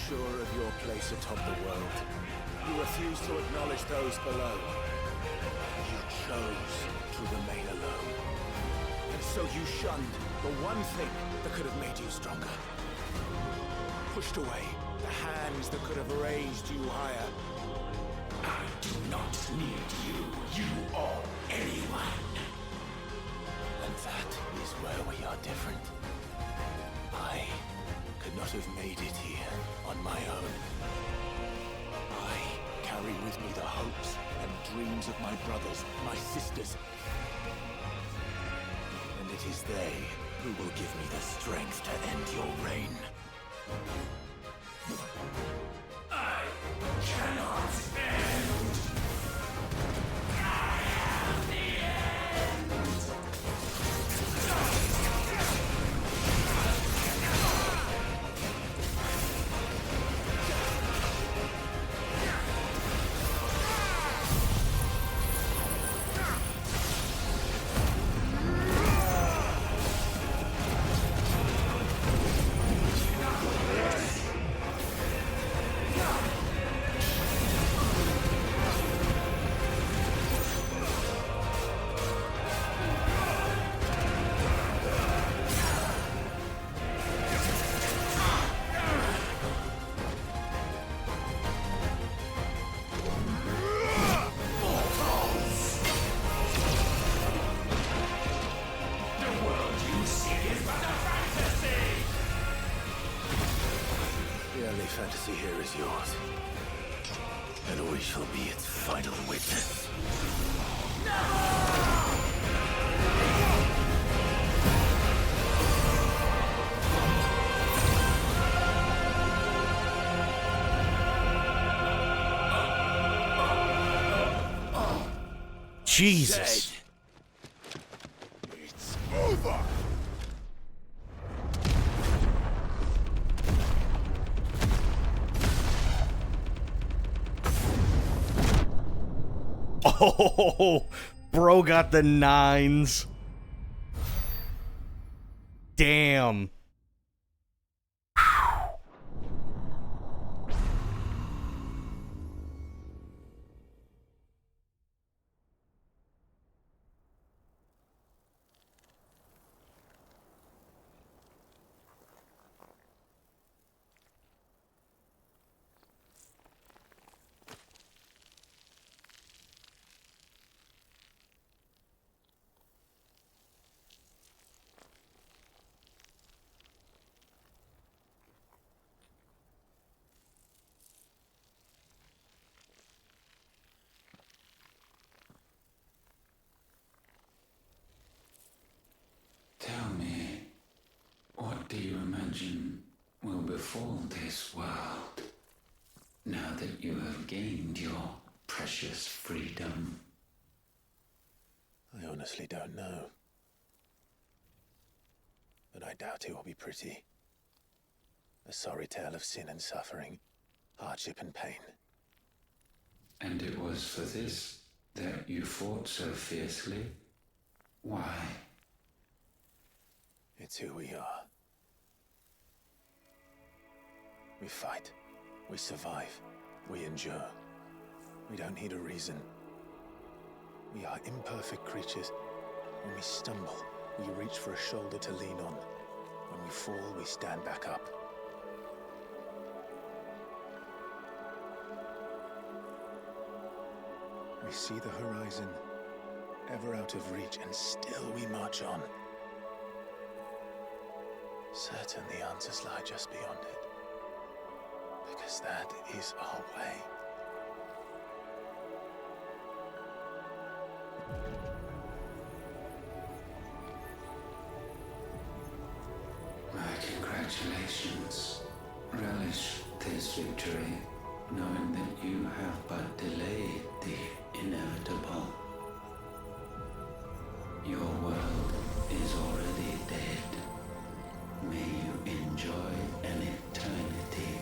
sure of your place atop the world. You refused to acknowledge those below. You chose to remain alone. And so you shunned the one thing that could have made you stronger. Pushed away the hands that could have raised you higher. I do not need you, or anyone. And that is where we are different. I could not have made it here on my own. I carry with me the hopes and dreams of my brothers, my sisters. And it is they who will give me the strength to end your reign. I cannot end. I am the end. Fantasy here is yours, and we shall be its final witness. Jesus. It's over. Oh, bro got the 9s. Damn. Tell me, what do you imagine will befall this world now that you have gained your precious freedom? I honestly don't know. But I doubt it will be pretty. A sorry tale of sin and suffering, hardship and pain. And it was for this that you fought so fiercely? Why? It's who we are. We fight. We survive. We endure. We don't need a reason. We are imperfect creatures. When we stumble, we reach for a shoulder to lean on. When we fall, we stand back up. We see the horizon, ever out of reach, and still we march on. Certain the answers lie just beyond it. Because that is our way. My congratulations. Relish this victory, knowing that you have but delayed the inevitable. Your world is already dead. May you enjoy an eternity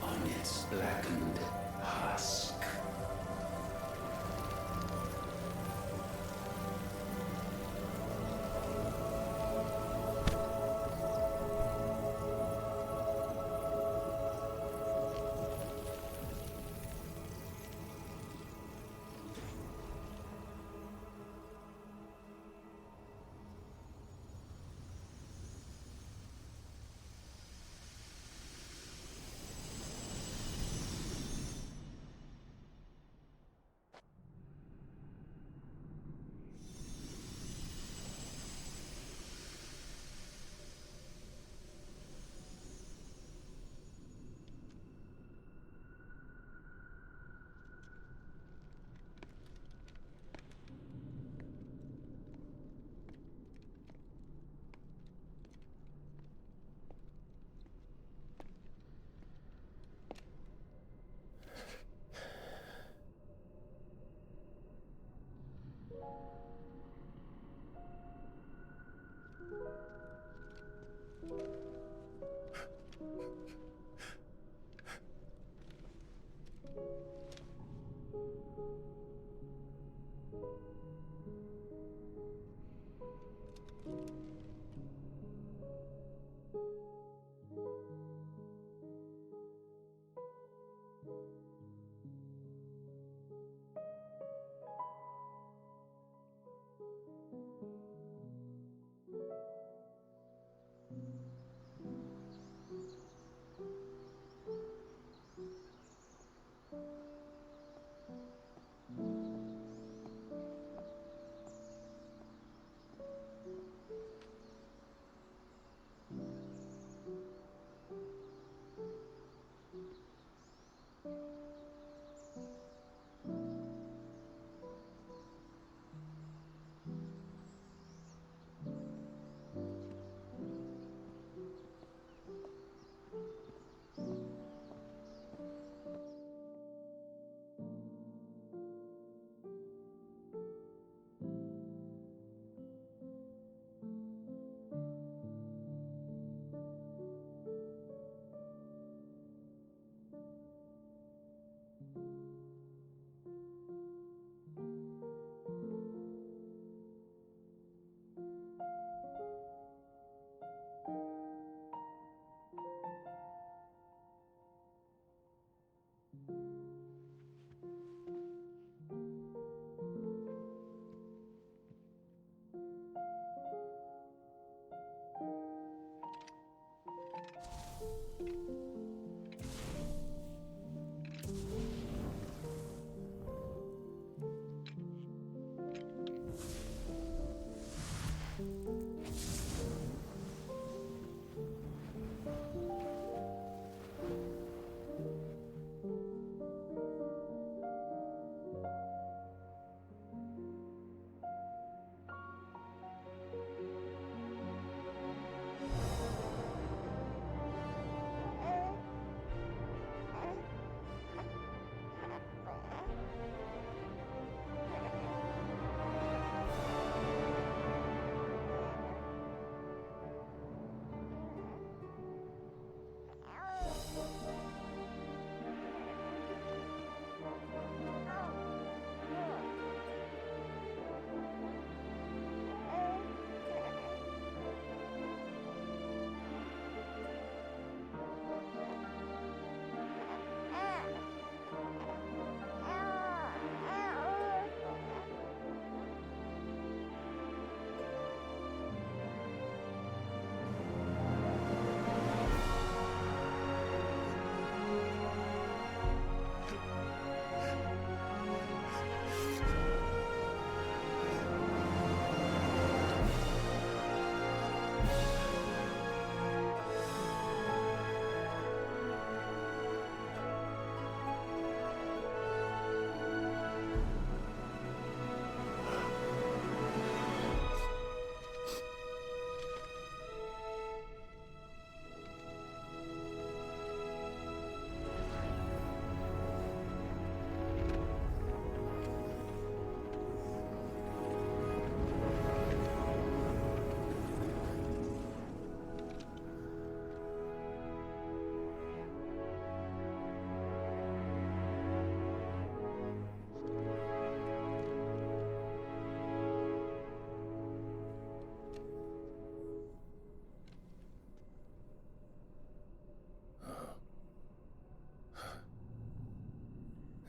on its blackened husk.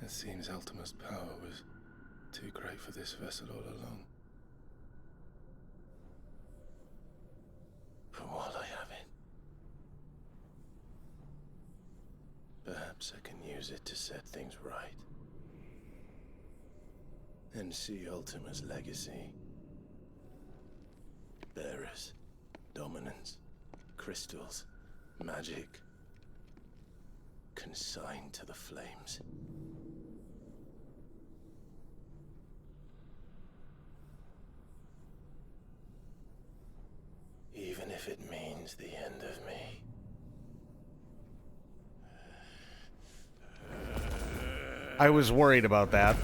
It seems Ultima's power was too great for this vessel all along. But while I have it, perhaps I can use it to set things right. And see Ultima's legacy. Bearers, dominance, crystals, magic, consigned to the flames. Even if it means the end of me. I was worried about that.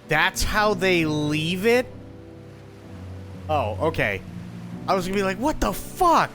That's how they leave it? Oh, okay. I was gonna be like, what the fuck?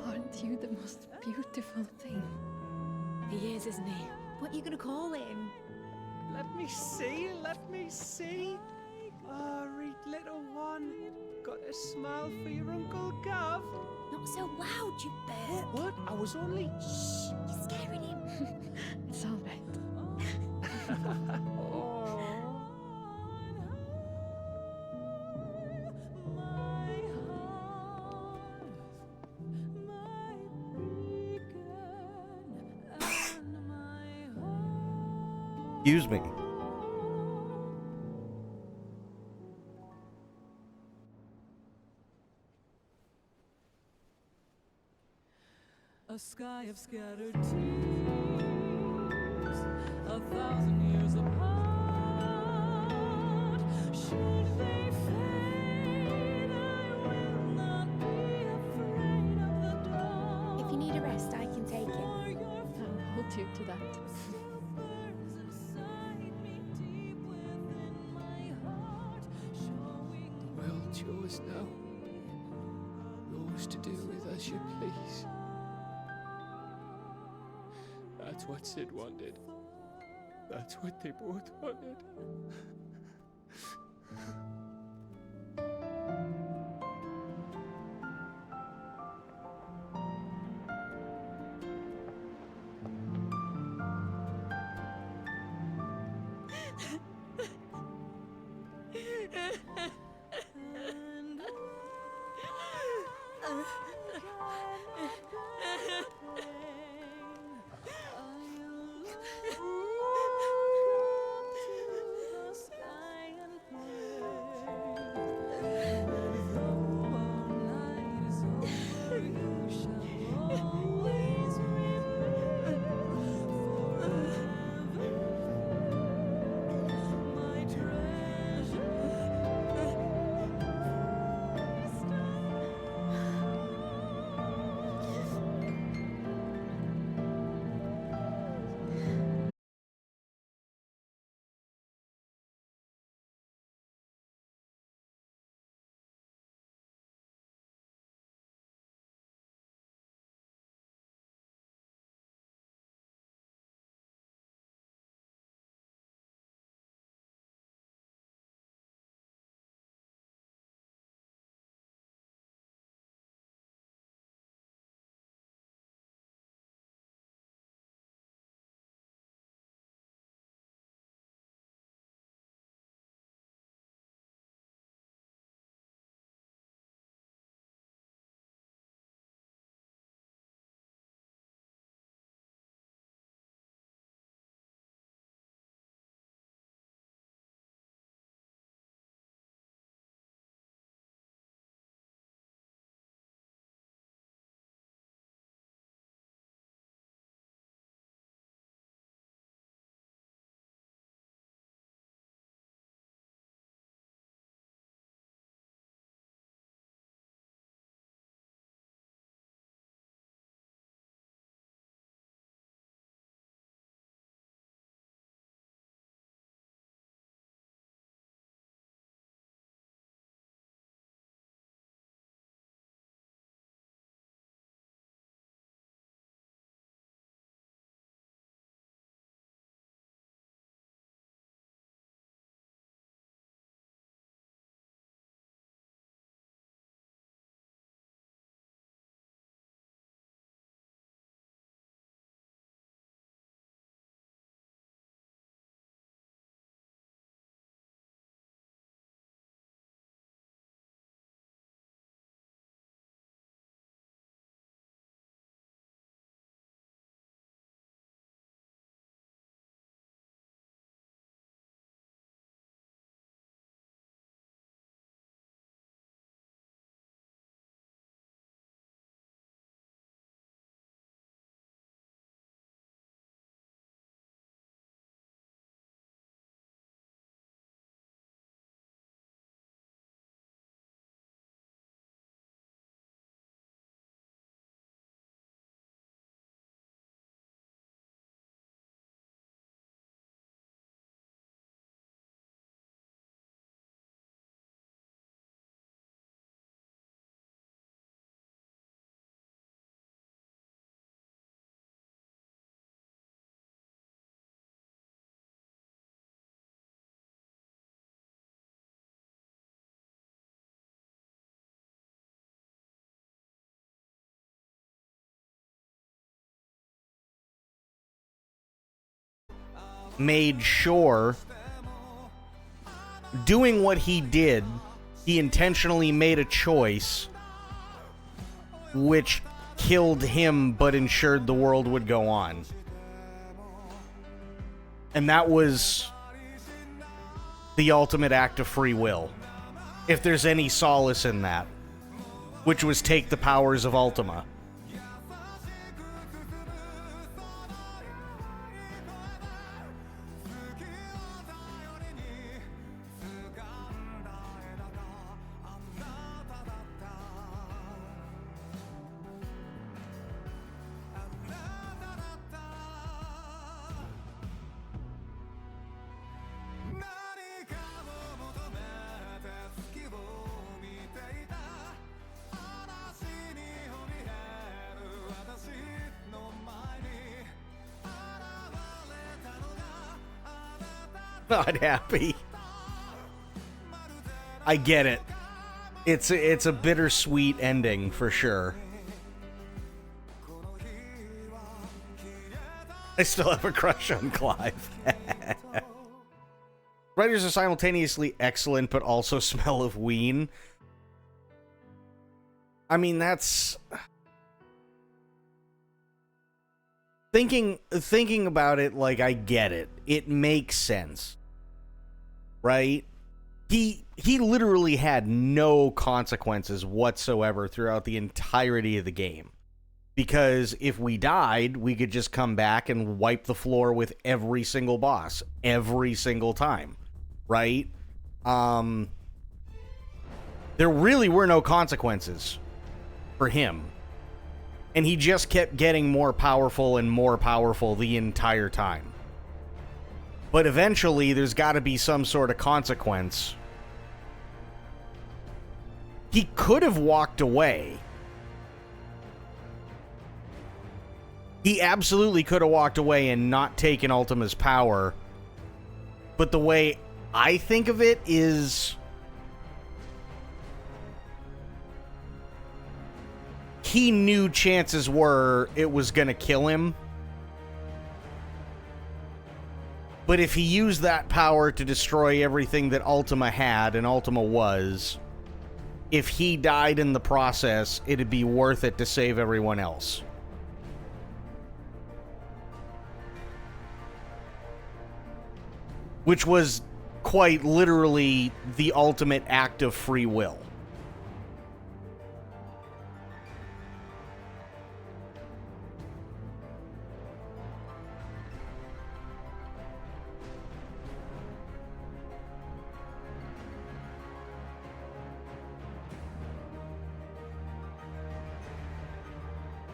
Aren't you the most beautiful thing? He is, isn't he? What are you gonna call him? Let me see, let me see. Oh, read little one. Got a smile for your Uncle Gav. Not so loud, you bird. What? I was only... Shh. You're scaring him. It's all right. Excuse me. A sky of scattered tears, 1,000 years apart. Should they fade, I will not be afraid of the dark. If you need a rest, I can take it. I'll hold you to that. The world's yours now. Yours to do with as you please. That's what Sid wanted. That's what they both wanted. made sure, doing what he did, he intentionally made a choice which killed him but ensured the world would go on. And that was the ultimate act of free will, if there's any solace in that, which was take the powers of Ultima. Not happy. I get it. It's a bittersweet ending for sure. I still have a crush on Clive. Writers are simultaneously excellent, but also smell of ween. I mean, that's... Thinking about it, like, I get it. It makes sense. Right? He literally had no consequences whatsoever throughout the entirety of the game. Because if we died, we could just come back and wipe the floor with every single boss. Every single time. Right? There really were no consequences for him. And he just kept getting more powerful and more powerful the entire time. But eventually, there's got to be some sort of consequence. He could have walked away. He absolutely could have walked away and not taken Ultima's power. But the way I think of it is... he knew chances were it was going to kill him. But if he used that power to destroy everything that Ultima had and Ultima was, if he died in the process, it'd be worth it to save everyone else. Which was quite literally the ultimate act of free will.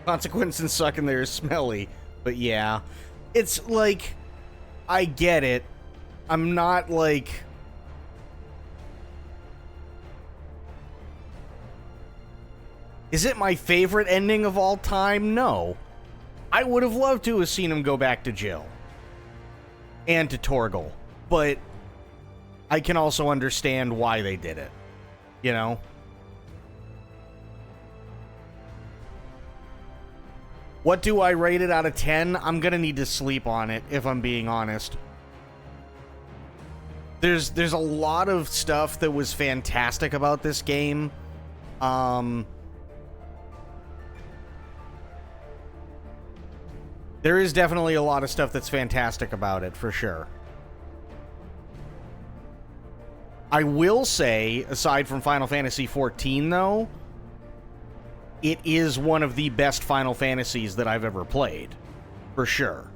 Consequence and sucking there is smelly. But yeah. It's like, I get it. I'm not like... Is it my favorite ending of all time? No. I would have loved to have seen him go back to Jill. And to Torgal. But I can also understand why they did it. You know? What do I rate it out of 10? I'm gonna need to sleep on it, if I'm being honest. There's a lot of stuff that was fantastic about this game. There is definitely a lot of stuff that's fantastic about it, for sure. I will say, aside from Final Fantasy XIV, though, it is one of the best Final Fantasies that I've ever played. For sure.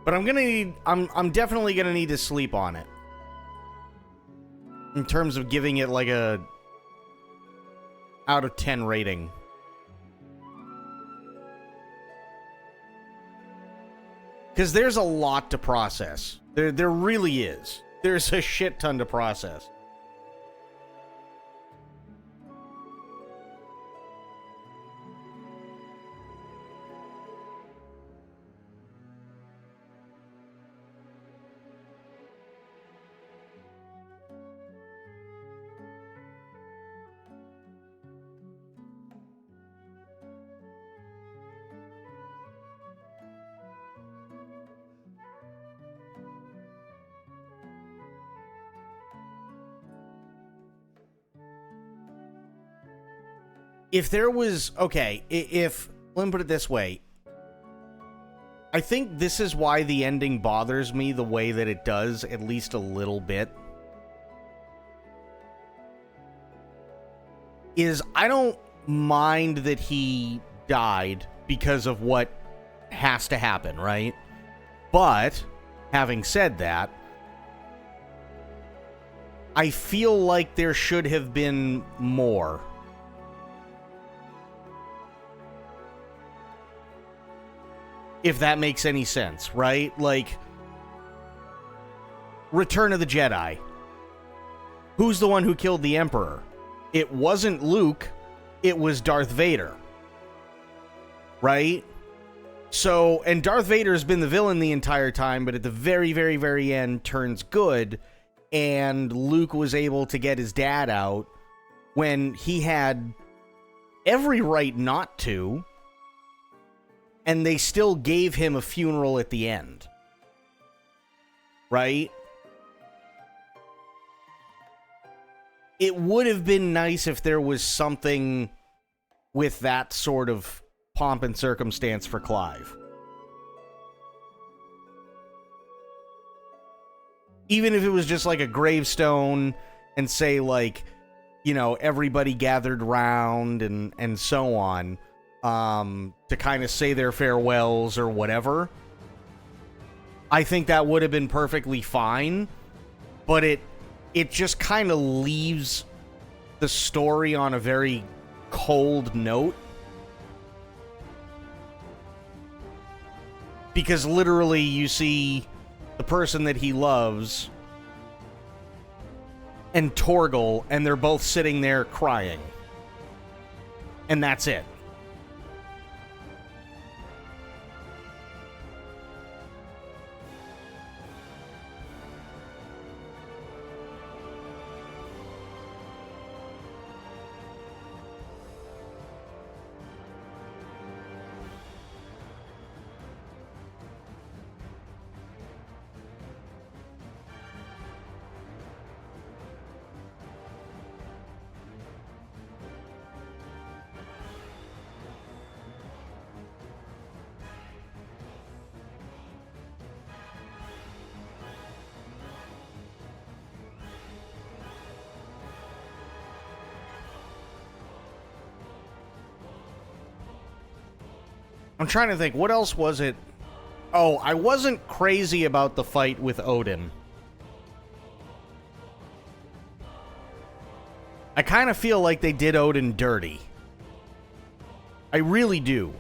But I'm definitely gonna need to sleep on it. In terms of giving it like a out of 10 rating. Because there's a lot to process. There really is. There's a shit ton to process. If there was, okay, let me put it this way. I think this is why the ending bothers me the way that it does, at least a little bit. Is I don't mind that he died because of what has to happen, right? But, having said that, I feel like there should have been more. If that makes any sense, right? Like, Return of the Jedi. Who's the one who killed the Emperor? It wasn't Luke, it was Darth Vader. Right? So, and Darth Vader's been the villain the entire time, but at the very, very, very end turns good, and Luke was able to get his dad out when he had every right not to. And they still gave him a funeral at the end. Right? It would have been nice if there was something with that sort of pomp and circumstance for Clive. Even if it was just like a gravestone and say, like, you know, everybody gathered round and so on. To kind of say their farewells or whatever. I think that would have been perfectly fine, but it just kind of leaves the story on a very cold note. Because literally you see the person that he loves and Torgal, and they're both sitting there crying. And that's it. I'm trying to think, what else was it? Oh, I wasn't crazy about the fight with Odin. I kind of feel like they did Odin dirty. I really do.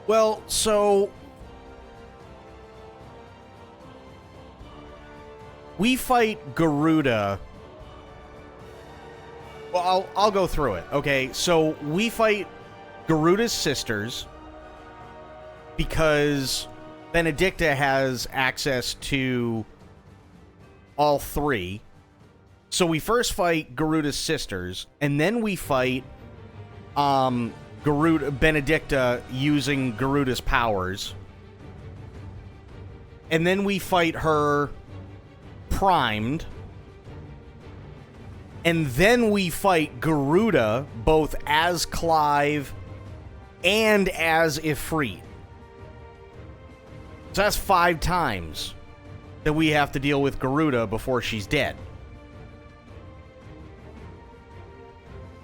Well, so we fight Garuda. Well, I'll go through it. Okay, so we fight Garuda's sisters because Benedicta has access to all three. So we first fight Garuda's sisters, and then we fight Benedicta using Garuda's powers. And then we fight her primed. And then we fight Garuda both as Clive and as Ifrit. So that's 5 times that we have to deal with Garuda before she's dead.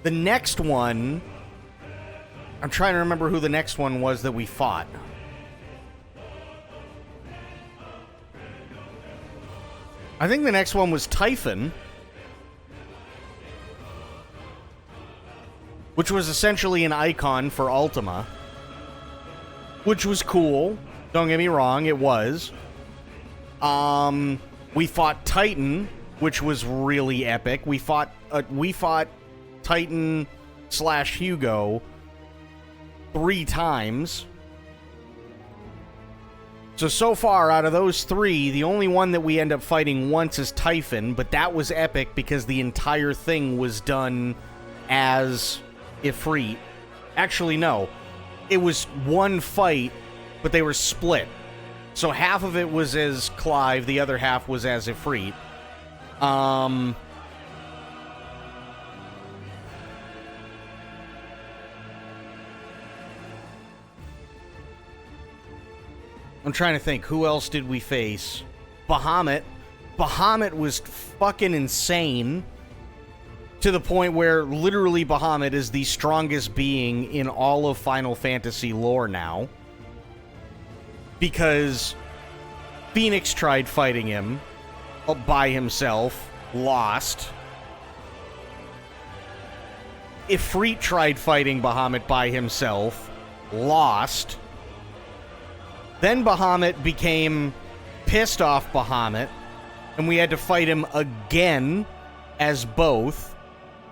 The next one I'm trying to remember who the next one was that we fought. I think the next one was Typhon, which was essentially an icon for Ultima, which was cool. Don't get me wrong, it was. We fought Titan, which was really epic. We fought Titan / Hugo 3 times. So far, out of those 3, the only one that we end up fighting once is Typhon, but that was epic because the entire thing was done as Ifrit. Actually, no. It was one fight, but they were split. So half of it was as Clive, the other half was as Ifrit. I'm trying to think, who else did we face? Bahamut. Bahamut was fucking insane. To the point where literally Bahamut is the strongest being in all of Final Fantasy lore now. Because Phoenix tried fighting him by himself, lost. Ifrit tried fighting Bahamut by himself, lost. Then Bahamut became pissed off Bahamut, and we had to fight him again as both.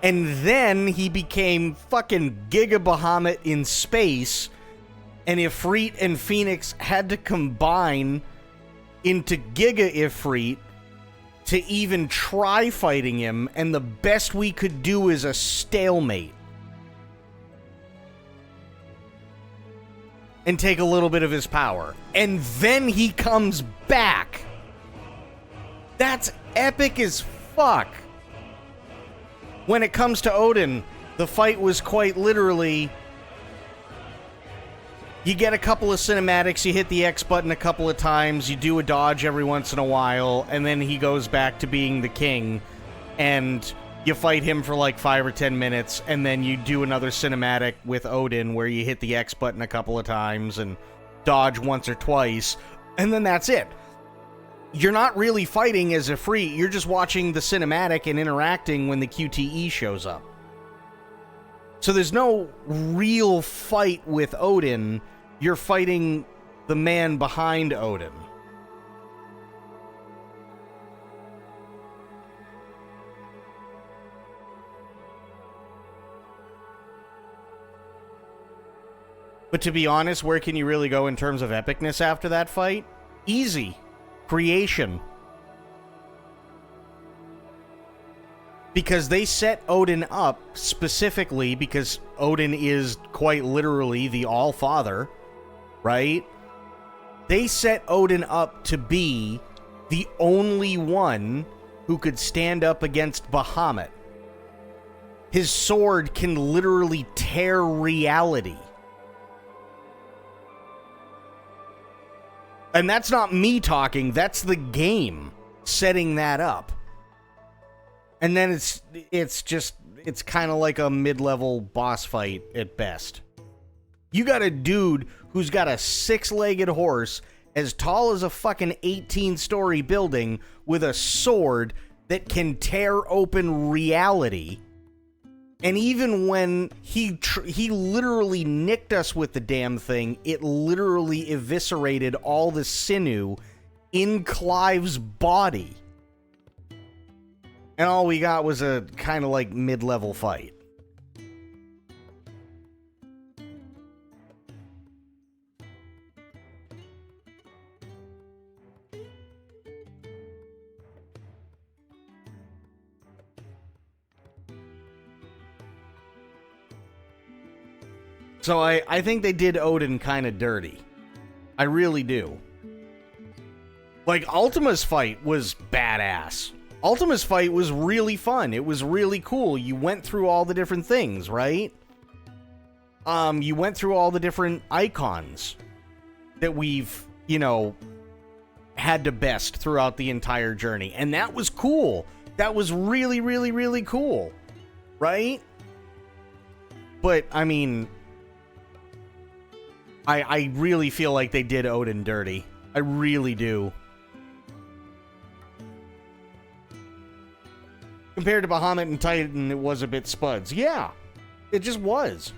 And then he became fucking Giga Bahamut in space, and Ifrit and Phoenix had to combine into Giga Ifrit to even try fighting him, and the best we could do is a stalemate. And take a little bit of his power. And then he comes back. That's epic as fuck. When it comes to Odin, the fight was quite literally... You get a couple of cinematics, you hit the X button a couple of times, you do a dodge every once in a while, and then he goes back to being the king, and you fight him for like 5 or 10 minutes, and then you do another cinematic with Odin where you hit the X button a couple of times and dodge once or twice, and then that's it. You're not really fighting as Ifrit, you're just watching the cinematic and interacting when the QTE shows up. So there's no real fight with Odin, you're fighting the man behind Odin. But to be honest, where can you really go in terms of epicness after that fight? Easy. Creation. Because they set Odin up specifically because Odin is quite literally the All-Father, right? They set Odin up to be the only one who could stand up against Bahamut. His sword can literally tear reality. And that's not me talking, that's the game setting that up. And then it's kind of like a mid-level boss fight at best. You got a dude who's got a 6-legged horse as tall as a fucking 18-story building with a sword that can tear open reality. And even when he literally nicked us with the damn thing, it literally eviscerated all the sinew in Clive's body. And all we got was a kind of like mid-level fight. So I think they did Odin kind of dirty. I really do. Like, Ultima's fight was badass. Ultima's fight was really fun. It was really cool. You went through all the different things, right? You went through all the different icons that we've, you know, had to best throughout the entire journey. And that was cool. That was really, really, really cool. Right? But, I mean, I really feel like they did Odin dirty. I really do. Compared to Bahamut and Titan, it was a bit spuds. Yeah, it just was.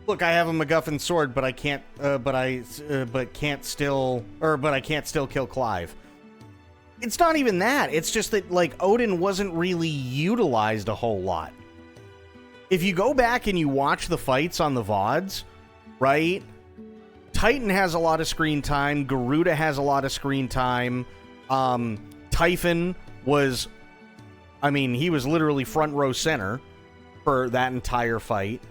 Look, I have a MacGuffin sword, but I can't. But I can't still kill Clive. It's not even that. It's just that, like, Odin wasn't really utilized a whole lot. If you go back and you watch the fights on the VODs, right? Titan has a lot of screen time. Garuda has a lot of screen time. Typhon was, I mean, he was literally front row center for that entire fight.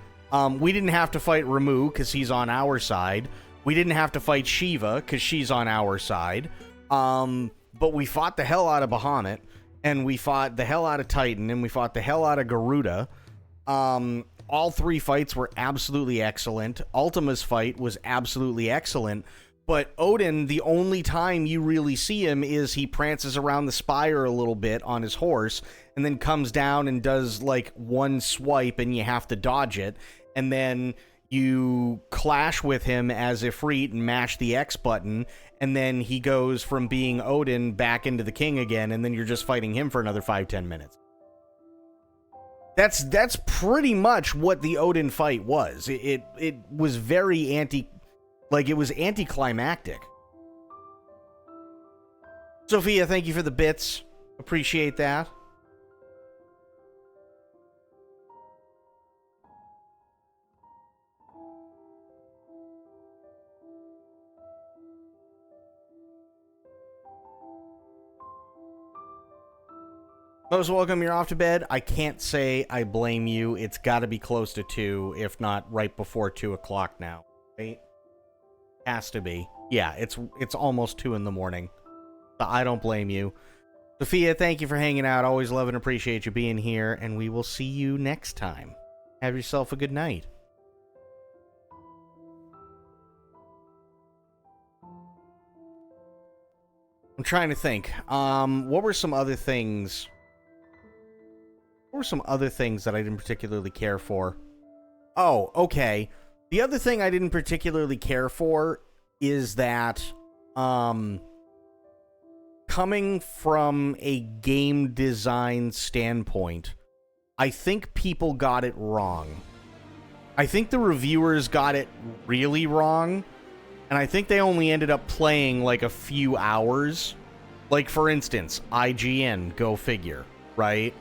We didn't have to fight Ramu because he's on our side. We didn't have to fight Shiva because she's on our side. But we fought the hell out of Bahamut, and we fought the hell out of Titan, and we fought the hell out of Garuda. All three fights were absolutely excellent. Ultima's fight was absolutely excellent. But Odin, the only time you really see him is he prances around the spire a little bit on his horse, and then comes down and does, like, one swipe, and you have to dodge it. And then you clash with him as Ifrit and mash the X button, and then he goes from being Odin back into the king again, and then you're just fighting him for another 5-10 minutes. That's pretty much what the Odin fight was. It was very it was anticlimactic. Sophia, thank you for the bits. Appreciate that. Most welcome, you're off to bed. I can't say I blame you. It's got to be close to 2, if not right before 2 o'clock now. Right? Has to be. Yeah, it's almost 2 in the morning. So I don't blame you. Sophia, thank you for hanging out. Always love and appreciate you being here, and we will see you next time. Have yourself a good night. I'm trying to think. What were some other things? What were some other things that I didn't particularly care for? Oh, okay. The other thing I didn't particularly care for is that, coming from a game design standpoint, I think people got it wrong. I think the reviewers got it really wrong, and I think they only ended up playing like a few hours. Like, for instance, IGN, go figure, right?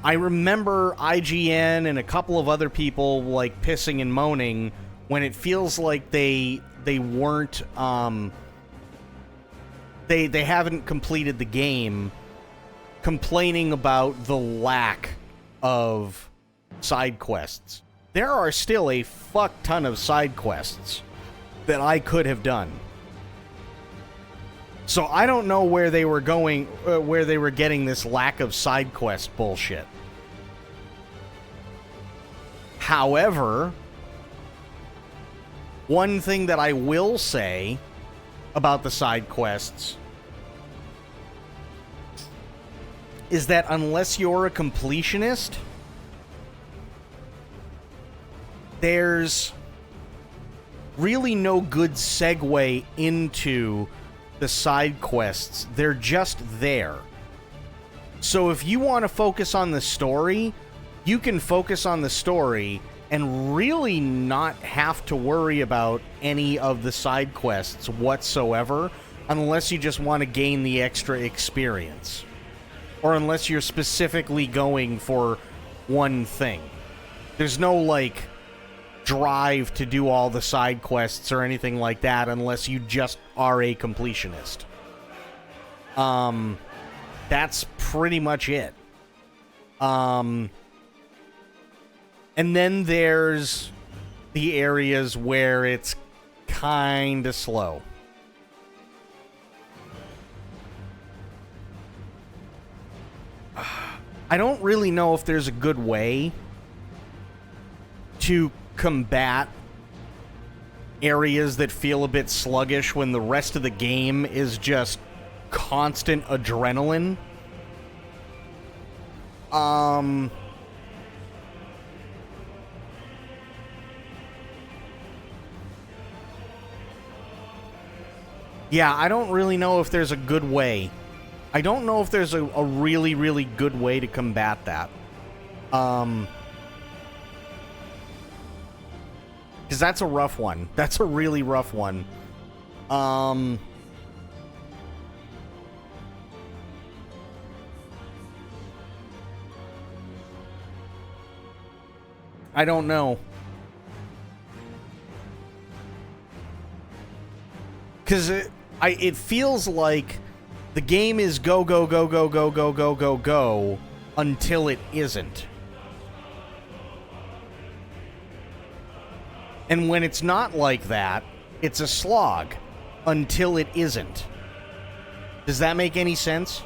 I remember IGN and a couple of other people, like, pissing and moaning when it feels like they weren't, they haven't completed the game, complaining about the lack of side quests. There are still a fuck ton of side quests that I could have done. So I don't know where they were going, where they were getting this lack of side quest bullshit. However, one thing that I will say about the side quests is that unless you're a completionist, there's really no good segue into the side quests. They're just there. So if you want to focus on the story, you can focus on the story and really not have to worry about any of the side quests whatsoever, unless you just want to gain the extra experience. Or unless you're specifically going for one thing. There's no, like, drive to do all the side quests or anything like that unless you just are a completionist. That's pretty much it. And then there's the areas where it's kind of slow. I don't really know if there's a good way to combat areas that feel a bit sluggish when the rest of the game is just constant adrenaline. Yeah, I don't really know if there's a good way. I don't know if there's a really, really good way to combat that. Because that's a rough one. That's a really rough one. I don't know. Because it feels like the game is go, go, go, go, go, go, go, go, go, until it isn't. And when it's not like that, it's a slog until it isn't. Does that make any sense?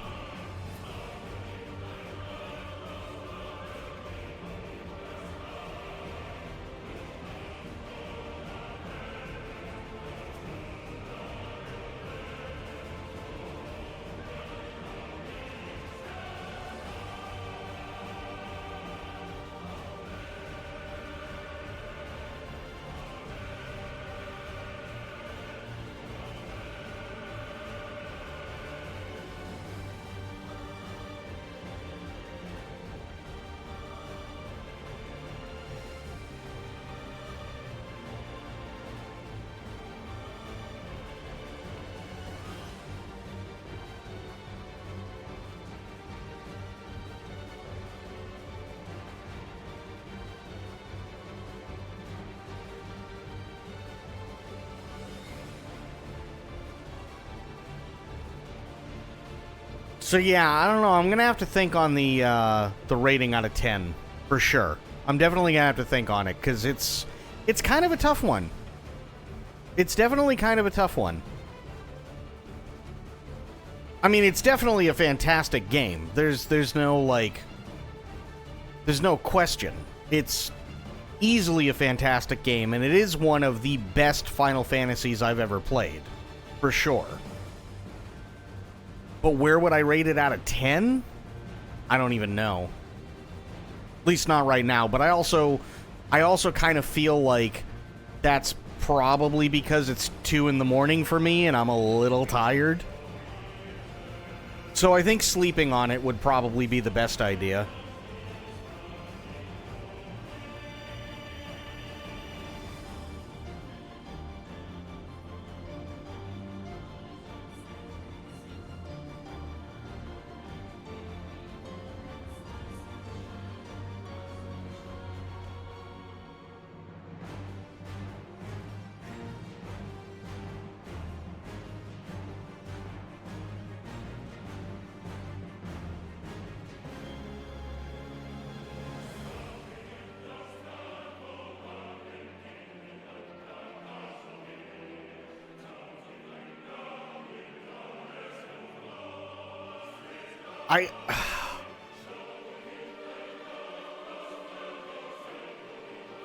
So yeah, I don't know. I'm gonna have to think on the rating out of 10 for sure. I'm definitely gonna have to think on it because it's kind of a tough one. It's definitely kind of a tough one. I mean, it's definitely a fantastic game. There's no question. It's easily a fantastic game, and it is one of the best Final Fantasies I've ever played, for sure. But where would I rate it out of 10? I don't even know. At least not right now. But I also kind of feel like that's probably because it's 2 in the morning for me and I'm a little tired. So I think sleeping on it would probably be the best idea.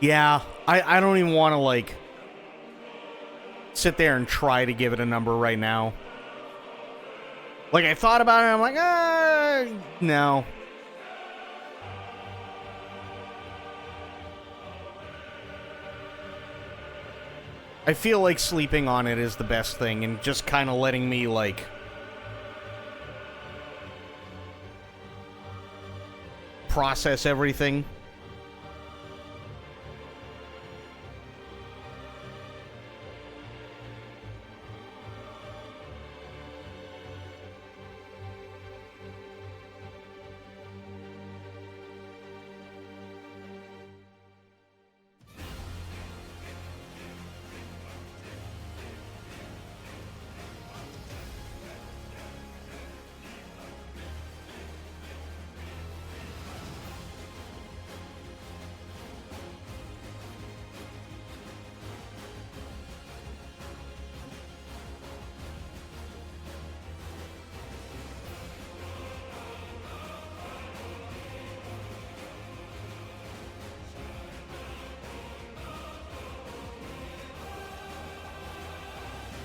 Yeah, I don't even want to, like, sit there and try to give it a number right now. Like, I thought about it, and I'm like, no. I feel like sleeping on it is the best thing, and just kind of letting me, like, process everything.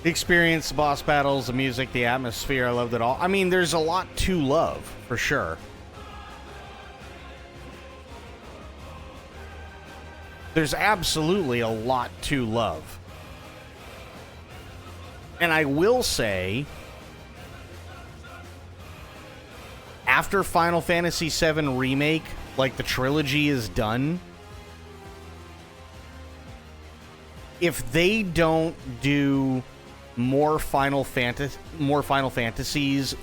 The experience, the boss battles, the music, the atmosphere, I loved it all. I mean, there's a lot to love, for sure. There's absolutely a lot to love. And I will say, after Final Fantasy VII Remake, like the trilogy is done, if they don't do more Final Fantasies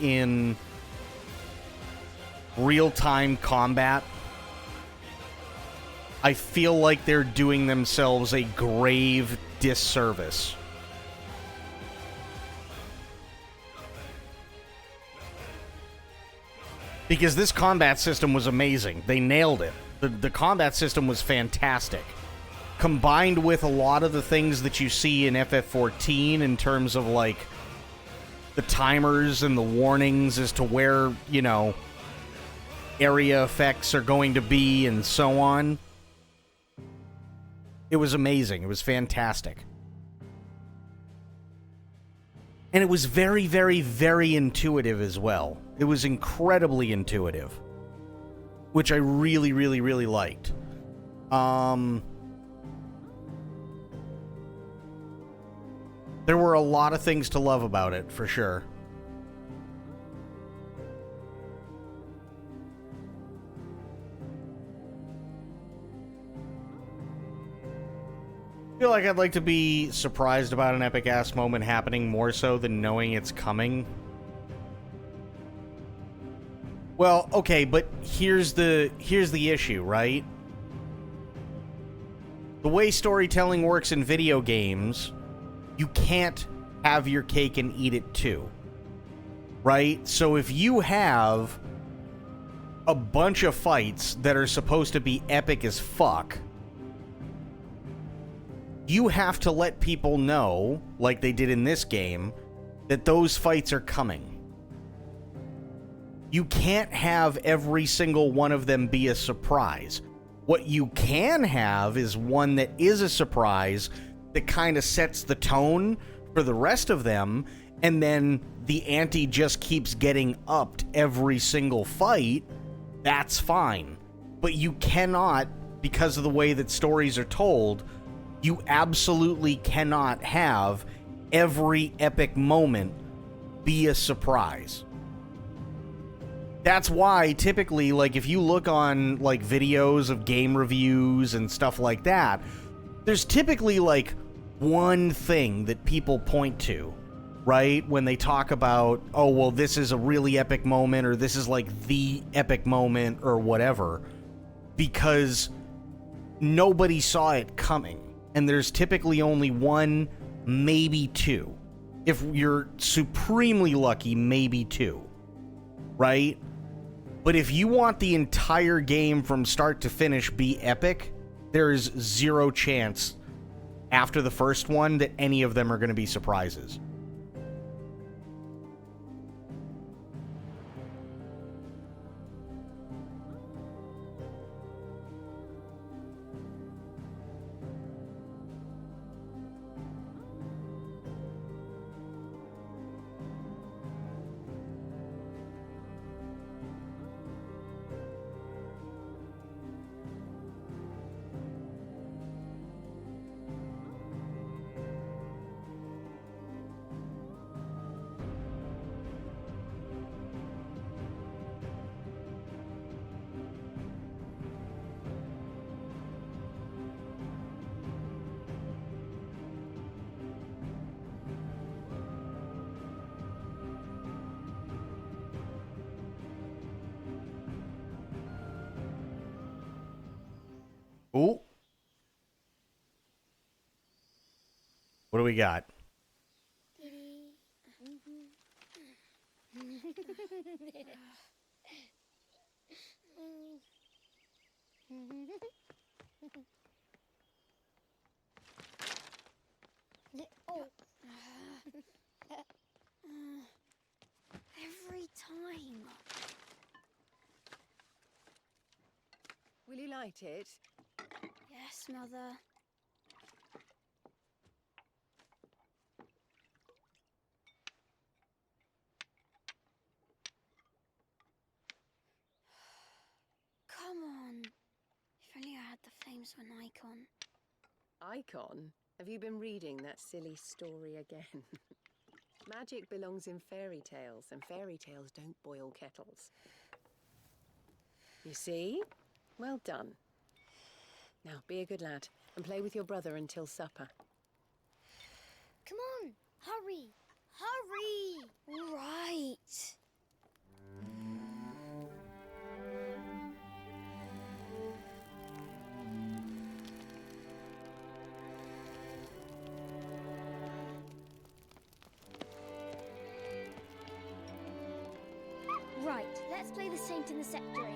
in real-time combat, I feel like they're doing themselves a grave disservice. Because this combat system was amazing. They nailed it. The combat system was fantastic. Combined with a lot of the things that you see in FF14 in terms of, like, the timers and the warnings as to where, you know, area effects are going to be and so on. It was amazing. It was fantastic. And it was very, very, very intuitive as well. It was incredibly intuitive, which I really, really, really liked. There were a lot of things to love about it, for sure. I feel like I'd like to be surprised about an epic-ass moment happening more so than knowing it's coming. Well, okay, but here's the issue, right? The way storytelling works in video games, you can't have your cake and eat it too. Right? So if you have a bunch of fights that are supposed to be epic as fuck, you have to let people know, like they did in this game, that those fights are coming. You can't have every single one of them be a surprise. What you can have is one that is a surprise that kind of sets the tone for the rest of them, and then the ante just keeps getting upped every single fight. That's fine. But you cannot, because of the way that stories are told, you absolutely cannot have every epic moment be a surprise. That's why typically, like, if you look on, like, videos of game reviews and stuff like that, there's typically, like, one thing that people point to, right? When they talk about, oh, well, this is a really epic moment, or this is, like, the epic moment, or whatever, because nobody saw it coming. And there's typically only one, maybe two. If you're supremely lucky, maybe two. Right? But if you want the entire game from start to finish be epic, there is zero chance after the first one that any of them are going to be surprises. Ooh. What do we got? Every time. Will you light it? Yes, Mother. Come on. If only I had the flame was an icon. Icon? Have you been reading that silly story again? Magic belongs in fairy tales, and fairy tales don't boil kettles. You see? Well done. Now, be a good lad, and play with your brother until supper. Come on, hurry! Hurry! All right. Right, let's play the Saint in the Secretary.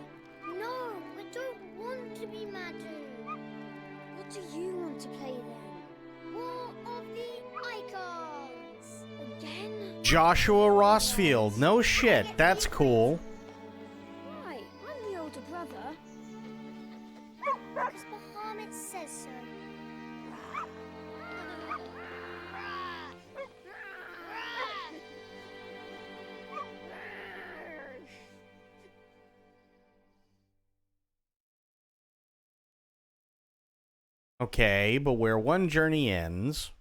No, I don't want to be Madu. What do you want to play then? War of the Icons! Again? Joshua Rossfield. No shit. That's cool. Right, I'm the older brother. Because Bahamut says so. Okay, but where one journey ends...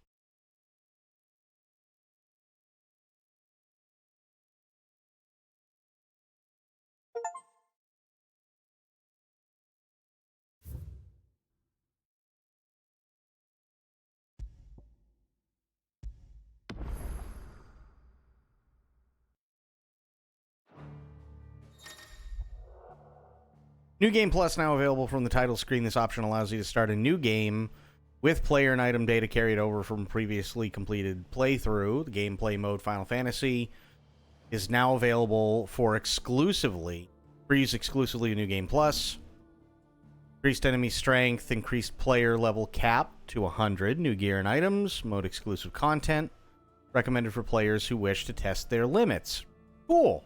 New Game Plus now available from the title screen. This option allows you to start a new game with player and item data carried over from previously completed playthrough. The gameplay mode Final Fantasy is now available for use exclusively in New Game Plus. Increased enemy strength, increased player level cap to 100, new gear and items, mode exclusive content, recommended for players who wish to test their limits. Cool.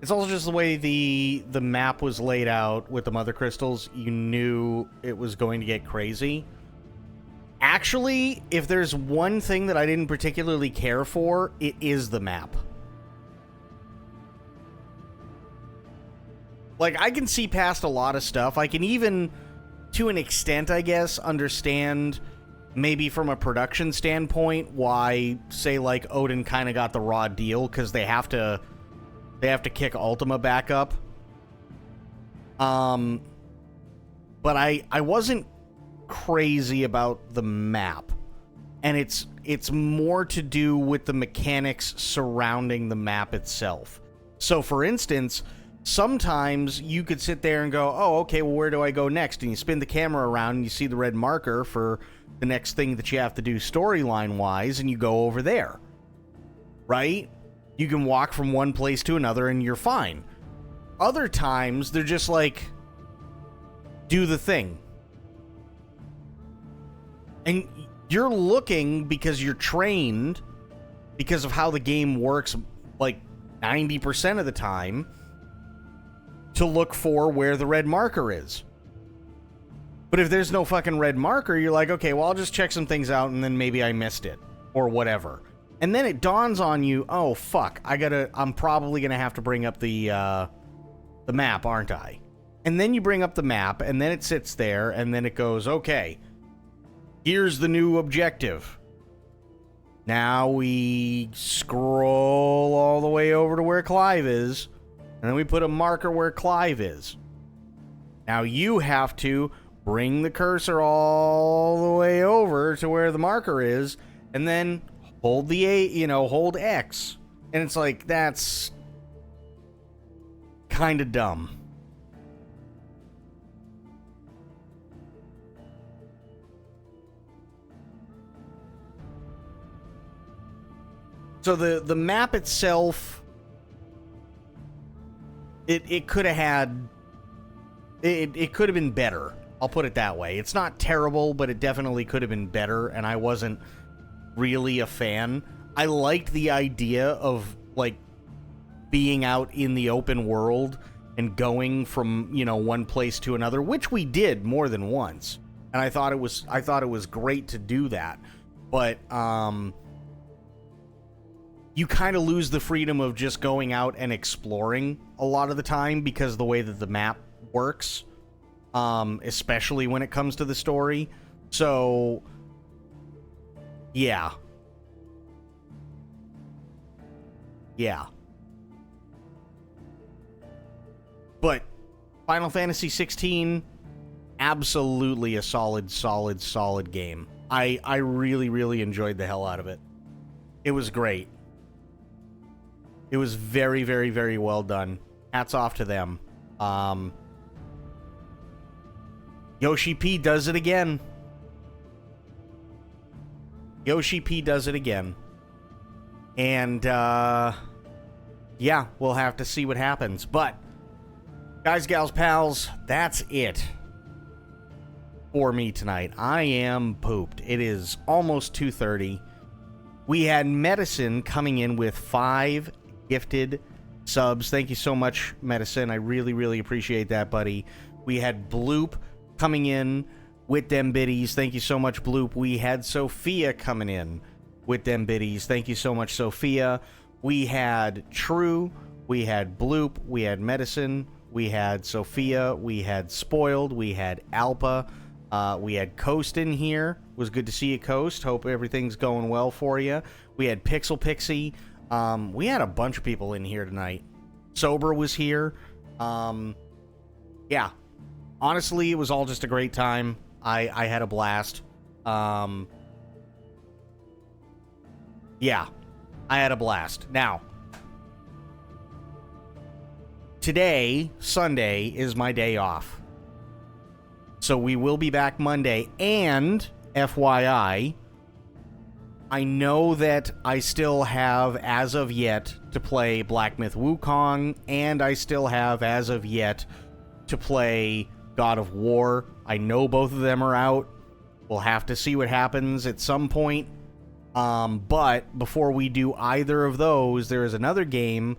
It's also just the way the map was laid out with the mother crystals. You knew it was going to get crazy. Actually, if there's one thing that I didn't particularly care for, it is the map. Like, I can see past a lot of stuff. I can even, to an extent, I guess, understand maybe from a production standpoint why, say, like, Odin kind of got the raw deal, because they have to kick Ultima back up. But I wasn't crazy about the map. And it's more to do with the mechanics surrounding the map itself. So, for instance, sometimes you could sit there and go, oh, okay, well, where do I go next? And you spin the camera around and you see the red marker for the next thing that you have to do storyline-wise, and you go over there. Right? You can walk from one place to another and you're fine. Other times, they're just like, do the thing. And you're looking, because you're trained, because of how the game works, like 90% of the time, to look for where the red marker is. But if there's no fucking red marker, you're like, okay, well, I'll just check some things out and then maybe I missed it. Or whatever. And then it dawns on you, oh, fuck, I'm probably gonna have to bring up the map, aren't I? And then you bring up the map, and then it sits there, and then it goes, okay, here's the new objective. Now we scroll all the way over to where Clive is, and then we put a marker where Clive is. Now you have to bring the cursor all the way over to where the marker is, and then hold hold X. And it's like, that's kind of dumb. So the map itself, it could have had, it could have been better. I'll put it that way. It's not terrible, but it definitely could have been better, and I wasn't really a fan. I liked the idea of, like, being out in the open world and going from, one place to another, which we did more than once. And I thought it was great to do that. But you kind of lose the freedom of just going out and exploring a lot of the time because of the way that the map works, especially when it comes to the story. So, yeah. Yeah. But Final Fantasy 16, absolutely a solid game. I really, really enjoyed the hell out of it. It was great. It was very, very, very well done. Hats off to them. Yoshi P does it again. Yoshi P does it again. And, yeah, we'll have to see what happens. But, guys, gals, pals, that's it for me tonight. I am pooped. It is almost 2:30. We had Medicine coming in with 5 gifted subs. Thank you so much, Medicine. I really, really appreciate that, buddy. We had Bloop coming in with them biddies. Thank you so much, Bloop. We had Sophia coming in with them biddies. Thank you so much, Sophia. We had True. We had Bloop. We had Medicine. We had Sophia. We had Spoiled. We had Alpa. We had Coast in here. It was good to see you, Coast. Hope everything's going well for you. We had Pixel Pixie. We had a bunch of people in here tonight. Sober was here. Yeah. Honestly, it was all just a great time. I had a blast. Yeah. I had a blast. Now, today, Sunday, is my day off. So we will be back Monday. And, FYI, I know that I still have, as of yet, to play Black Myth Wukong, and I still have, as of yet, to play God of War. I know both of them are out. We'll have to see what happens at some point. But before we do either of those, there is another game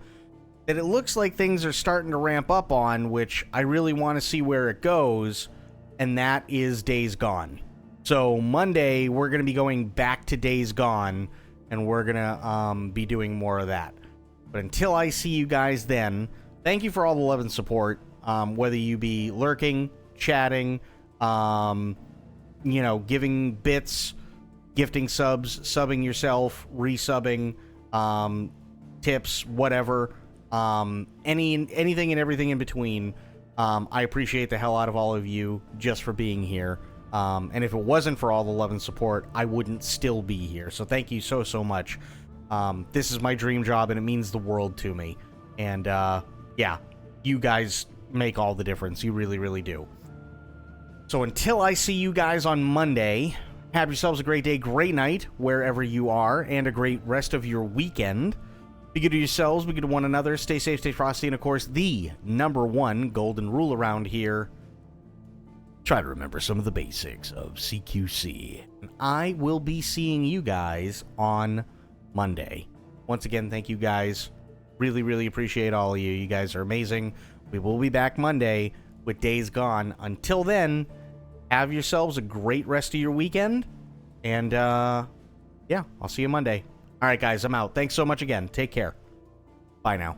that it looks like things are starting to ramp up on, which I really want to see where it goes, and that is Days Gone. So Monday, we're going to be going back to Days Gone, and we're going to be doing more of that. But until I see you guys then, thank you for all the love and support, whether you be lurking, chatting, giving bits, gifting subs, subbing yourself, resubbing, tips, whatever, anything and everything in between. I appreciate the hell out of all of you just for being here. And if it wasn't for all the love and support, I wouldn't still be here. So thank you so, so much. This is my dream job, and it means the world to me. And, yeah, you guys make all the difference. You really, really do. So until I see you guys on Monday, have yourselves a great day, great night, wherever you are, and a great rest of your weekend. Be good to yourselves, be good to one another, stay safe, stay frosty, and of course, the #1 golden rule around here: try to remember some of the basics of CQC. And I will be seeing you guys on Monday. Once again, thank you guys. Really, really appreciate all of you. You guys are amazing. We will be back Monday with Days Gone. Until then, have yourselves a great rest of your weekend. And, yeah, I'll see you Monday. All right, guys, I'm out. Thanks so much again. Take care. Bye now.